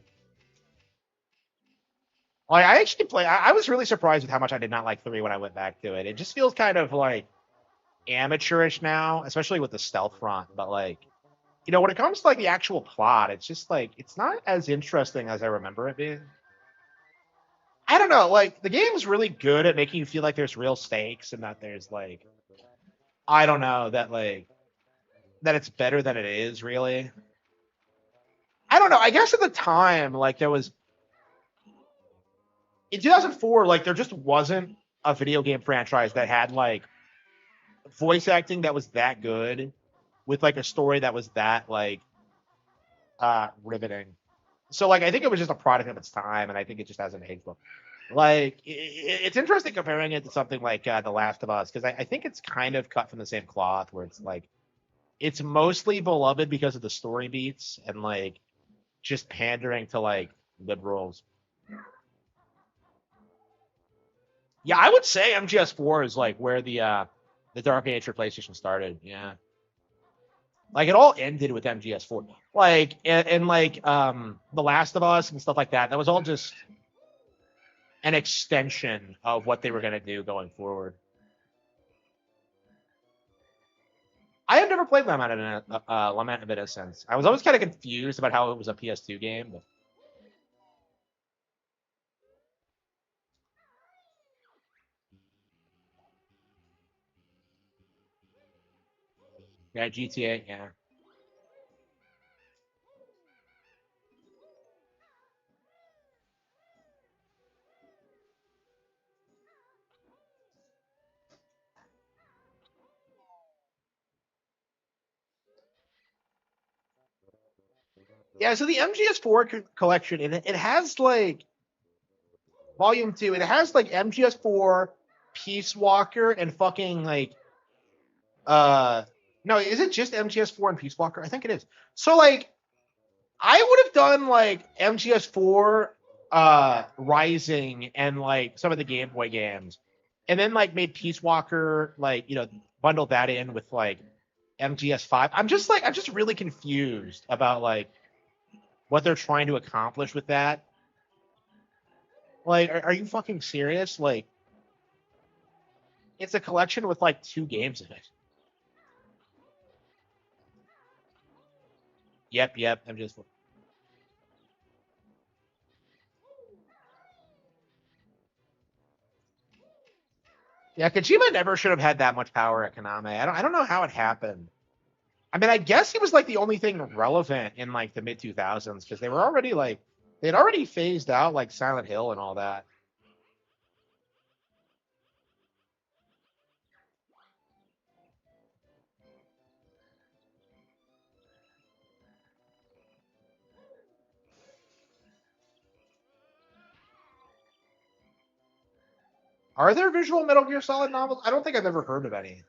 Like I actually play. I was really surprised with how much I did not like three when I went back to it. It just feels kind of like amateurish now, especially with the stealth front. But like, when it comes to like the actual plot, it's just like it's not as interesting as I remember it being. I don't know. Like the game's really good at making you feel like there's real stakes and that there's like I don't know that it's better than it is really. I don't know. I guess at the time, like there was in 2004, like there just wasn't a video game franchise that had like voice acting that was that good with like a story that was that like riveting. So like I think it was just a product of its time, and I think it just hasn't aged well. Like it's interesting comparing it to something like The Last of Us because I think it's kind of cut from the same cloth, where it's like it's mostly beloved because of the story beats and like just pandering to like liberals. Yeah, I would say MGS4 is like where the Dark Age for PlayStation started. Yeah. Like it all ended with MGS4. Like and like The Last of Us and stuff like that. That was all just an extension of what they were gonna do going forward. I have never played Lament of Innocence. I was always kind of confused about how it was a PS2 game. But... Yeah, GTA. Yeah. Yeah, so the MGS4 collection, it has like Volume 2, it has like MGS4, Peace Walker, and fucking like no, is it just MGS4 and Peace Walker? I think it is. So like I would have done like MGS4 Rising and like some of the Game Boy games. And then like made Peace Walker like, bundle that in with like MGS5. I'm just really confused about like what they're trying to accomplish with that. Like, are you fucking serious? Like, it's a collection with like 2 games in it. Yep. I'm just. Yeah, Kojima never should have had that much power at Konami. I don't know how it happened. I mean, I guess he was like the only thing relevant in like the mid 2000s because they were already like they'd already phased out like Silent Hill and all that. Are there visual Metal Gear Solid novels? I don't think I've ever heard of any.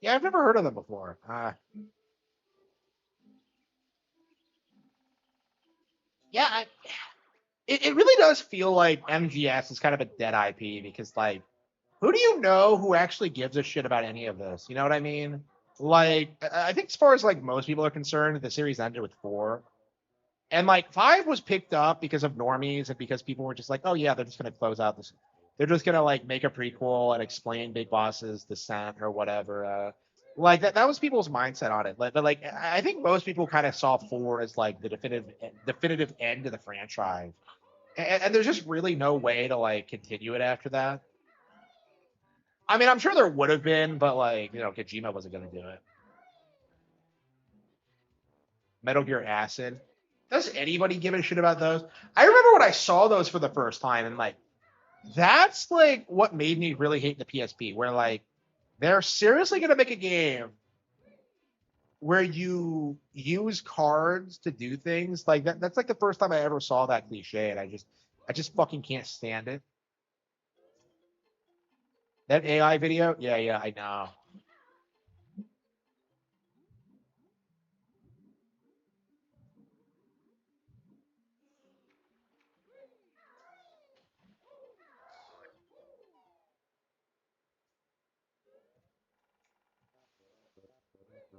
Yeah, I've never heard of them before. Yeah, it really does feel like MGS is kind of a dead IP because like who do you know who actually gives a shit about any of this? You know what I mean? Like I think as far as like most people are concerned, the series ended with 4. And like 5 was picked up because of normies and because people were just like, oh yeah, they're just gonna close out this. They're just gonna like make a prequel and explain Big Boss's descent or whatever. Like that was people's mindset on it. But like I think most people kind of saw 4 as like the definitive end of the franchise. And there's just really no way to like continue it after that. I mean, I'm sure there would have been, but like, Kojima wasn't gonna do it. Metal Gear Acid. Does anybody give a shit about those? I remember when I saw those for the first time, and like, that's like what made me really hate the PSP. Where like, they're seriously gonna make a game where you use cards to do things like that. That's like the first time I ever saw that cliche, and I just fucking can't stand it. That AI video, yeah, I know.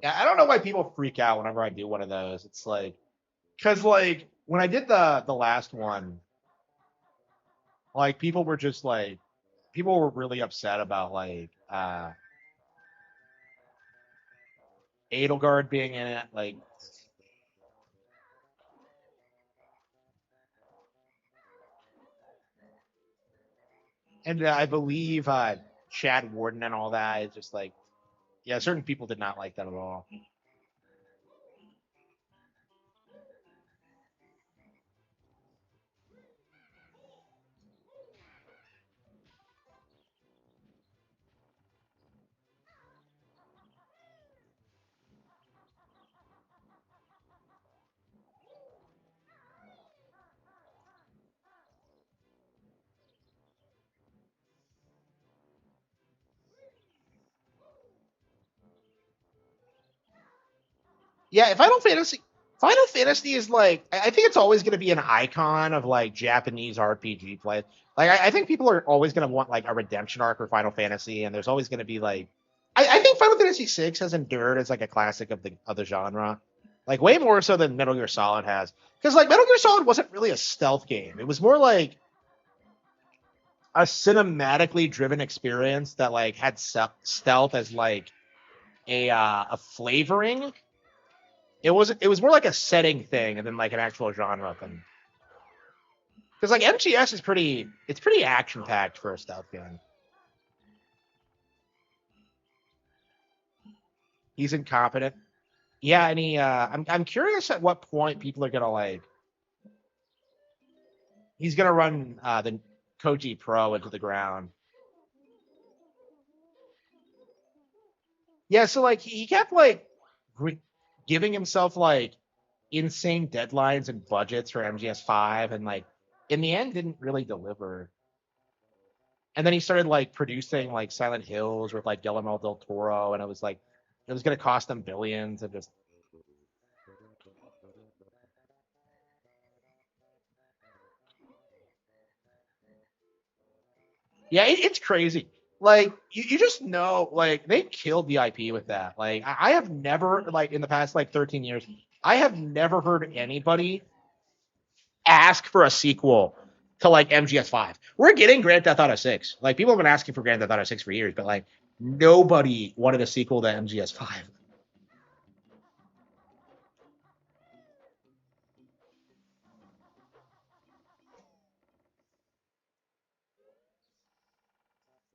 Yeah, I don't know why people freak out whenever I do one of those. It's like, because like when I did the last one, like people were really upset about like Edelgard being in it, like, and I believe Chad Warden and all that is just like, yeah, certain people did not like that at all. Yeah, Final Fantasy is like I think it's always going to be an icon of like Japanese RPG play. Like I think people are always going to want like a redemption arc for Final Fantasy, and there's always going to be like I think Final Fantasy VI has endured as like a classic of the genre, like way more so than Metal Gear Solid has. Because like Metal Gear Solid wasn't really a stealth game; it was more like a cinematically driven experience that like had stealth as like a flavoring. It was more like a setting thing and then like an actual genre thing. Because like MGS is pretty action packed for a stealth game. He's incompetent. Yeah, and I'm curious at what point people are gonna like he's gonna run the Koji Pro into the ground. Yeah, so like he kept like re- giving himself like insane deadlines and budgets for MGS5 and like in the end didn't really deliver. And then he started like producing like Silent Hills with like Guillermo del Toro, and it was like it was going to cost them billions, and just yeah, it's crazy. Like you just know, like they killed the IP with that. Like I have never like in the past like 13 years, I have never heard anybody ask for a sequel to like MGS5. We're getting Grand Theft Auto 6. Like people have been asking for Grand Theft Auto 6 for years, but like nobody wanted a sequel to MGS5.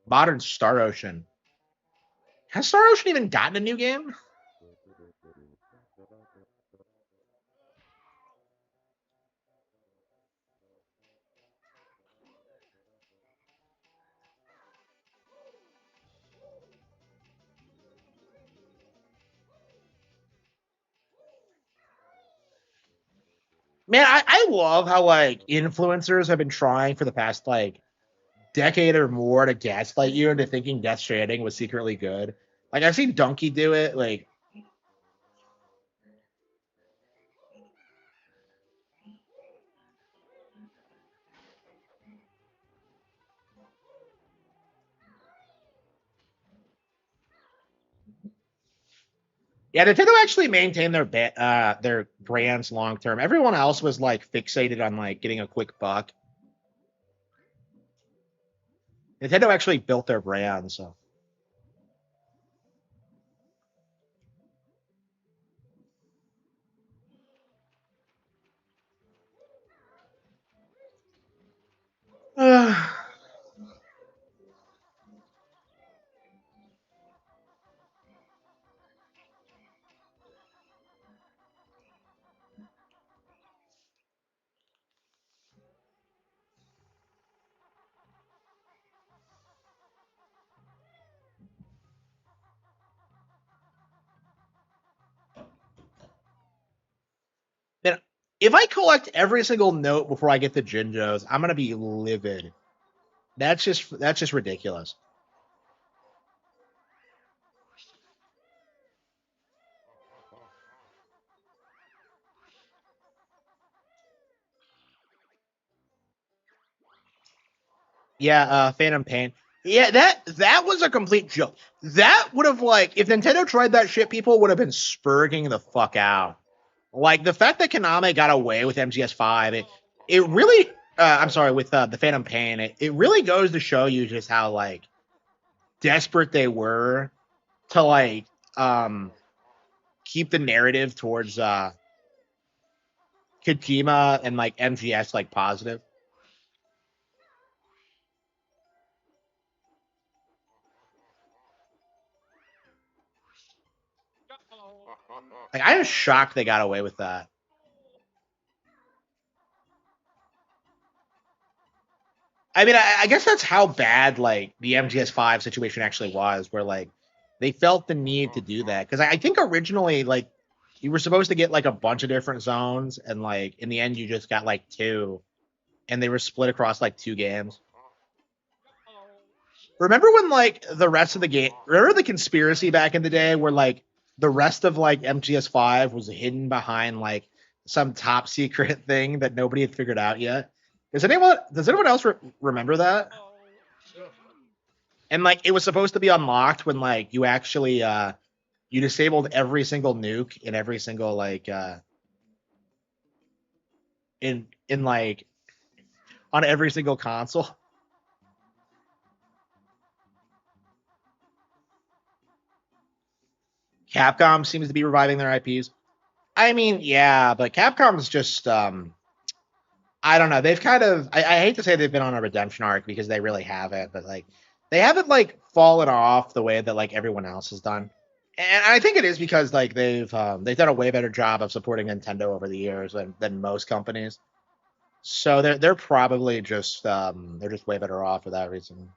Modern Star Ocean. Has Star Ocean even gotten a new game? Man, I love how like influencers have been trying for the past like decade or more to gaslight you into thinking Death Stranding was secretly good. Like I've seen Donkey do it. Like yeah, Nintendo actually maintained their brands long term. Everyone else was like fixated on like getting a quick buck. Nintendo actually built their brand, so man, if I collect every single note before I get the Jinjos, I'm gonna be livid. That's just ridiculous. Yeah, Phantom Pain. Yeah, that was a complete joke. That would have like if Nintendo tried that shit, people would have been spurging the fuck out. Like the fact that Konami got away with MGS5, it really I'm sorry, with the Phantom Pain, it really goes to show you just how like desperate they were to like um keep the narrative towards Kojima and like MGS like positive. Like I am shocked they got away with that. I mean, I guess that's how bad like the MGS5 situation actually was, where like they felt the need to do that because I think originally like you were supposed to get like a bunch of different zones, and like in the end you just got like two, and they were split across like two games. Remember when like the rest of the game? Remember the conspiracy back in the day where like the rest of like MGS5 was hidden behind like some top secret thing that nobody had figured out yet. Does anyone else remember that? And like it was supposed to be unlocked when like you actually you disabled every single nuke in every single like in like on every single console. Capcom seems to be reviving their IPs. I mean, yeah, but Capcom's just I don't know. They've kind of I hate to say they've been on a redemption arc because they really haven't, but like they haven't like fallen off the way that like everyone else has done. And I think it is because like they've done a way better job of supporting Nintendo over the years than most companies. So they're probably just they're just way better off for that reason.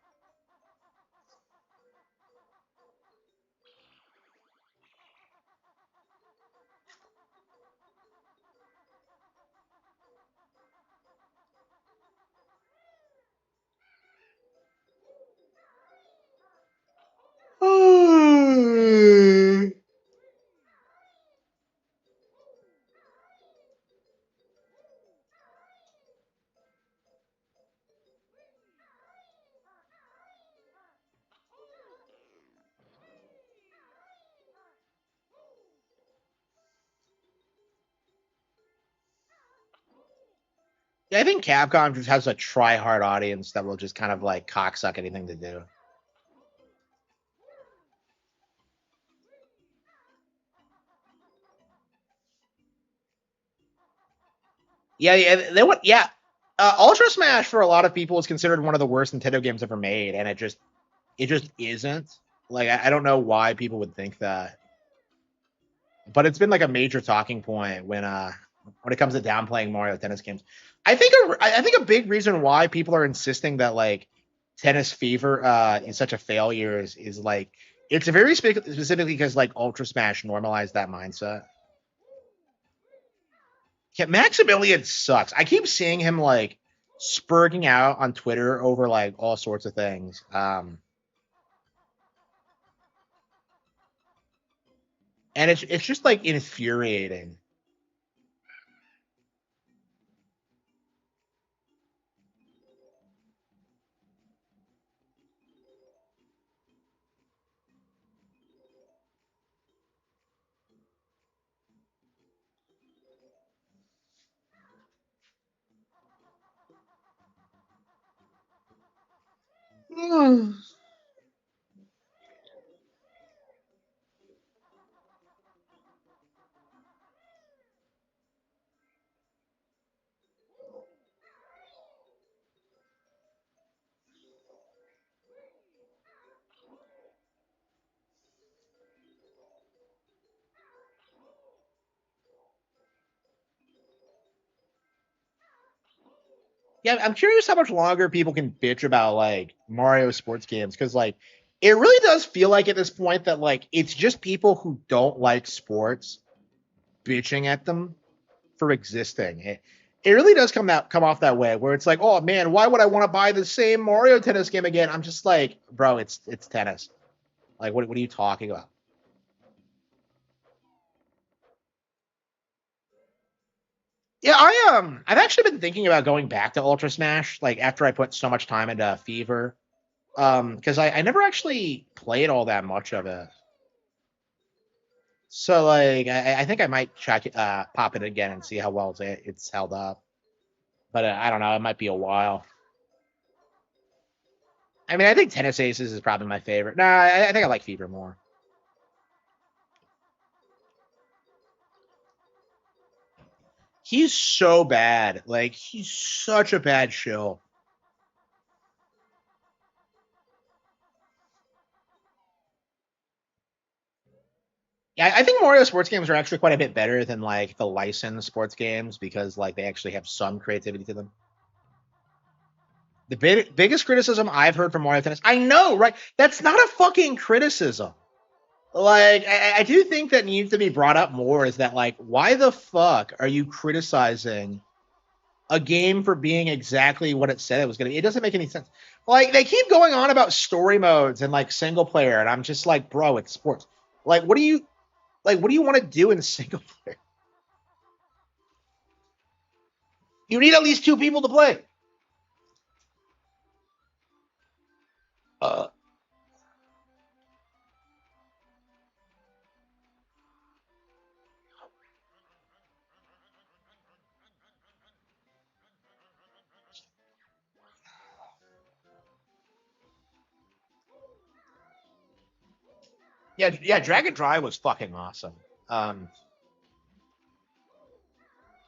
Yeah, I think Capcom just has a try hard audience that will just kind of like cocksuck anything to do. Yeah. They went. Yeah, Ultra Smash for a lot of people is considered one of the worst Nintendo games ever made, and it just isn't. Like I don't know why people would think that, but it's been like a major talking point when it comes to downplaying Mario Tennis games. I think a big reason why people are insisting that like Tennis Fever is such a failure is like it's a very specifically because like Ultra Smash normalized that mindset. Yeah, Maximilian sucks. I keep seeing him like spurging out on Twitter over like all sorts of things. And it's just like infuriating. Yeah, I'm curious how much longer people can bitch about like Mario sports games because like it really does feel like at this point that like it's just people who don't like sports bitching at them for existing. It really does come off that way where it's like, oh man, why would I want to buy the same Mario tennis game again? I'm just like, bro, it's tennis. Like what are you talking about? Yeah, I've actually been thinking about going back to Ultra Smash, like after I put so much time into Fever. Because I never actually played all that much of it. So like I think I might check pop it again and see how well it's held up. But I don't know, it might be a while. I mean, I think Tennis Aces is probably my favorite. Nah, I think I like Fever more. He's so bad. Like he's such a bad show. Yeah, I think Mario sports games are actually quite a bit better than like the licensed sports games because like they actually have some creativity to them. The biggest criticism I've heard from Mario Tennis, I know, right? That's not a fucking criticism. Like, I do think that needs to be brought up more is that, like, why the fuck are you criticizing a game for being exactly what it said it was going to be? It doesn't make any sense. Like, they keep going on about story modes and, like, single player, and I'm just like, bro, it's sports. Like, what do you. Like, what do you want to do in single player? You need at least two people to play. Uh, yeah, Dragon Drive was fucking awesome. Um,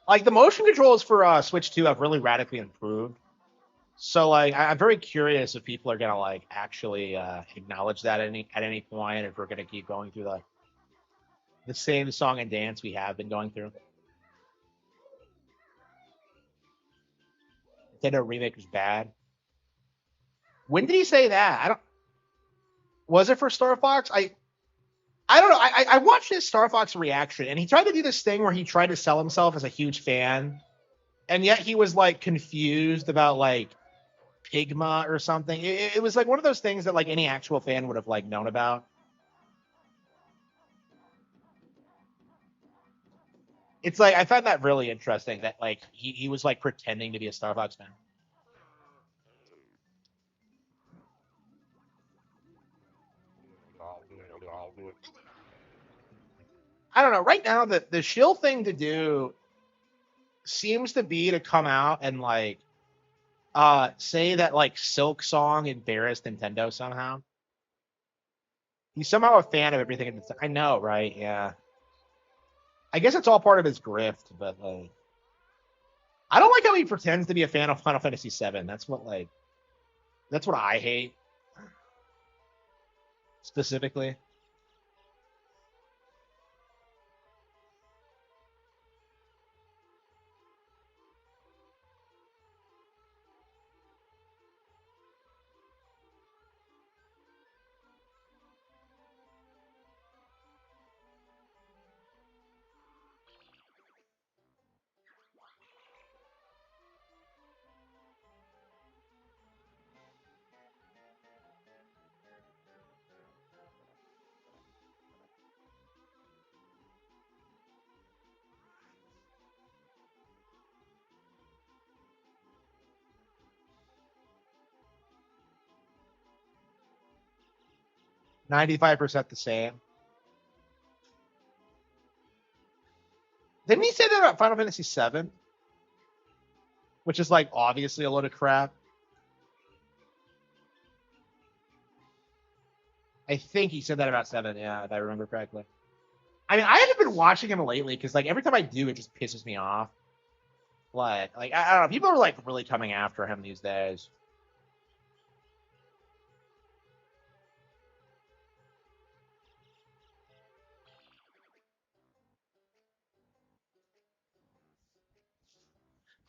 like the motion controls for Switch 2 have really radically improved. So like I'm very curious if people are gonna like actually acknowledge that at any point, if we're gonna keep going through the same song and dance we have been going through. Nintendo remake was bad. When did he say that? I don't. Was it for Star Fox? I don't know. I watched his Star Fox reaction, and he tried to do this thing where he tried to sell himself as a huge fan, and yet he was like confused about like Pigma or something. It was like one of those things that like any actual fan would have like known about. It's like I found that really interesting that like he was like pretending to be a Star Fox fan. I don't know. Right now, the shill thing to do seems to be to come out and like say that like Silk Song embarrassed Nintendo somehow. He's somehow a fan of everything. I know, right? Yeah. I guess it's all part of his grift, but like, I don't like how he pretends to be a fan of Final Fantasy VII. That's what I hate specifically. $95 the same. Didn't he say that about Final Fantasy VII? Which is like obviously a load of crap. I think he said that about Seven, yeah, if I remember correctly. I mean, I haven't been watching him lately because like every time I do, it just pisses me off. Like I don't know, people are like really coming after him these days.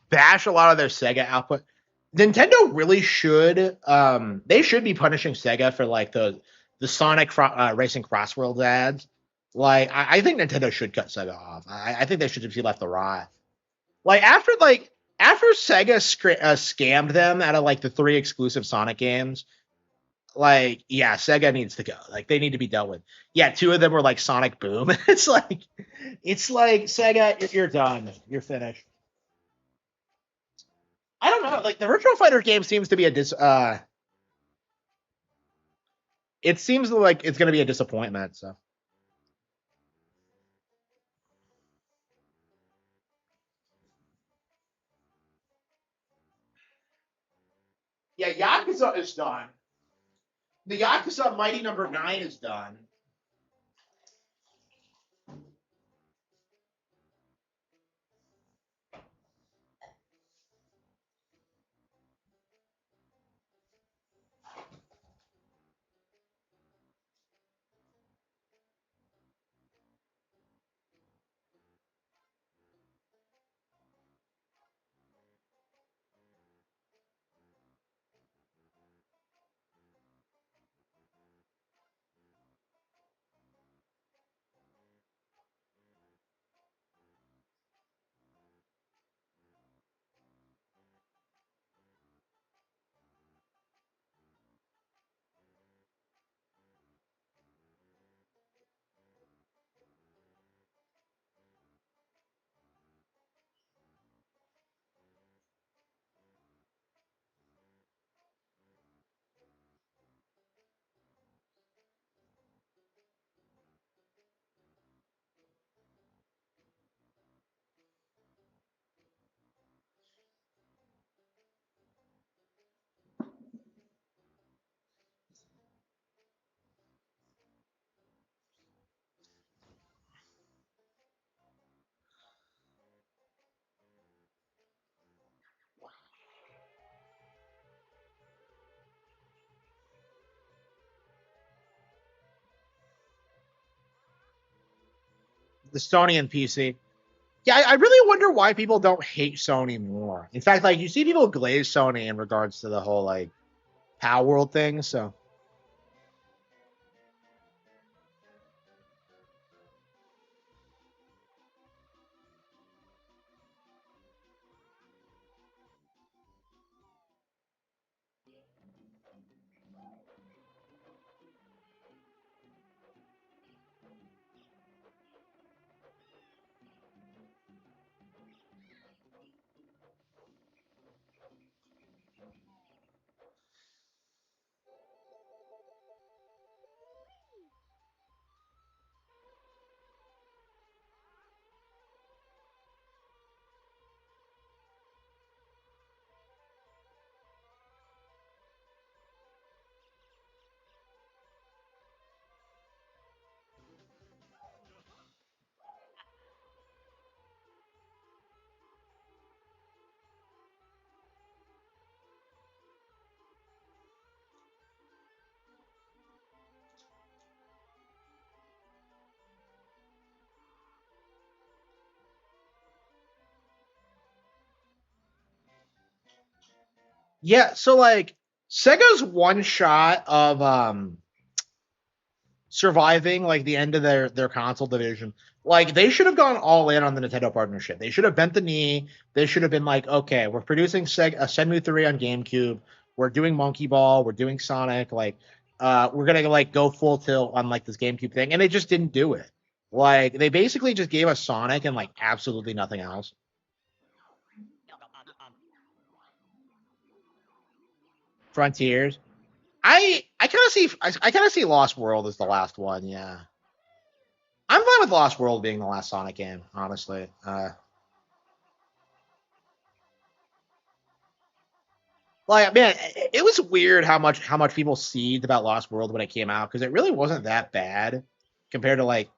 Bash a lot of their Sega output. Nintendo really should. They should be punishing Sega for like the Sonic Racing Crossworld ads. Like, I think Nintendo should cut Sega off. I think they should just be left to rot. Like after Sega scammed them out of like the 3 exclusive Sonic games. Like, yeah, Sega needs to go. Like, they need to be dealt with. Yeah, 2 of them were like Sonic Boom. It's like Sega, you're done. You're finished. I don't know. Like the Virtual Fighter game seems to be it seems like it's going to be a disappointment. So yeah, Yakuza is done. The Yakuza Mighty Number 9 is done. the Sony and PC. Yeah, I really wonder why people don't hate Sony more. In fact, like you see people glaze Sony in regards to the whole like Power World thing. So yeah, so like Sega's one shot of surviving like the end of their console division. Like they should have gone all in on the Nintendo partnership. They should have bent the knee. They should have been like, okay, we're producing Shenmue 3 on GameCube. We're doing Monkey Ball. We're doing Sonic. Like, we're gonna like go full tilt on like this GameCube thing, and they just didn't do it. Like they basically just gave us Sonic and like absolutely nothing else. Frontiers. I kind of see I kind of see Lost World as the last one. Yeah, I'm fine with Lost World being the last Sonic game. Honestly, like man, it was weird how much people seethed about Lost World when it came out because it really wasn't that bad compared to like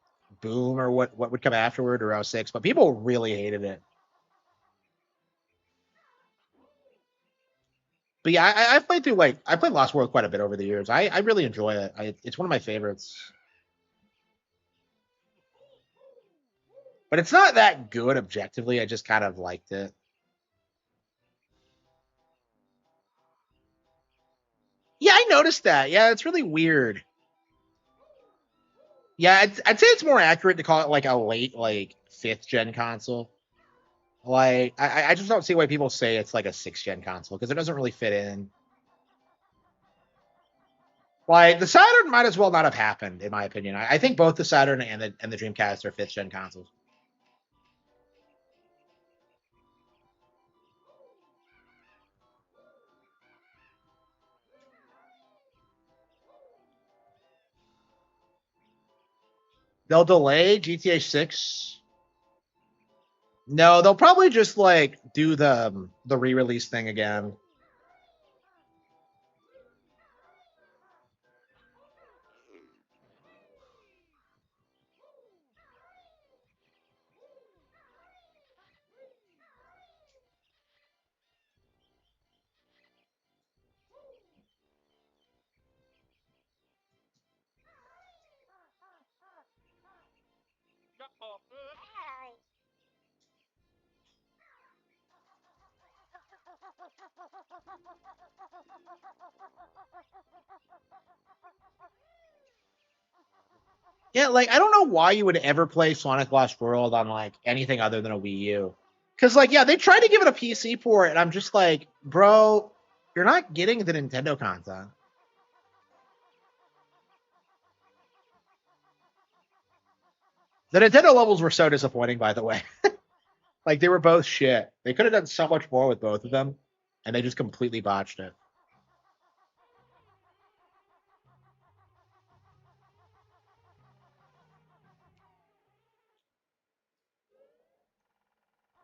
Boom or what would come afterward or 06, but people really hated it. But yeah, I've played through like I played Lost World quite a bit over the years. I really enjoy it. It's one of my favorites. But it's not that good objectively. I just kind of liked it. Yeah, I noticed that. Yeah, it's really weird. Yeah, I'd say it's more accurate to call it like a late like fifth gen console. Like I just don't see why people say it's like a sixth gen console because it doesn't really fit in. Like the Saturn might as well not have happened, in my opinion. I think both the Saturn and the Dreamcast are fifth gen consoles. They'll delay GTA 6. No, they'll probably just like do the re-release thing again. Yeah, like I don't know why you would ever play Sonic Lost World on like anything other than a Wii U. Cause like yeah, they tried to give it a PC port, and I'm just like, bro, you're not getting the Nintendo content. The Nintendo levels were so disappointing, by the way. Like they were both shit. They could have done so much more with both of them, and they just completely botched it.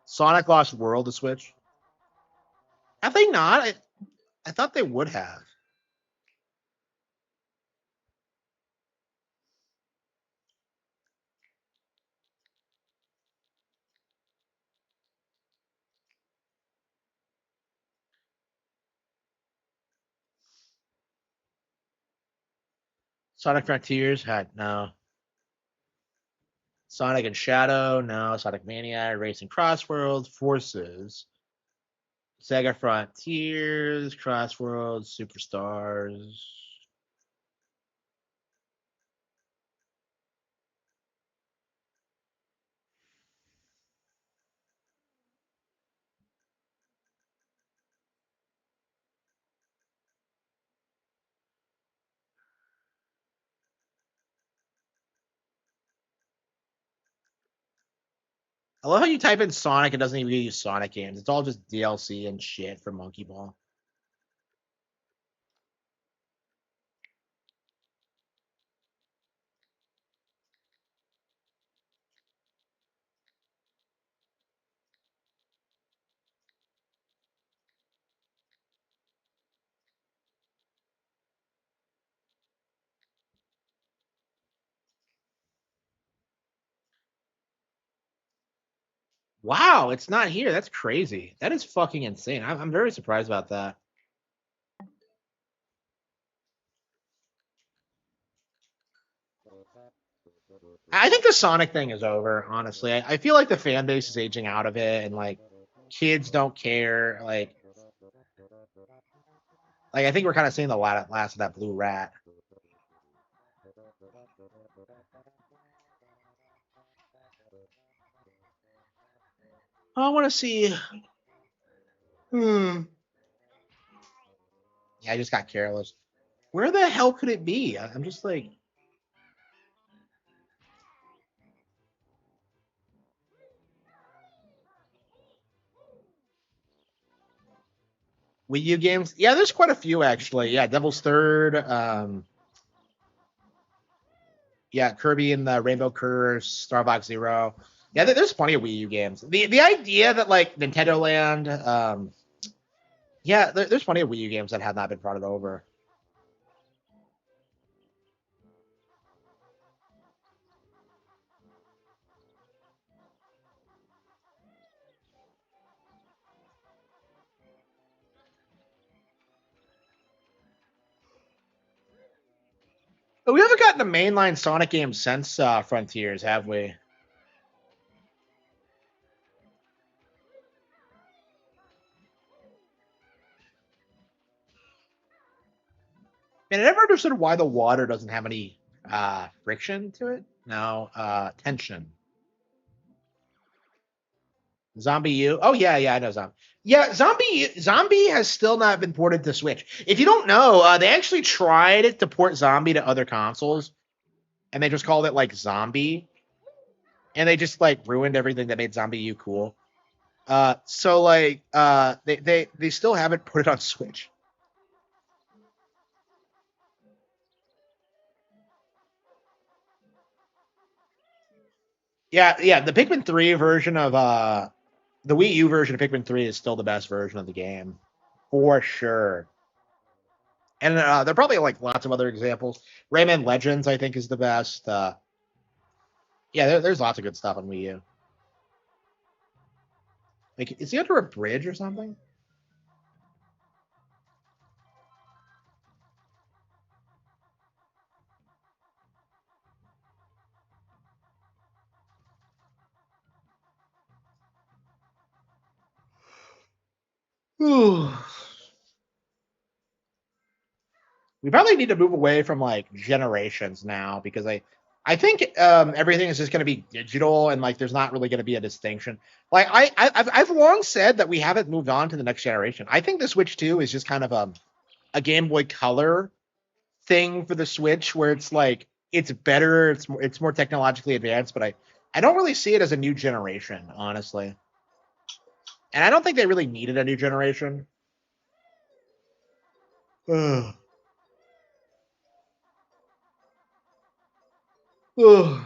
Sonic Lost World to Switch. Have they not? I thought they would have. Sonic Frontiers had no. Sonic and Shadow, no. Sonic Mania, Racing Crossworlds, Forces, Sega Frontiers, Crossworlds, Superstars. I love how you type in Sonic and it doesn't even give you Sonic games. It's all just DLC and shit from Monkey Ball. Wow, it's not here. That's crazy. That is fucking insane. I'm very surprised about that. I think the Sonic thing is over, honestly. I feel like the fan base is aging out of it and like kids don't care. Like I think we're kind of seeing the last of that blue rat. I want to see. Hmm. Yeah, I just got careless. Where the hell could it be? I'm just like Wii U games. Yeah, there's quite a few actually. Yeah, Devil's Third. Yeah, Kirby and the Rainbow Curse, Starbox Zero. Yeah, there's plenty of Wii U games. The idea that like Nintendo Land, yeah, there's plenty of Wii U games that have not been brought over. But we haven't gotten a mainline Sonic game since Frontiers, have we? And I never understood why the water doesn't have any friction to it. No, tension. Zombie U. Oh yeah, I know Zombie. Yeah, Zombie has still not been ported to Switch. If you don't know, they actually tried to port Zombie to other consoles, and they just called it like Zombie, and they just like ruined everything that made Zombie U cool. So like, they still haven't put it on Switch. Yeah. The Pikmin 3 version of the Wii U version of Pikmin 3 is still the best version of the game, for sure. And there are probably like lots of other examples. Rayman Legends, I think, is the best. Yeah, there's lots of good stuff on Wii U. Like, is he under a bridge or something? Ooh. We probably need to move away from like generations now because I think everything is just going to be digital and like there's not really going to be a distinction. Like I've long said that we haven't moved on to the next generation. I think the Switch 2 is just kind of a Game Boy Color thing for the Switch where it's like it's better, it's more technologically advanced, but I don't really see it as a new generation, honestly. And I don't think they really needed a new generation. Ugh. Ugh.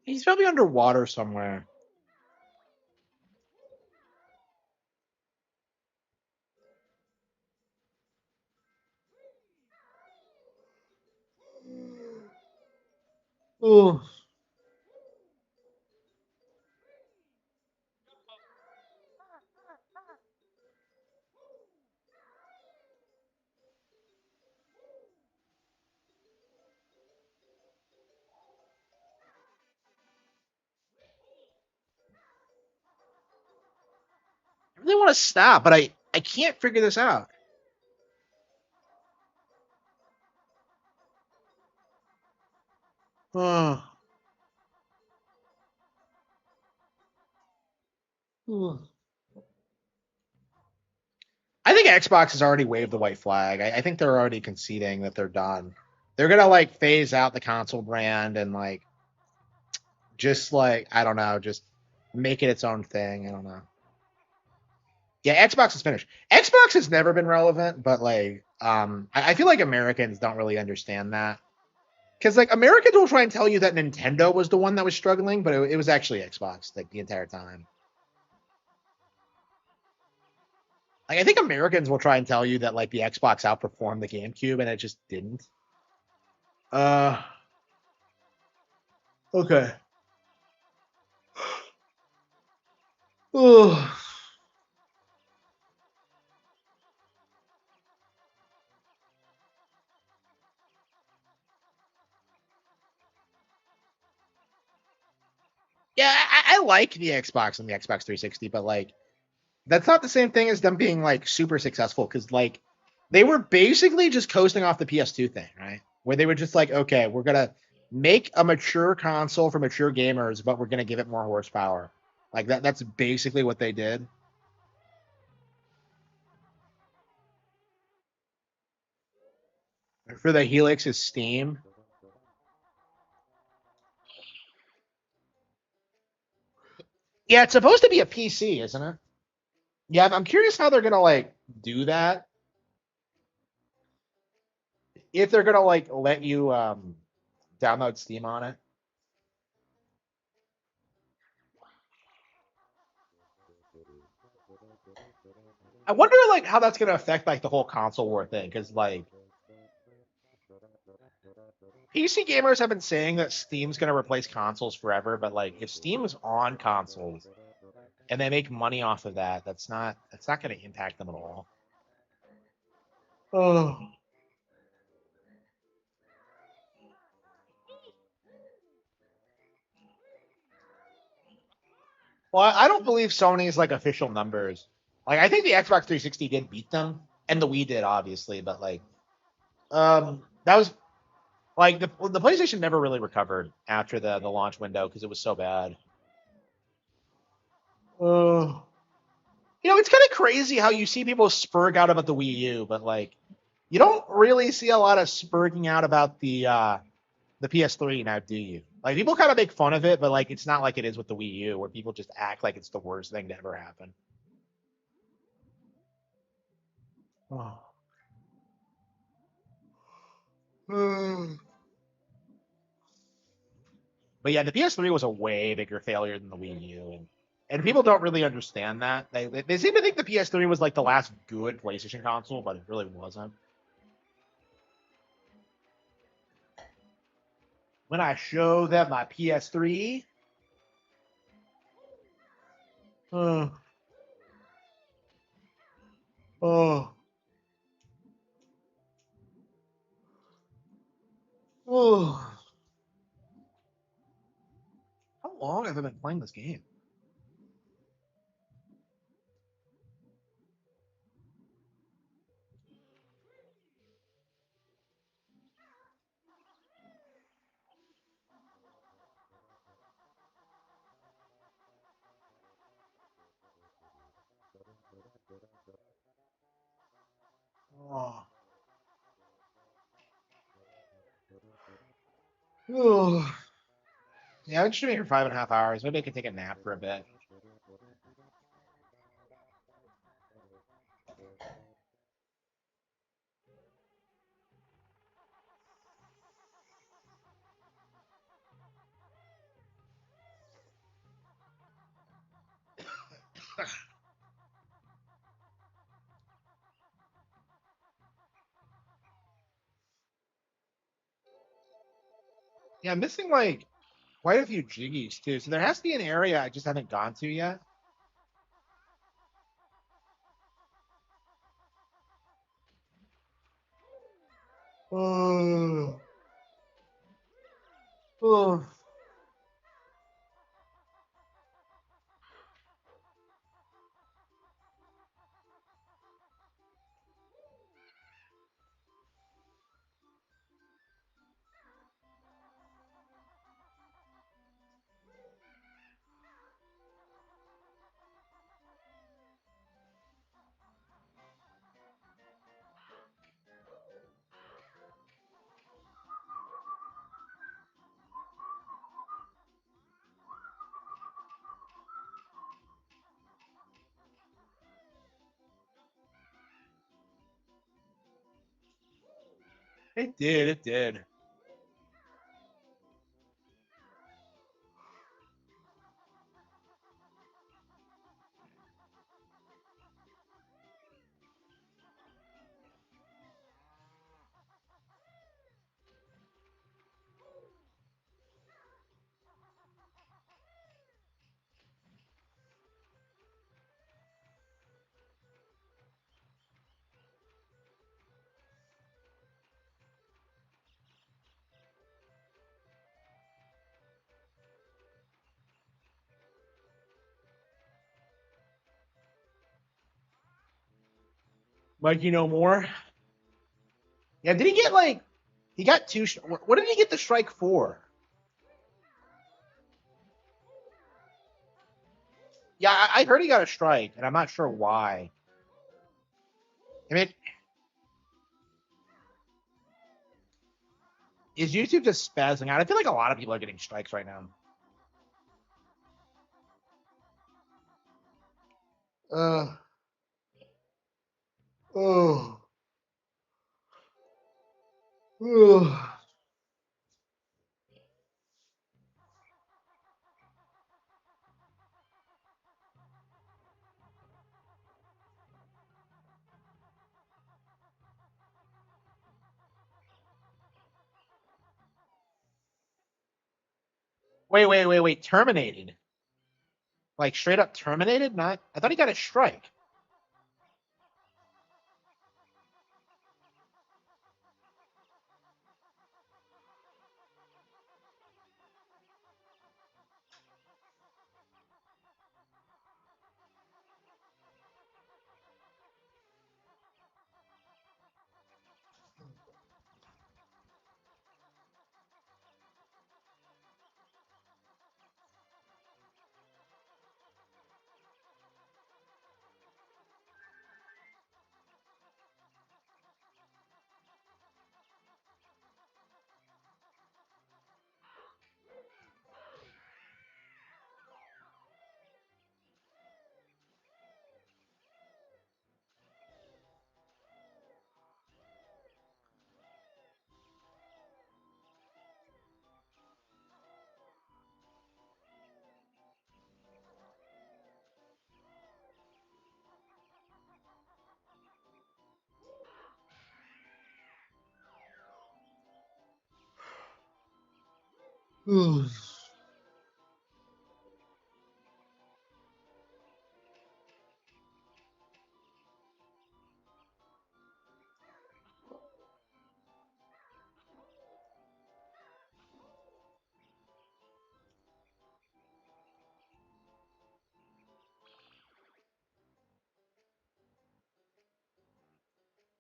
He's probably underwater somewhere. Ooh. I really want to stop, but I can't figure this out. Oh. Ooh. I think Xbox has already waved the white flag. I think they're already conceding that they're done. They're gonna like phase out the console brand and like just like I don't know, just make it its own thing. I don't know. Yeah, Xbox is finished. Xbox has never been relevant, but like I feel like Americans don't really understand that. Because like Americans will try and tell you that Nintendo was the one that was struggling, but it was actually Xbox like the entire time. Like I think Americans will try and tell you that like the Xbox outperformed the GameCube, and it just didn't. Uh, okay. Ugh. Yeah, I like the Xbox and the Xbox 360, but like that's not the same thing as them being like super successful because like they were basically just coasting off the PS2 thing, right? Where they were just like, okay, we're gonna make a mature console for mature gamers, but we're gonna give it more horsepower. Like that's basically what they did. For the Helix is Steam. Yeah, it's supposed to be a PC, isn't it? Yeah, I'm curious how they're gonna like do that. If they're gonna like let you download Steam on it. I wonder like how that's gonna affect like the whole console war thing, because like PC gamers have been saying that Steam's gonna replace consoles forever, but like if Steam is on consoles and they make money off of that, that's not gonna impact them at all. Oh. Well, I don't believe Sony's like official numbers. Like I think the Xbox 360 did beat them, and the Wii did obviously, but like that was like the PlayStation never really recovered after the launch window because it was so bad. Oh. It's kind of crazy how you see people spurg out about the Wii U, but like you don't really see a lot of spurging out about the PS3 now, do you? Like people kind of make fun of it, but like it's not like it is with the Wii U where people just act like it's the worst thing to ever happen. Oh. But yeah, the PS3 was a way bigger failure than the Wii U, and people don't really understand that. They seem to think the PS3 was like the last good PlayStation console, but it really wasn't. When I show them my PS3, oh, oh, oh. How long have I been playing this game? Oh. Oh. Yeah, I've been streaming for 5.5 hours. Maybe I can take a nap for a bit. Yeah, I'm missing like quite a few jiggies too. So there has to be an area I just haven't gone to yet. Oh. Oh. It did. It did. Mike, you know more? Yeah, did he get like he got two what did he get the strike for? Yeah, I heard he got a strike, and I'm not sure why. I mean, is YouTube just spazzing out? I feel like a lot of people are getting strikes right now. Uh, oh, oh. Wait. Terminated. Like straight up terminated? Not. I thought he got a strike.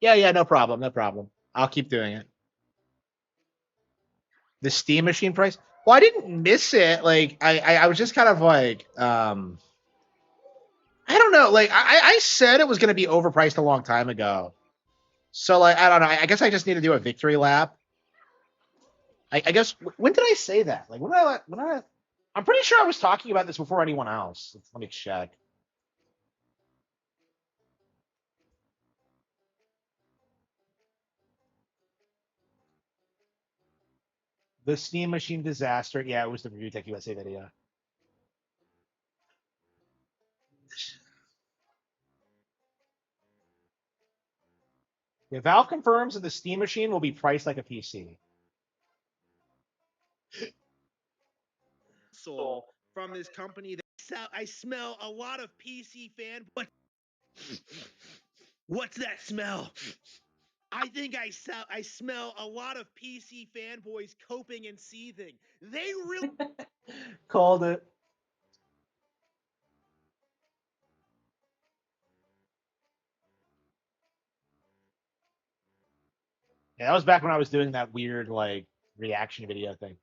Yeah, no problem, no problem. I'll keep doing it. The Steam Machine price? Well, I didn't miss it. Like I was just kind of like I don't know. Like I said it was going to be overpriced a long time ago. So like I don't know. I guess I just need to do a victory lap. I guess when did I say that? Like when I I'm pretty sure I was talking about this before anyone else. Let me check. The Steam Machine disaster. Yeah, it was the Review Tech USA video. Yeah, Valve confirms that the Steam Machine will be priced like a PC. console from this company that I smell a lot of PC fan. What's that smell? I think I smell a lot of PC fanboys coping and seething. They really called it. Yeah, that was back when I was doing that weird like reaction video thing.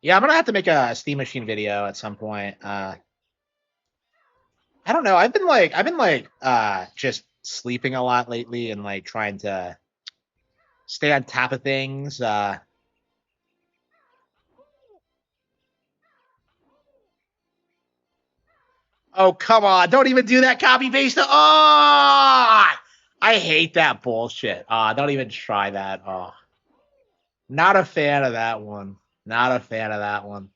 Yeah, I'm gonna have to make a Steam Machine video at some point. I don't know. I've been like just sleeping a lot lately and like trying to stay on top of things. Oh come on! Don't even do that copy paste. Oh, I hate that bullshit. Don't even try that. Oh, not a fan of that one. Not a fan of that one.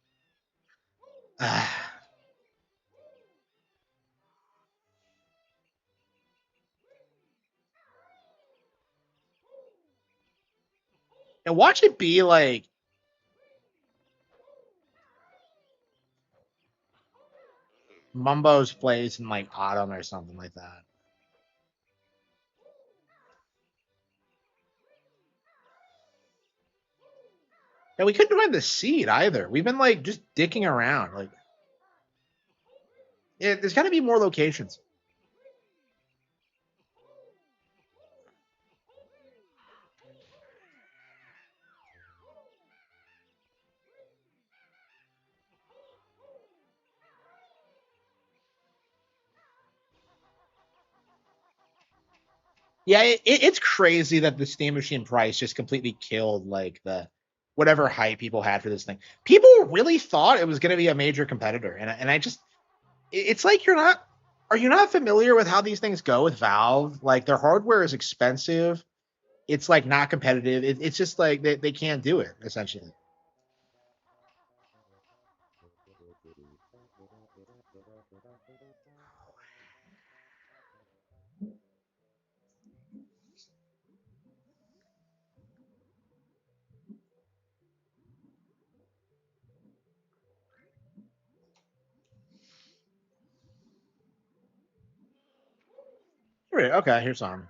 And watch it be like Mumbo's plays in like autumn or something like that. And we couldn't find the seed either. We've been like just dicking around. Like, yeah, there's got to be more locations. Yeah, it's crazy that the Steam Machine price just completely killed like the whatever hype people had for this thing. People really thought it was going to be a major competitor, and I just it's like you're not. Are you not familiar with how these things go with Valve? Like their hardware is expensive. It's like not competitive. It's just like they can't do it essentially. Okay, here's some.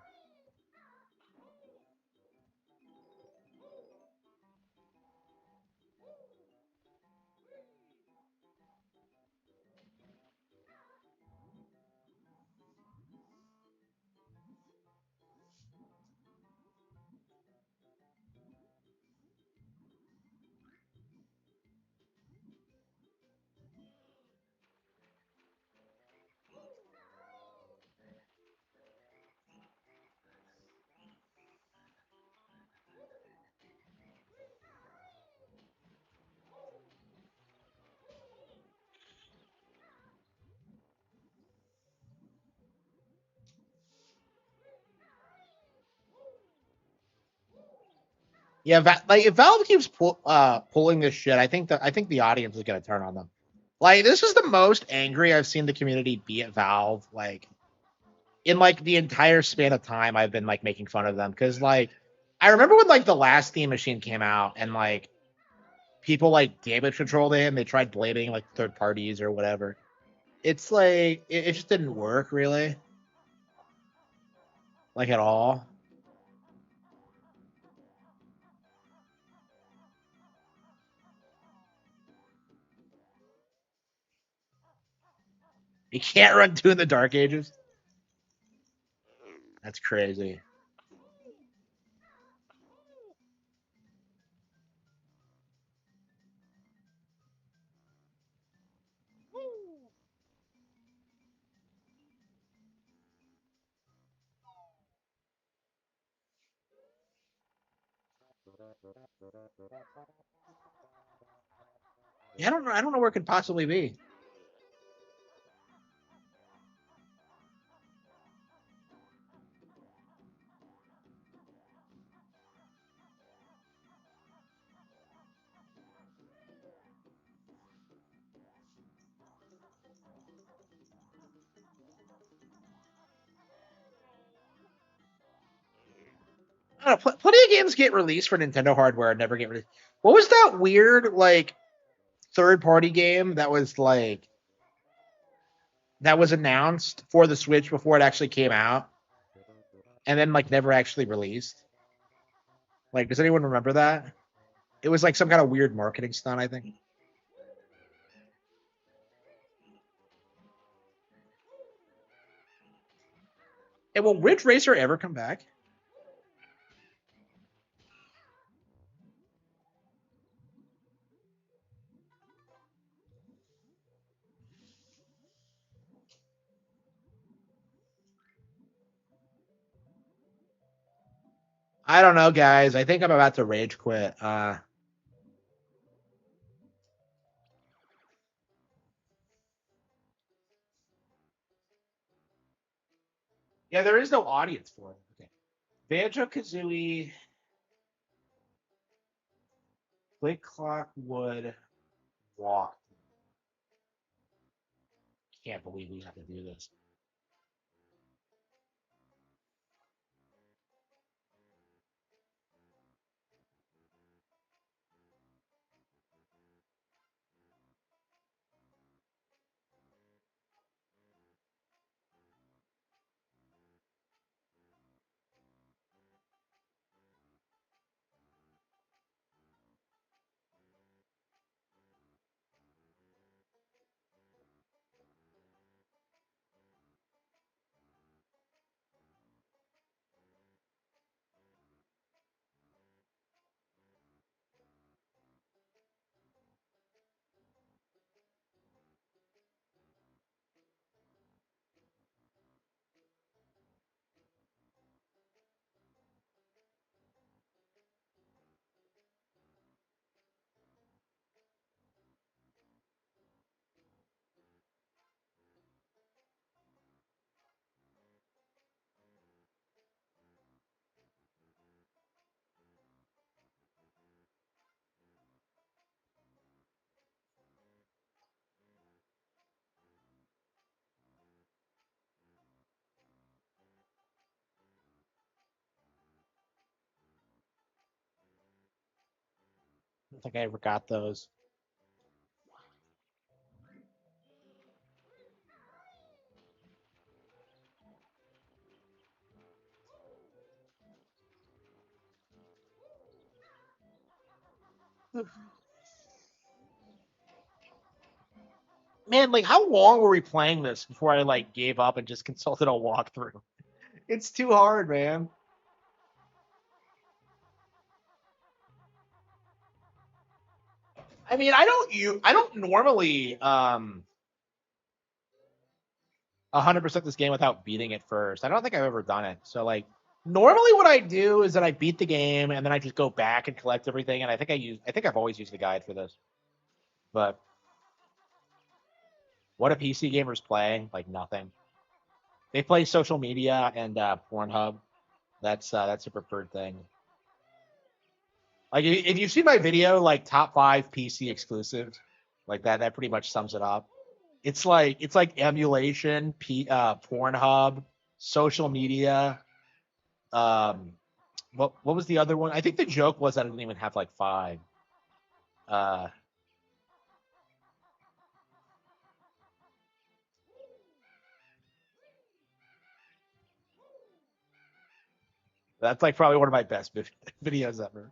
Yeah, like if Valve keeps pulling this shit, I think the audience is gonna turn on them. Like this is the most angry I've seen the community be at Valve. Like in like the entire span of time I've been like making fun of them because like I remember when like the last Steam Machine came out and like people like damage controlled it and they tried blaming like third parties or whatever. It's like it just didn't work really, like at all. You can't run two in the Dark Ages. That's crazy. Yeah, I don't know. I don't know where it could possibly be. I don't know. Plenty of games get released for Nintendo hardware and never get released. What was that weird like third party game that was announced for the Switch before it actually came out, and then like never actually released? Like, does anyone remember that? It was like some kind of weird marketing stunt, I think. And will Ridge Racer ever come back? I don't know, guys. I think I'm about to rage quit. Yeah, there is no audience for it. Okay. Banjo Kazooie, Click Clock Wood, Walk. Can't believe we have to do this. I don't think I ever got those. Man, like how long were we playing this before I like gave up and just consulted a walkthrough? It's too hard, man. I mean, I don't normally 100% this game without beating it first. I don't think I've ever done it. So like normally what I do is that I beat the game and then I just go back and collect everything, and I think I've always used the guide for this. But what do PC gamers play? Like nothing. They play social media and Pornhub. That's a preferred thing. Like if you see my video, like top 5 PC exclusives, like that pretty much sums it up. It's like emulation, Pornhub, social media. Um, what was the other one? I think the joke was that I didn't even have like 5. Uh, that's like probably one of my best videos ever.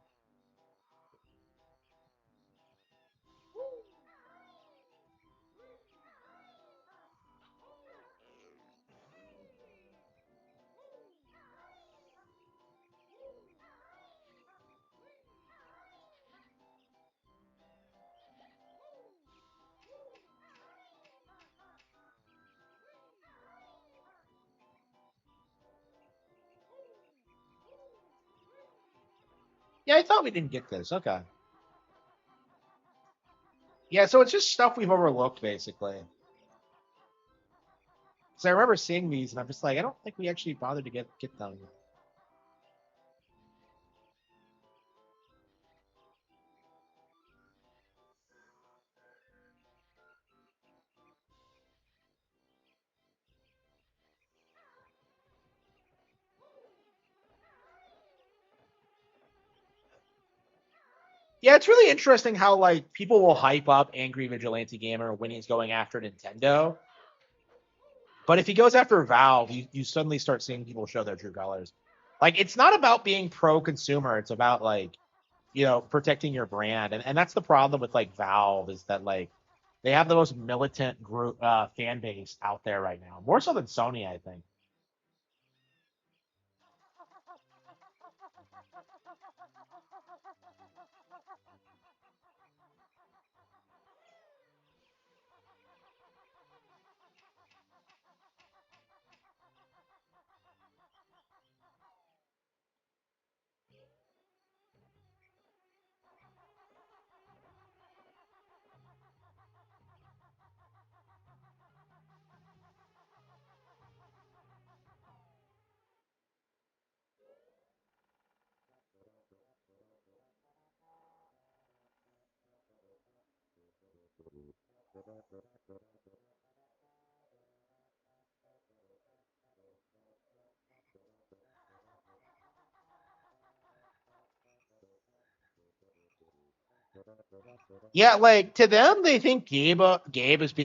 Yeah, I thought we didn't get this. Okay. Yeah, so it's just stuff we've overlooked basically. So I remember seeing these, and I'm just like, I don't think we actually bothered to get them. Yeah, it's really interesting how like people will hype up Angry Vigilante Gamer when he's going after Nintendo, but if he goes after Valve, you suddenly start seeing people show their true colors. Like it's not about being pro consumer; it's about like protecting your brand, and that's the problem with like Valve is that like they have the most militant group fan base out there right now, more so than Sony, I think. Yeah, like to them, they think Gabe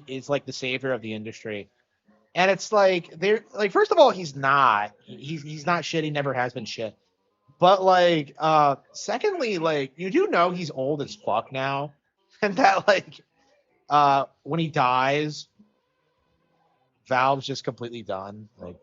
is like the savior of the industry, and it's like they're like first of all, he's not. He's not shit. He never has been shit. But like, secondly, like you do know he's old as fuck now, and that like, when he dies, Valve's just completely done. Like,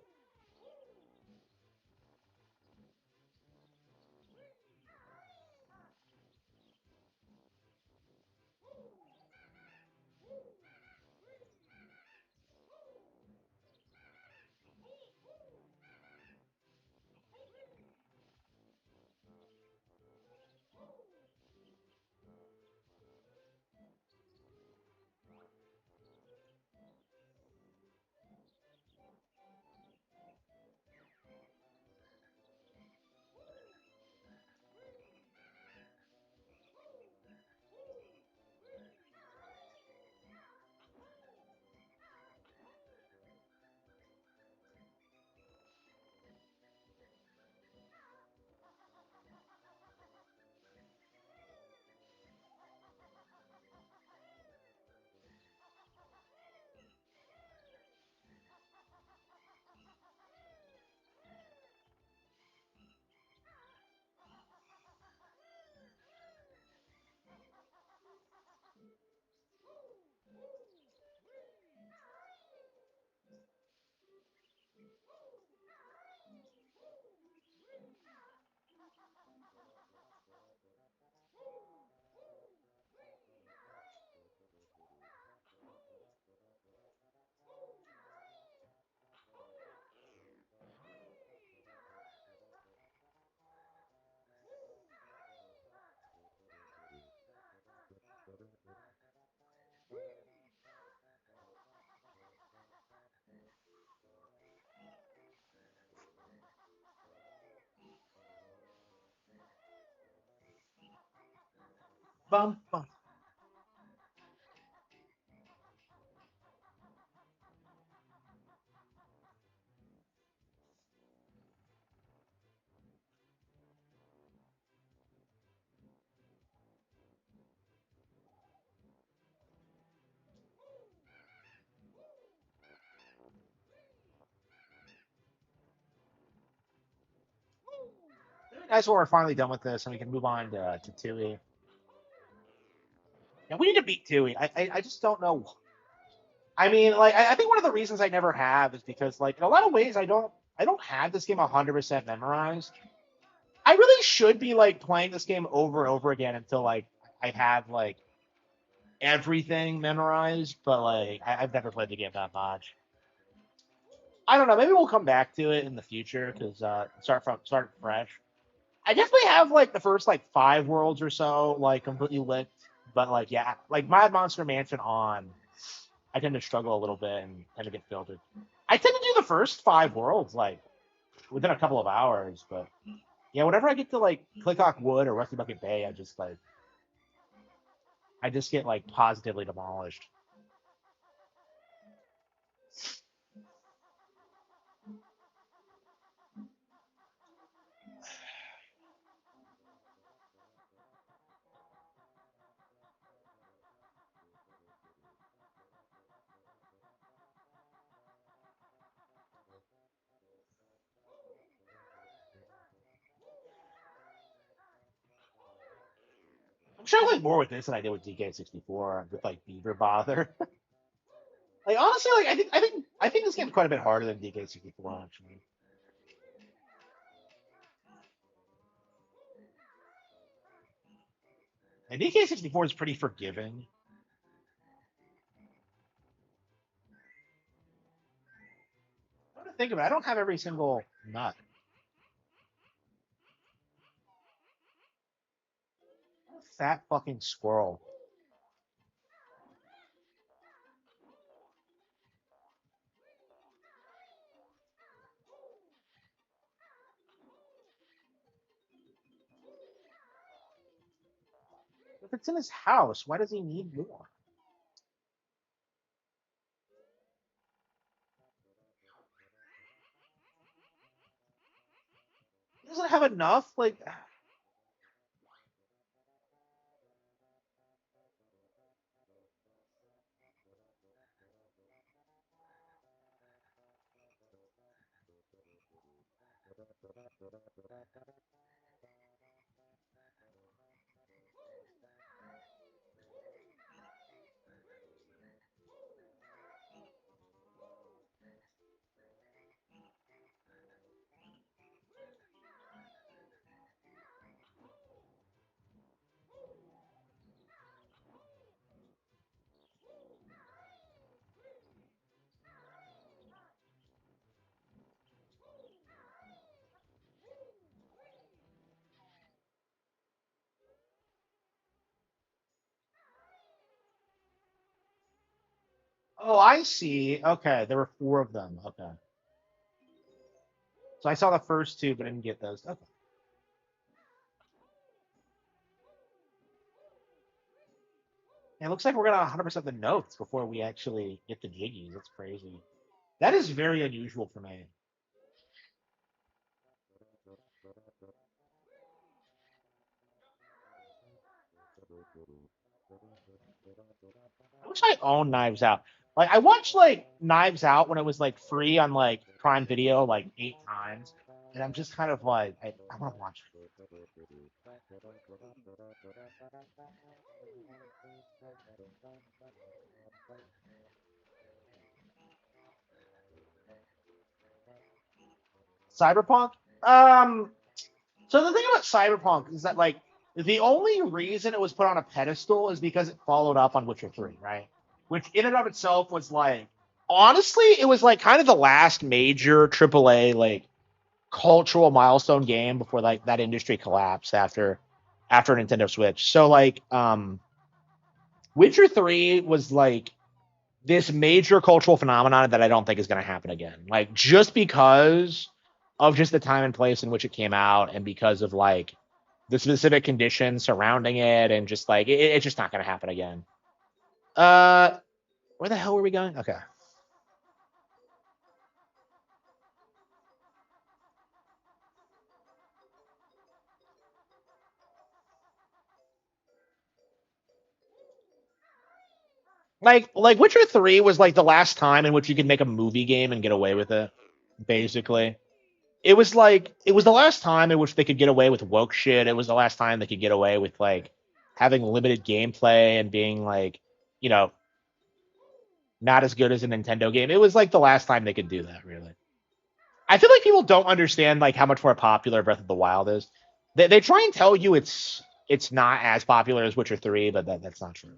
bum, bum. Nice when we're finally done with this, and we can move on to Tui. And we need to beat Tui. I just don't know. I mean, like I think one of the reasons I never have is because like in a lot of ways I don't have this game 100% memorized. I really should be like playing this game over and over again until like I have like everything memorized, but like I've never played the game that much. I don't know. Maybe we'll come back to it in the future because start fresh. I definitely have like the first like 5 worlds or so like completely licked, But like, yeah, like my Monster Mansion on, I tend to struggle a little bit and tend to get filtered. I tend to do the first 5 worlds like within a couple of hours, but yeah, whenever I get to like Clickhawk Wood or Rusty Bucket Bay, I just get like positively demolished. I'm struggling more with this than I did with DK64 with like Beaver Bother. Like honestly, like I think this game's quite a bit harder than DK64 actually. And DK64 is pretty forgiving. Come to think of it, I don't have every single nut. Fat fucking squirrel. If it's in his house, why does he need more? He doesn't have enough. Like, oh, I see. Okay, there were 4 of them. Okay, so I saw the first 2, but didn't get those. Okay. It looks like we're gonna 100% the notes before we actually get the jiggies. That's crazy. That is very unusual for me. I wish I owned Knives Out. Like I watched like Knives Out when it was like free on like Prime Video like 8 times, and I'm just kind of like I want to watch it. Cyberpunk. Um. So the thing about Cyberpunk is that like the only reason it was put on a pedestal is because it followed up on Witcher 3, right? Which in and of itself was like honestly, it was like kind of the last major AAA like cultural milestone game before like that industry collapsed after Nintendo Switch. So like Witcher 3 was like this major cultural phenomenon that I don't think is going to happen again. Like just because of just the time and place in which it came out and because of like the specific conditions surrounding it and just like it's just not going to happen again. Uh where the hell were we going? Okay. Like Witcher 3 was like the last time in which you could make a movie game and get away with it, basically. It was like it was the last time in which they could get away with woke shit. It was the last time they could get away with like having limited gameplay and being like, you know, not as good as a Nintendo game. It was like the last time they could do that, really. I feel like people don't understand like how much more popular Breath of the Wild is. They try and tell you it's not as popular as Witcher 3, but that's not true.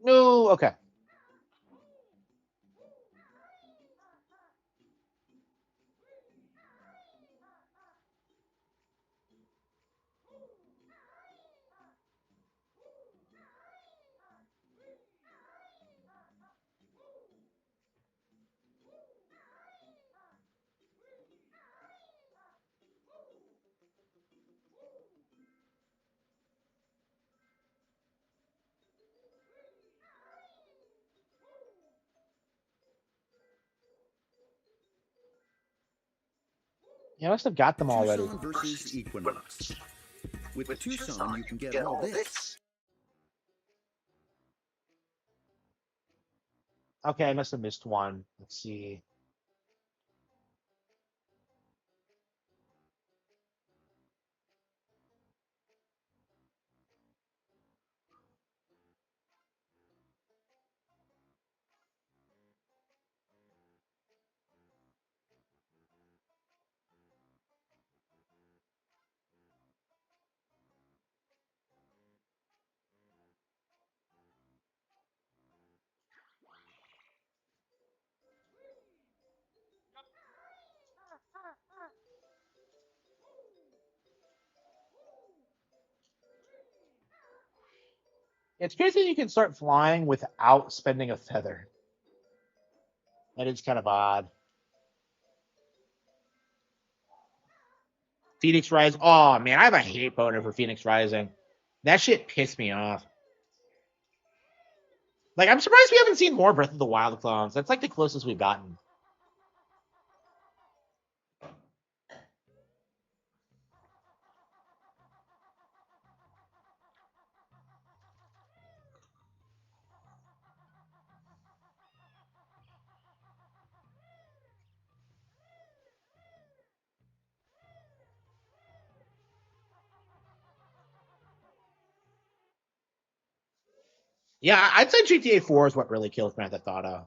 No, okay. You must have got them already. Tucson versus Equinox. With Tucson, you can get all this. Okay, I must have missed one. Let's see. It's crazy you can start flying without spending a feather. That is kind of odd. Phoenix Rise. Oh man, I have a hate boner for Phoenix Rising. That shit pissed me off. Like, I'm surprised we haven't seen more Breath of the Wild clones. That's like the closest we've gotten. Yeah, I'd say GTA 4 is what really kills Grand Theft Auto.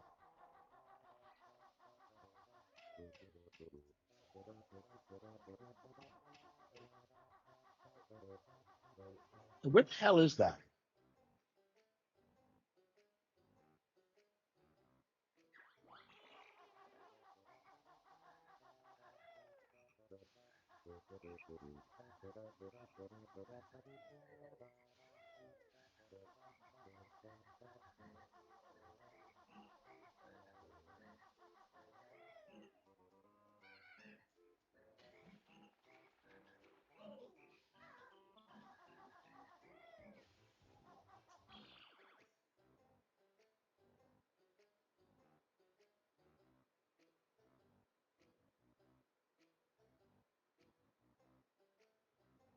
What the hell is that?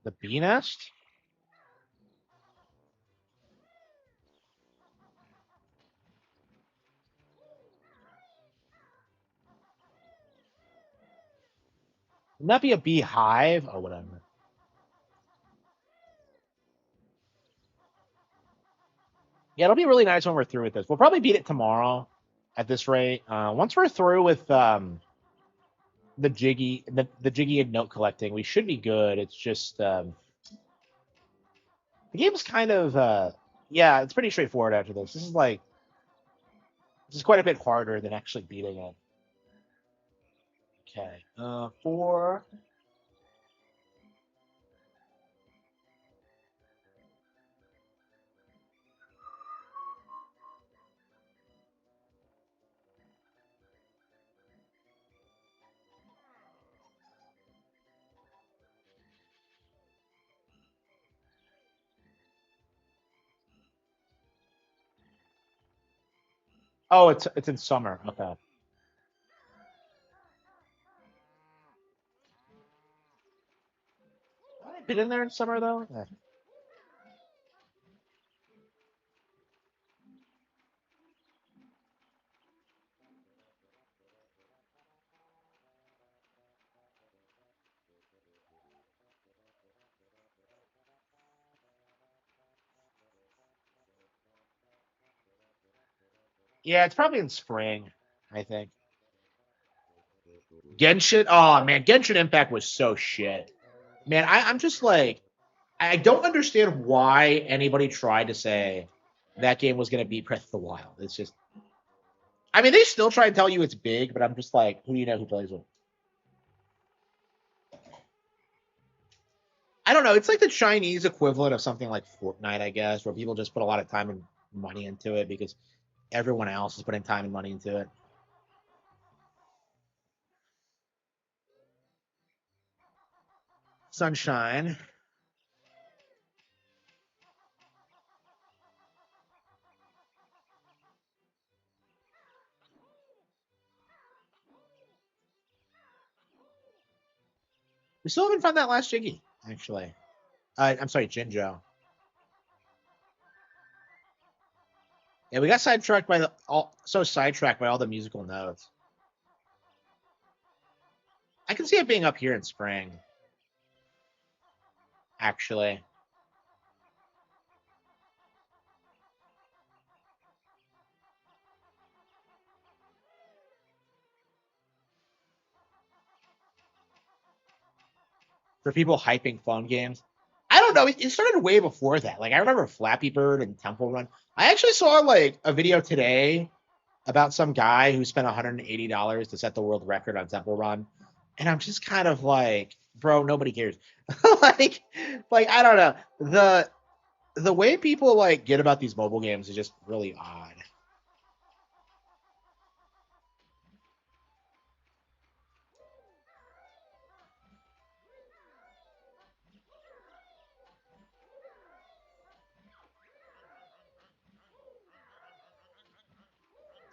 The bee nest? Wouldn't that be a beehive? Or whatever. Yeah, it'll be really nice when we're through with this. We'll probably beat it tomorrow at this rate. Once we're through with the Jiggy and note collecting, we should be good. It's just the game's kind of yeah, it's pretty straightforward after this. This is quite a bit harder than actually beating it. Okay. 4. Oh, it's in summer. Okay. Have I been in there in summer though? Yeah, it's probably in spring, I think. Genshin. Oh man, Genshin Impact was so shit. Man, I'm just like, I don't understand why anybody tried to say that game was going to beat Breath of the Wild. It's just, I mean, they still try and tell you it's big, but I'm just like, who do you know who plays with? I don't know. It's like the Chinese equivalent of something like Fortnite, I guess, where people just put a lot of time and money into it because everyone else is putting time and money into it. Sunshine. We still haven't found that last Jiggy, actually. I'm sorry, Jinjo. Yeah, we got sidetracked by sidetracked by all the musical notes. I can see it being up here in spring. Actually. For people hyping phone games. I don't know. It started way before that. Like I remember Flappy Bird and Temple Run. I actually saw like a video today about some guy who spent $180 to set the world record on Temple Run, and I'm just kind of like, bro, nobody cares. like, I don't know. The way people like get about these mobile games is just really odd.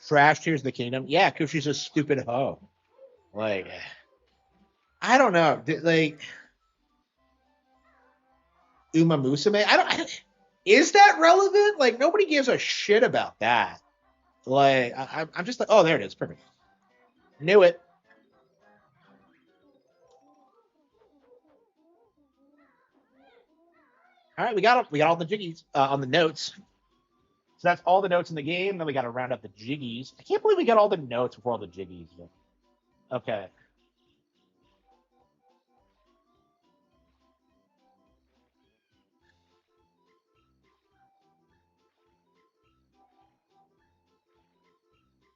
Trash Tears of the Kingdom. Yeah, because she's a stupid hoe. Like, I don't know. Like, Uma Musume. I don't. Is that relevant? Like, nobody gives a shit about that. Like, I'm just like, oh, there it is. Perfect. Knew it. All right, we got all the jiggies on the notes. So that's all the notes in the game. Then we got to round up the jiggies. I can't believe we got all the notes before all the jiggies. Okay.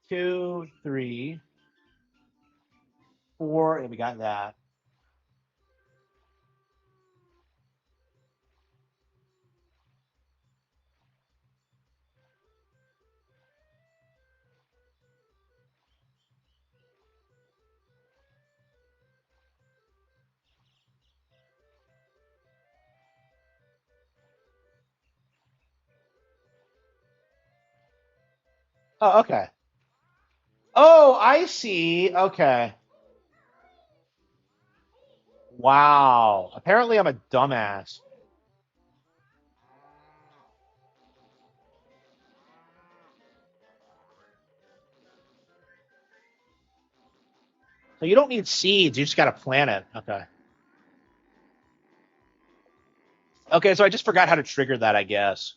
Two, three, four, and we got that. Oh, okay. Oh, I see. Okay. Wow. Apparently, I'm a dumbass. So you don't need seeds. You just got to plant it. Okay. Okay, so I just forgot how to trigger that, I guess.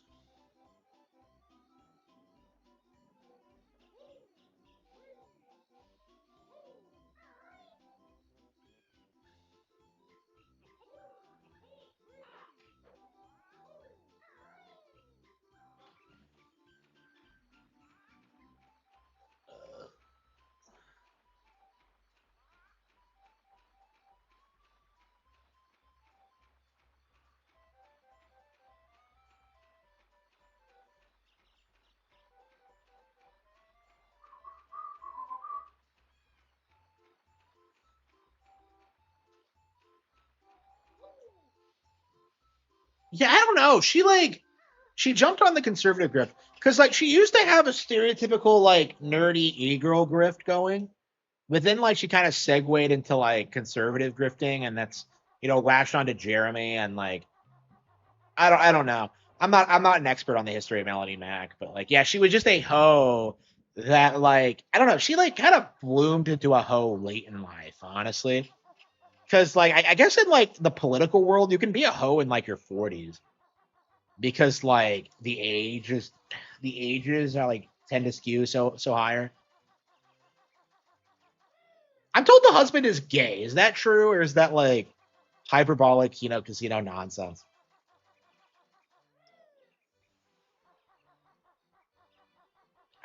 Yeah, I don't know. She jumped on the conservative grift because like she used to have a stereotypical like nerdy e-girl grift going, but then like she kind of segued into like conservative grifting, and that's latched onto Jeremy and like I don't know. I'm not an expert on the history of Melanie Mac, but like yeah, she was just a hoe that like I don't know. She like kind of bloomed into a hoe late in life, honestly. Because like I guess in like the political world, you can be a hoe in like your 40s because like the ages are like tend to skew so higher. I'm told the husband is gay. Is that true, or is that like hyperbolic, casino nonsense?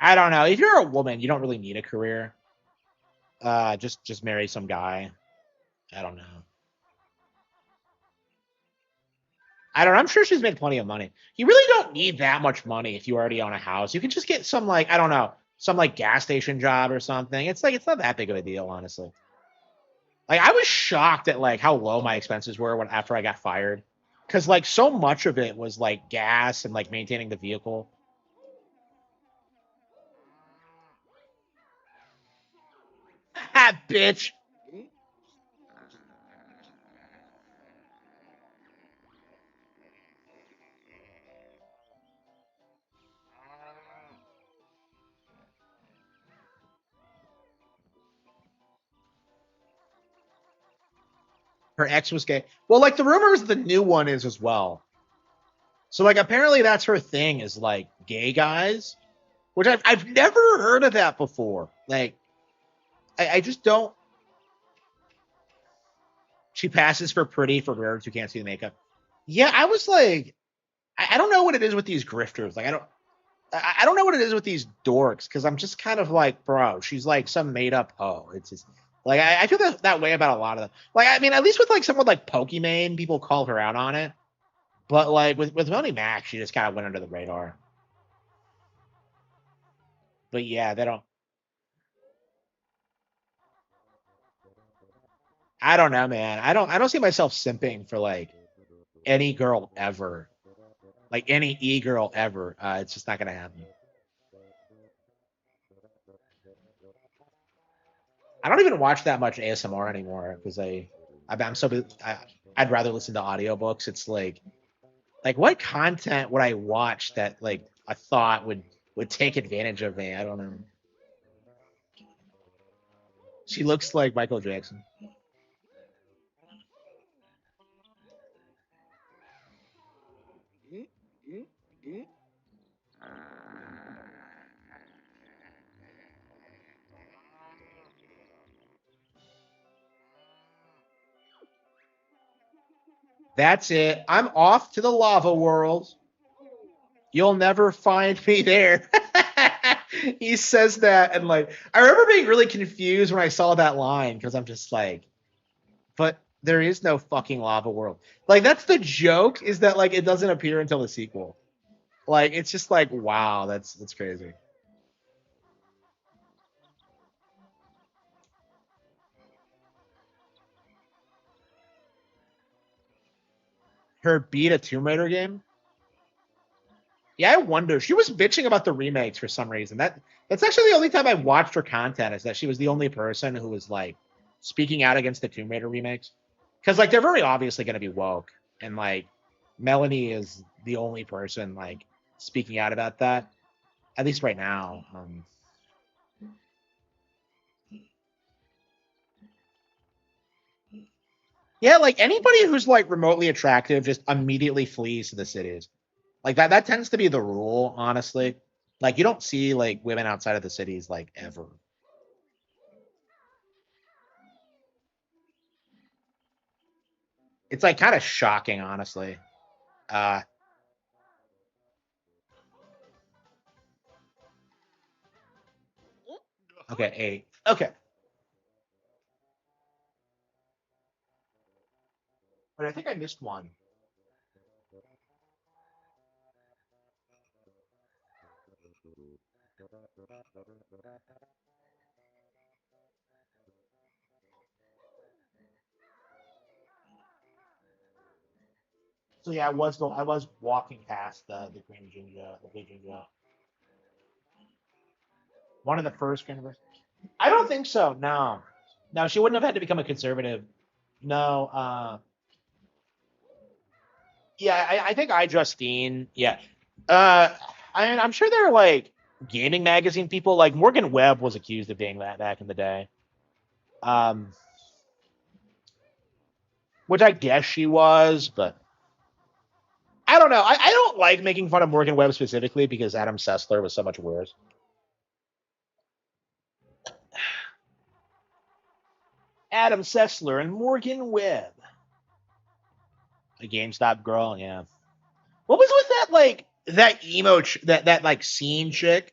I don't know. If you're a woman, you don't really need a career. Just marry some guy. I don't know. I don't know. I'm sure she's made plenty of money. You really don't need that much money if you already own a house. You can just get some like I don't know, some like gas station job or something. It's like it's not that big of a deal, honestly. Like I was shocked at like how low my expenses were when after I got fired, because like so much of it was like gas and like maintaining the vehicle. Ah, bitch. Her ex was gay. Well, like the rumors, the new one is as well. So like apparently that's her thing is like gay guys, which I've never heard of that before. Like I just don't. She passes for pretty for nerds who can't see the makeup. Yeah, I was like, I don't know what it is with these grifters. Like I don't know what it is with these dorks because I'm just kind of like, bro, she's like some made up hoe. It's just like I feel that way about a lot of them. Like I mean, at least with like someone like Pokimane, people call her out on it. But like with Moni Mac, she just kind of went under the radar. But yeah, they don't. I don't know, man. I don't see myself simping for like any girl ever, like any e girl ever. It's just not gonna happen. I don't even watch that much ASMR anymore because I'm so I'd rather listen to audiobooks. It's like what content would I watch that like I thought would take advantage of me? I don't know. She looks like Michael Jackson. That's it. I'm off to the lava world. You'll never find me there. He says that, and like, I remember being really confused when I saw that line because I'm just like, but there is no fucking lava world. Like, that's the joke is that like it doesn't appear until the sequel. Like, it's just like, wow, that's crazy. Her beat a Tomb Raider game. Yeah, I wonder. She was bitching about the remakes for some reason. That's actually the only time I watched her content is that she was the only person who was like speaking out against the Tomb Raider remakes. Because like they're very obviously gonna be woke. And like Melanie is the only person like speaking out about that. At least right now. Yeah, like anybody who's like remotely attractive just immediately flees to the cities. Like that tends to be the rule, honestly. Like you don't see like women outside of the cities like ever. It's like kind of shocking, honestly. Uh, okay, 8. Okay. But I think I missed one. So yeah, I was walking past the green ginger, the big ginger. One of the first green. I don't think so. No, no, she wouldn't have had to become a conservative. No. Yeah, I think I Justine. Yeah. I'm sure they're like gaming magazine people. Like Morgan Webb was accused of being that back in the day. Um, which I guess she was, but I don't know. I don't like making fun of Morgan Webb specifically because Adam Sessler was so much worse. Adam Sessler and Morgan Webb. A GameStop girl, yeah. What was with that like that emo that like scene chick?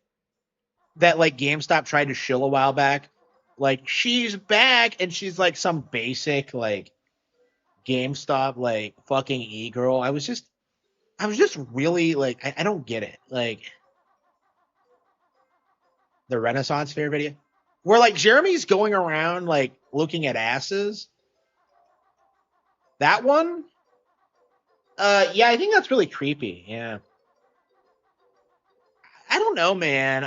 that like GameStop tried to shill a while back. Like she's back and she's like some basic like GameStop like fucking e-girl. I was just really like I don't get it. Like the Renaissance Fair video. Where like Jeremy's going around like looking at asses. That one? Yeah, I think that's really creepy. Yeah. I don't know, man.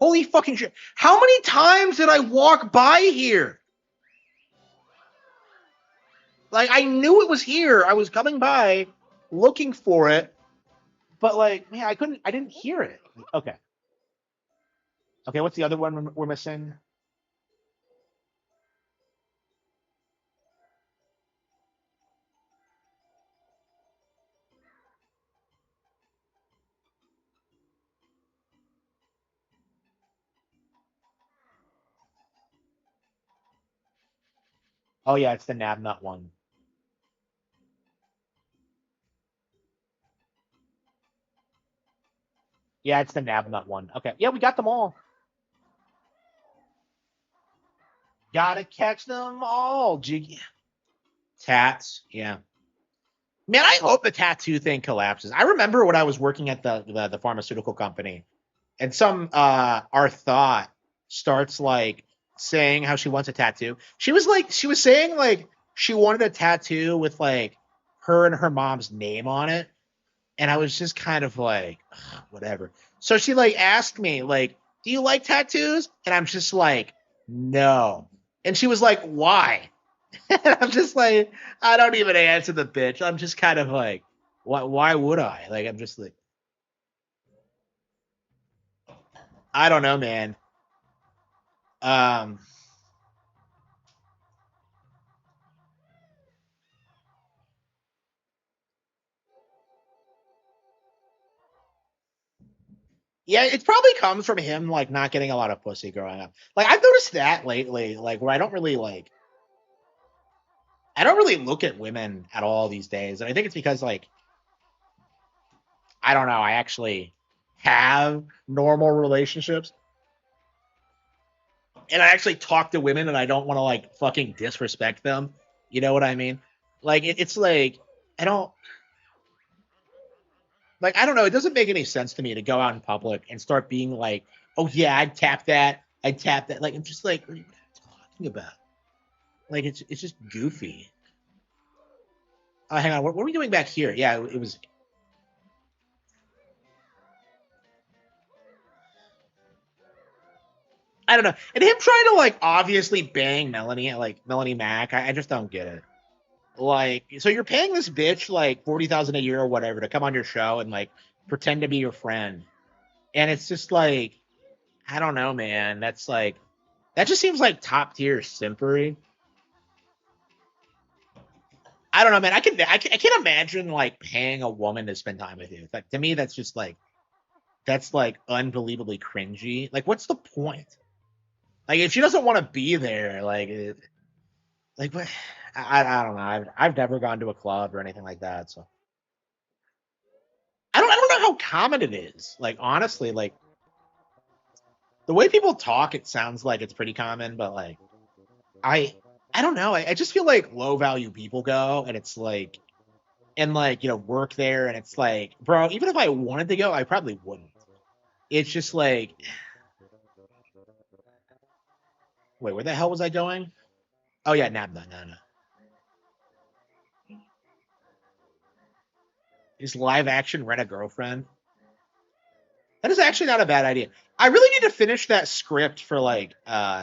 Holy fucking shit. How many times did I walk by here? Like I knew it was here. I was coming by looking for it, but like, man, I didn't hear it. Okay. Okay, what's the other one we're missing? Oh yeah, it's the Nabnut one. Yeah, it's the Nabnut one. Okay. Yeah, we got them all. Gotta catch them all. Jiggy. Tats. Yeah. Man, I hope the tattoo thing collapses. I remember when I was working at the pharmaceutical company, and some our thought starts like saying how she wants a tattoo. She was saying like she wanted a tattoo with like her and her mom's name on it, and I was just kind of like, "Ugh, whatever." So she like asked me like, "Do you like tattoos?" And I'm just like, "No." And she was like, "Why?" And I'm just like, I don't even answer the bitch. I'm just kind of like, why would I? Like, I'm just like, I don't know, man. Um, yeah, it probably comes from him like not getting a lot of pussy growing up. Like I've noticed that lately, like where I don't really look at women at all these days. And I think it's because like I don't know, I actually have normal relationships. And I actually talk to women and I don't want to like fucking disrespect them. You know what I mean? Like it's like I don't like I don't know. It doesn't make any sense to me to go out in public and start being like, "Oh yeah, I'd tap that. I'd tap that." Like I'm just like, what are you talking about? Like it's just goofy. Hang on. What are we doing back here? Yeah, it was. I don't know. And him trying to like obviously bang Melanie, like Melanie Mack. I just don't get it. Like, so you're paying this bitch like 40,000 a year or whatever to come on your show and like pretend to be your friend, and it's just like, I don't know, man. That's like, that just seems like top tier simpery. I don't know, man. I can't imagine like paying a woman to spend time with you. Like to me, that's just like that's like unbelievably cringy. Like, what's the point? Like, if she doesn't want to be there, like what? I don't know. I've never gone to a club or anything like that, so I don't know how common it is. Like honestly, like the way people talk, it sounds like it's pretty common, but like I I don't know. I just feel like low value people go, and it's like and like work there, and it's like, bro, even if I wanted to go, I probably wouldn't. It's just like, wait, where the hell was I going? Oh yeah, Nabna, no. Is live action Rent a Girlfriend? That is actually not a bad idea. I really need to finish that script for like that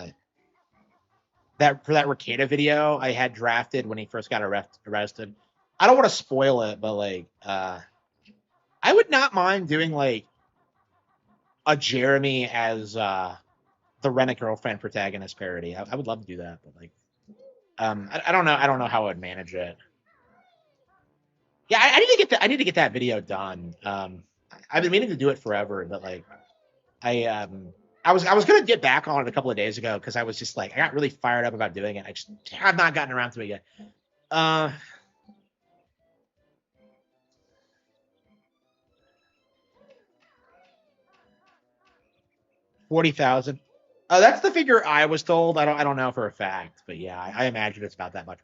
Ricada video I had drafted when he first got arrested. I don't want to spoil it, but like I would not mind doing like a Jeremy as the Rent a Girlfriend protagonist parody. I would love to do that, but like I don't know. I don't know how I would manage it. Yeah, I need to get that. I need to get that video done. I've been meaning to do it forever, but like I was gonna get back on it a couple of days ago because I was just like I got really fired up about doing it. I just have not gotten around to it yet. Uh, 40,000. That's the figure I was told. I don't know for a fact, but yeah, I imagine it's about that much.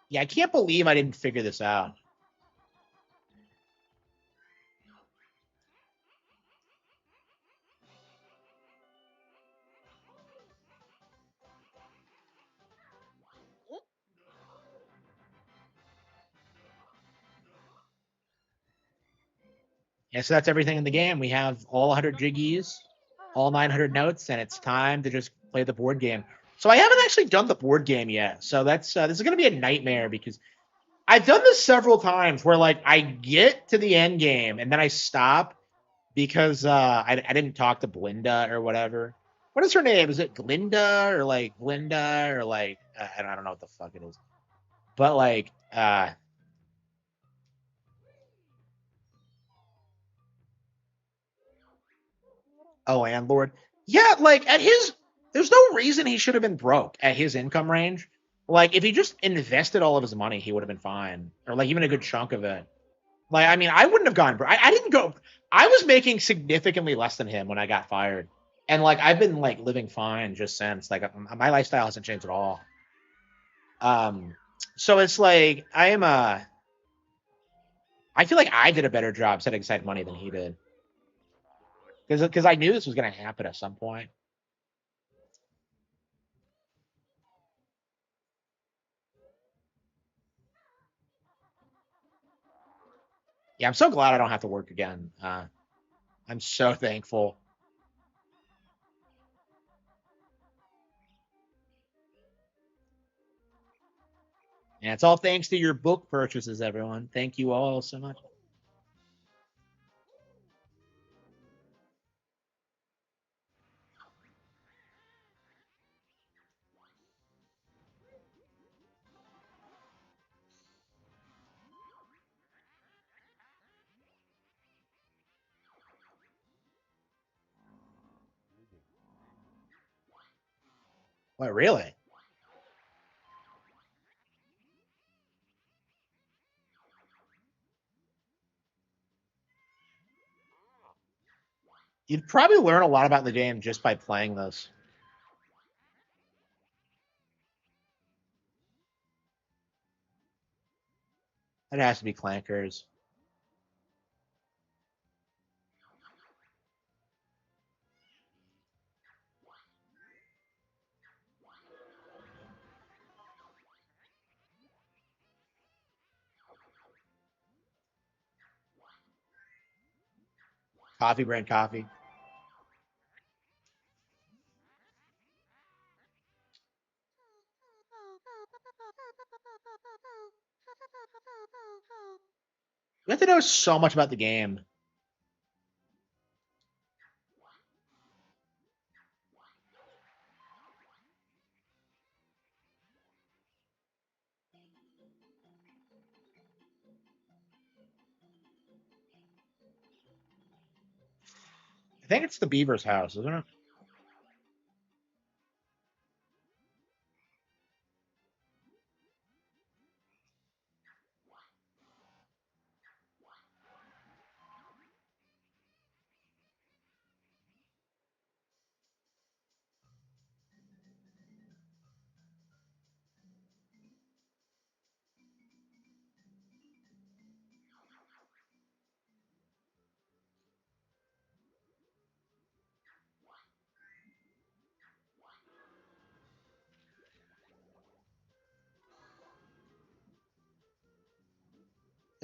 Yeah, I can't believe I didn't figure this out. Yeah, so that's everything in the game. We have all 100 jiggies, all 900 notes, and it's time to just play the board game. So I haven't actually done the board game yet. So that's this is going to be a nightmare because I've done this several times where like I get to the end game and then I stop because I didn't talk to Blinda or whatever. What is her name? Is it Glinda or like Glinda or like I don't know what the fuck it is. But like oh, landlord. Yeah, like at his, there's no reason he should have been broke at his income range. Like if he just invested all of his money, he would have been fine, or like even a good chunk of it. Like I mean, I wouldn't have gone. I didn't go. I was making significantly less than him when I got fired, and like I've been like living fine just since. Like my lifestyle hasn't changed at all. Um, so it's like I feel like I did a better job setting aside money than he did because I knew this was going to happen at some point. Yeah, I'm so glad I don't have to work again. I'm so thankful. And it's all thanks to your book purchases, everyone. Thank you all so much. What, really? You'd probably learn a lot about the game just by playing this. It has to be clankers. Coffee brand coffee. You have to know so much about the game. I think it's the Beaver's house, isn't it?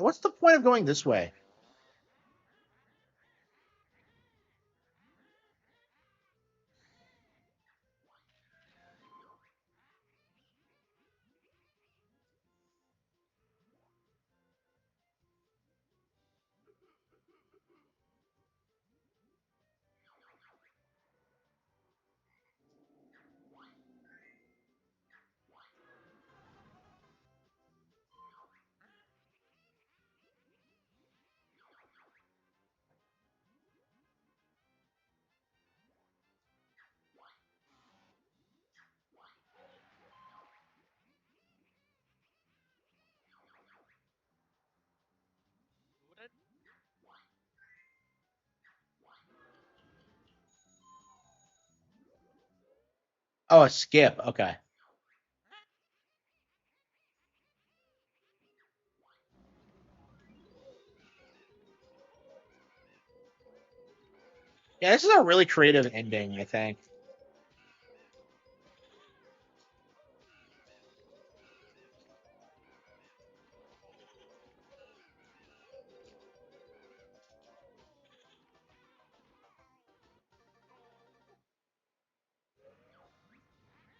What's the point of going this way? Oh, a skip. Okay. Yeah, this is a really creative ending, I think.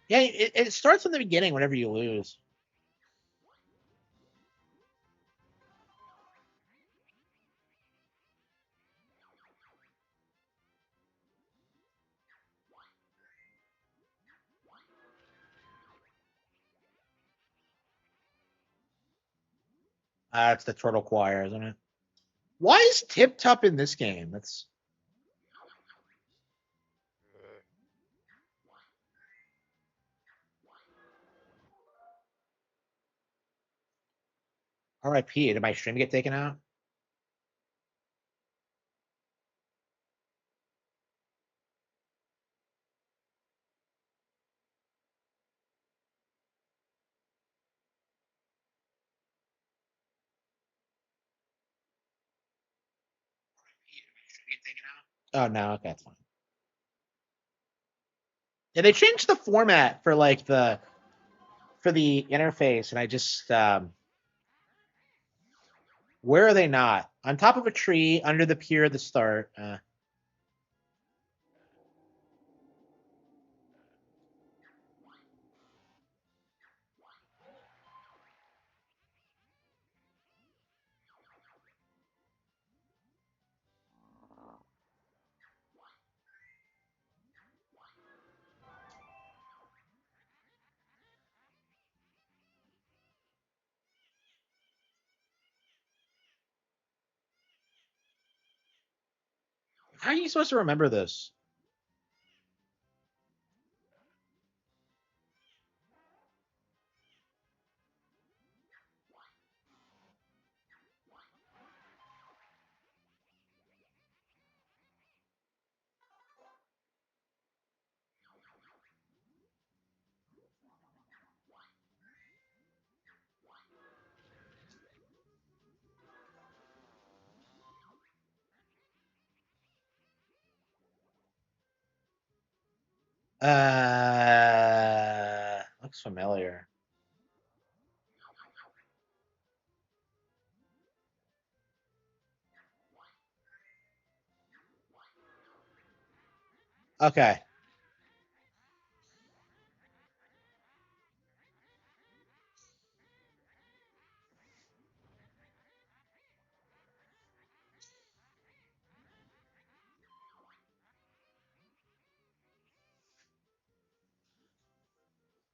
Yeah, it starts in the beginning whenever you lose. It's the Turtle Choir, isn't it? Why is Tip Top in this game? That's RIP. Did my stream get taken out? Oh no, okay, that's fine. Yeah, they changed the format for like the interface, and I just where are they not? On top of a tree, under the pier at the start. How are you supposed to remember this? Looks familiar. Okay.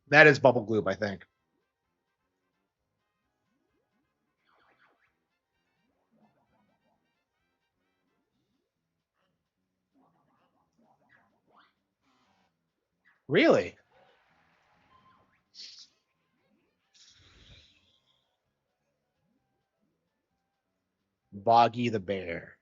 That is Bubble Gloop, I think. Really? Boggy the Bear.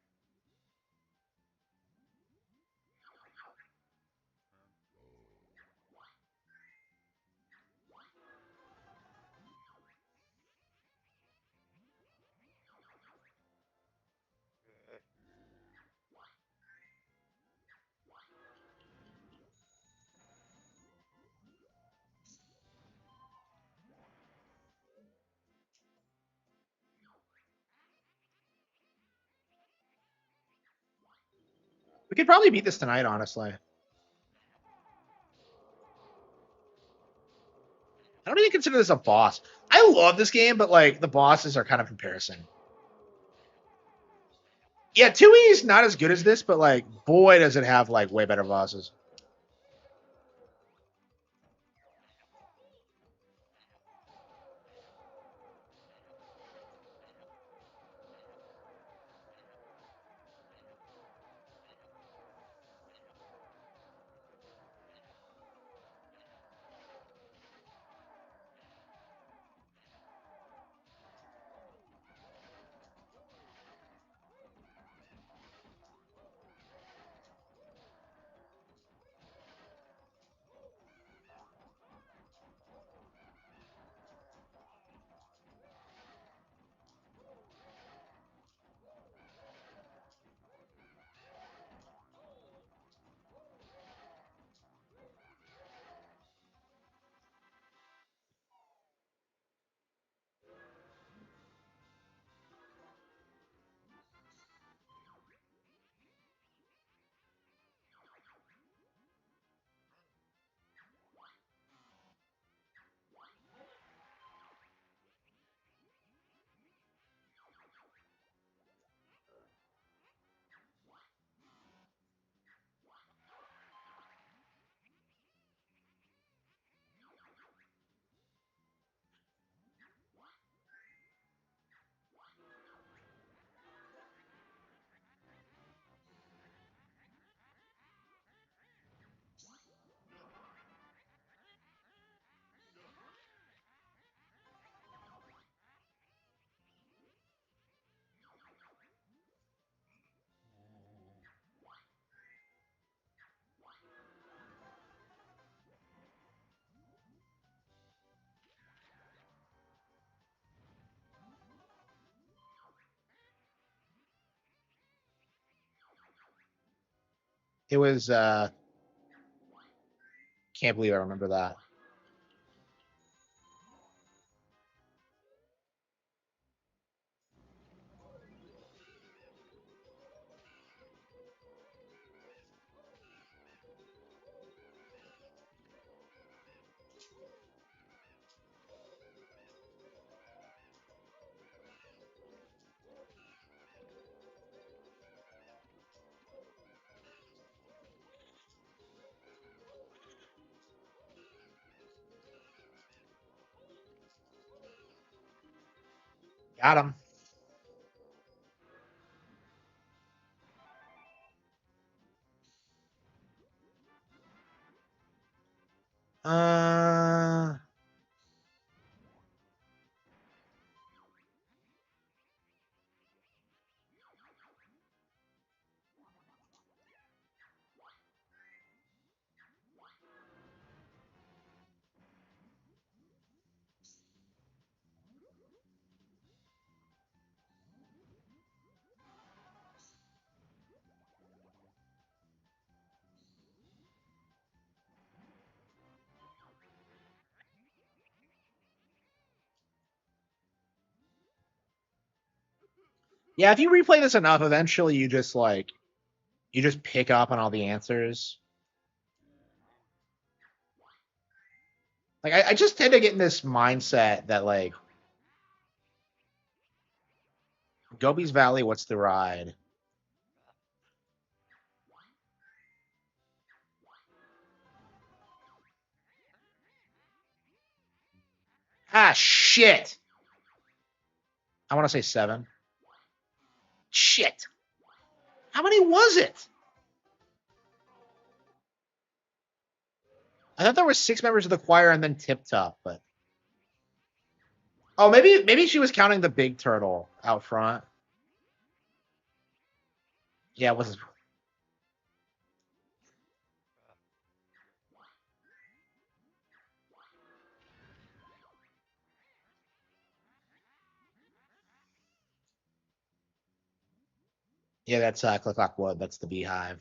We could probably beat this tonight, honestly. I don't even consider this a boss. I love this game, but like the bosses are kind of embarrassing. Yeah, 2E is not as good as this, but like boy does it have like way better bosses. It was can't believe I remember that. Got him. Uh, yeah, if you replay this enough, eventually you just pick up on all the answers. Like I just tend to get in this mindset that like Gobi's Valley, what's the ride? Ah, shit. I want to say 7. Shit. How many was it? I thought there were 6 members of the choir and then Tip Top, but oh, maybe she was counting the big turtle out front. Yeah, it was. Yeah, that's Click Clock Wood. That's the beehive.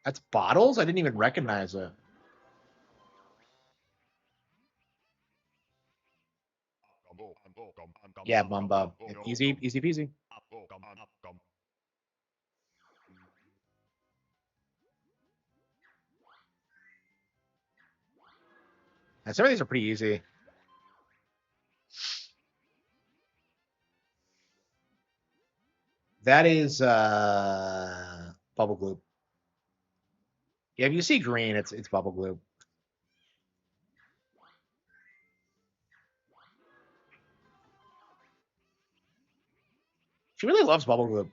That's bottles? I didn't even recognize it. Yeah, Bumbo. Easy peasy. And some of these are pretty easy. That is Bubble Gloop. Yeah, if you see green, it's Bubble Gloop. She really loves Bubble Gloop.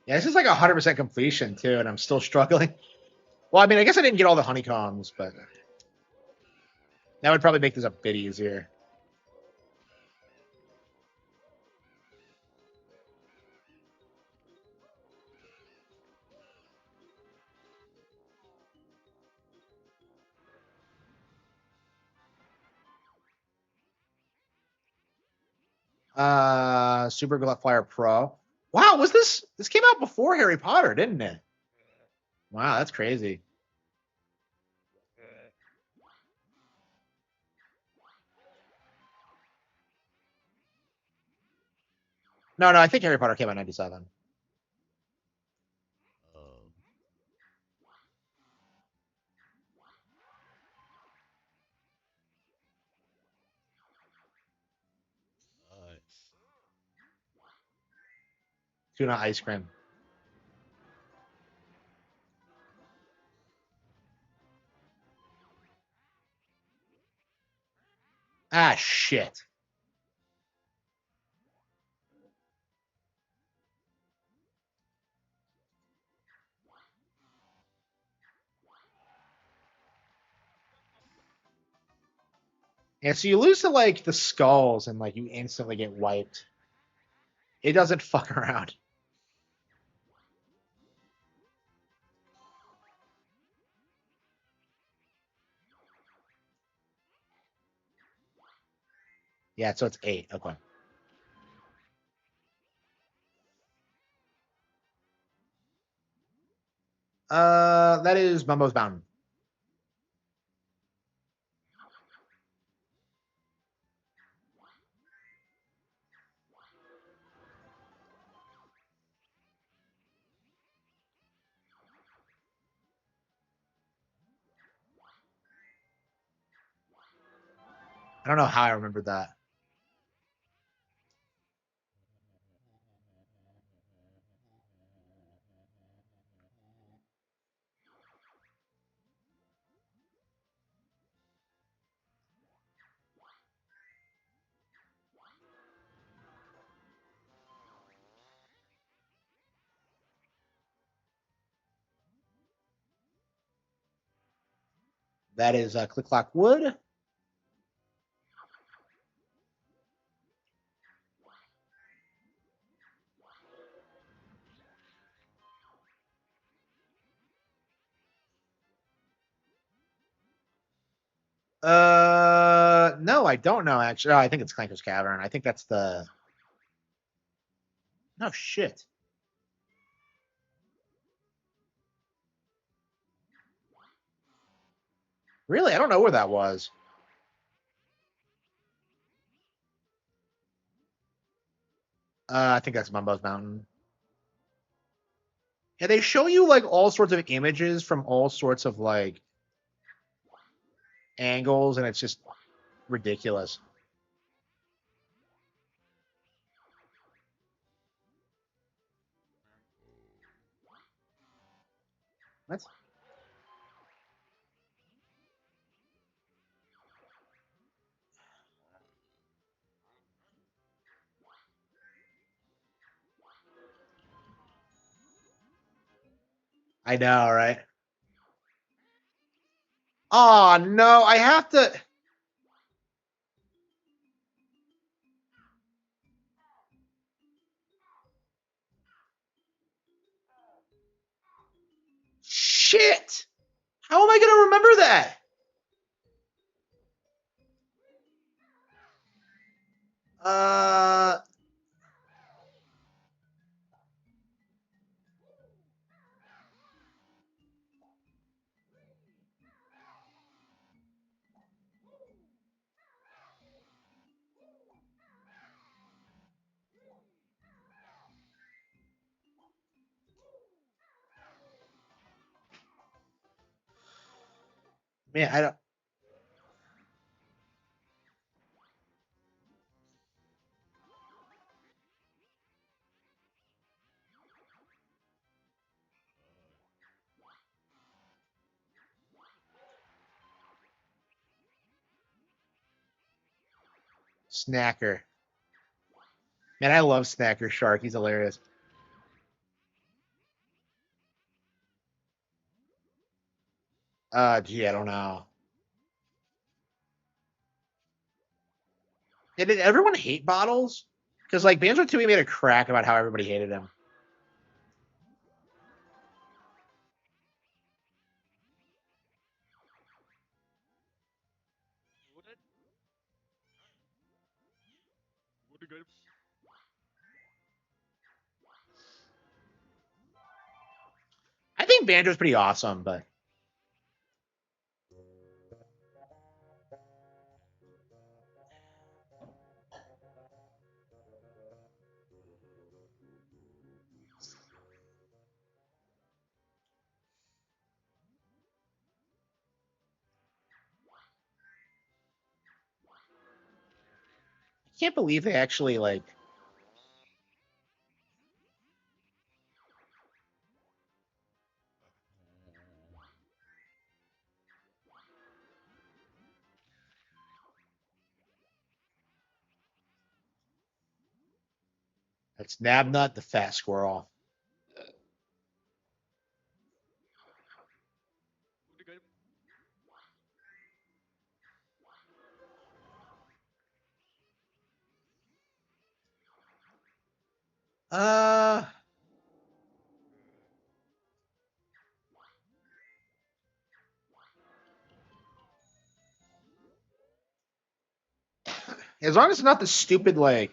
Yeah, this is like 100% completion too, and I'm still struggling. Well, I mean, I guess I didn't get all the honeycombs, but that would probably make this a bit easier. Super Glove Fire Pro. Wow, was this came out before Harry Potter, didn't it? Wow, that's crazy. No, I think Harry Potter came out in 97. Nice. Tuna ice cream. Ah, shit. And so you lose to like the skulls and like you instantly get wiped. It doesn't fuck around. Yeah, so it's 8. Okay. That is Mumbo's Mountain. I don't know how I remembered that. That is Click Clock Wood. No, I don't know actually. Oh, I think it's Clanker's Cavern. I think that's the. No shit. Really, I don't know where that was. I think that's Mumbo's Mountain. Yeah, they show you like all sorts of images from all sorts of like angles, and it's just ridiculous. What? I know, right? Oh no, I have to. Shit! How am I going to remember that? Uh, man, I don't. Snacker. Man, I love Snacker Shark. He's hilarious. Gee, I don't know. Yeah, did everyone hate Bottles? Because like Banjo Tooie made a crack about how everybody hated him. I think Banjo's pretty awesome, but Can't believe they actually like. That's Nabnut the fat squirrel. Uh, as long as it's not the stupid like.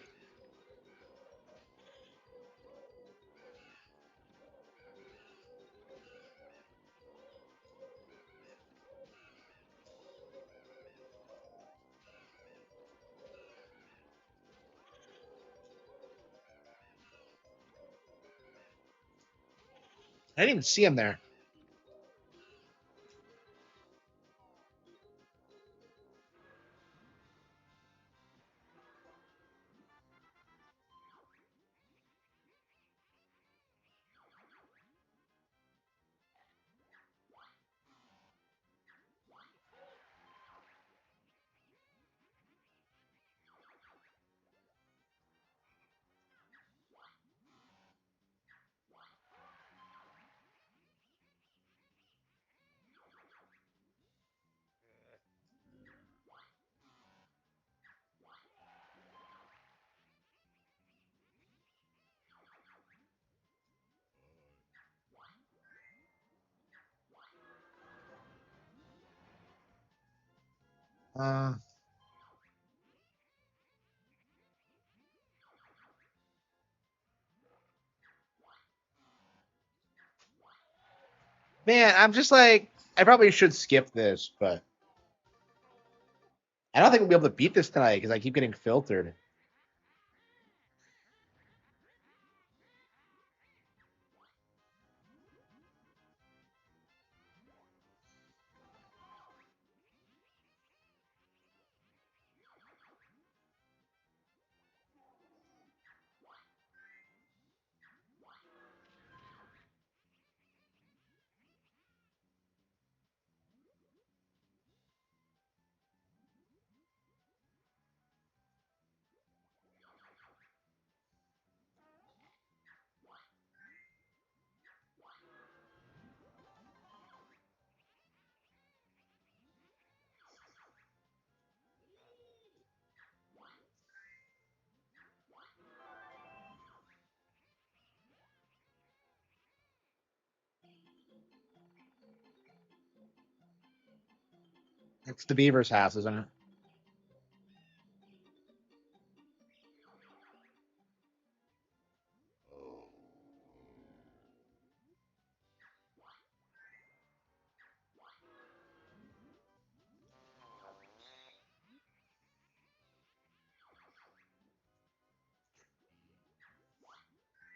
I didn't even see him there. Uh, man, I'm just like I probably should skip this, but I don't think we'll be able to beat this tonight because I keep getting filtered. It's the Beaver's house, isn't it?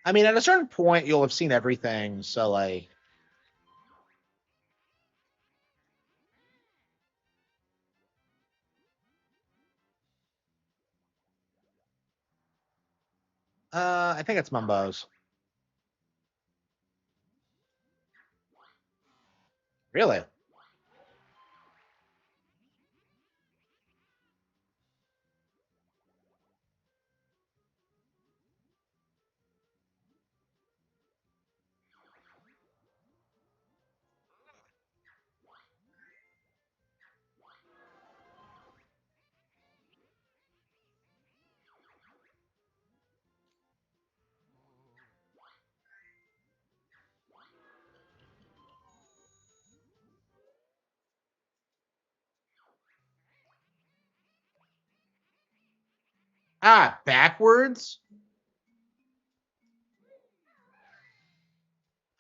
I mean, at a certain point, you'll have seen everything. So, like, I think it's Mumbo's. Really? Ah, backwards.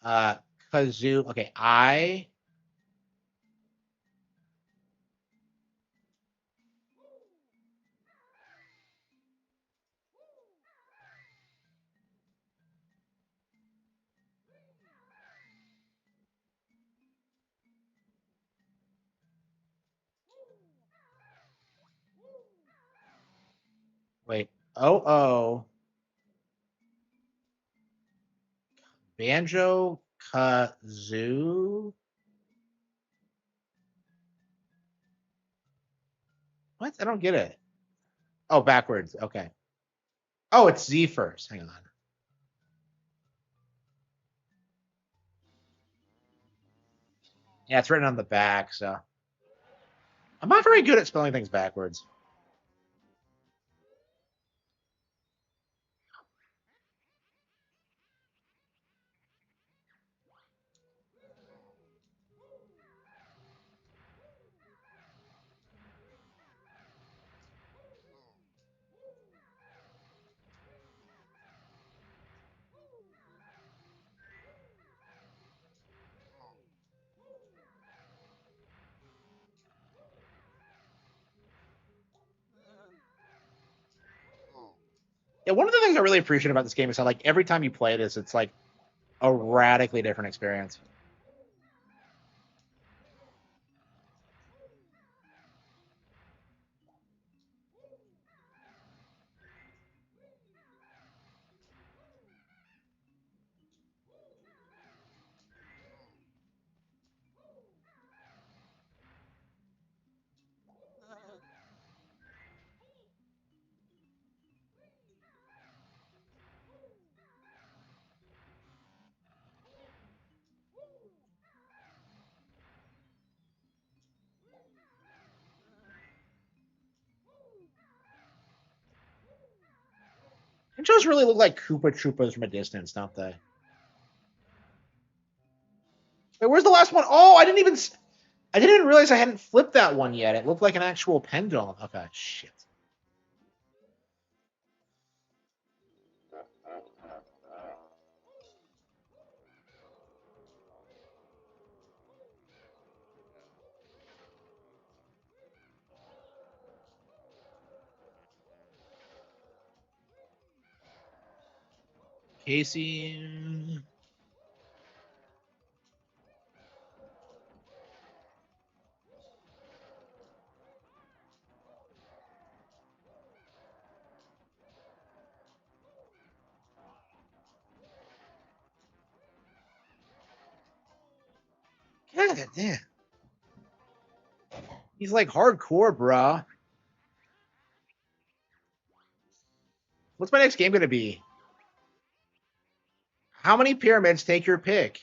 Uh, Kazoo. Okay, I. Wait. Oh. Banjo Kazoo. What? I don't get it. Oh, backwards. Okay. Oh, it's Z first. Hang on. Yeah, it's written on the back, so I'm not very good at spelling things backwards. Yeah, one of the things I really appreciate about this game is how like every time you play this, it's like a radically different experience. Intros really look like Koopa Troopas from a distance, don't they? Wait, where's the last one? Oh, I didn't even realize I hadn't flipped that one yet. It looked like an actual pendulum. Okay, shit. Casey. God damn. He's like hardcore, bruh. What's my next game gonna be? How many pyramids? Take your pick.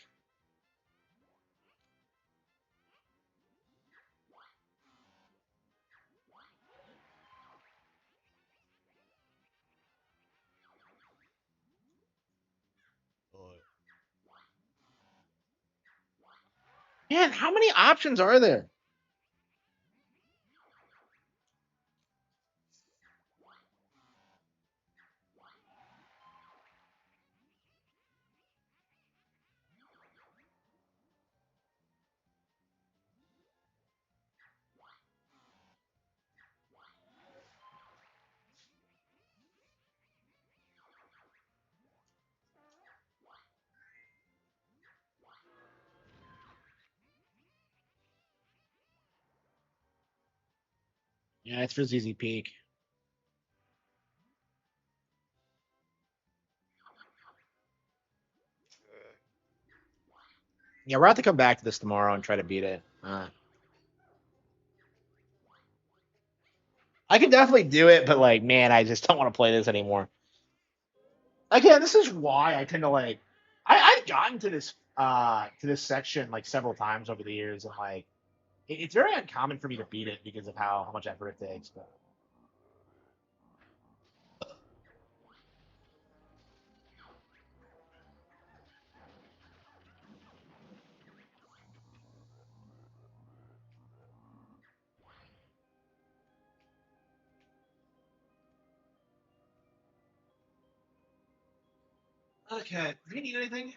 Man, how many options are there? Yeah, it's for ZZ Peak. Yeah, we're have to come back to this tomorrow and try to beat it. I could definitely do it, but like, man, I just don't want to play this anymore. Again, this is why I tend to like. I've gotten to this section like several times over the years, and like it's very uncommon for me to beat it because of how much effort it takes. But okay, do you need anything?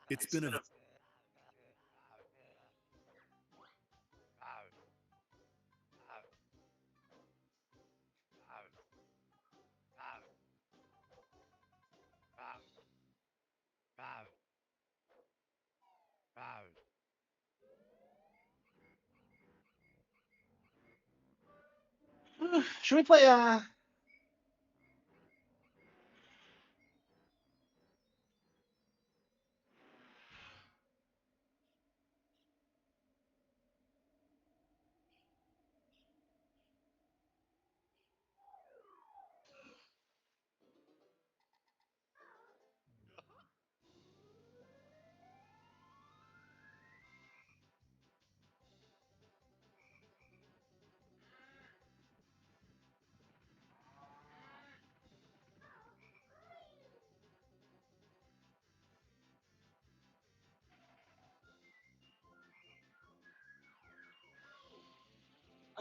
It's been a Should we play?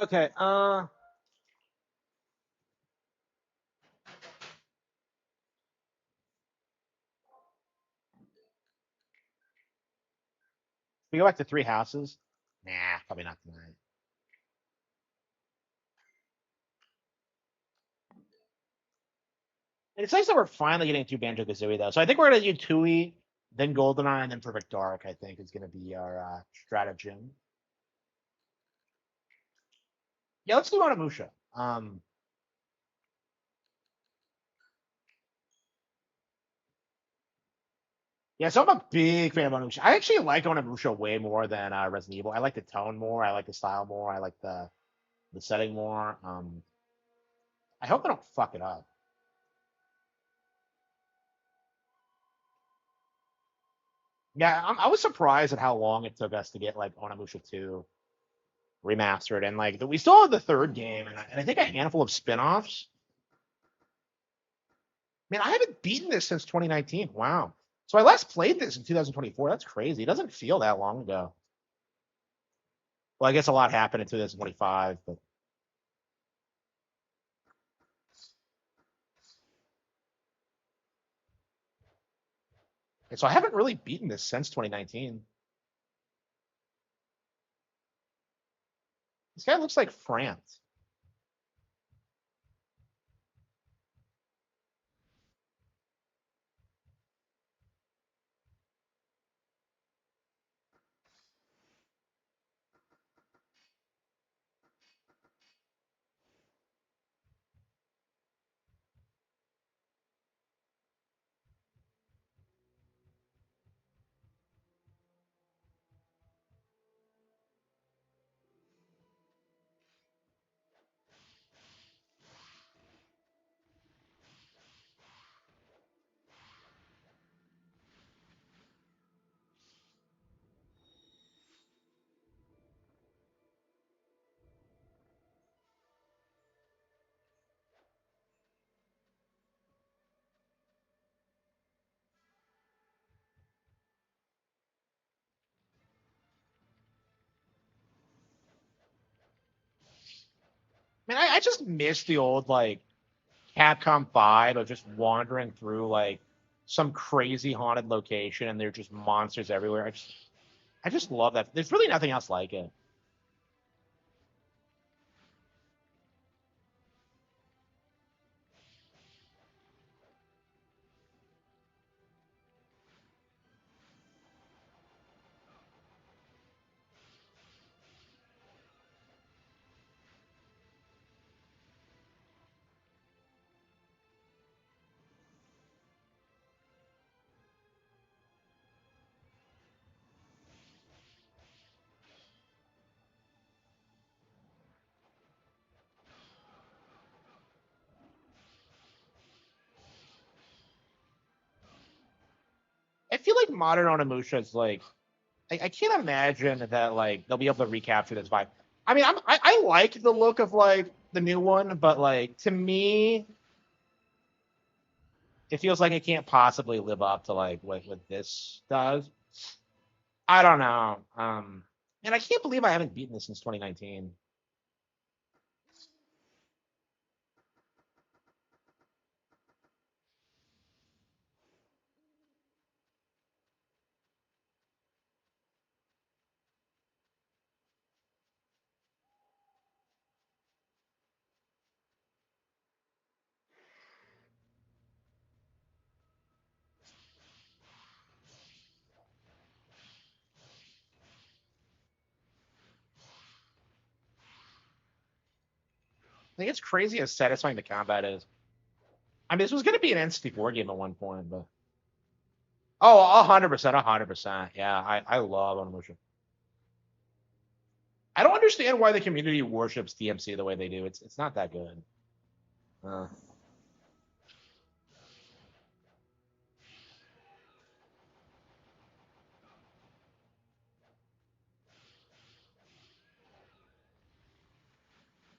Okay. We go back to Three Houses. Nah, probably not tonight. It's nice that we're finally getting to Banjo Kazooie though. So I think we're gonna do Tui, then GoldenEye, and then Perfect Dark. I think is gonna be our stratagem. Yeah, let's do Onimusha. Yeah, so I'm a big fan of Onimusha. I actually like Onimusha way more than Resident Evil. I like the tone more. I like the style more. I like the setting more. I hope I don't fuck it up. Yeah, I was surprised at how long it took us to get like Onimusha 2 remastered, and like we still have the third game, and I think a handful of spin-offs. Man, I haven't beaten this since 2019. Wow. So I last played this in 2024. That's crazy. It doesn't feel that long ago. Well, I guess a lot happened in 2025, but and so I haven't really beaten this since 2019. This guy looks like France. Man, I just miss the old like Capcom 5 of just wandering through like some crazy haunted location and there's just monsters everywhere. I just love that. There's really nothing else like it. I feel like modern Onimusha is like I can't imagine that like they'll be able to recapture this vibe. I mean, I like the look of like the new one, but like to me, it feels like it can't possibly live up to like what this does. I don't know. And I can't believe I haven't beaten this since 2019. I think it's crazy how satisfying the combat is. I mean, this was going to be an N64 game at one point, but oh, 100%, 100%. Yeah, I love Onimusha. I don't understand why the community worships DMC the way they do. It's not that good. Uh,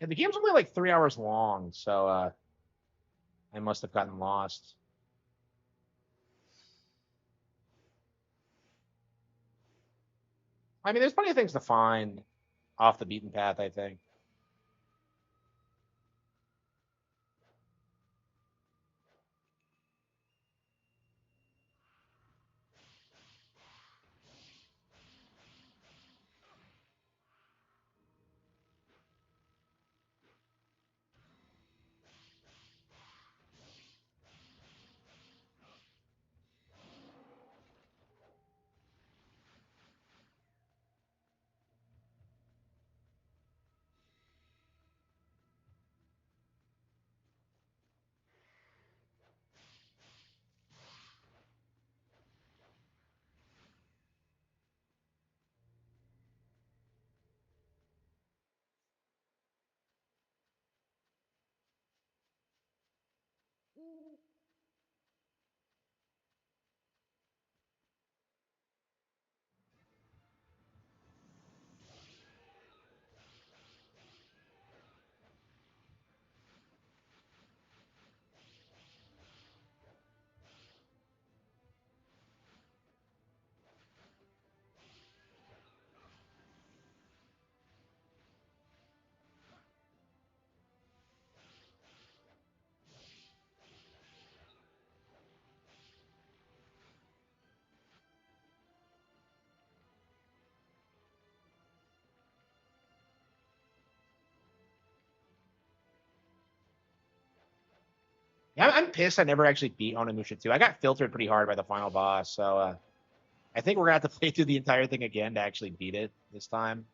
yeah, the game's only like 3 hours long, so I must have gotten lost. I mean, there's plenty of things to find off the beaten path, I think. Yeah, I'm pissed I never actually beat Onimusha 2. I got filtered pretty hard by the final boss, so I think we're gonna have to play through the entire thing again to actually beat it this time.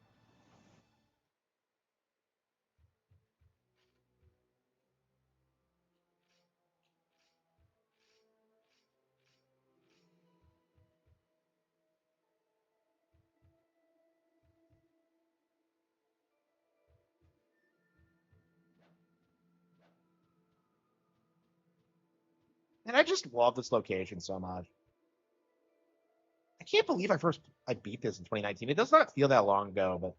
And I just love this location so much. I can't believe I beat this in 2019. It does not feel that long ago, but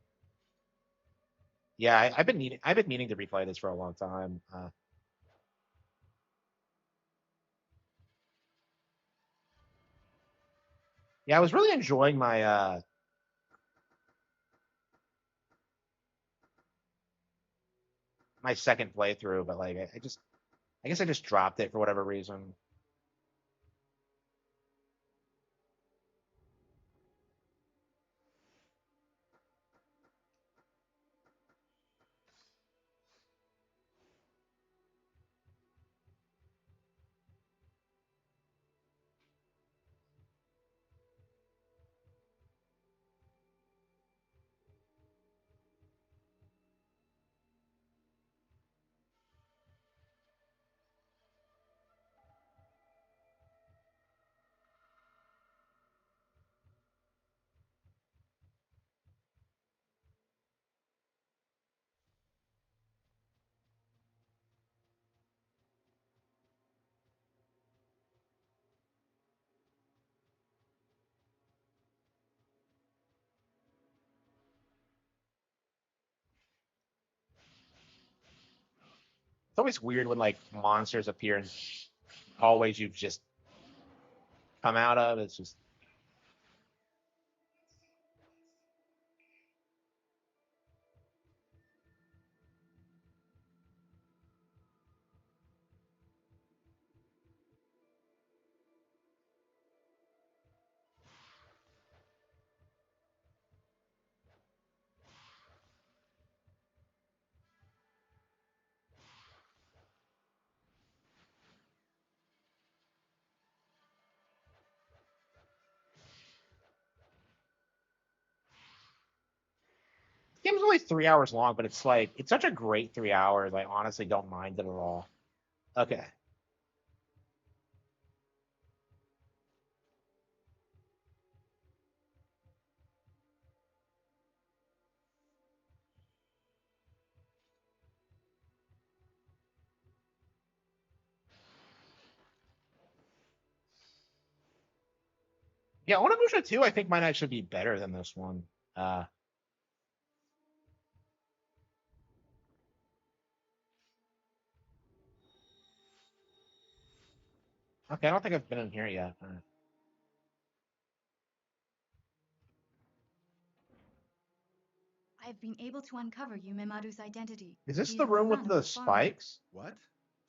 yeah, I've been meaning to replay this for a long time. Yeah, I was really enjoying my second playthrough, but like I guess I just dropped it for whatever reason. It's always weird when like monsters appear in hallways you've just come out of. It's just Game's only 3 hours long, but it's like it's such a great 3 hours. I honestly don't mind it at all. Okay. Yeah, Onimusha 2 I think might actually be better than this one. Uh okay, I don't think I've been in here yet. I've been able to uncover Yumemaru's identity. Is this He's the room son with of the a farmer. spikes? What?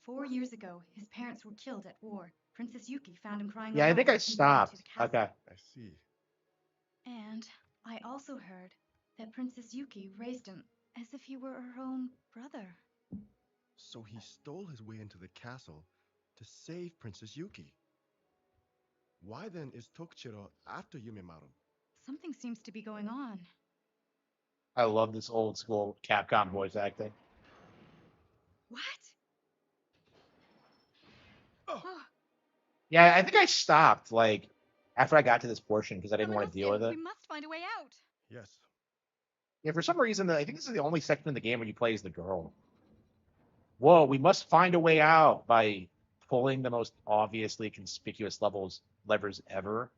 4 years ago, his parents were killed at war. Princess Yuki found him crying Yeah, I alone think I and brought him to stopped. the castle. Okay. I see. And I also heard that Princess Yuki raised him as if he were her own brother. So he stole his way into the castle to save Princess Yuki. Why then is Tokichiro after Yumemaru? Something seems to be going on. I love this old school Capcom voice acting. What? Yeah, I think I stopped like after I got to this portion because I didn't want to deal with it. We must find a way out. Yes. Yeah, for some reason, I think this is the only section in the game where you play as the girl. Whoa, we must find a way out by pulling the most obviously conspicuous levers ever.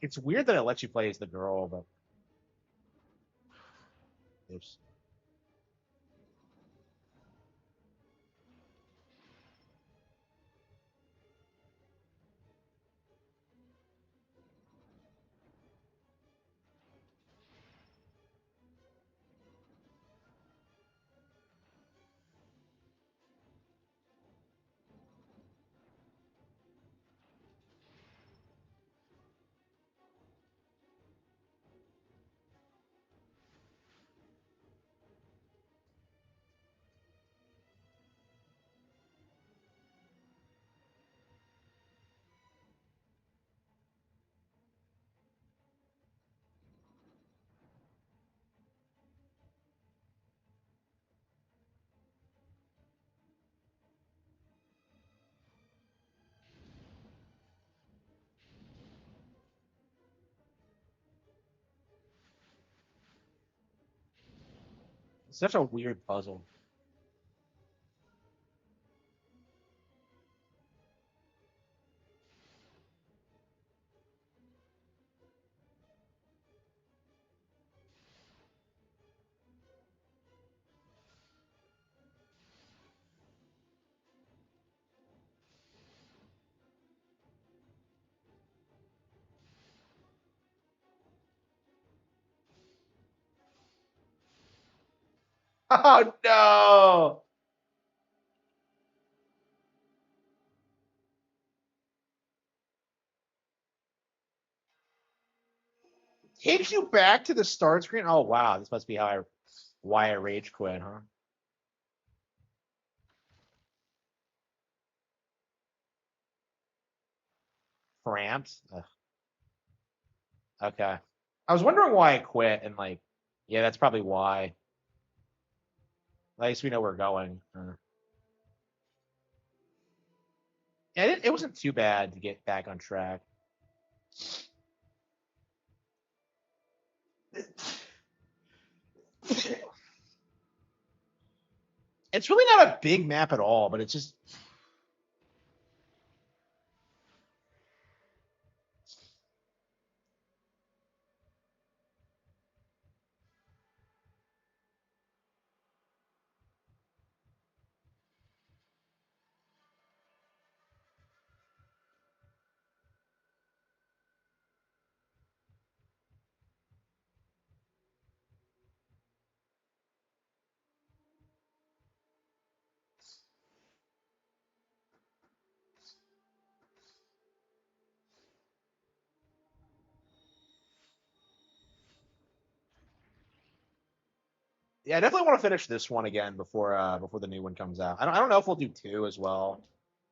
It's weird that it lets you play as the girl, but oops. It's such a weird puzzle. Oh no! Takes you back to the start screen. Oh wow, this must be why I rage quit, huh? Cramps. Ugh. Okay. I was wondering why I quit, and like, yeah, that's probably why. At least we know where we're going. Yeah, it wasn't too bad to get back on track. It's really not a big map at all, but it's just yeah, I definitely want to finish this one again before the new one comes out. I don't know if we'll do two as well.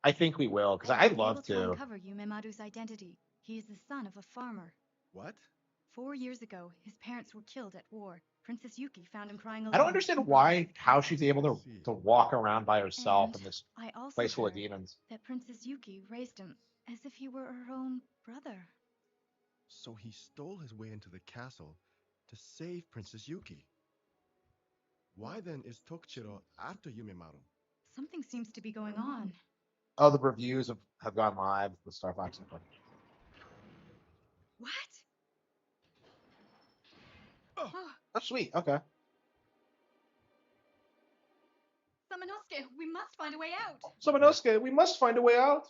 I think we will, because I've I'd been able love to to. uncover Yumemaru's identity. He is the son of a farmer. What? 4 years ago, his parents were killed at war. Princess Yuki found him crying I don't alone understand and brought him to why, the how castle. she's able to walk around by herself And in this I also place full of heard demons. that Princess Yuki raised him as if he were her own brother. So he stole his way into the castle to save Princess Yuki. Why then is Tokichiro after Yumemaru? Something seems to be going on. Oh, the reviews have gone live with Star Fox. What? Oh, sweet. Okay. Samanosuke, we must find a way out. Samanosuke, we must find a way out.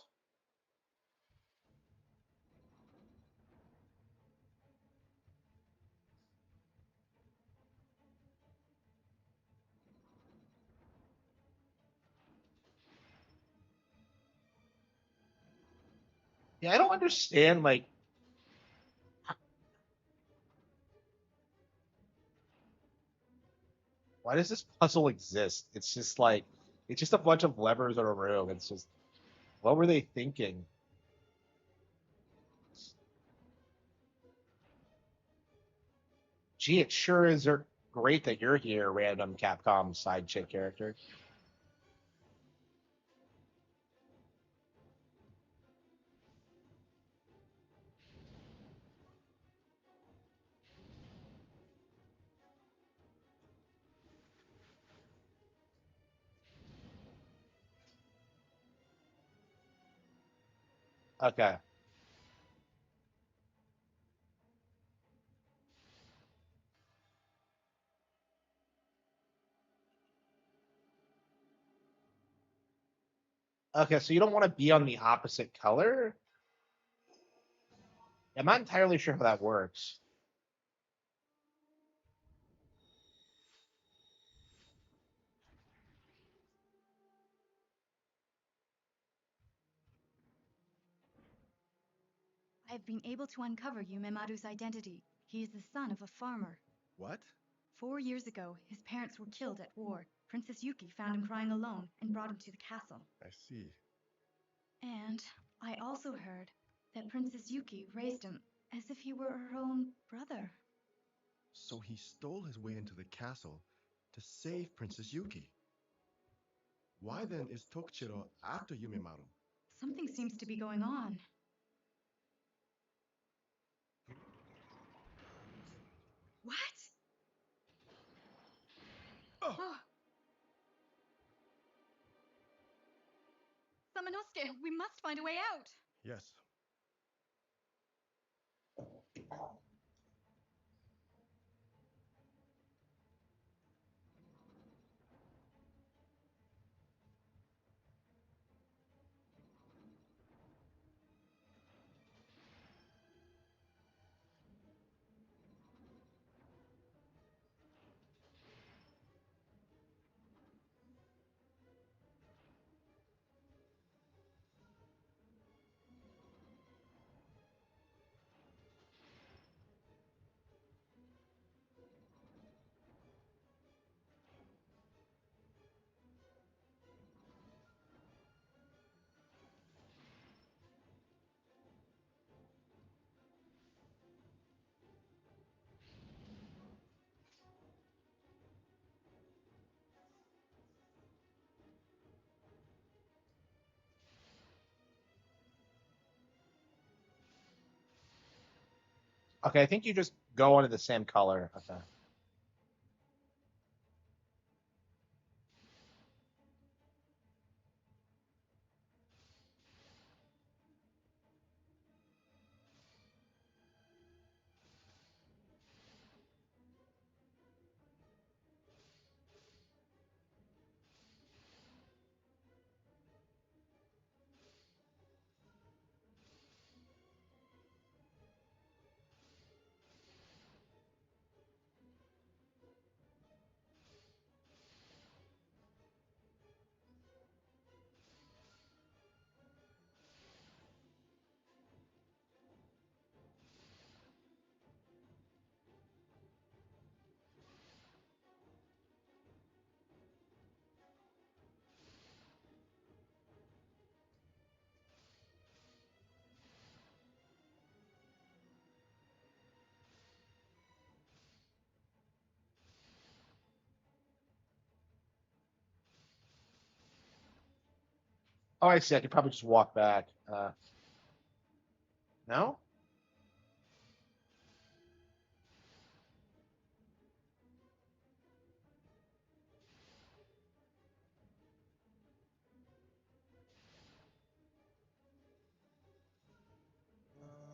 Yeah, I don't understand, like, why does this puzzle exist? It's just like, it's just a bunch of levers in a room. It's just, what were they thinking? Gee, it sure is great that you're here, random Capcom side chick character. Okay. Okay, so you don't want to be on the opposite color? I'm not entirely sure how that works. I've been able to uncover Yumemaru's identity. He is the son of a farmer. What? 4 years ago, his parents were killed at war. Princess Yuki found him crying alone and brought him to the castle. I see. And I also heard that Princess Yuki raised him as if he were her own brother. So he stole his way into the castle to save Princess Yuki. Why then is Tokichiro after Yumemaru? Something seems to be going on. What? Oh. Samanosuke, we must find a way out. Yes. Okay, I think you just go into the same color. Okay. Oh, I see. I could probably just walk back. No?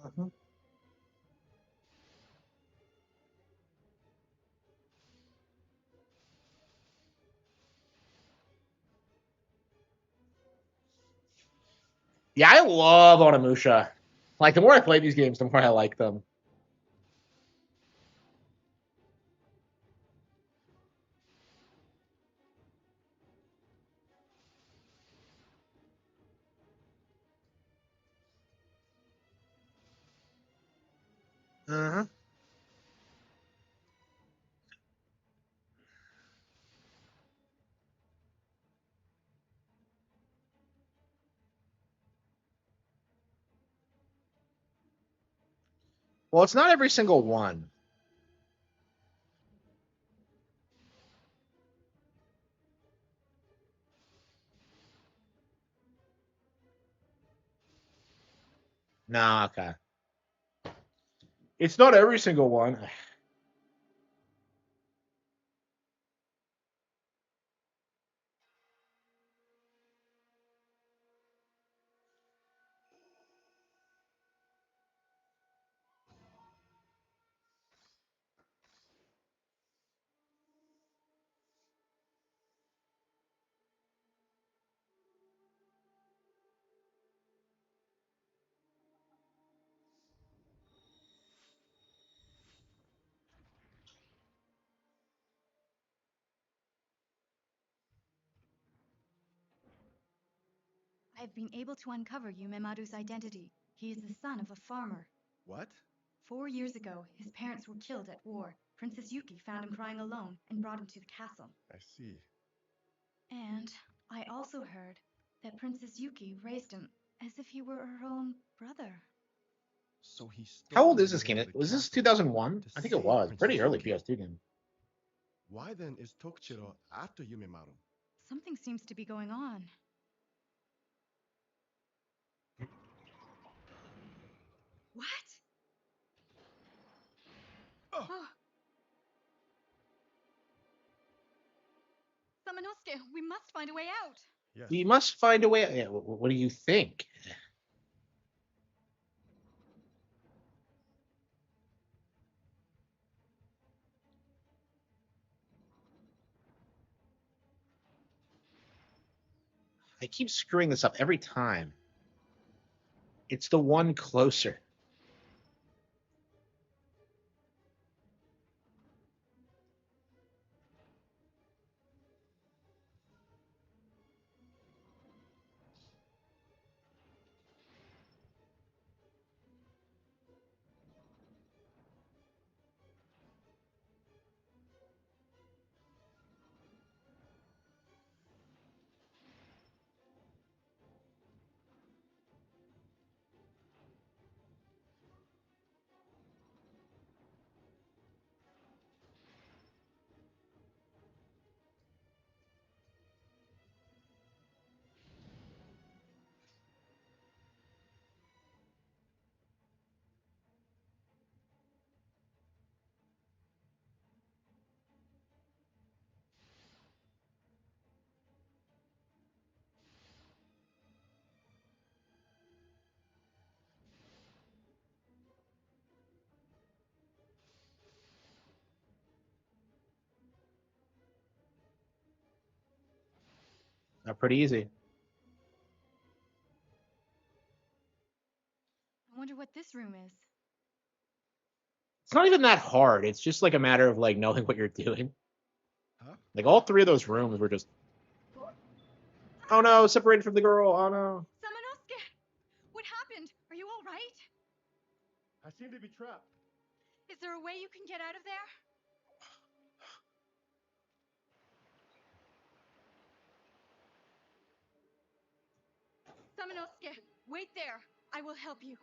Mhm. Yeah, I love Onimusha. Like, the more I play these games, the more I like them. Uh-huh. Well, it's not every single one. Nah, okay. It's not every single one. I've been able to uncover Yumemaru's identity. He is the son of a farmer. What? 4 years ago, his parents were killed at war. Princess Yuki found him crying alone and brought him to the castle. I see. And I also heard that Princess Yuki raised him as if he were her own brother. So he stole How old his is this way game? into the Was this castle 2001? to I think it save was. Princess Pretty early Yuki. PS2 game. Why then is Tokichiro after Yumemaru? Something seems to be going on. What? Oh. Samanosuke, we must find a way out. Yes. We must find a way. Yeah, what do you think? I keep screwing this up every time. It's the one closer. Pretty easy. I wonder what this room is. It's not even that hard. It's just like a matter of like knowing what you're doing. Huh? Like all three of those rooms were just. Oh no! Separated from the girl. Oh no! Samanosuke! What happened? Are you all right? I seem to be trapped. Is there a way you can get out of there? Samanosuke, wait there. I will help you.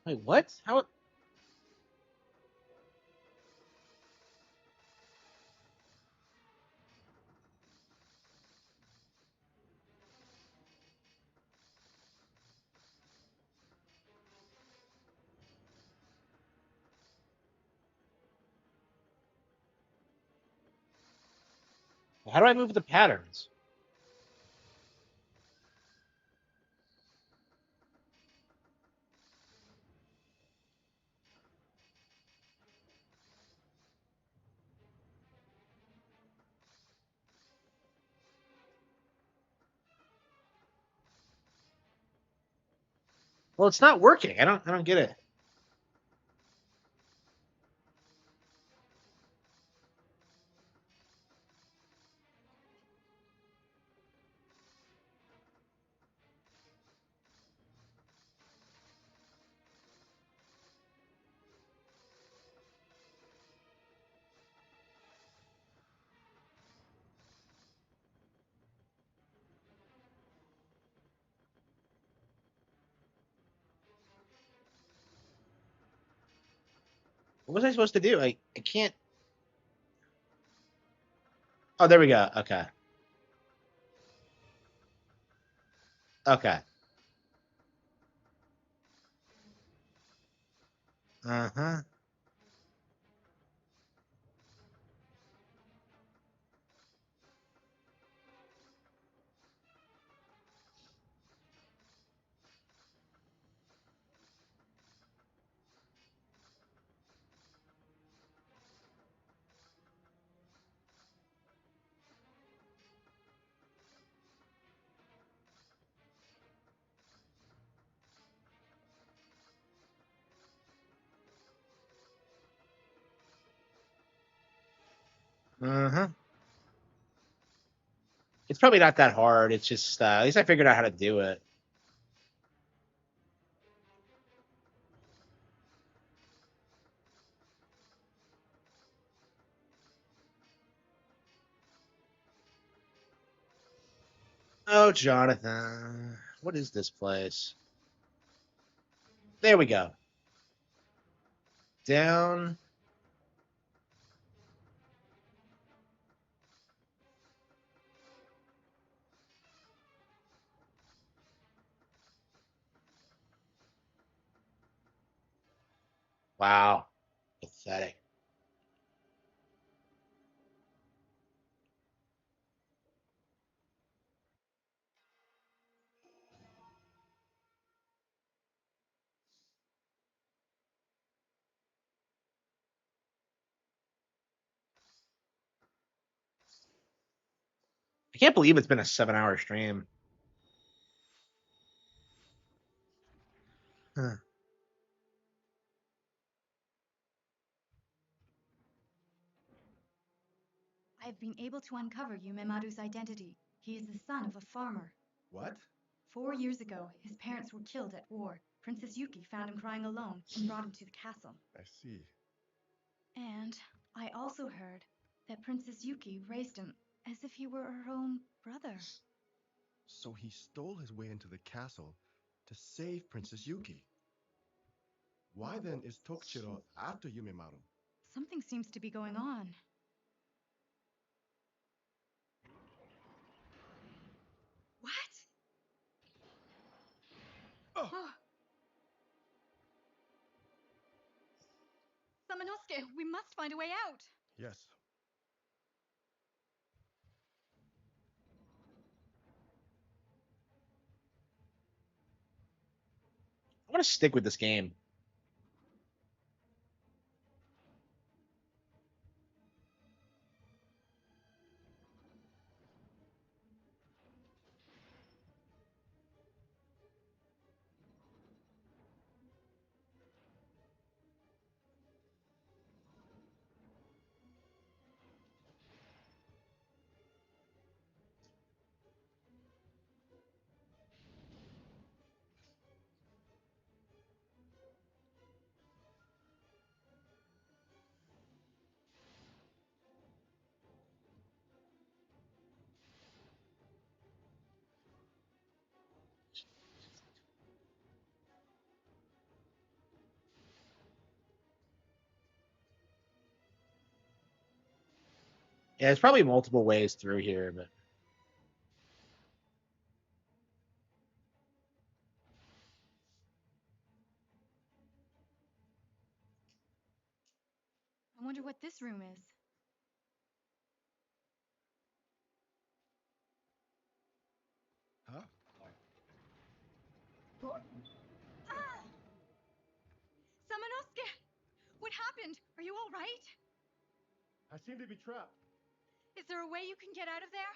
Wait, what? How? How do I move the patterns? Well, it's not working. I don't get it. What was I supposed to do? I can't. Oh, there we go. Okay. Okay. Uh-huh. Uh-huh. It's probably not that hard. It's just at least I figured out how to do it. Oh, Jonathan. What is this place? There we go. Down. Wow. Pathetic. I can't believe it's been a 7-hour stream. Huh. I've been able to uncover Yumemaru's identity. He is the son of a farmer. What? 4 years ago, his parents were killed at war. Princess Yuki found him crying alone and brought him to the castle. I see. And I also heard that Princess Yuki raised him as if he were her own brother. So he stole his way into the castle to save Princess Yuki. Why then is Tokichiro after Yumemaru? Something seems to be going on. What? Oh. Samanosuke, we must find a way out. Yes. I want to stick with this game. Yeah, there's probably multiple ways through here, but I wonder what this room is. Huh? Ah! Samanosuke! What happened? Are you all right? I seem to be trapped. Is there a way you can get out of there?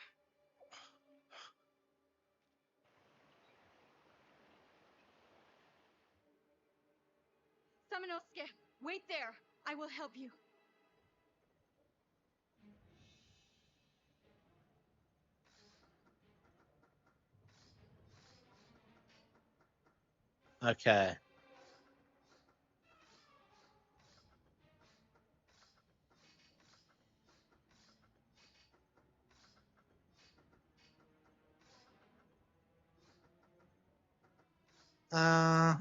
Samanosuke, wait there. I will help you. okay. Uh.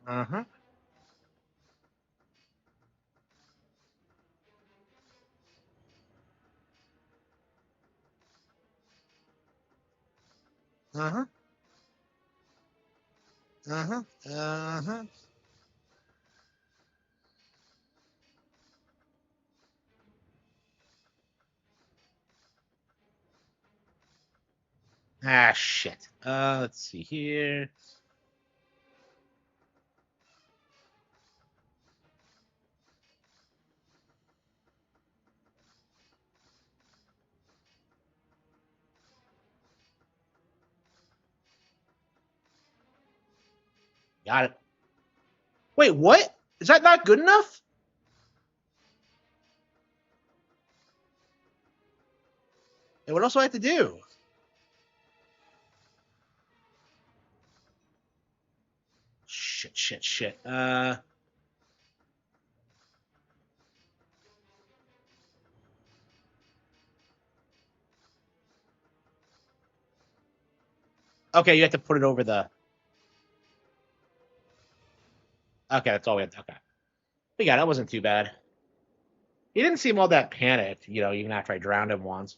Uh-huh. Uh-huh. Uh-huh. Uh-huh. Ah, shit. Let's see here. Got it. Wait, what? Is that not good enough? Hey, what else do I have to do? Shit, shit, shit. Okay, you have to put it over the. Okay, that's all we have. Okay. But yeah, that wasn't too bad. He didn't seem all that panicked, even after I drowned him once.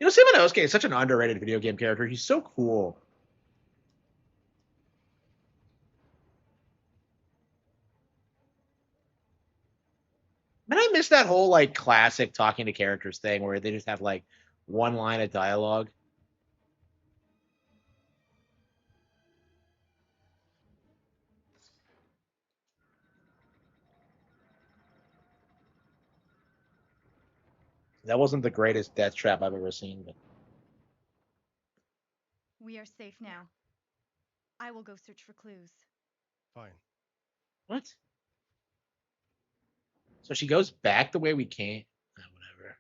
Simanosuke is such an underrated video game character. He's so cool. Man, I miss that whole like classic talking to characters thing where they just have like one line of dialogue. That wasn't the greatest death trap I've ever seen, but We are safe now. I will go search for clues. Fine. what? So she goes back the way we came. Whatever.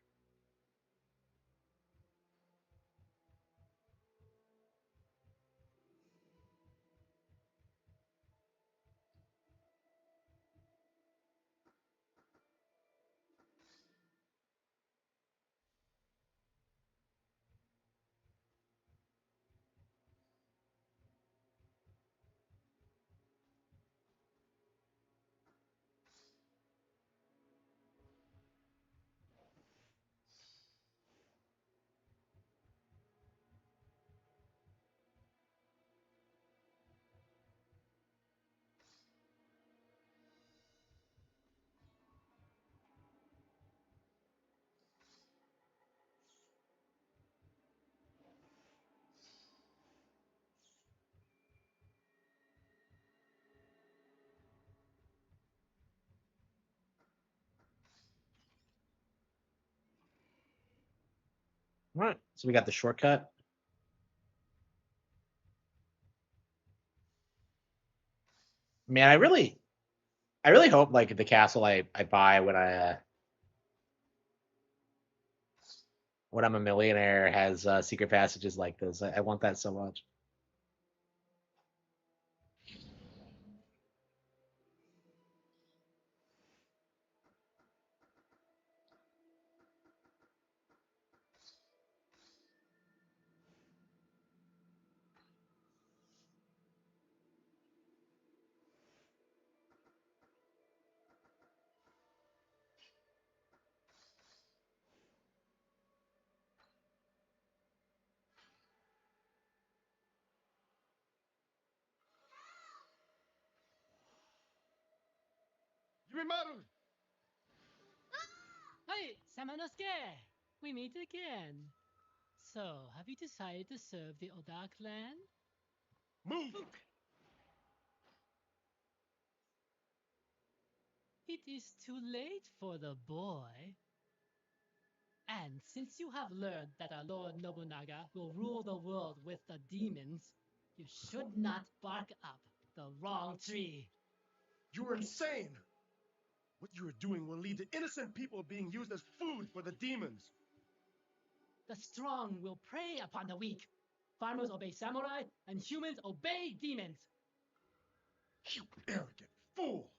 All right. So we got the shortcut. Man, I really hope like the castle I buy when I'm a millionaire has secret passages like this. I want that so much. Sugrimaru! Hey, Samanosuke! We meet again. So, have you decided to serve the Oda clan? Move! It is too late for the boy. And since you have learned that our Lord Nobunaga will rule the world with the demons, you should not bark up the wrong tree. You are insane! What you are doing will lead to innocent people being used as food for the demons. The strong will prey upon the weak. Farmers obey samurai, and humans obey demons. You arrogant fool!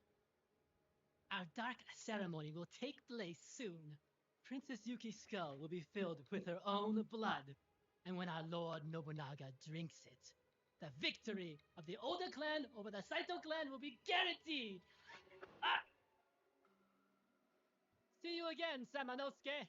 Our dark ceremony will take place soon. Princess Yuki's skull will be filled with her own blood. And when our Lord Nobunaga drinks it, the victory of the Oda clan over the Saito clan will be guaranteed. Ah! See you again, Samanosuke.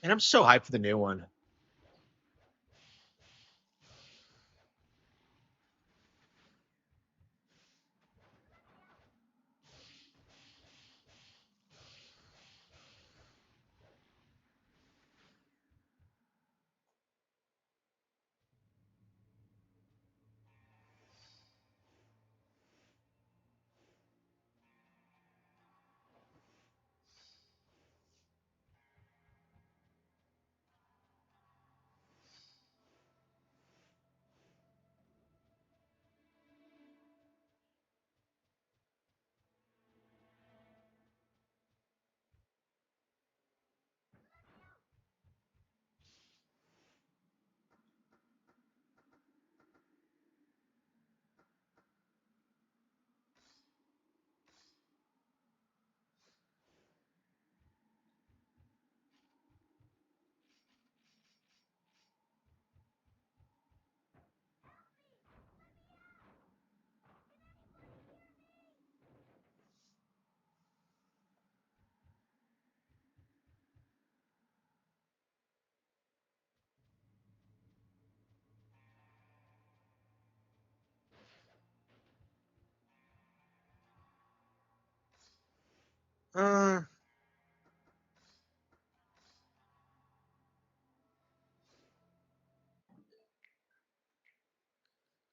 And I'm so hyped for the new one.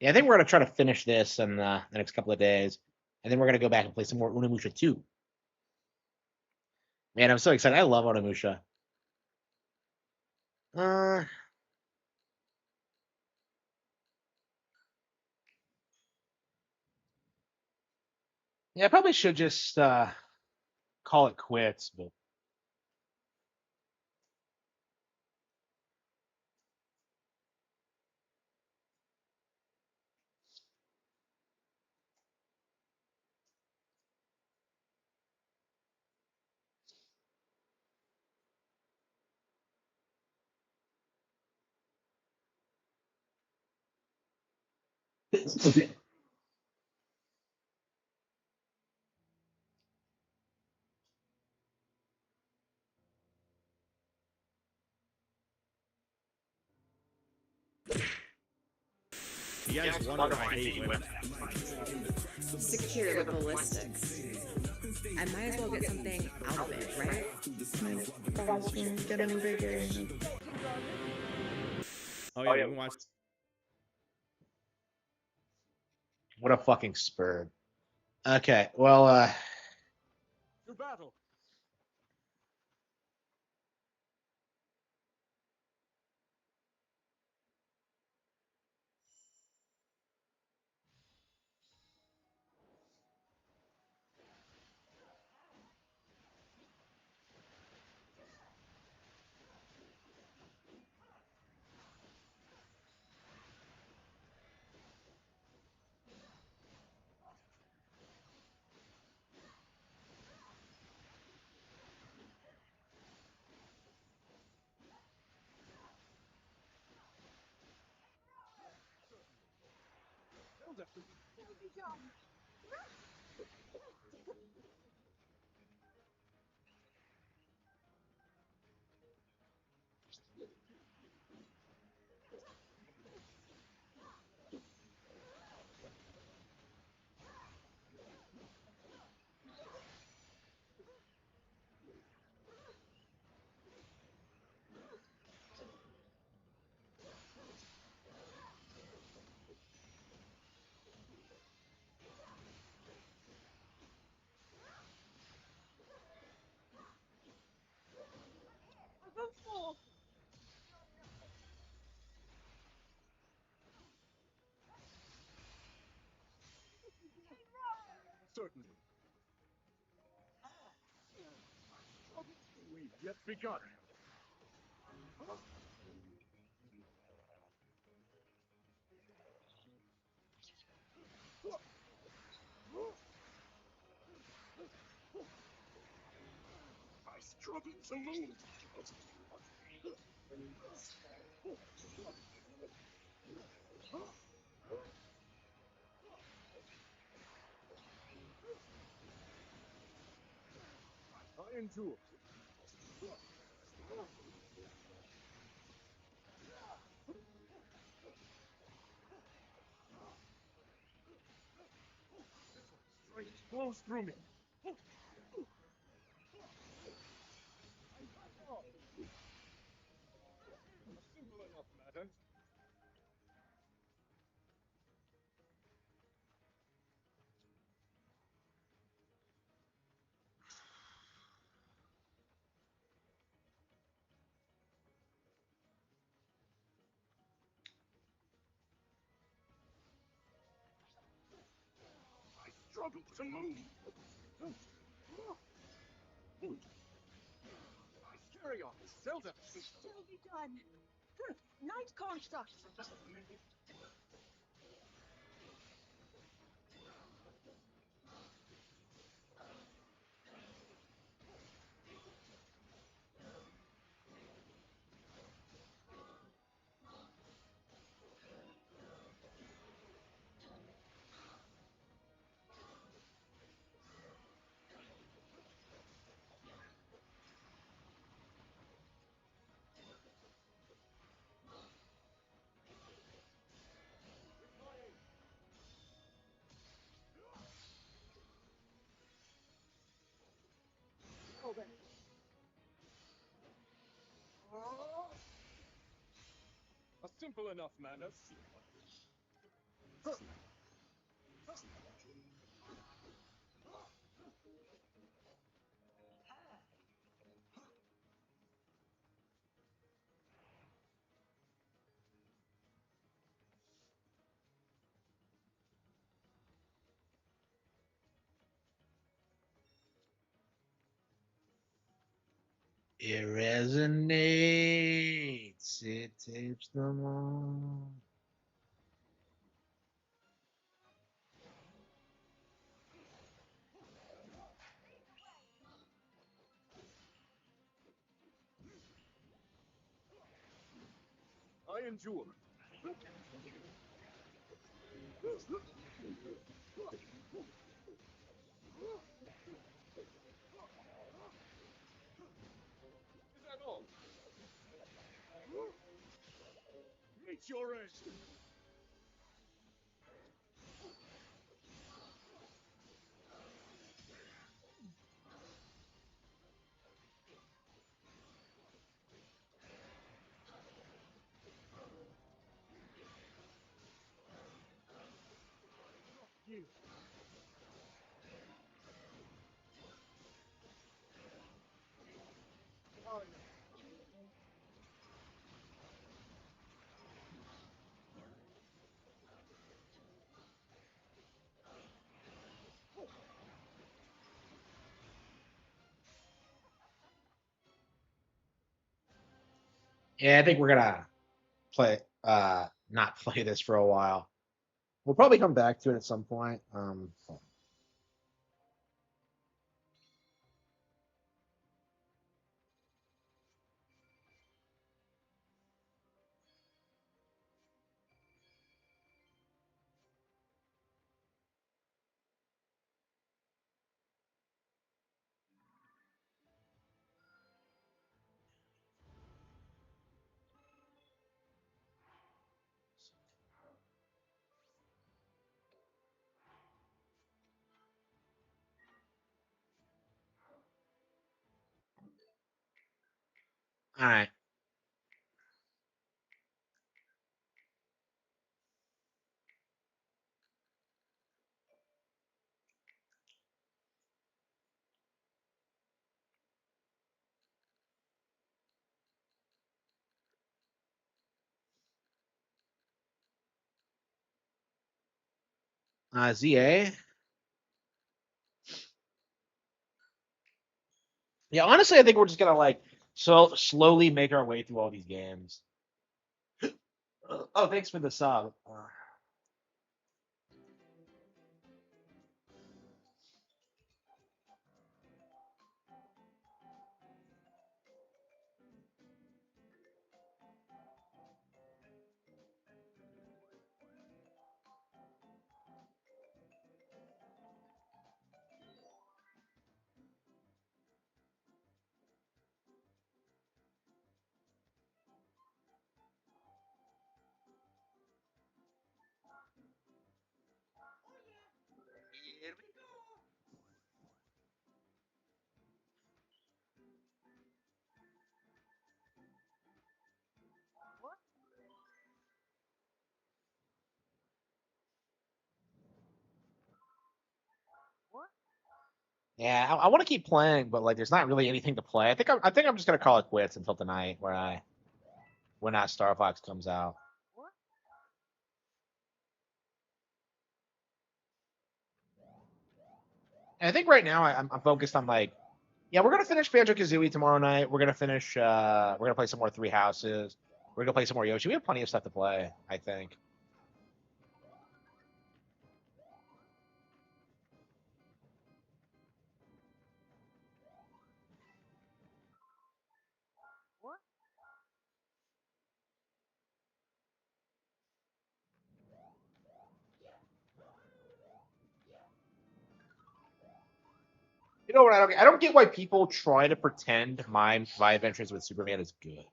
Yeah, I think we're gonna try to finish this in the next couple of days, and then we're gonna go back and play some more Unimusha 2. Man, I'm so excited. I love Unimusha. Yeah, I probably should just call it quits, but You guys wonder why I hate women. Secure the ballistics. I might as well get something out of it, right? Getting bigger. Oh yeah, we watched. what a fucking spur. Okay, well, To battle. Zelda! It'll be done! Certainly. We've yet begun. I struggle to move. I endure. Strength flows through me. I back off. A simple enough matter. I struggle to move. Carry on, Zelda. It'll be done. Night construct. Now then. A simple enough manner. It resonates. It tapes them all. I endure. Is that all? Meet your end. You. Yeah, I think we're gonna play not play this for a while. We'll probably come back to it at some point. All right. ZA. Yeah, honestly, I think we're just gonna like slowly make our way through all these games. Oh, thanks for the sub. Yeah, I want to keep playing, but like, there's not really anything to play. I think I'm just gonna call it quits until tonight, when that Star Fox comes out. And I think right now I'm focused on like, yeah, we're gonna finish Banjo Kazooie tomorrow night. We're gonna finish. We're gonna play some more Three Houses. We're gonna play some more Yoshi. We have plenty of stuff to play, I think. You know what? I don't get why people try to pretend my adventures with Superman is good.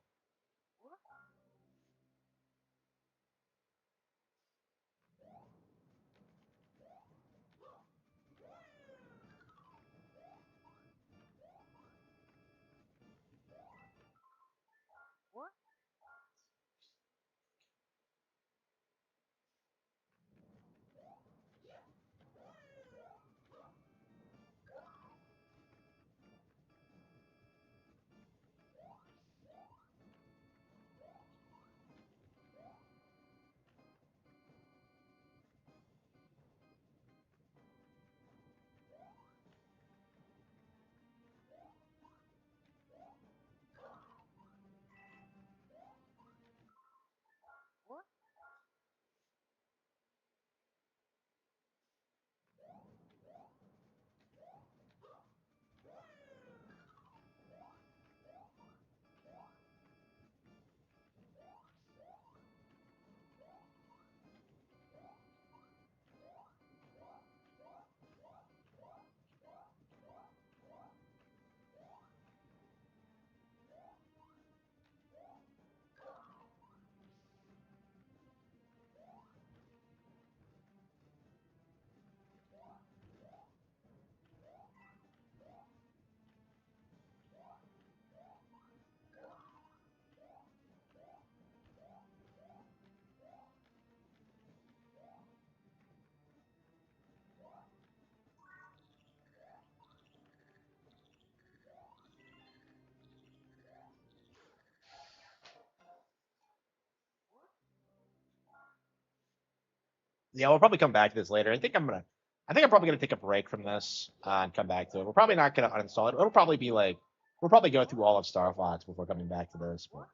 Yeah, we'll probably come back to this later. I think I'm probably gonna take a break from this and come back to it. We're probably not gonna uninstall it. It'll probably be like we'll probably go through all of Star Fox before coming back to this. But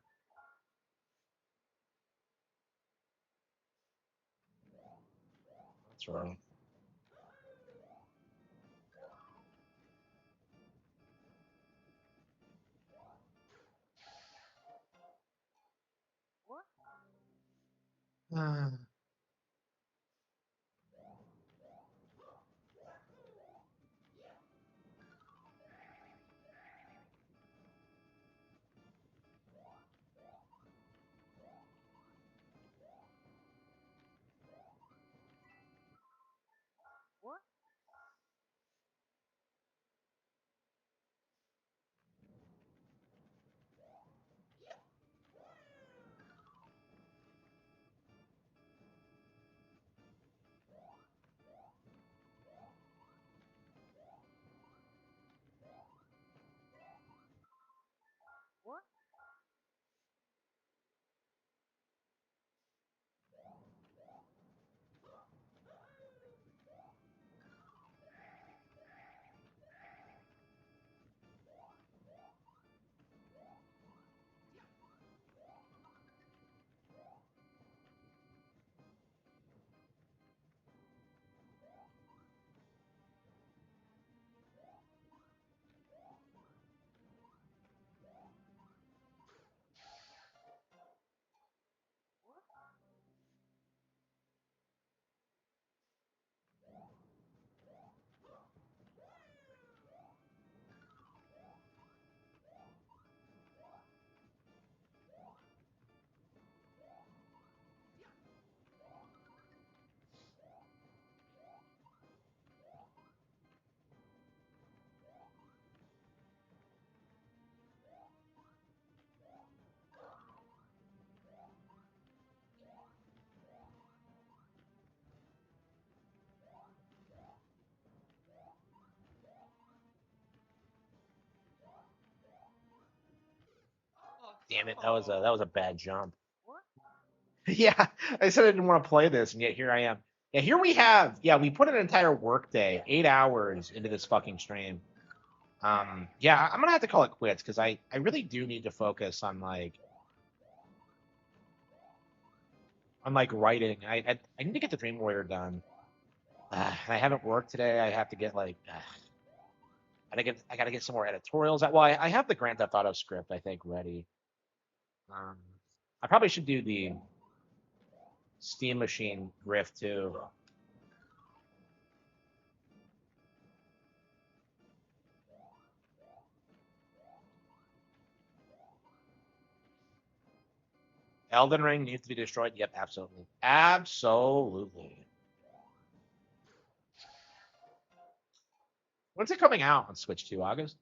that's right. Damn it, that was a bad jump. Yeah, I said I didn't want to play this, and yet here I am. Yeah, here we have. Yeah, we put an entire workday, 8 hours into this fucking stream. Yeah, I'm gonna have to call it quits because I really do need to focus on like writing. I need to get the Dream Warrior done. I haven't worked today. I have to get like I gotta get some more editorials. Well, I have the Grand Theft Auto script I think ready. Um, I probably should do the Steam Machine riff too. Elden Ring needs to be destroyed. Yep, absolutely, absolutely. When's it coming out on Switch 2? August?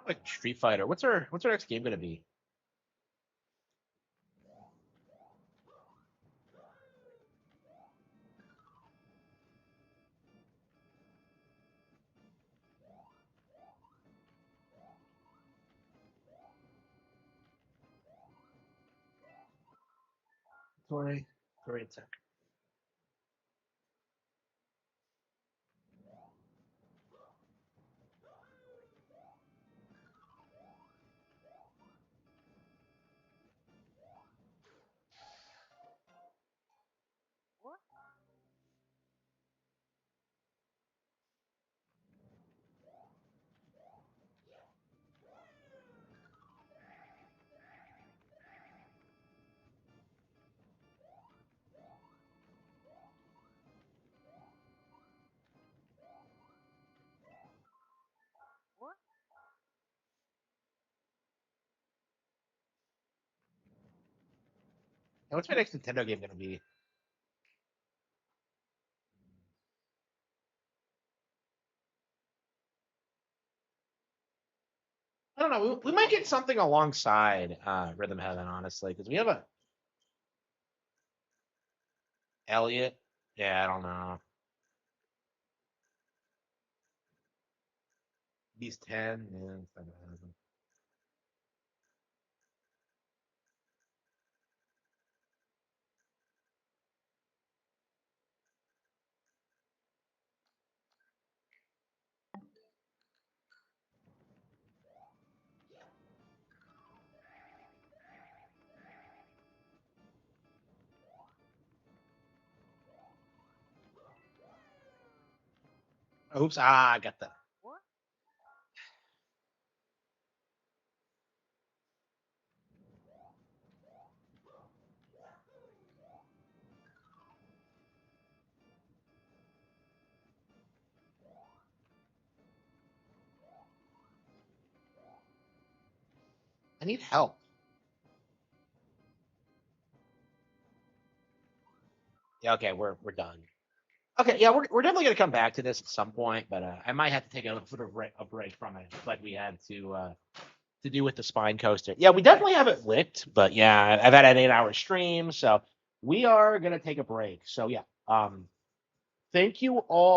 Like Street Fighter. What's our next game gonna be? Sorry, sorry, it's what's my next Nintendo game gonna be? I don't know. We might get something alongside Rhythm Heaven, honestly, because we have a Elliot. Yeah, I don't know. He's 10. Yeah, it's not gonna happen. Oops. I got that. I need help. Yeah, okay, we're done. Okay, yeah, we're definitely gonna come back to this at some point, but I might have to take a sort of a break from it, like we had to do with the spine coaster. Yeah, we definitely have it licked, but yeah, I've had an 8 hour stream, so we are gonna take a break. So yeah, thank you all.